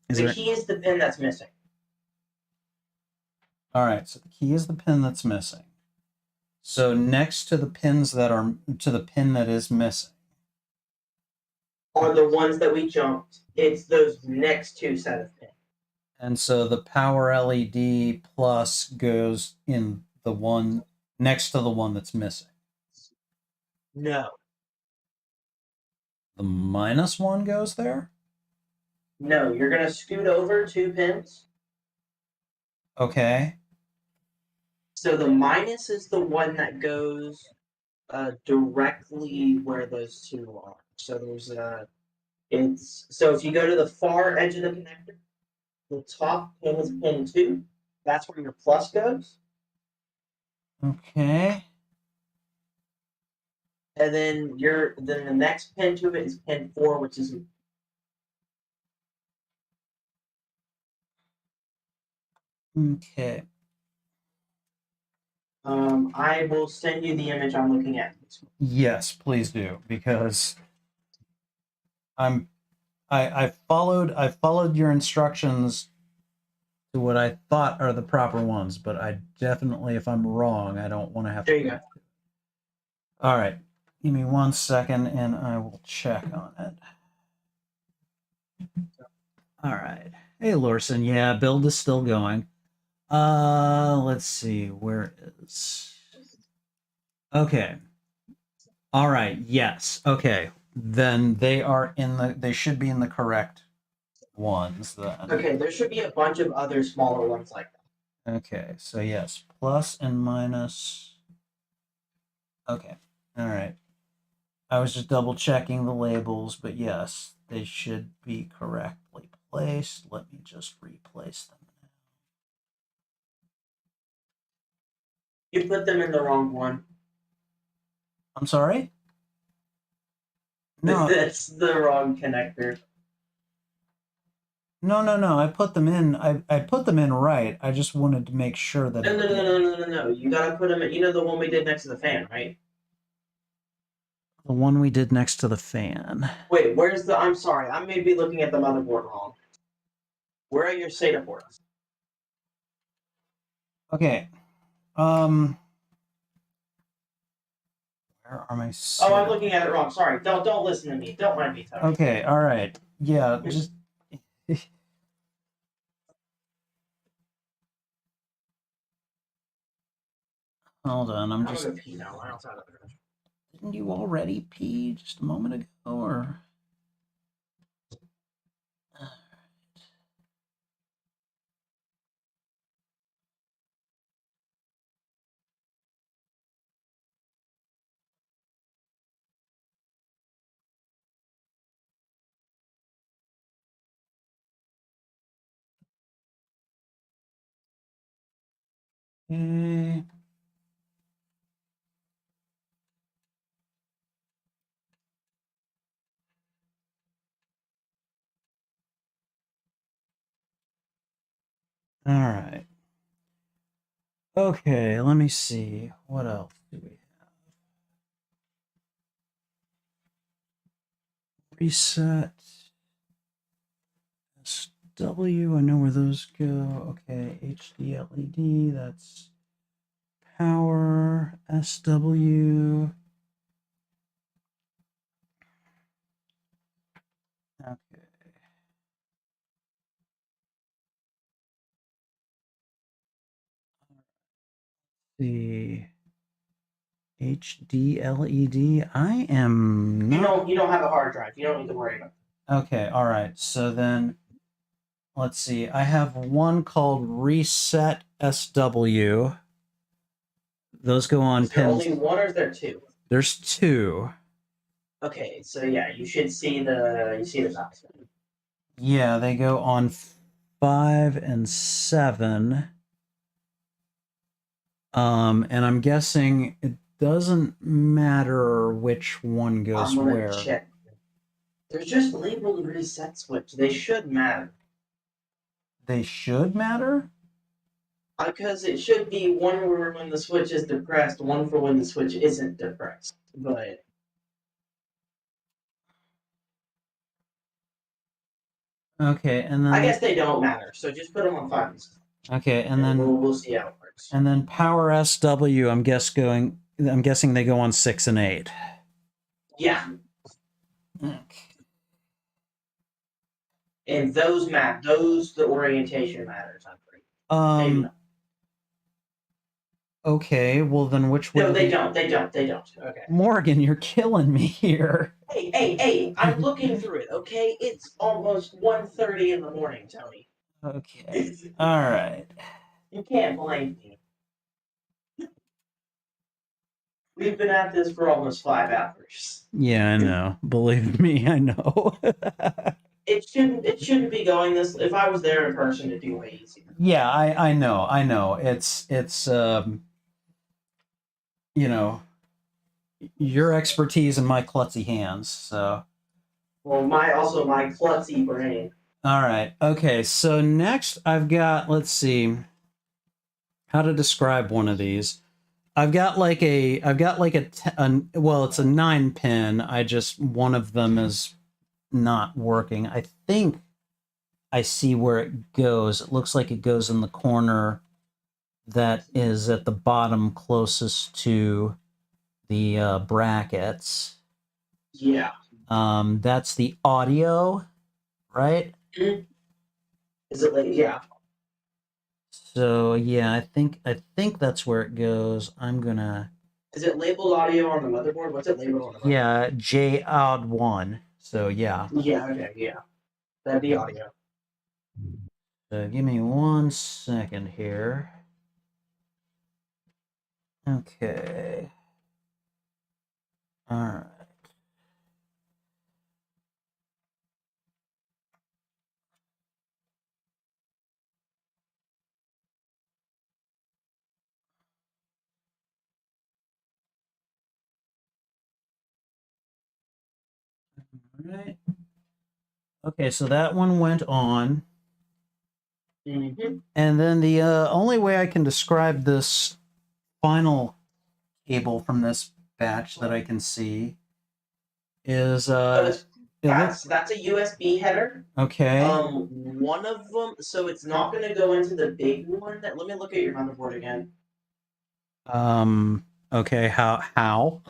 The key is the pin that's missing. All right. So the key is the pin that's missing. So next to the pins to the pin that is missing are the ones that we jumped. It's those next two set of pins. And so the power LED plus goes in the one next to the one that's missing. No. The minus one goes there? No, you're going to scoot over 2 pins. Okay. So the minus is the one that goes directly where those two are. So there's so if you go to the far edge of the connector, the top pin is pin 2. That's where your plus goes. Okay. And then then the next pin to it is pin 4, which is Okay. I will send you the image I'm looking at. Yes, please do, because I followed your instructions to what I thought are the proper ones, but I definitely, if I'm wrong, I don't want to have to. There you go. All right, give me 1 second, and I will check on it. All right. Hey, Lorson. Yeah, build is still going. Let's see. Where is? Okay. All right. Yes. Okay. Then they are in the. They should be in the correct ones then. Okay, there should be a bunch of other smaller ones like that. Okay. So yes, plus and minus. Okay. All right. I was just double checking the labels, but yes, they should be correctly placed. Let me just replace them. You put them in the wrong one. I'm sorry? No. That's the wrong connector. No. I put them in. I put them in right. I just wanted to make sure that. No. You gotta put them in. You know the one we did next to the fan, right? The one we did next to the fan. Wait, where's the? I'm sorry, I may be looking at the motherboard wrong. Where are your SATA ports? Okay. Where are my? Oh, I'm looking at it wrong. Sorry. Don't listen to me. Don't mind me. Tony. Okay. All right. Yeah. Just. Hold on. I'm just. gonna pee now. I'm outside of the room. Didn't you already pee just a moment ago, or? Okay. All right. Okay, let me see. What else do we have? Reset. SW, I know where those go. Okay, HD LED, that's power. SW. Okay. The HD LED. I am not. You don't have a hard drive. You don't need to worry about it. Okay, all right. So then, let's see. I have one called Reset SW. Those go on Is there pins. only one or is there two? There's two. Okay, so yeah, you should see the box. Yeah, they go on 5 and 7. And I'm guessing it doesn't matter which one goes I'm gonna where. check. They're just labeled reset switch. They should matter. They should matter? Because it should be one for when the switch is depressed, one for when the switch isn't depressed. But Okay, and then I guess they don't matter. So just put them on 5. okay, and then we'll see how it works. and then power SW. I'm guessing they go on 6 and 8. Yeah, Okay. and those the orientation matters. I'm pretty. Maybe not. Okay, well then which way? No, they don't. Okay. Morgan, you're killing me here. Hey! I'm looking through it. Okay, it's almost 1:30 in the morning, Tony. Okay. All right. You can't blame me. We've been at this for almost 5 hours. Yeah, I know. Believe me, I know. It shouldn't be going this. If I was there in person, it'd be way easier. Yeah, I know. It's your expertise and my klutzy hands. So, Well, my klutzy brain. all right. Okay. So next, I've got. Let's see how to describe one of these. I've got like a well, it's a 9-pin. I just one of them is not working. I think I see where it goes. It looks like it goes in the corner that is at the bottom closest to the brackets. Yeah. That's the audio, right? Is it like yeah? So yeah, I think that's where it goes. I'm gonna Is it labeled audio on the motherboard? What's it labeled on the motherboard? yeah, J odd 1. So yeah. Yeah. Okay. Yeah. That'd be audio. So give me 1 second here. Okay. All right. All right. Okay, so that one went on. Mm-hmm. And then the only way I can describe this final cable from this batch that I can see is That's a USB header. okay. One of them. So it's not going to go into the big one. Let me look at your motherboard again. Okay. How?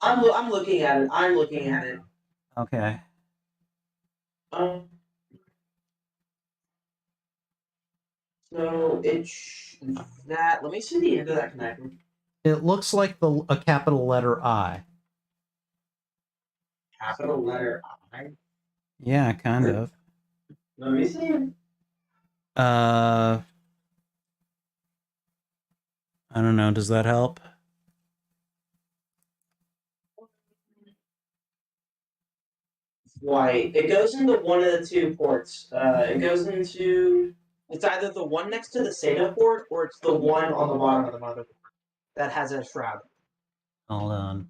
I'm looking at it. I'm looking at it. Okay. So it's that. Let me see the end of that connector. It looks like a capital letter I. Capital letter I. Yeah, kind of. Let me see it. I don't know. Does that help? Why? It goes into one of the two ports. It goes into. It's either the one next to the SATA port or it's the one on the bottom of the motherboard that has a shroud. Hold on.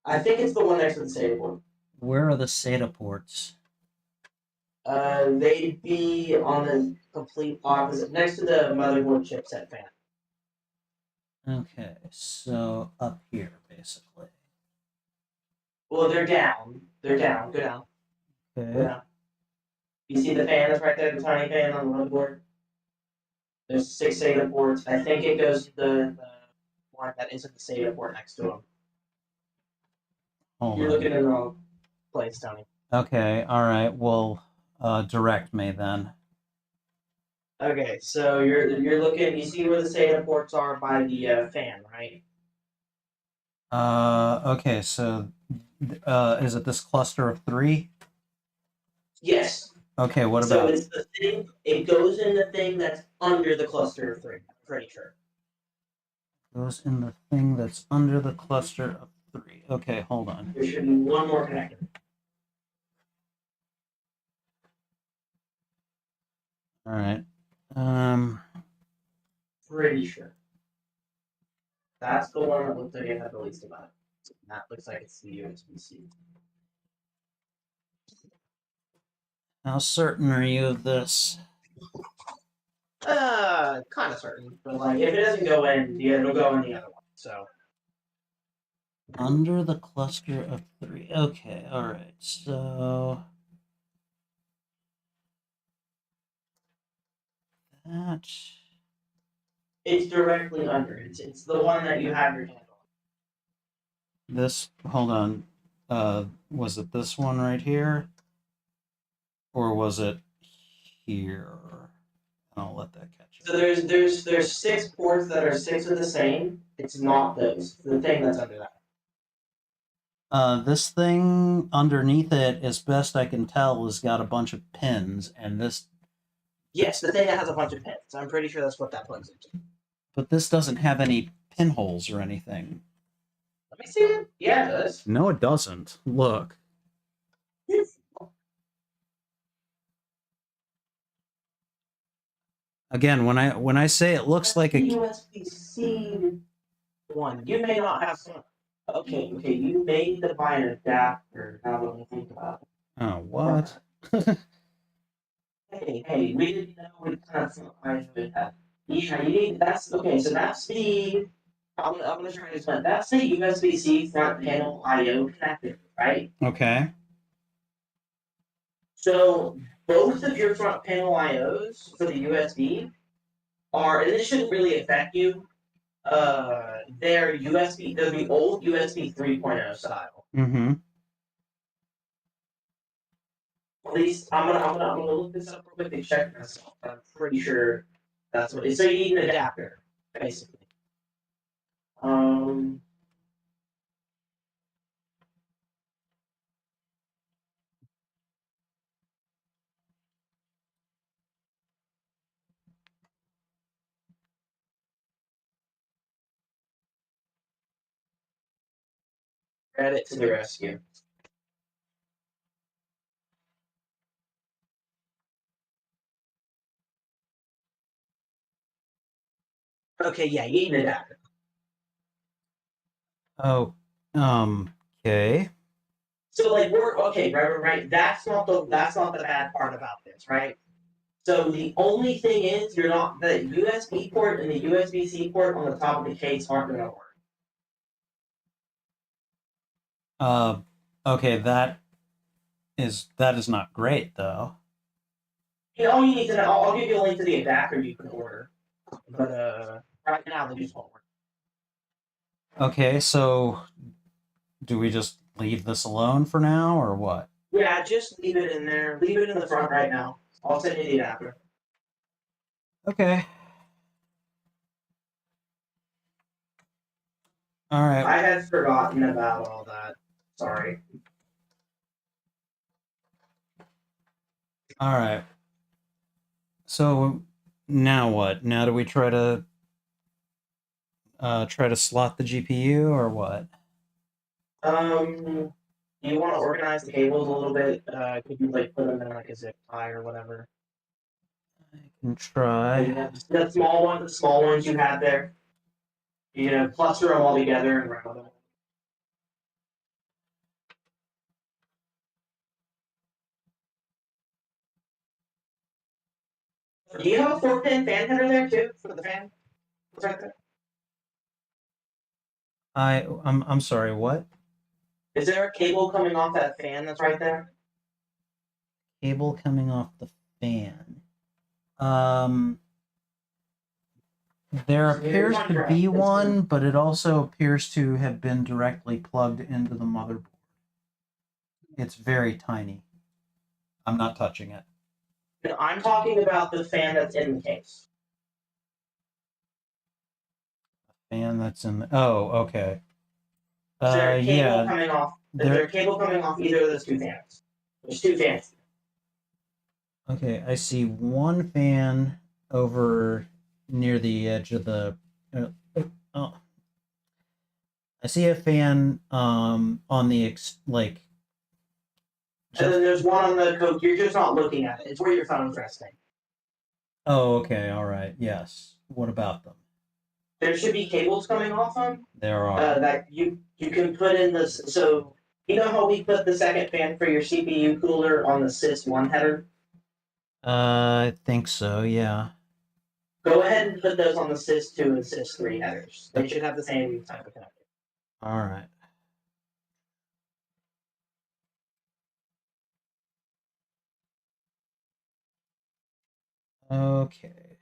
I think it's the one next to the SATA port. Where are the SATA ports? They'd be on the complete opposite, next to the motherboard chipset fan. Okay, so up here, basically. Well, they're down. They're down. Go down. Okay. Go down. You see the fan that's right there, the tiny fan on the motherboard? There's 6 SATA ports. I think it goes to the one that isn't the SATA port next to them. You're looking in the wrong place, Tony. Okay, all right. Well, direct me then. Okay, so you're looking. You see where the SATA ports are by the fan, right? Okay, so is it this cluster of 3? Yes. Okay, what So about? it's the thing. It goes in the thing that's under the cluster of 3. I'm pretty sure. Goes in the thing that's under the cluster of 3. Okay, hold on. There should be one more connector. All right. Pretty sure. That's the one that looks like it had the least amount. That looks like it's the USB-C. How certain are you of this? Kind of certain, but like if it doesn't go in, it'll go in the other one. So Under the cluster of 3. Okay, all right. So that it's directly under. It's the one that you have your hand on. this. Hold on. Was it this one right here, or was it here? I'll let that catch. So there's 6 ports that are 6 of the same. It's not those. The thing that's under that. This thing underneath it, as best I can tell, has got a bunch of pins, and this. Yes, the thing that has a bunch of pins. I'm pretty sure that's what that plugs into. But this doesn't have any pinholes or anything. Let me see it. Yeah, it does. No, it doesn't. Look. Again, when I say it looks like a USB-C one. You may not have some. Okay, you may need to buy an adapter. Now that I think about oh what? it. Hey, we didn't know what kind of stuff I would have. Yeah, you need that's okay. So that's the. I'm gonna try to explain. That's the USB-C front panel I/O connector, right? Okay. So both of your front panel I/Os for the USB are, and this shouldn't really affect you. They're USB. They're the old USB 3.0 style. Mm-hmm. At least I'm gonna look this up real quick and check myself. I'm pretty sure that's what it is. So you need an adapter, basically. Um, Reddit to the rescue. Okay, yeah, you need an adapter. Oh. Okay. So like we're okay, right. That's not the bad part about this, right? So the only thing is you're not the USB port and the USB-C port on the top of the case aren't gonna work. Uh. Okay. That is not great though. All you need to know, I'll give you a link to the adapter you can order. But right now they just won't work. Okay. So do we just leave this alone for now, or what? Yeah, just leave it in there. Leave it in the front right now. I'll send you the adapter. Okay. All right. I had forgotten about all that. Sorry. All right. So now what? Now do we try to slot the GPU or what? Do you want to organize the cables a little bit? Could you like put them in like a zip tie or whatever? I can try. The small ones you had there. You know, cluster them all together and round them. Do you have a 4-pin fan header there too for the fan? What's right there? I'm sorry, what? Is there a cable coming off that fan that's right there? Cable coming off the fan. Um there appears to be one, but it also appears to have been directly plugged into the motherboard. It's very tiny. I'm not touching it. No, I'm talking about the fan that's in the case. Fan that's in the oh, okay. Is there a cable Yeah. coming off? Is there a cable coming off either of those two fans? There's two fans. Okay, I see one fan over near the edge of the. Oh, I see a fan on the like. And then there's one on the coat. You're just not looking at it. It's where your phone's resting. Oh, okay, all right, yes. What about them? There should be cables coming off them There are. that you can put in this. So you know how we put the second fan for your CPU cooler on the Sys1 header? I think so. Yeah. Go ahead and put those on the Sys2 and Sys3 headers. They should have the same type of connector. All right. Okay.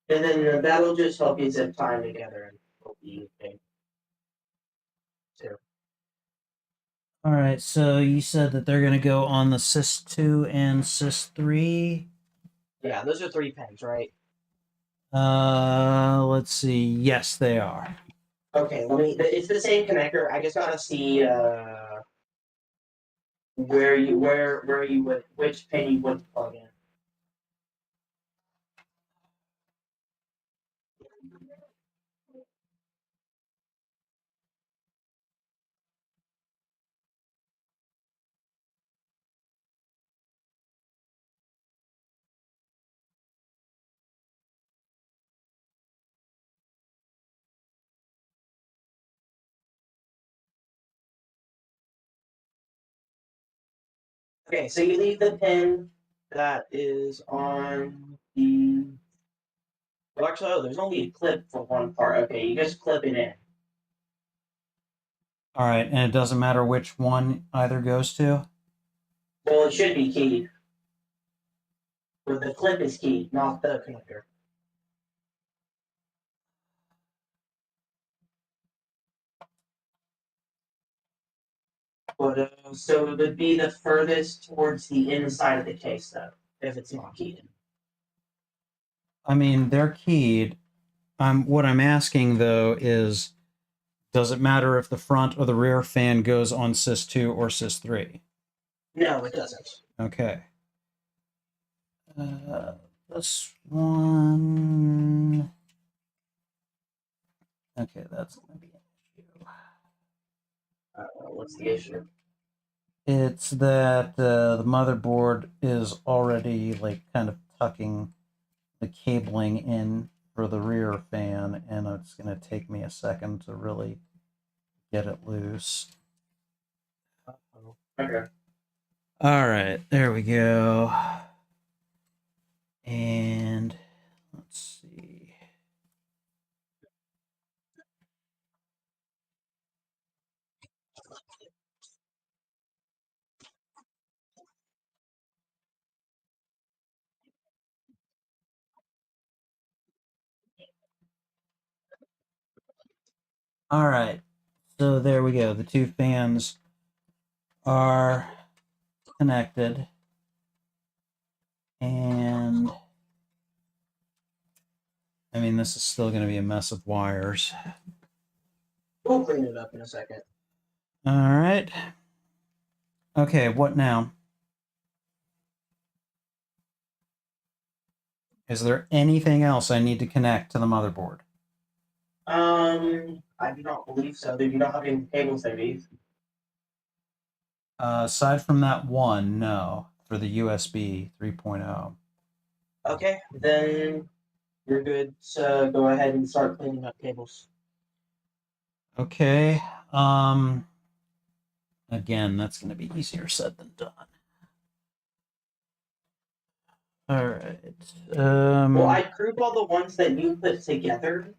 And then that'll just help you zip time together and help you think. All right. So you said that they're gonna go on the Sys2 and Sys3. Yeah, those are 3 pins, right? Let's see. Yes, they are. Okay, let me. It's the same connector. I just gotta see where you would which pin you would plug in. Okay, so you leave the pin that is on the. Well, actually, oh, there's only a clip for one part. Okay, you just clip it in. All right, and it doesn't matter which one either goes to? Well, it should be keyed. Where the clip is keyed, not the connector. But so it would be the furthest towards the inside of the case, though, if it's not keyed. I mean, they're keyed. What I'm asking, though, is does it matter if the front or the rear fan goes on sys2 or sys3? No, it doesn't. Okay. This one. Okay, that's going to be an issue. What's the issue? It's that the motherboard is already like kind of tucking the cabling in for the rear fan, and it's going to take me a second to really get it loose. Okay. All right, there we go. And let's see. All right, so there we go. The two fans are connected, and I mean, this is still going to be a mess of wires. We'll clean it up in a second. All right. Okay, what now? Is there anything else I need to connect to the motherboard? I do not believe so. Do you not have any cables there, Eve? Aside from that one, no, for the USB 3.0. Okay, then you're good to go ahead and start cleaning up cables. Okay. Again, that's going to be easier said than done. All right. Well, I group all the ones that you put together.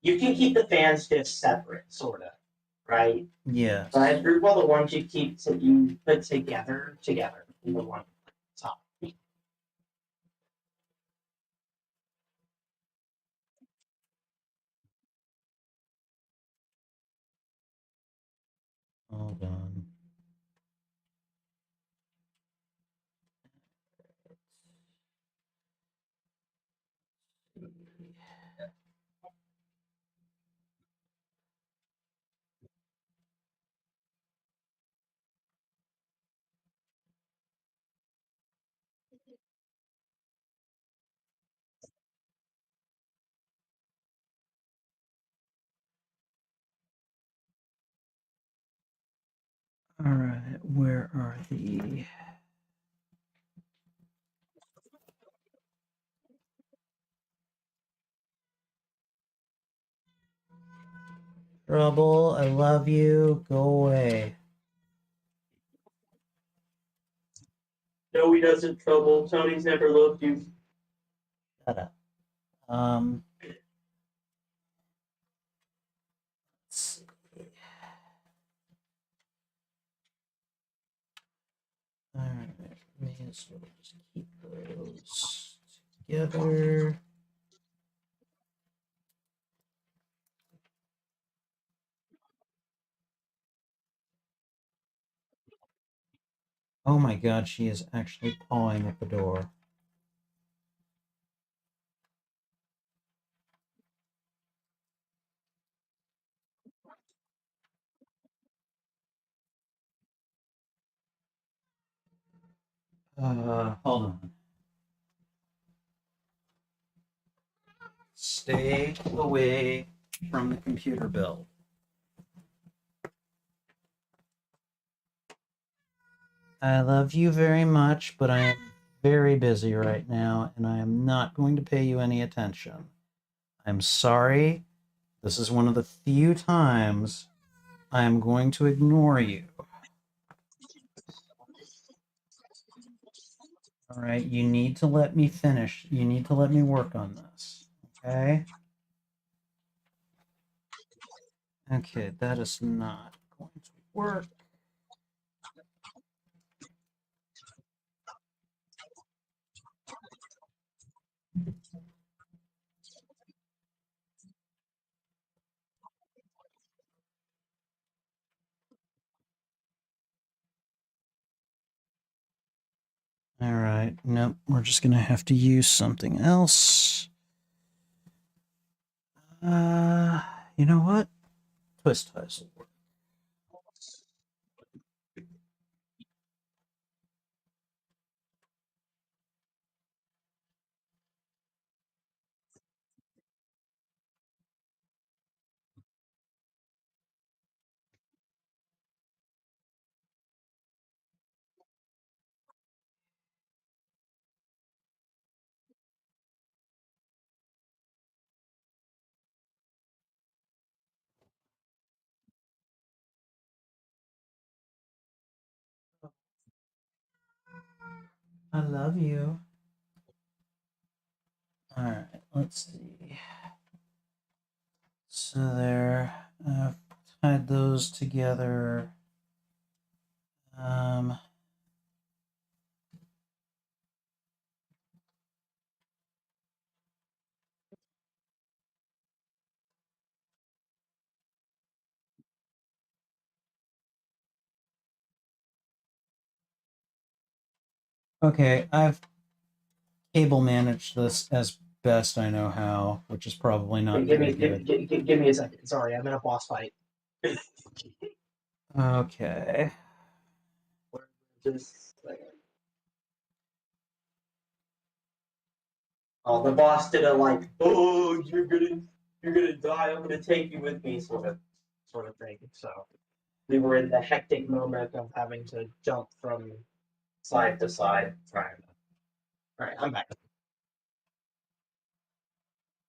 You can keep the fans just separate, sort of, right? Yes. But I group all the ones you put together into one top. Hold on. All right, where are the... Trouble, I love you, go away. No, he doesn't, Trouble. Tony's never loved you. Shut up. Let's see. All right, may as well just keep those together. Oh my god, she is actually pawing at the door. Hold on. Stay away from the computer build. I love you very much, but I am very busy right now, and I am not going to pay you any attention. I'm sorry. This is one of the few times I am going to ignore you. All right, you need to let me finish. You need to let me work on this. Okay? Okay, that is not going to work. All right, nope, we're just going to have to use something else. You know what? Twist ties will work. I love you. All right, let's see. So there, I've tied those together. Okay, I've cable managed this as best I know how, which is probably not very good. Give me a second. Sorry, I'm in a boss fight. Okay. Just a second. Oh, the boss did a like, oh, you're gonna die. I'm gonna take you with me, sort of thing. So we were in the hectic moment of having to jump from side to side. All right, I'm back.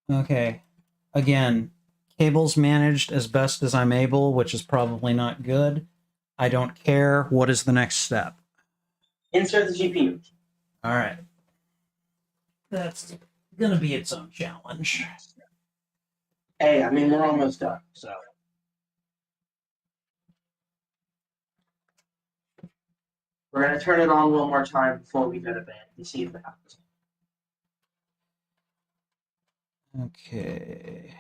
Okay. Again, cables managed as best as I'm able, which is probably not good. I don't care. What is the next step? Insert the GPU. All right. That's going to be its own challenge. Hey, I mean, we're almost done, so. We're gonna turn it on one more time before we go to bed to see if it happens. Okay.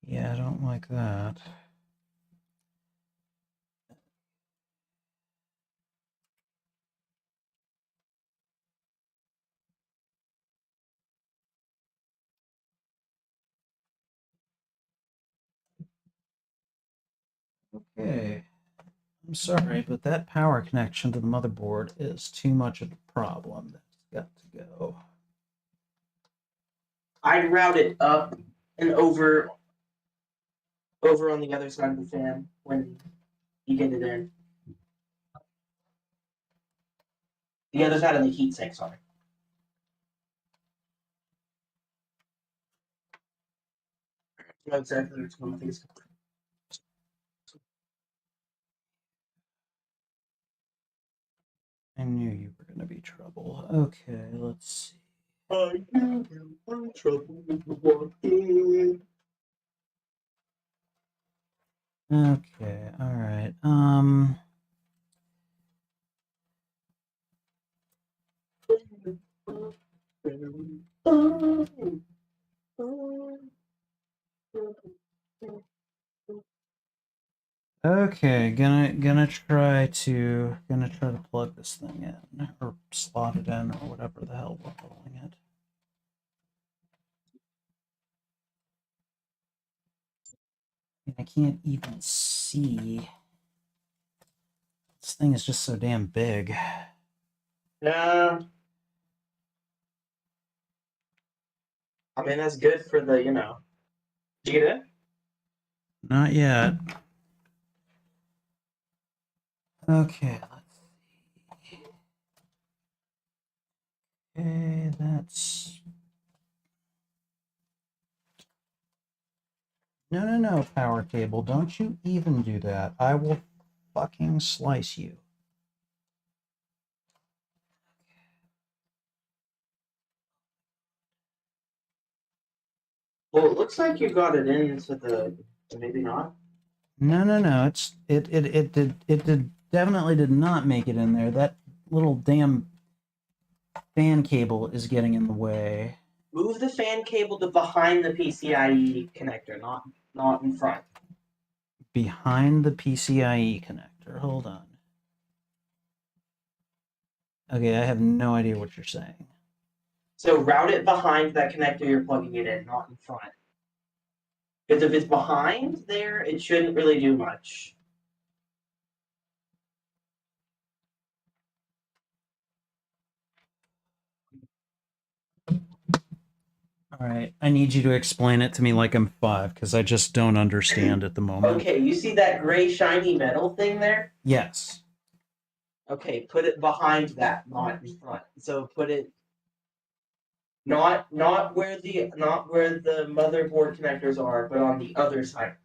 Yeah, I don't like that. Okay. I'm sorry, but that power connection to the motherboard is too much of a problem. That's got to go. I'd route it up and over on the other side of the fan when you get it in. The other side of the heatsink, sorry. No, exactly. It's one of these. I knew you were going to be trouble. Okay, let's see. I knew you were trouble when you walked in. Okay, all right. Okay, gonna try to plug this thing in or slot it in or whatever the hell we're calling it. I can't even see. This thing is just so damn big. No. I mean, that's good for the, Did you get it? Not yet. Okay, let's see. Okay, that's No, power cable. Don't you even do that. I will fucking slice you. Well, it looks like you got it into the. Maybe not. No. It definitely did not make it in there. That little damn fan cable is getting in the way. Move the fan cable to behind the PCIe connector, not in front. Behind the PCIe connector. Hold on. Okay, I have no idea what you're saying. So route it behind that connector you're plugging it in, not in front. Because if it's behind there, it shouldn't really do much. All right, I need you to explain it to me like I'm 5 because I just don't understand at the moment. Okay, you see that gray shiny metal thing there? Yes. Okay, put it behind that, not in front. So put it not where the motherboard connectors are, but on the other side.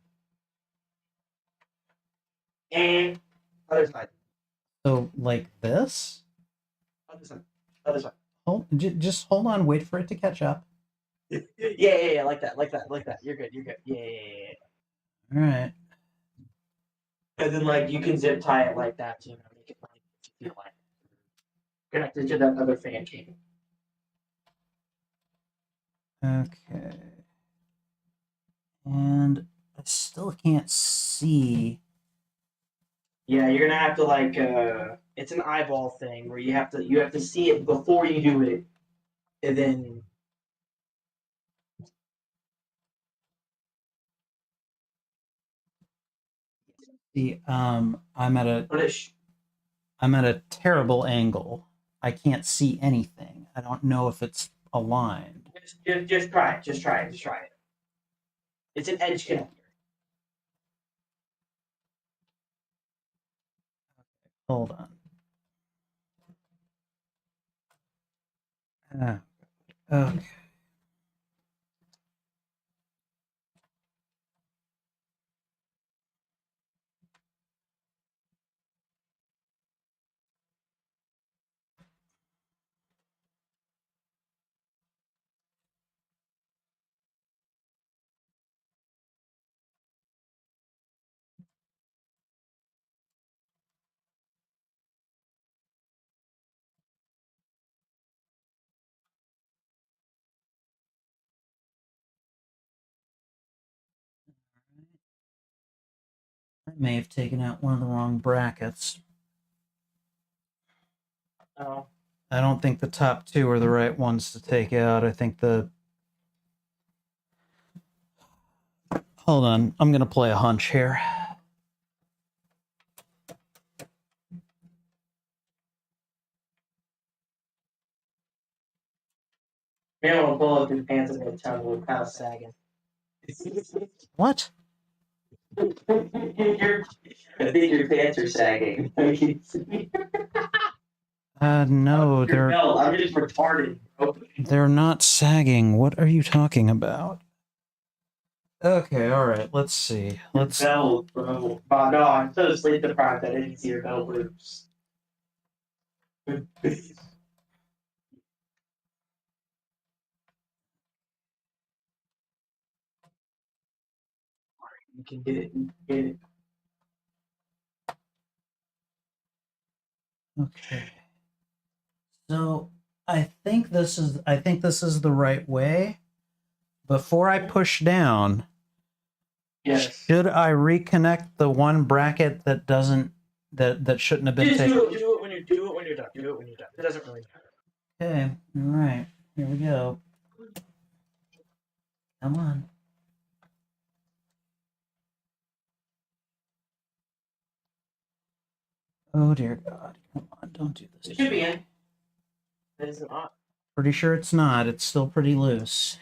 And other side. So like this? Other side. Other side. Just hold on. Wait for it to catch up. Yeah, like that. You're good. Yeah. All right. And then like you can zip tie it like that to make it like if you feel like connected to that other fan cable. Okay. And I still can't see. Yeah, you're gonna have to like it's an eyeball thing where you have to see it before you do it, and then See, I'm at a put it. I'm at a terrible angle. I can't see anything. I don't know if it's aligned. Just try it. Just try it. It's an edge connector. Hold on. Okay. I may have taken out one of the wrong brackets. Oh. I don't think the top 2 are the right ones to take out. I think Hold on. I'm going to play a hunch here. Maybe I'm gonna pull up your pants and tell you we're kind of sagging. What? I think your pants are sagging. No, No, I'm just retarded, bro. they're not sagging. What are you talking about? Okay, all right. Let's see. Let's. Belt, bro. Oh, no, I'm so sleep deprived that I didn't see your belt loops. You can get it. You can get it. Okay. So I think this is the right way. Before I push down, Yes. should I reconnect the one bracket that doesn't that shouldn't have been Just taken? do it when you're done. Do it when you're done. It doesn't really matter. Okay. All right. Here we go. Come on. Oh dear God! Come on! Don't do this. It should be in. It is not. Pretty sure it's not. It's still pretty loose.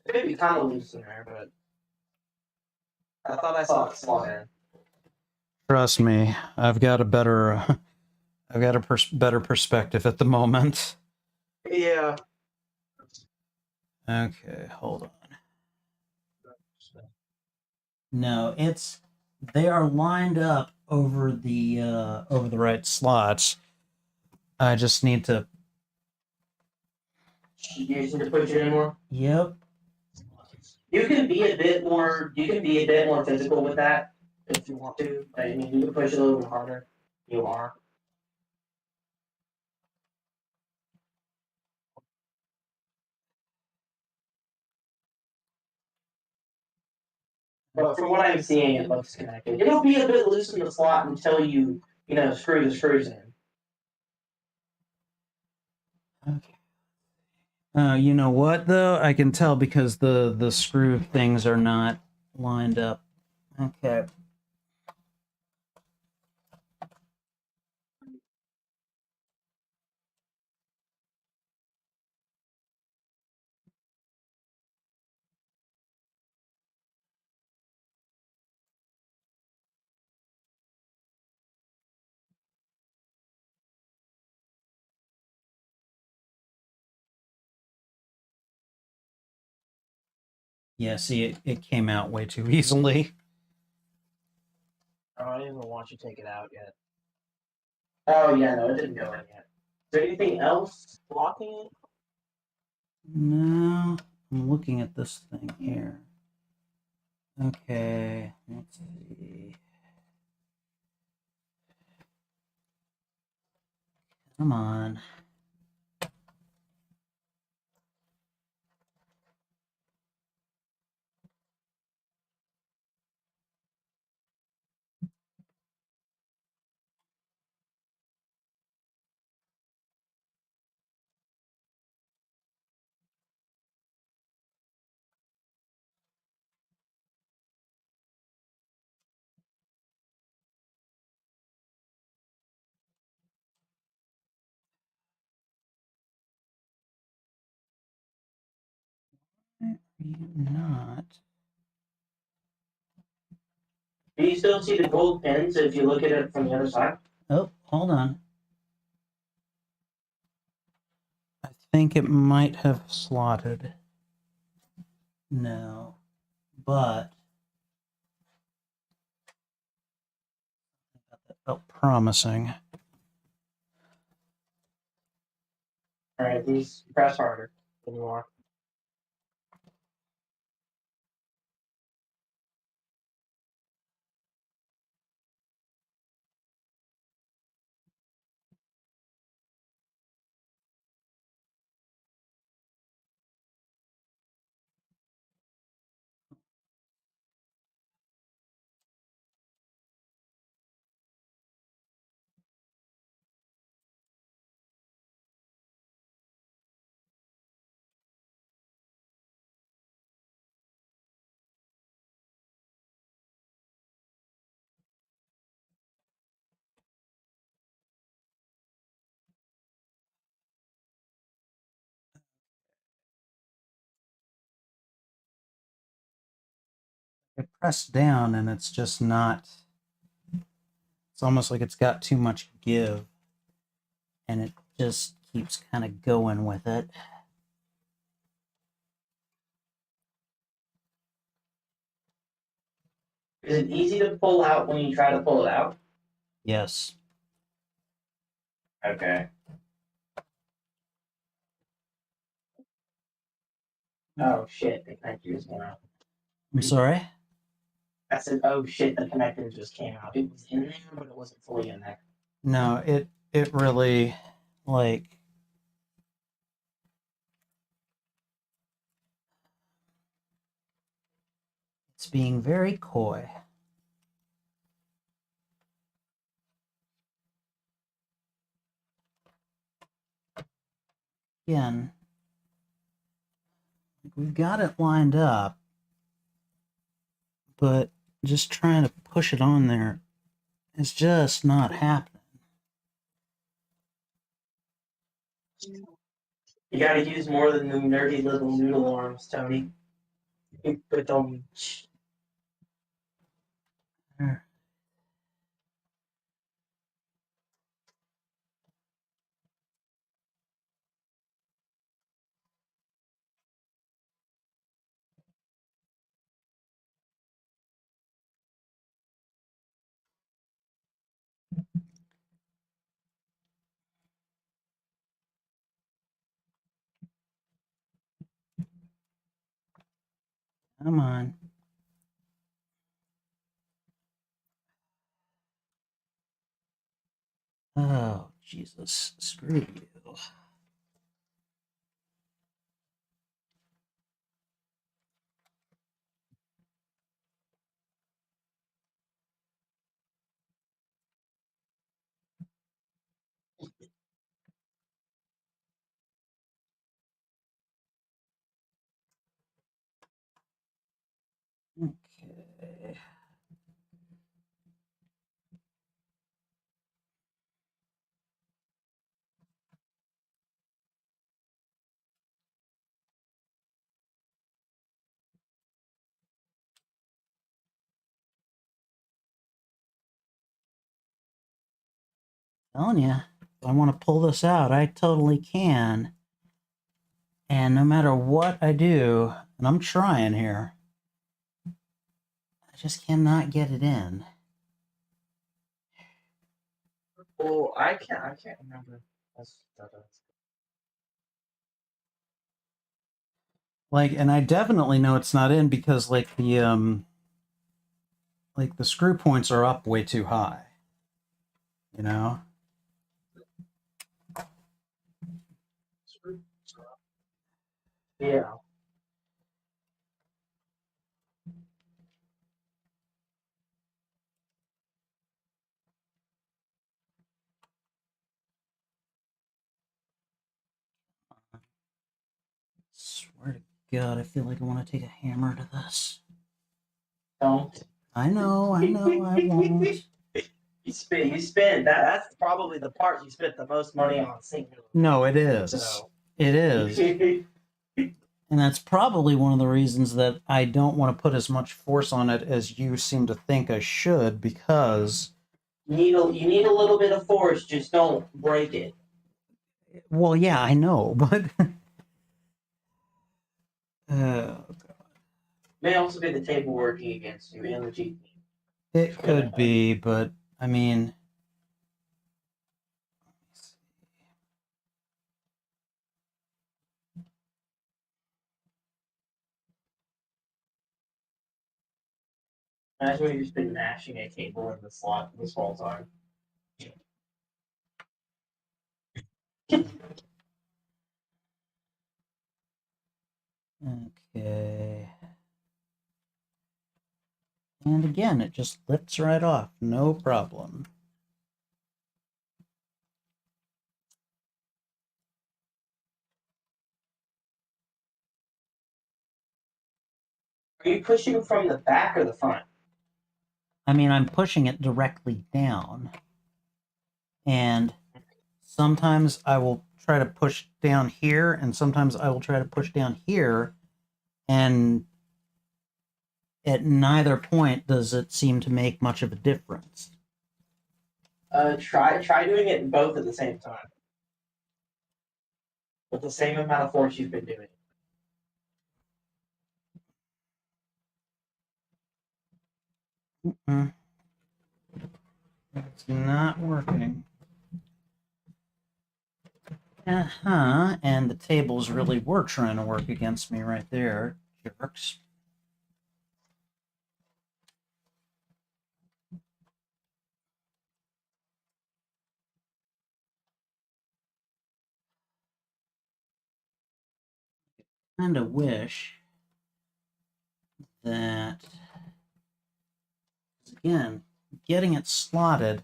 It may be kind of loose in there, but I thought I saw it slot in. Trust me, I've got a better, better perspective at the moment. Yeah. Okay, hold on. No, they are lined up over the right slots. I just need to. You just need to push it in more. Yep. You can be a bit more. You can be a bit more physical with that if you want to. Like, I mean, you can push it a little bit harder. You are. But from what I'm seeing, it looks connected. It'll be a bit loose in the slot until you screw the screws in. Okay. You know what though? I can tell because the screw things are not lined up. Okay. Yeah, see, it came out way too easily. Oh, I didn't even want you to take it out yet. Oh yeah, no, it didn't go in yet. Is there anything else blocking it? No, I'm looking at this thing here. Okay, let's see. Come on. Why are you not? Do you still see the gold pins if you look at it from the other side? Oh, hold on. I think it might have slotted. No, but that felt promising. All right, these press harder than you are. I press down and it's just not. It's almost like it's got too much give, and it just keeps kind of going with it. Is it easy to pull out when you try to pull it out? Yes. Okay. Oh shit, the connector just came out. I'm sorry? I said, oh shit, the connector just came out. It was in there, but it wasn't fully in there. No, it really, like, it's being very coy. Again, we've got it lined up, but just trying to push it on there is just not happening. You gotta use more than the nerdy little noodle arms, Tony. You put them. Come on. Oh, Jesus. Screw you. Okay. Telling you, if I want to pull this out, I totally can. And no matter what I do, and I'm trying here, I just cannot get it in. Well, I can't remember. Like, and I definitely know it's not in because like the screw points are up way too high. You know? Yeah. Swear to God, I feel like I want to take a hammer to this. Don't. I know, I won't. You spend that's probably the part you spent the most money on singular. No, it is. So It is. And that's probably one of the reasons that I don't want to put as much force on it as you seem to think I should, because you need a little bit of force, just don't break it. well, yeah, I know, but uh, May also be the table working against you and the GP. it could be, but I mean, Imagine when you've just been mashing a cable in the slot this whole time. okay. And again, it just lifts right off, no problem. Are you pushing from the back or the front? I mean, I'm pushing it directly down. And sometimes I will try to push down here, and sometimes I will try to push down here. And at neither point does it seem to make much of a difference. Try doing it both at the same time. With the same amount of force you've been doing. It's not working. And the tables really were trying to work against me right there, jerks. Kind of wish that, again, getting it slotted,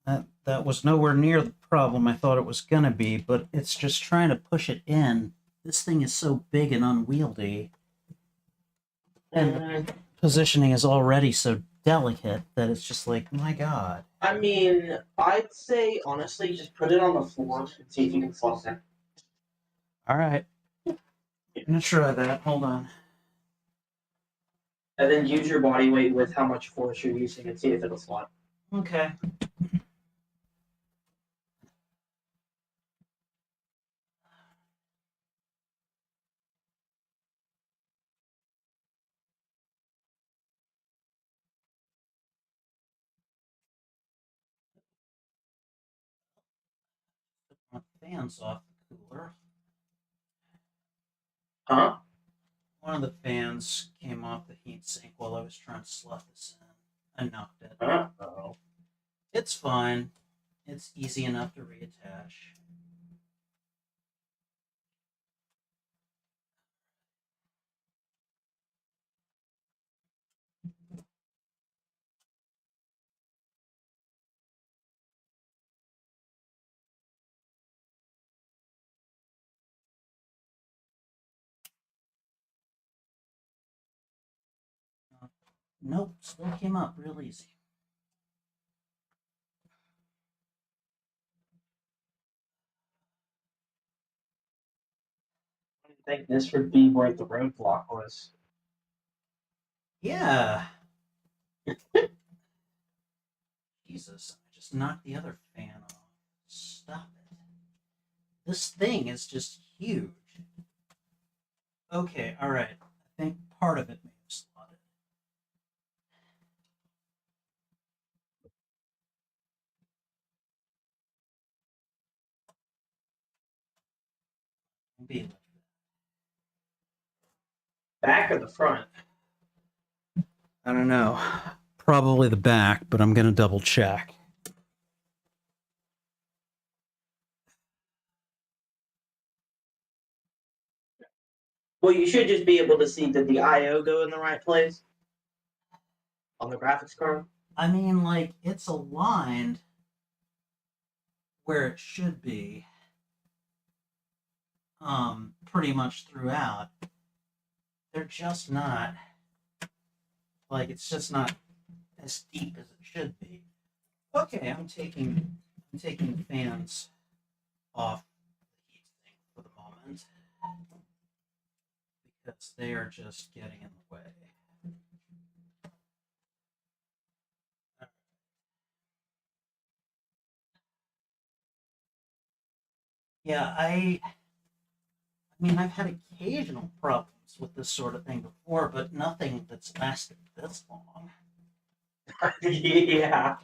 that was nowhere near the problem I thought it was going to be, but it's just trying to push it in. This thing is so big and unwieldy, and the positioning is already so delicate that it's just like, my God. I mean, I'd say, honestly, just put it on the floor and see if you can slot it. All right. I'm going to try that. Hold on. And then use your body weight with how much force you're using and see if it'll slot. Okay. My fan's off the cooler. Huh? One of the fans came off the heatsink while I was trying to slot this in. I knocked it. Uh-oh. It's fine. It's easy enough to reattach. Nope, still came up real easy. I didn't think this would be where the roadblock was. Yeah. Jesus, I just knocked the other fan off. Stop it. This thing is just huge. Okay, alright. I think part of it may have slotted. Be like that. Back or the front? I don't know. Probably the back, but I'm going to double check. Well, you should just be able to see, did the I/O go in the right place on the graphics card? I mean, like, it's aligned where it should be, pretty much throughout. They're just not, like, it's just not as deep as it should be. Okay, I'm taking the fans off the heatsink for the moment because they are just getting in the way. Yeah, I mean, I've had occasional problems with this sort of thing before, but nothing that's lasted this long. Yeah.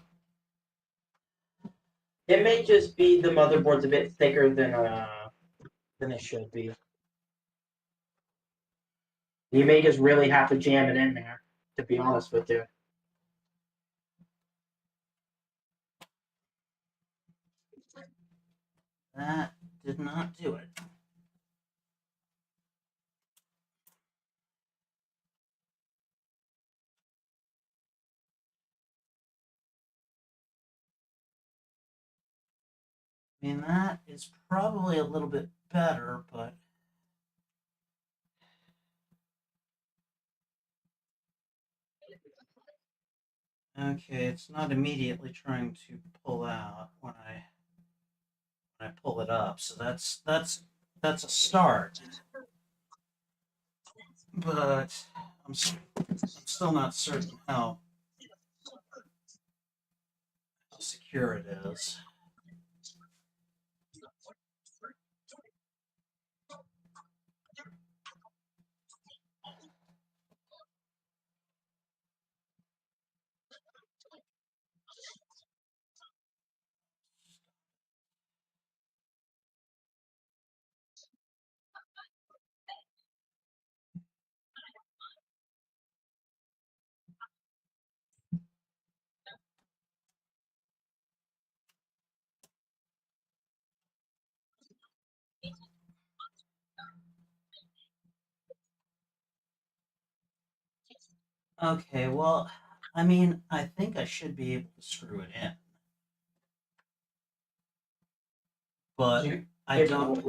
It may just be the motherboard's a bit thicker than it should be. You may just really have to jam it in there, to be honest with you. That did not do it. I mean, that is probably a little bit better, but okay, it's not immediately trying to pull out when I pull it up. So that's a start. But I'm still not certain how secure it is. Okay, well, I mean, I think I should be able to screw it in. But I don't.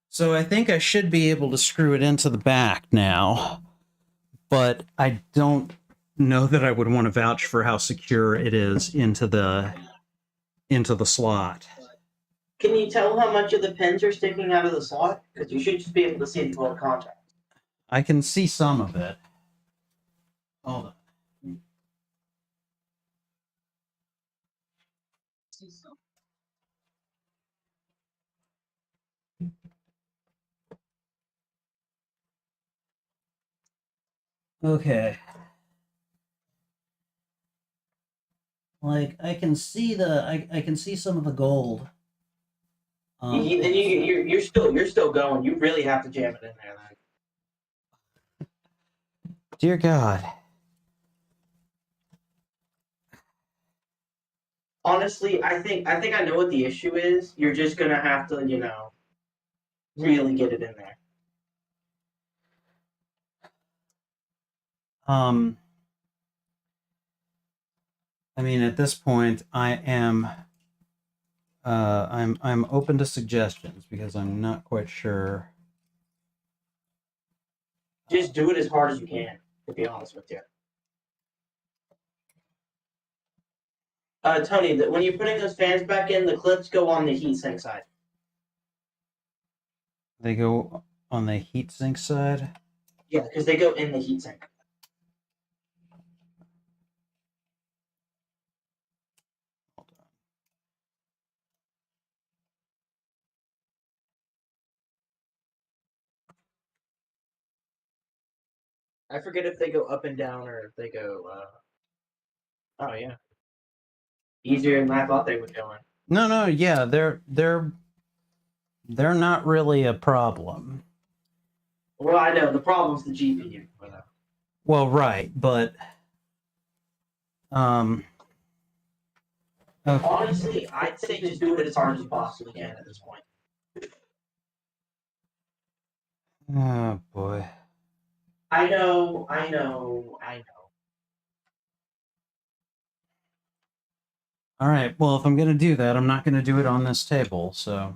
So I think I should be able to screw it into the back now, but I don't know that I would want to vouch for how secure it is into the slot. Can you tell how much of the pins are sticking out of the slot? Because you should just be able to see the gold contact. I can see some of it. Hold on. Okay. Like I can see I can see some of the gold You're still going. You really have to jam it in there, then. Dear God. Honestly, I think I know what the issue is. You're just gonna have to, really get it in there. I mean, at this point, I am. I'm open to suggestions because I'm not quite sure. Just do it as hard as you can. To be honest with you. Tony, when you're putting those fans back in, the clips go on the heatsink side. They go on the heatsink side. Yeah, because they go in the heatsink. Hold on. I forget if they go up and down or if they go. Oh yeah, easier than I thought they would go in. No, yeah, they're not really a problem. Well, I know the problem's the GPU. But, Well, right, but okay. honestly, I'd say just do it as hard as you possibly can at this point. Oh boy. I know. All right. Well, if I'm gonna do that, I'm not gonna do it on this table. So.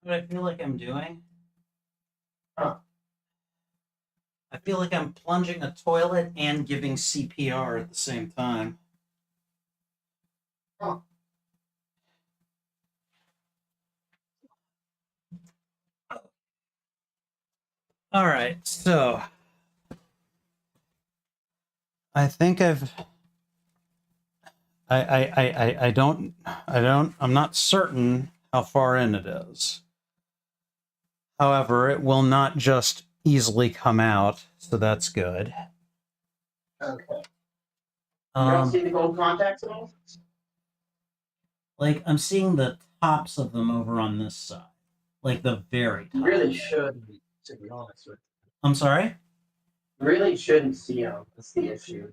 What I feel like I'm doing? Huh. I feel like I'm plunging a toilet and giving CPR at the same time. Huh. All right, so I think I'm not certain how far in it is. However, it will not just easily come out, so that's good. Okay. You don't see the gold contacts at all? Like, I'm seeing the tops of them over on this side. like the very top. You really should, to be honest with I'm sorry? you. Really shouldn't see them. That's the issue.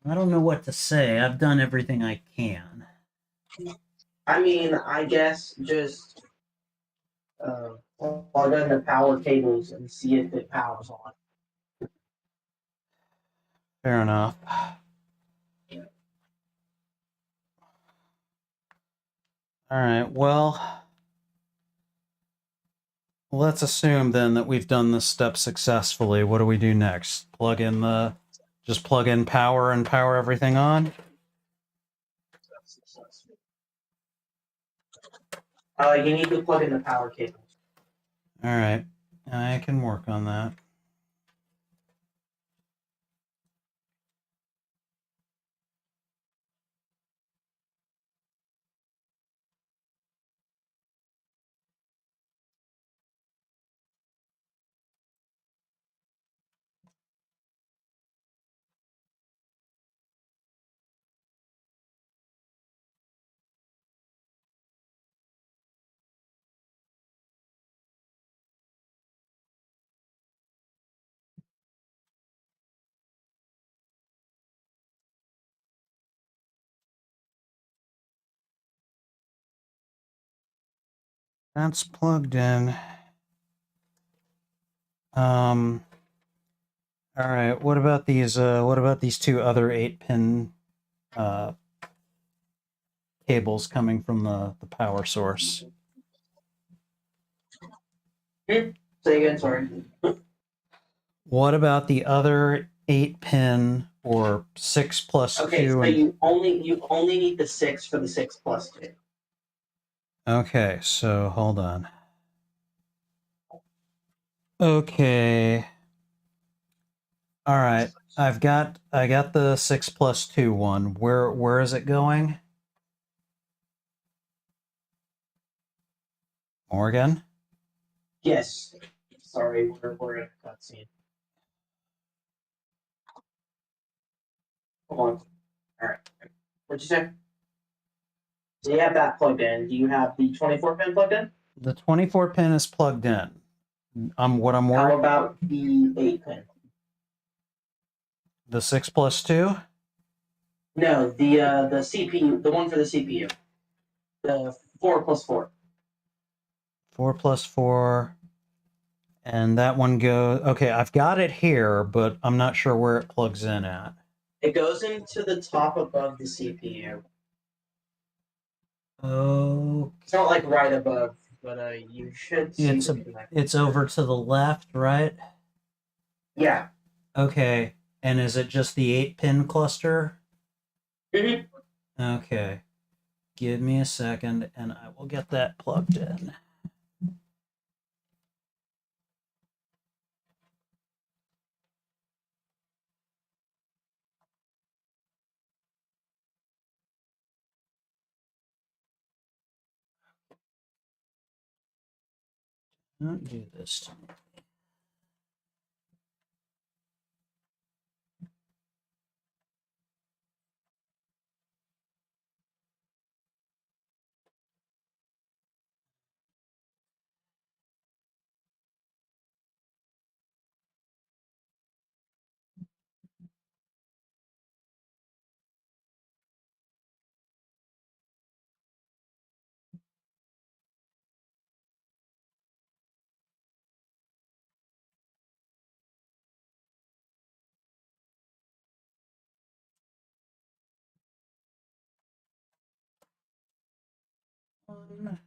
I don't know what to say. I've done everything I can. I mean, I guess just plug in the power cables and see if it powers on. Fair enough. All right, well, let's assume then that we've done this step successfully. What do we do next? Just plug in power and power everything on? You need to plug in the power cables. All right, I can work on that. That's plugged in. All right. What about these? What about these two other 8-pin cables coming from the power source? Say again, sorry. What about the other 8-pin or 6 plus Okay, 2? so you only need the 6 for the 6+2. Okay, so hold on. Okay. All right. I got the 6 plus 2 one. Where is it going? Morgan? Yes. Sorry, we're in a cutscene. Hold on. Alright. What'd you say? So you have that plugged in. Do you have the 24 pin plugged in? The 24 pin is plugged in. What I'm How working. about the 8 pin? The 6 plus 2? No, the CPU, the one for the CPU. The 4+4. 4 plus 4. And that one goes. Okay, I've got it here, but I'm not sure where it plugs in at. It goes into the top above the CPU. Oh, It's not like right above, but you should see it's the a, connector. it's over to the left, right? Yeah. Okay, and is it just the 8-pin cluster? Mhm. Okay, give me a second, and I will get that plugged in. Don't do this to me. One.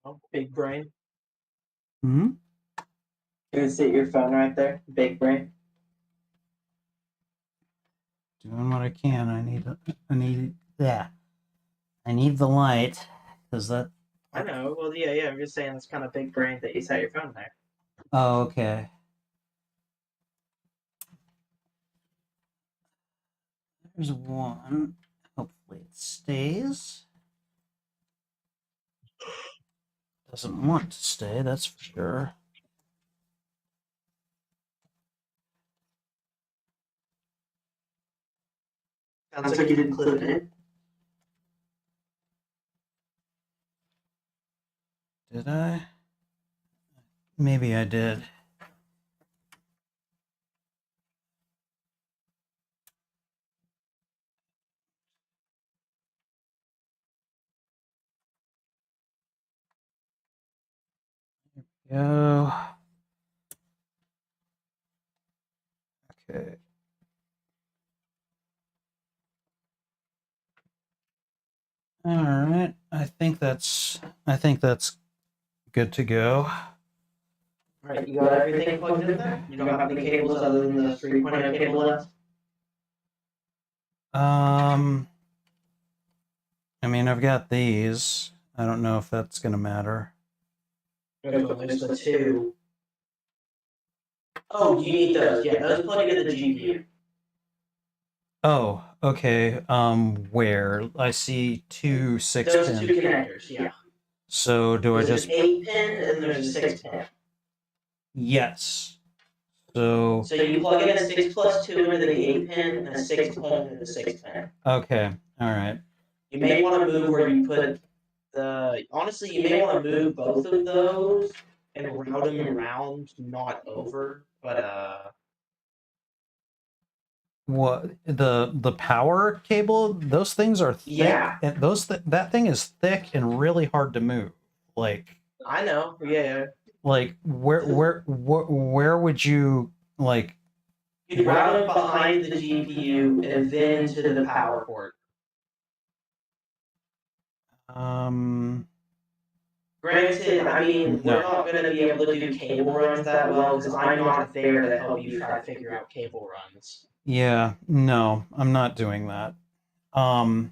Oh, big brain. Hmm? You can see your phone right there. Big brain. Doing what I can. I need the light because that. I know. Well, yeah. I'm just saying it's kind of big brain that you set your phone there. Oh, okay. There's one. Hopefully it stays. Doesn't want to stay, that's for sure. Sounds like you didn't clip it in. Did I? Maybe I did. Go. Okay. All right. I think that's good to go. All right, you got everything plugged in there? You don't have any cables other than the 3.0 cable left? I mean, I've got these. I don't know if that's gonna matter. There's the two. Oh, you need those. Yeah, those plug into the GPU. Oh, okay. Where? I see two 6 Those pin. two connectors, yeah. So do I There's just? an 8-pin and there's a 6-pin. Yes. So. So you plug in a 6+2 into the 8-pin and a 6-pin into the 6-pin. Okay. All right. You may want to move where you put the. Honestly, you may want to move both of those and route them around, not over. But What the power cable? Those things are thick. Yeah. And that thing is thick and really hard to move. Like I know. Yeah. like where would you like? You'd route them behind the GPU and then to the power port. Granted, I mean, No. we're not going to be able to do cable runs that well because I'm not there to help you try to figure out cable runs. Yeah, no, I'm not doing that. Okay.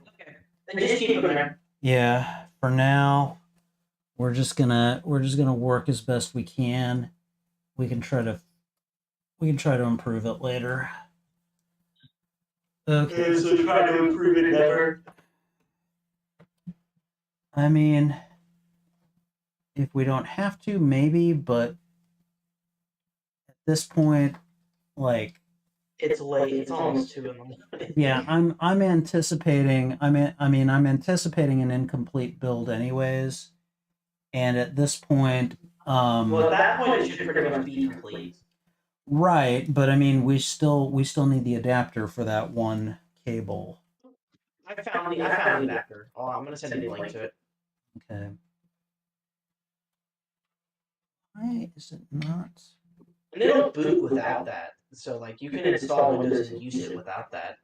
Then just keep them there. Yeah, for now, we're just gonna work as best we can. We can try to improve it later. Okay. So try to improve it never. I mean, if we don't have to, maybe, but at this point, like, It's late. It's almost 2 in the morning. yeah, I'm anticipating. I'm anticipating an incomplete build, anyways. And at this point, Well, at that point, it should pretty much be complete. right, but I mean, we still need the adapter for that one cable. I found the adapter. Oh, I'm gonna send you a link to it. Okay. Why is it not? And it'll boot without that. So like you can install Windows and use it without that.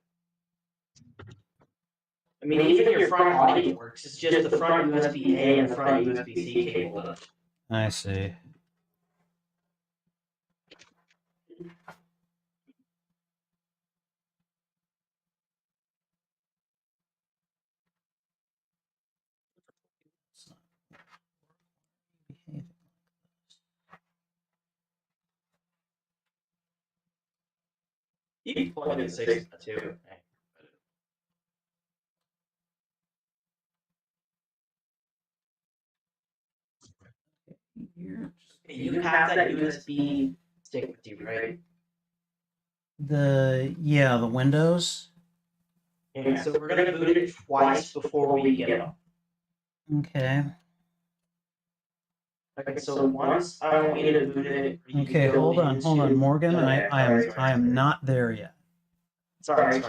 I mean, even your front audio works. It's just the front USB-A and front USB-C cable. I see. It's not behaving. You can plug in 6 too. You have that USB stick with you, right? The Windows. Yeah, so we're gonna boot it twice before we get them. Okay. Okay, so once I want you to boot it. you Okay, go hold on, into- Morgan. Okay, sorry. I am not there yet. Sorry.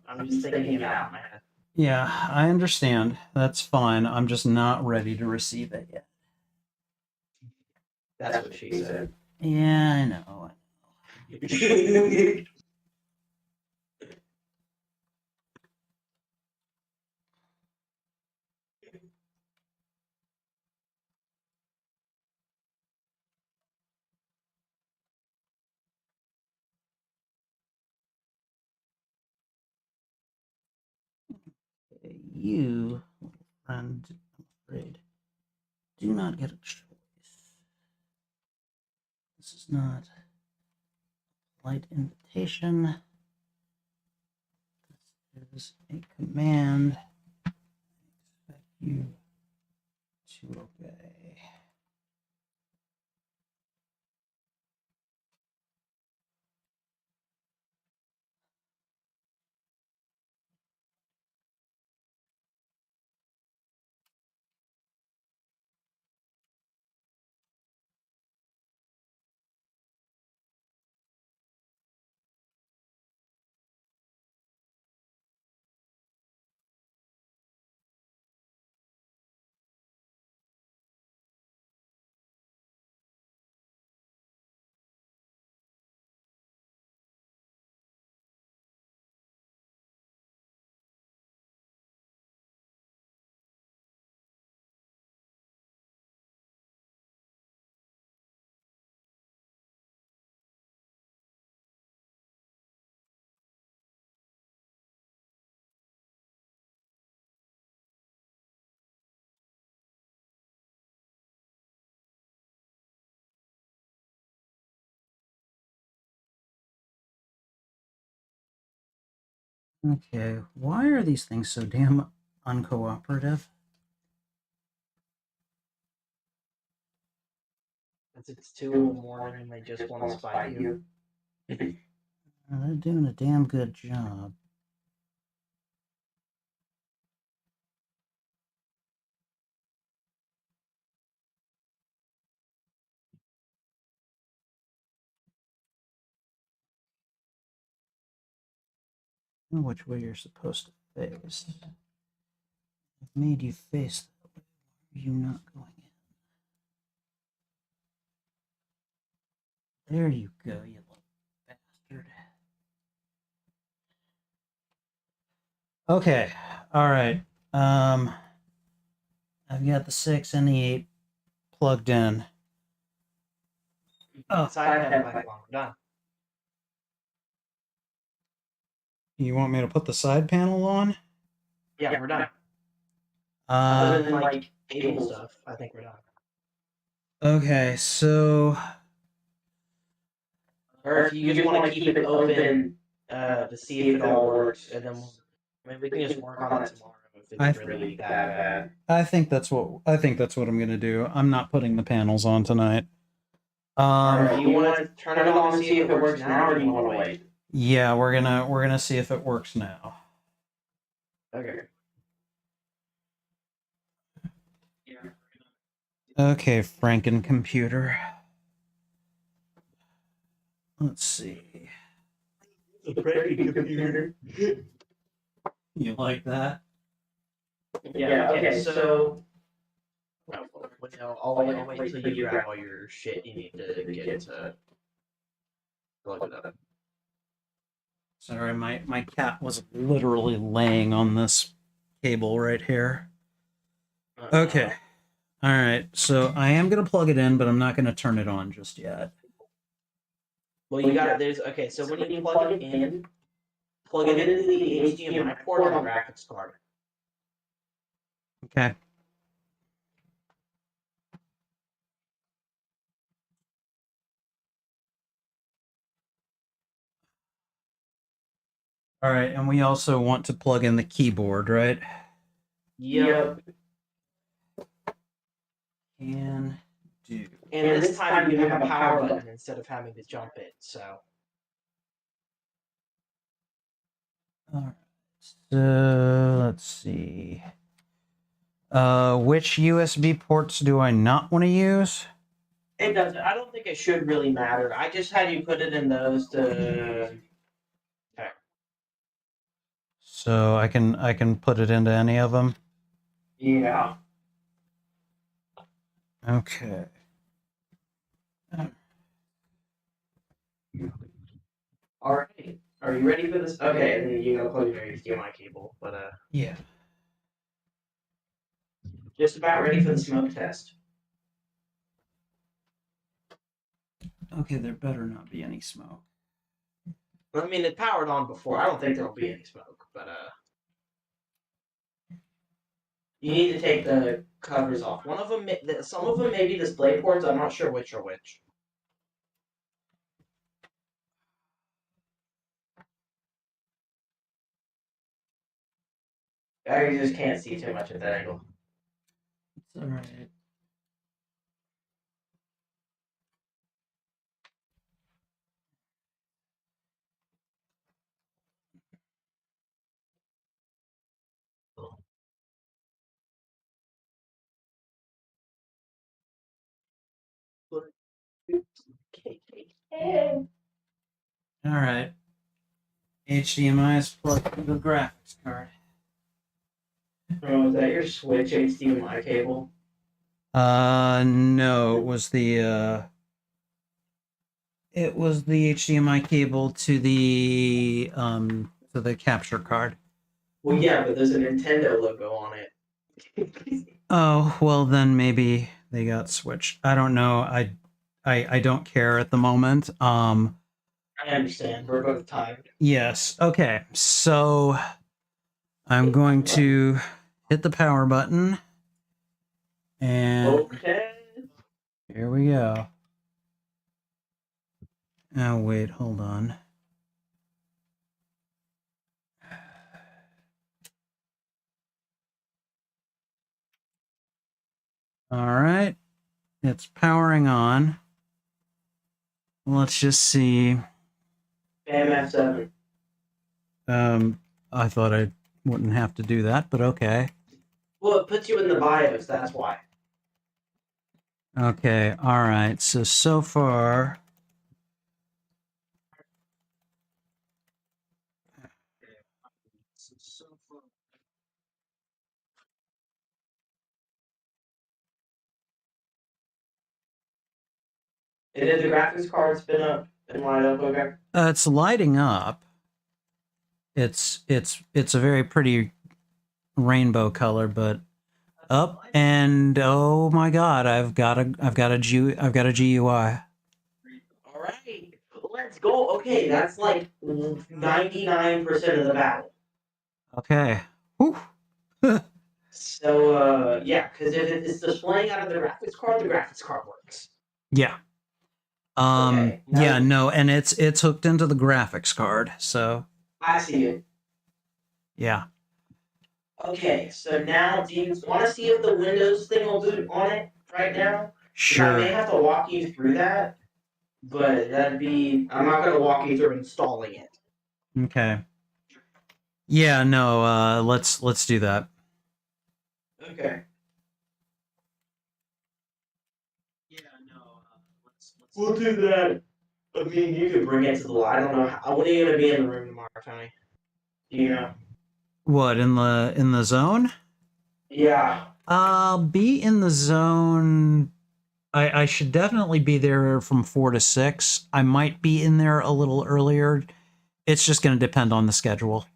I'm just thinking it out in my head. Yeah, I understand. That's fine. I'm just not ready to receive it yet. That's what she said. Yeah, I know. you, little friend, I'm afraid, do not get a choice. This is not a polite invitation. This is a command. I expect you to obey. Okay, why are these things so damn uncooperative? It's 2 in the morning and they just want to spite you. They're doing a damn good job. Know which way you're supposed to face. I've made you face that way. Why are you not going in? There you go, you little bastard. Okay, all right. I've got the 6 and the 8 plugged in. Oh, Side panel back on. We're done. you want me to put the side panel on? Yeah, we're done. Other than Uh, like cable stuff, I think we're done. okay, so Or if you just want to keep it open to see if it all works, and then we can just work on it tomorrow if it's really that bad. I think that's what I'm gonna do. I'm not putting the panels on tonight. Or if you want to turn it on and see if it works now, or do you want to wait? Yeah, we're gonna see if it works now. Okay. Okay, Frankencomputer. Let's see. The Frankencomputer. You like that? Yeah. Okay. So. No, I'll wait until you grab all your shit you need to get to plug it up. Sorry, my cat was literally laying on this cable right here. Okay. All right. So I am going to plug it in, but I'm not going to turn it on just yet. Well, you got it. There's okay. So when you plug it in, plug it into the HDMI port on the graphics card. Okay. All right, and we also want to plug in the keyboard, right? Yep. Can do. And this time you have a power button instead of having to jump it. So. All right. So let's see. Which USB ports do I not want to use? It doesn't. I don't think it should really matter. I just had you put it in those to. Okay. So I can put it into any of them. Yeah. Okay. All right. Are you ready for this? Okay, and then you gotta plug your HDMI cable, but Yeah. just about ready for the smoke test. Okay, there better not be any smoke. I mean, it powered on before. I don't think there'll be any smoke, but You need to take the covers off. One of them, some of them may be display ports. I'm not sure which are which. I just can't see too much at that angle. It's all right. All right. HDMI is plugged into the graphics card. Oh, is that your Switch HDMI cable? No, it was the HDMI cable to the capture card. Well, yeah, but there's a Nintendo logo on it. Oh, well then maybe they got switched. I don't know. I don't care at the moment. I understand. We're both tired. Yes. Okay. So I'm going to hit the power button. And Okay. here we go. Oh, wait, hold on. All right. It's powering on. Let's just see. F7. I thought I wouldn't have to do that, but okay. Well, it puts you in the BIOS, that's why. Okay, all right. So far, And did the graphics card spin up and light up, okay? it's lighting up. It's a very pretty rainbow color, but up and oh my god, I've got a GUI. Alright, let's go. Okay, that's like 99% of the battle. Okay. Whew. So, yeah, because if it's displaying out of the graphics card works. Yeah. Okay, yeah, now- no, and it's hooked into the graphics card, so I see it. yeah. Okay, so now do you want to see if the Windows thing will boot on it right now? 'Cause I may Sure. have to walk you through that, but I'm not going to walk you through installing it. Okay. Yeah, no, let's do that. Okay. Yeah, no, we'll do that. I mean, you could bring it to the light. I don't know. When are you going to be in the room tomorrow, Tony? Do you know? What, in the zone? Yeah. I'll be in the zone. I should definitely be there from 4 to 6. I might be in there a little earlier. It's just going to depend on the schedule.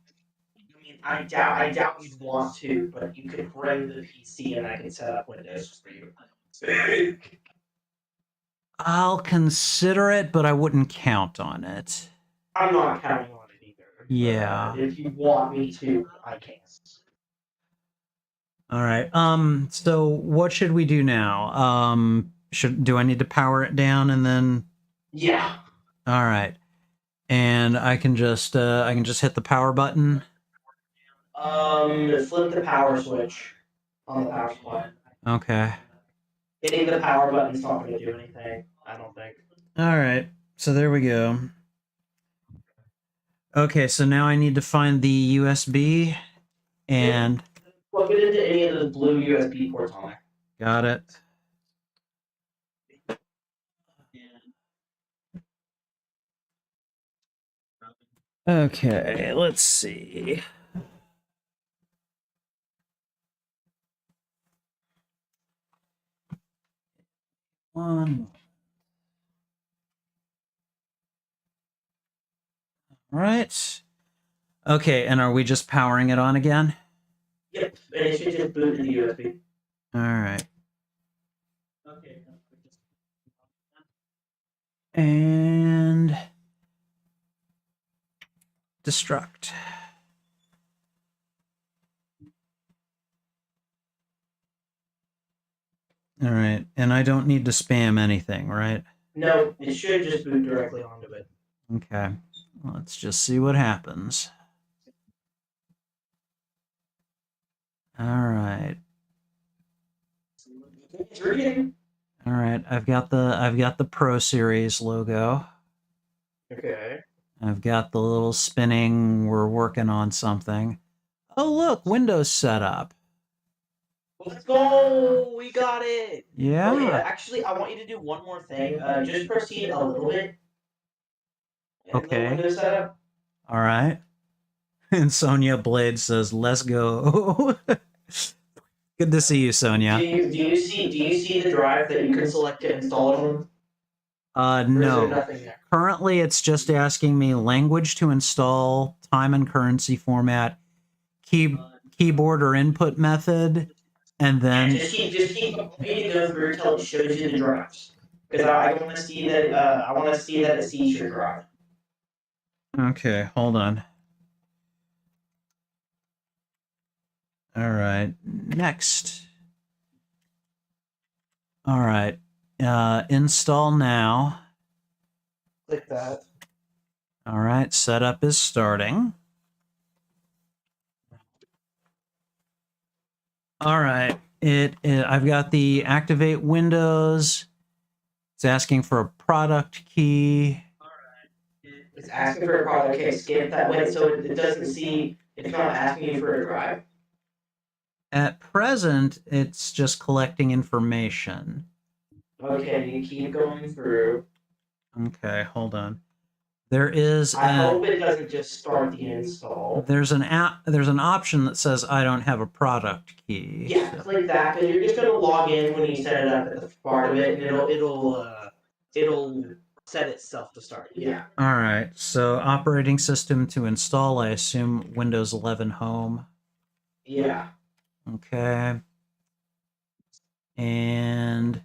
I mean, I doubt you'd want to, but you could bring the PC and I can set up Windows for you. I'll consider it, but I wouldn't count on it. I'm not counting on it either. Yeah. If you want me to, I can. All right. So what should we do now? Do I need to power it down and then? Yeah. All right. And I can just hit the power button. Flip the power switch on the power supply. Okay. Hitting the power button's not going to do anything, I don't think. All right. So there we go. Okay, so now I need to find the USB and Plug it into any of those blue USB ports on there. got it. Okay, let's see. One. Right. Okay, and are we just powering it on again? Yep, and it should just boot to the USB. All right. Okay. And destruct. All right, and I don't need to spam anything, right? No, it should just boot directly onto it. Okay, let's just see what happens. All right, It's reading. all right. I've got the Pro Series logo. Okay. I've got the little spinning. We're working on something. Oh look, Windows setup. Let's go! We got it! Yeah. Okay, actually, I want you to do one more thing. Just proceed a little bit. in the Okay. Windows setup. All right. And Sonia Blade says, "Let's go." Good to see you, Sonia. Do you see the drive that you can select to install it on? Or is there No. nothing there? Currently, it's just asking me language to install, time and currency format, keyboard or input method, and then Just keep going go through until it shows you the drives. Because I want to see that it sees your drive. okay, hold on. All right, next. All right, install now. Click that. All right, setup is starting. All right, I've got the activate Windows. It's asking for a product key. It's asking for a product. Okay, skip that way so it doesn't see. It's not asking you for a drive. At present, it's just collecting information. Okay, you keep going through. Okay, hold on. There is I hope it doesn't just start the install. there's an option that says I don't have a product key. Yeah, click that because you're just gonna log in when you set it up at the part of it, and it'll set itself to start. Yeah. All right. So operating system to install, I assume Windows 11 Home. Yeah. Okay. And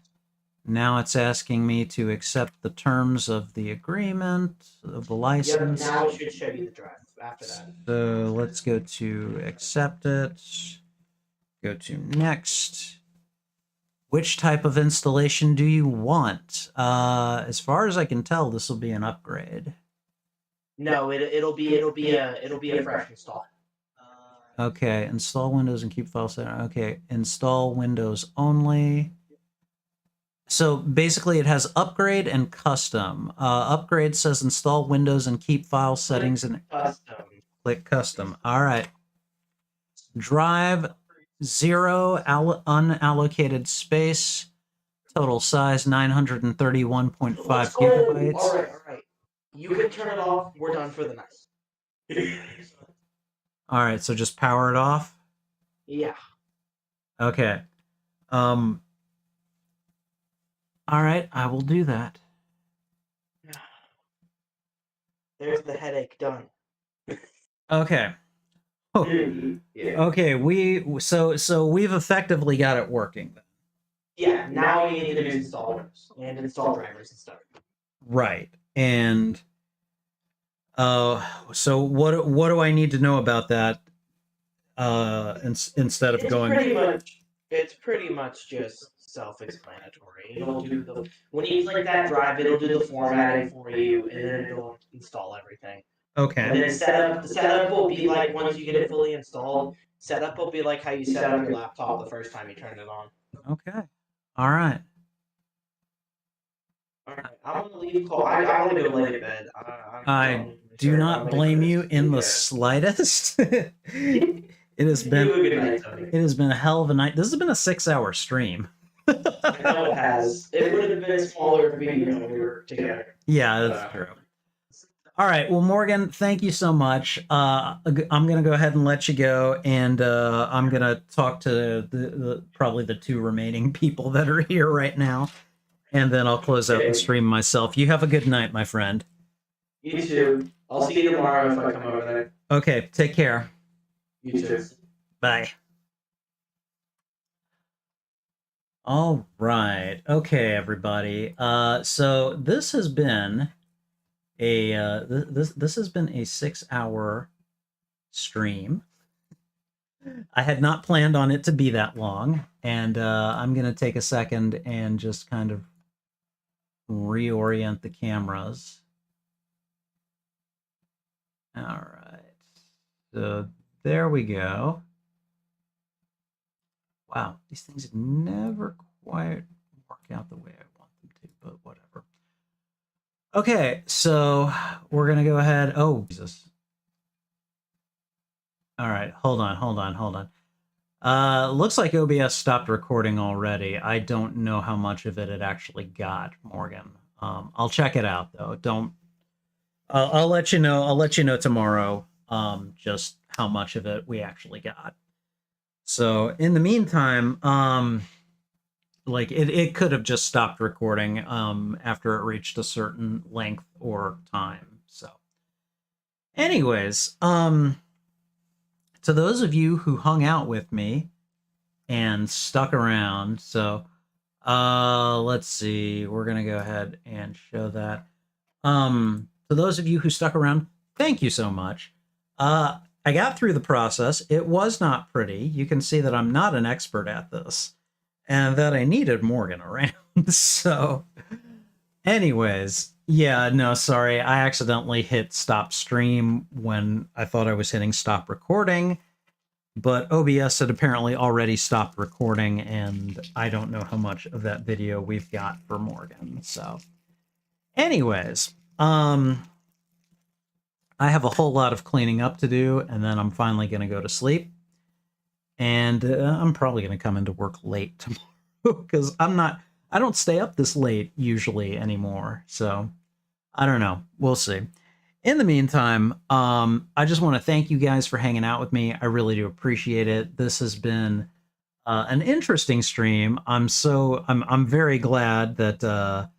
now it's asking me to accept the terms of the agreement of the Yep. license. Now it should show you the drive after that. So let's go to accept it. Go to next. Which type of installation do you want? As far as I can tell, this will be an upgrade. No, it'll be a fresh install. Okay, install Windows and keep file set. Okay, install Windows only. So basically, it has upgrade and custom. Upgrade says install Windows and keep file settings and Custom. click custom. All right. Drive 0 unallocated space. Total size 931.5 Let's go. gigabytes. All right. You can turn it off. We're done for the night. All right, so just power it off. Yeah. Okay. All right, I will do that. There's the headache done. Okay. Oh, Yeah. okay, so we've effectively got it working then. Yeah. Now you need to do installers and install drivers and stuff. Right. And so what do I need to know about that instead of going It's pretty much just self-explanatory. It'll do when you click that drive, it'll do the formatting for you, and then it'll install everything. Okay. And then the setup will be like once you get it fully installed. Setup will be like how you set up your laptop the first time you turn it on. Okay. All right. All right, I'm gonna leave. I want to go lay to bed. I do not blame you in the slightest. It has been You have a good night, Tony. it has been a hell of a night. This has been a 6-hour stream. I know it has. It would have been smaller if we were together. Yeah, that's true. All right. Well, Morgan, thank you so much. I'm going to go ahead and let you go, and I'm going to talk to probably the 2 remaining people that are here right now, and then I'll close out the stream myself. You have a good night, my friend. You too. I'll see you tomorrow if I come over there. Okay. Take care. You too. Bye. All right. Okay, everybody. So this has been this has been a 6-hour stream. I had not planned on it to be that long, and I'm going to take a second and just kind of reorient the cameras. All right. So there we go. Wow, these things never quite work out the way I want them to, but whatever. Okay, so we're going to go ahead. Oh, Jesus. All right, hold on. Looks like OBS stopped recording already. I don't know how much of it actually got, Morgan. I'll check it out though. I'll let you know. I'll let you know tomorrow. Just how much of it we actually got. So in the meantime, like it could have just stopped recording after it reached a certain length or time. So, anyways, to those of you who hung out with me and stuck around, so let's see, we're gonna go ahead and show that. To those of you who stuck around, thank you so much. I got through the process. It was not pretty. You can see that I'm not an expert at this, and that I needed Morgan around. So, anyways, yeah, no, sorry. I accidentally hit stop stream when I thought I was hitting stop recording, but OBS had apparently already stopped recording, and I don't know how much of that video we've got for Morgan. So, anyways, I have a whole lot of cleaning up to do, and then I'm finally going to go to sleep. And I'm probably going to come into work late tomorrow because I don't stay up this late usually anymore. So I don't know. We'll see. In the meantime, I just want to thank you guys for hanging out with me. I really do appreciate it. This has been an interesting stream. I'm very glad that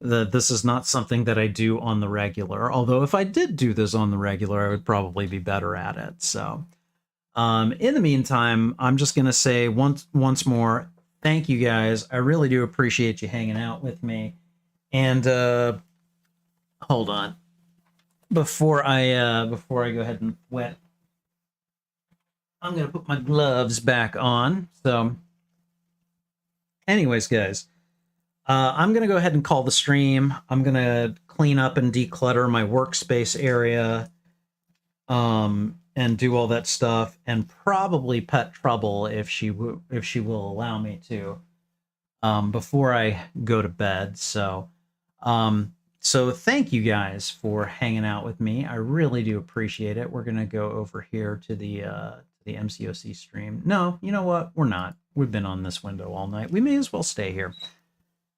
this is not something that I do on the regular. Although if I did do this on the regular, I would probably be better at it. So in the meantime, I'm just going to say once more, thank you guys. I really do appreciate you hanging out with me. And hold on. Before I go ahead and wet, I'm going to put my gloves back on. So anyways, guys, I'm going to go ahead and call the stream. I'm going to clean up and declutter my workspace area. And do all that stuff, and probably pet Trouble if she will allow me to, before I go to bed. So, so thank you guys for hanging out with me. I really do appreciate it. We're gonna go over here to the MCOC stream. No, you know what? We're not. We've been on this window all night. We may as well stay here.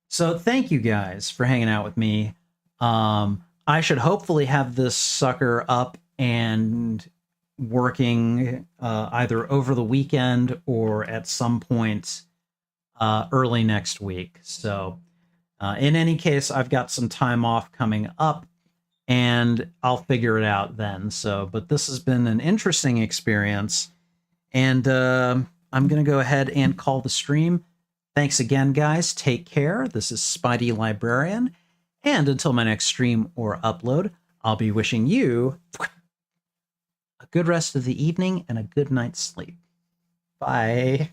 So thank you guys for hanging out with me. I should hopefully have this sucker up and working either over the weekend or at some point early next week. So in any case, I've got some time off coming up and I'll figure it out then. So, but this has been an interesting experience, and I'm going to go ahead and call the stream. Thanks again, guys. Take care. This is Spidey Librarian, and until my next stream or upload, I'll be wishing you a good rest of the evening and a good night's sleep. Bye.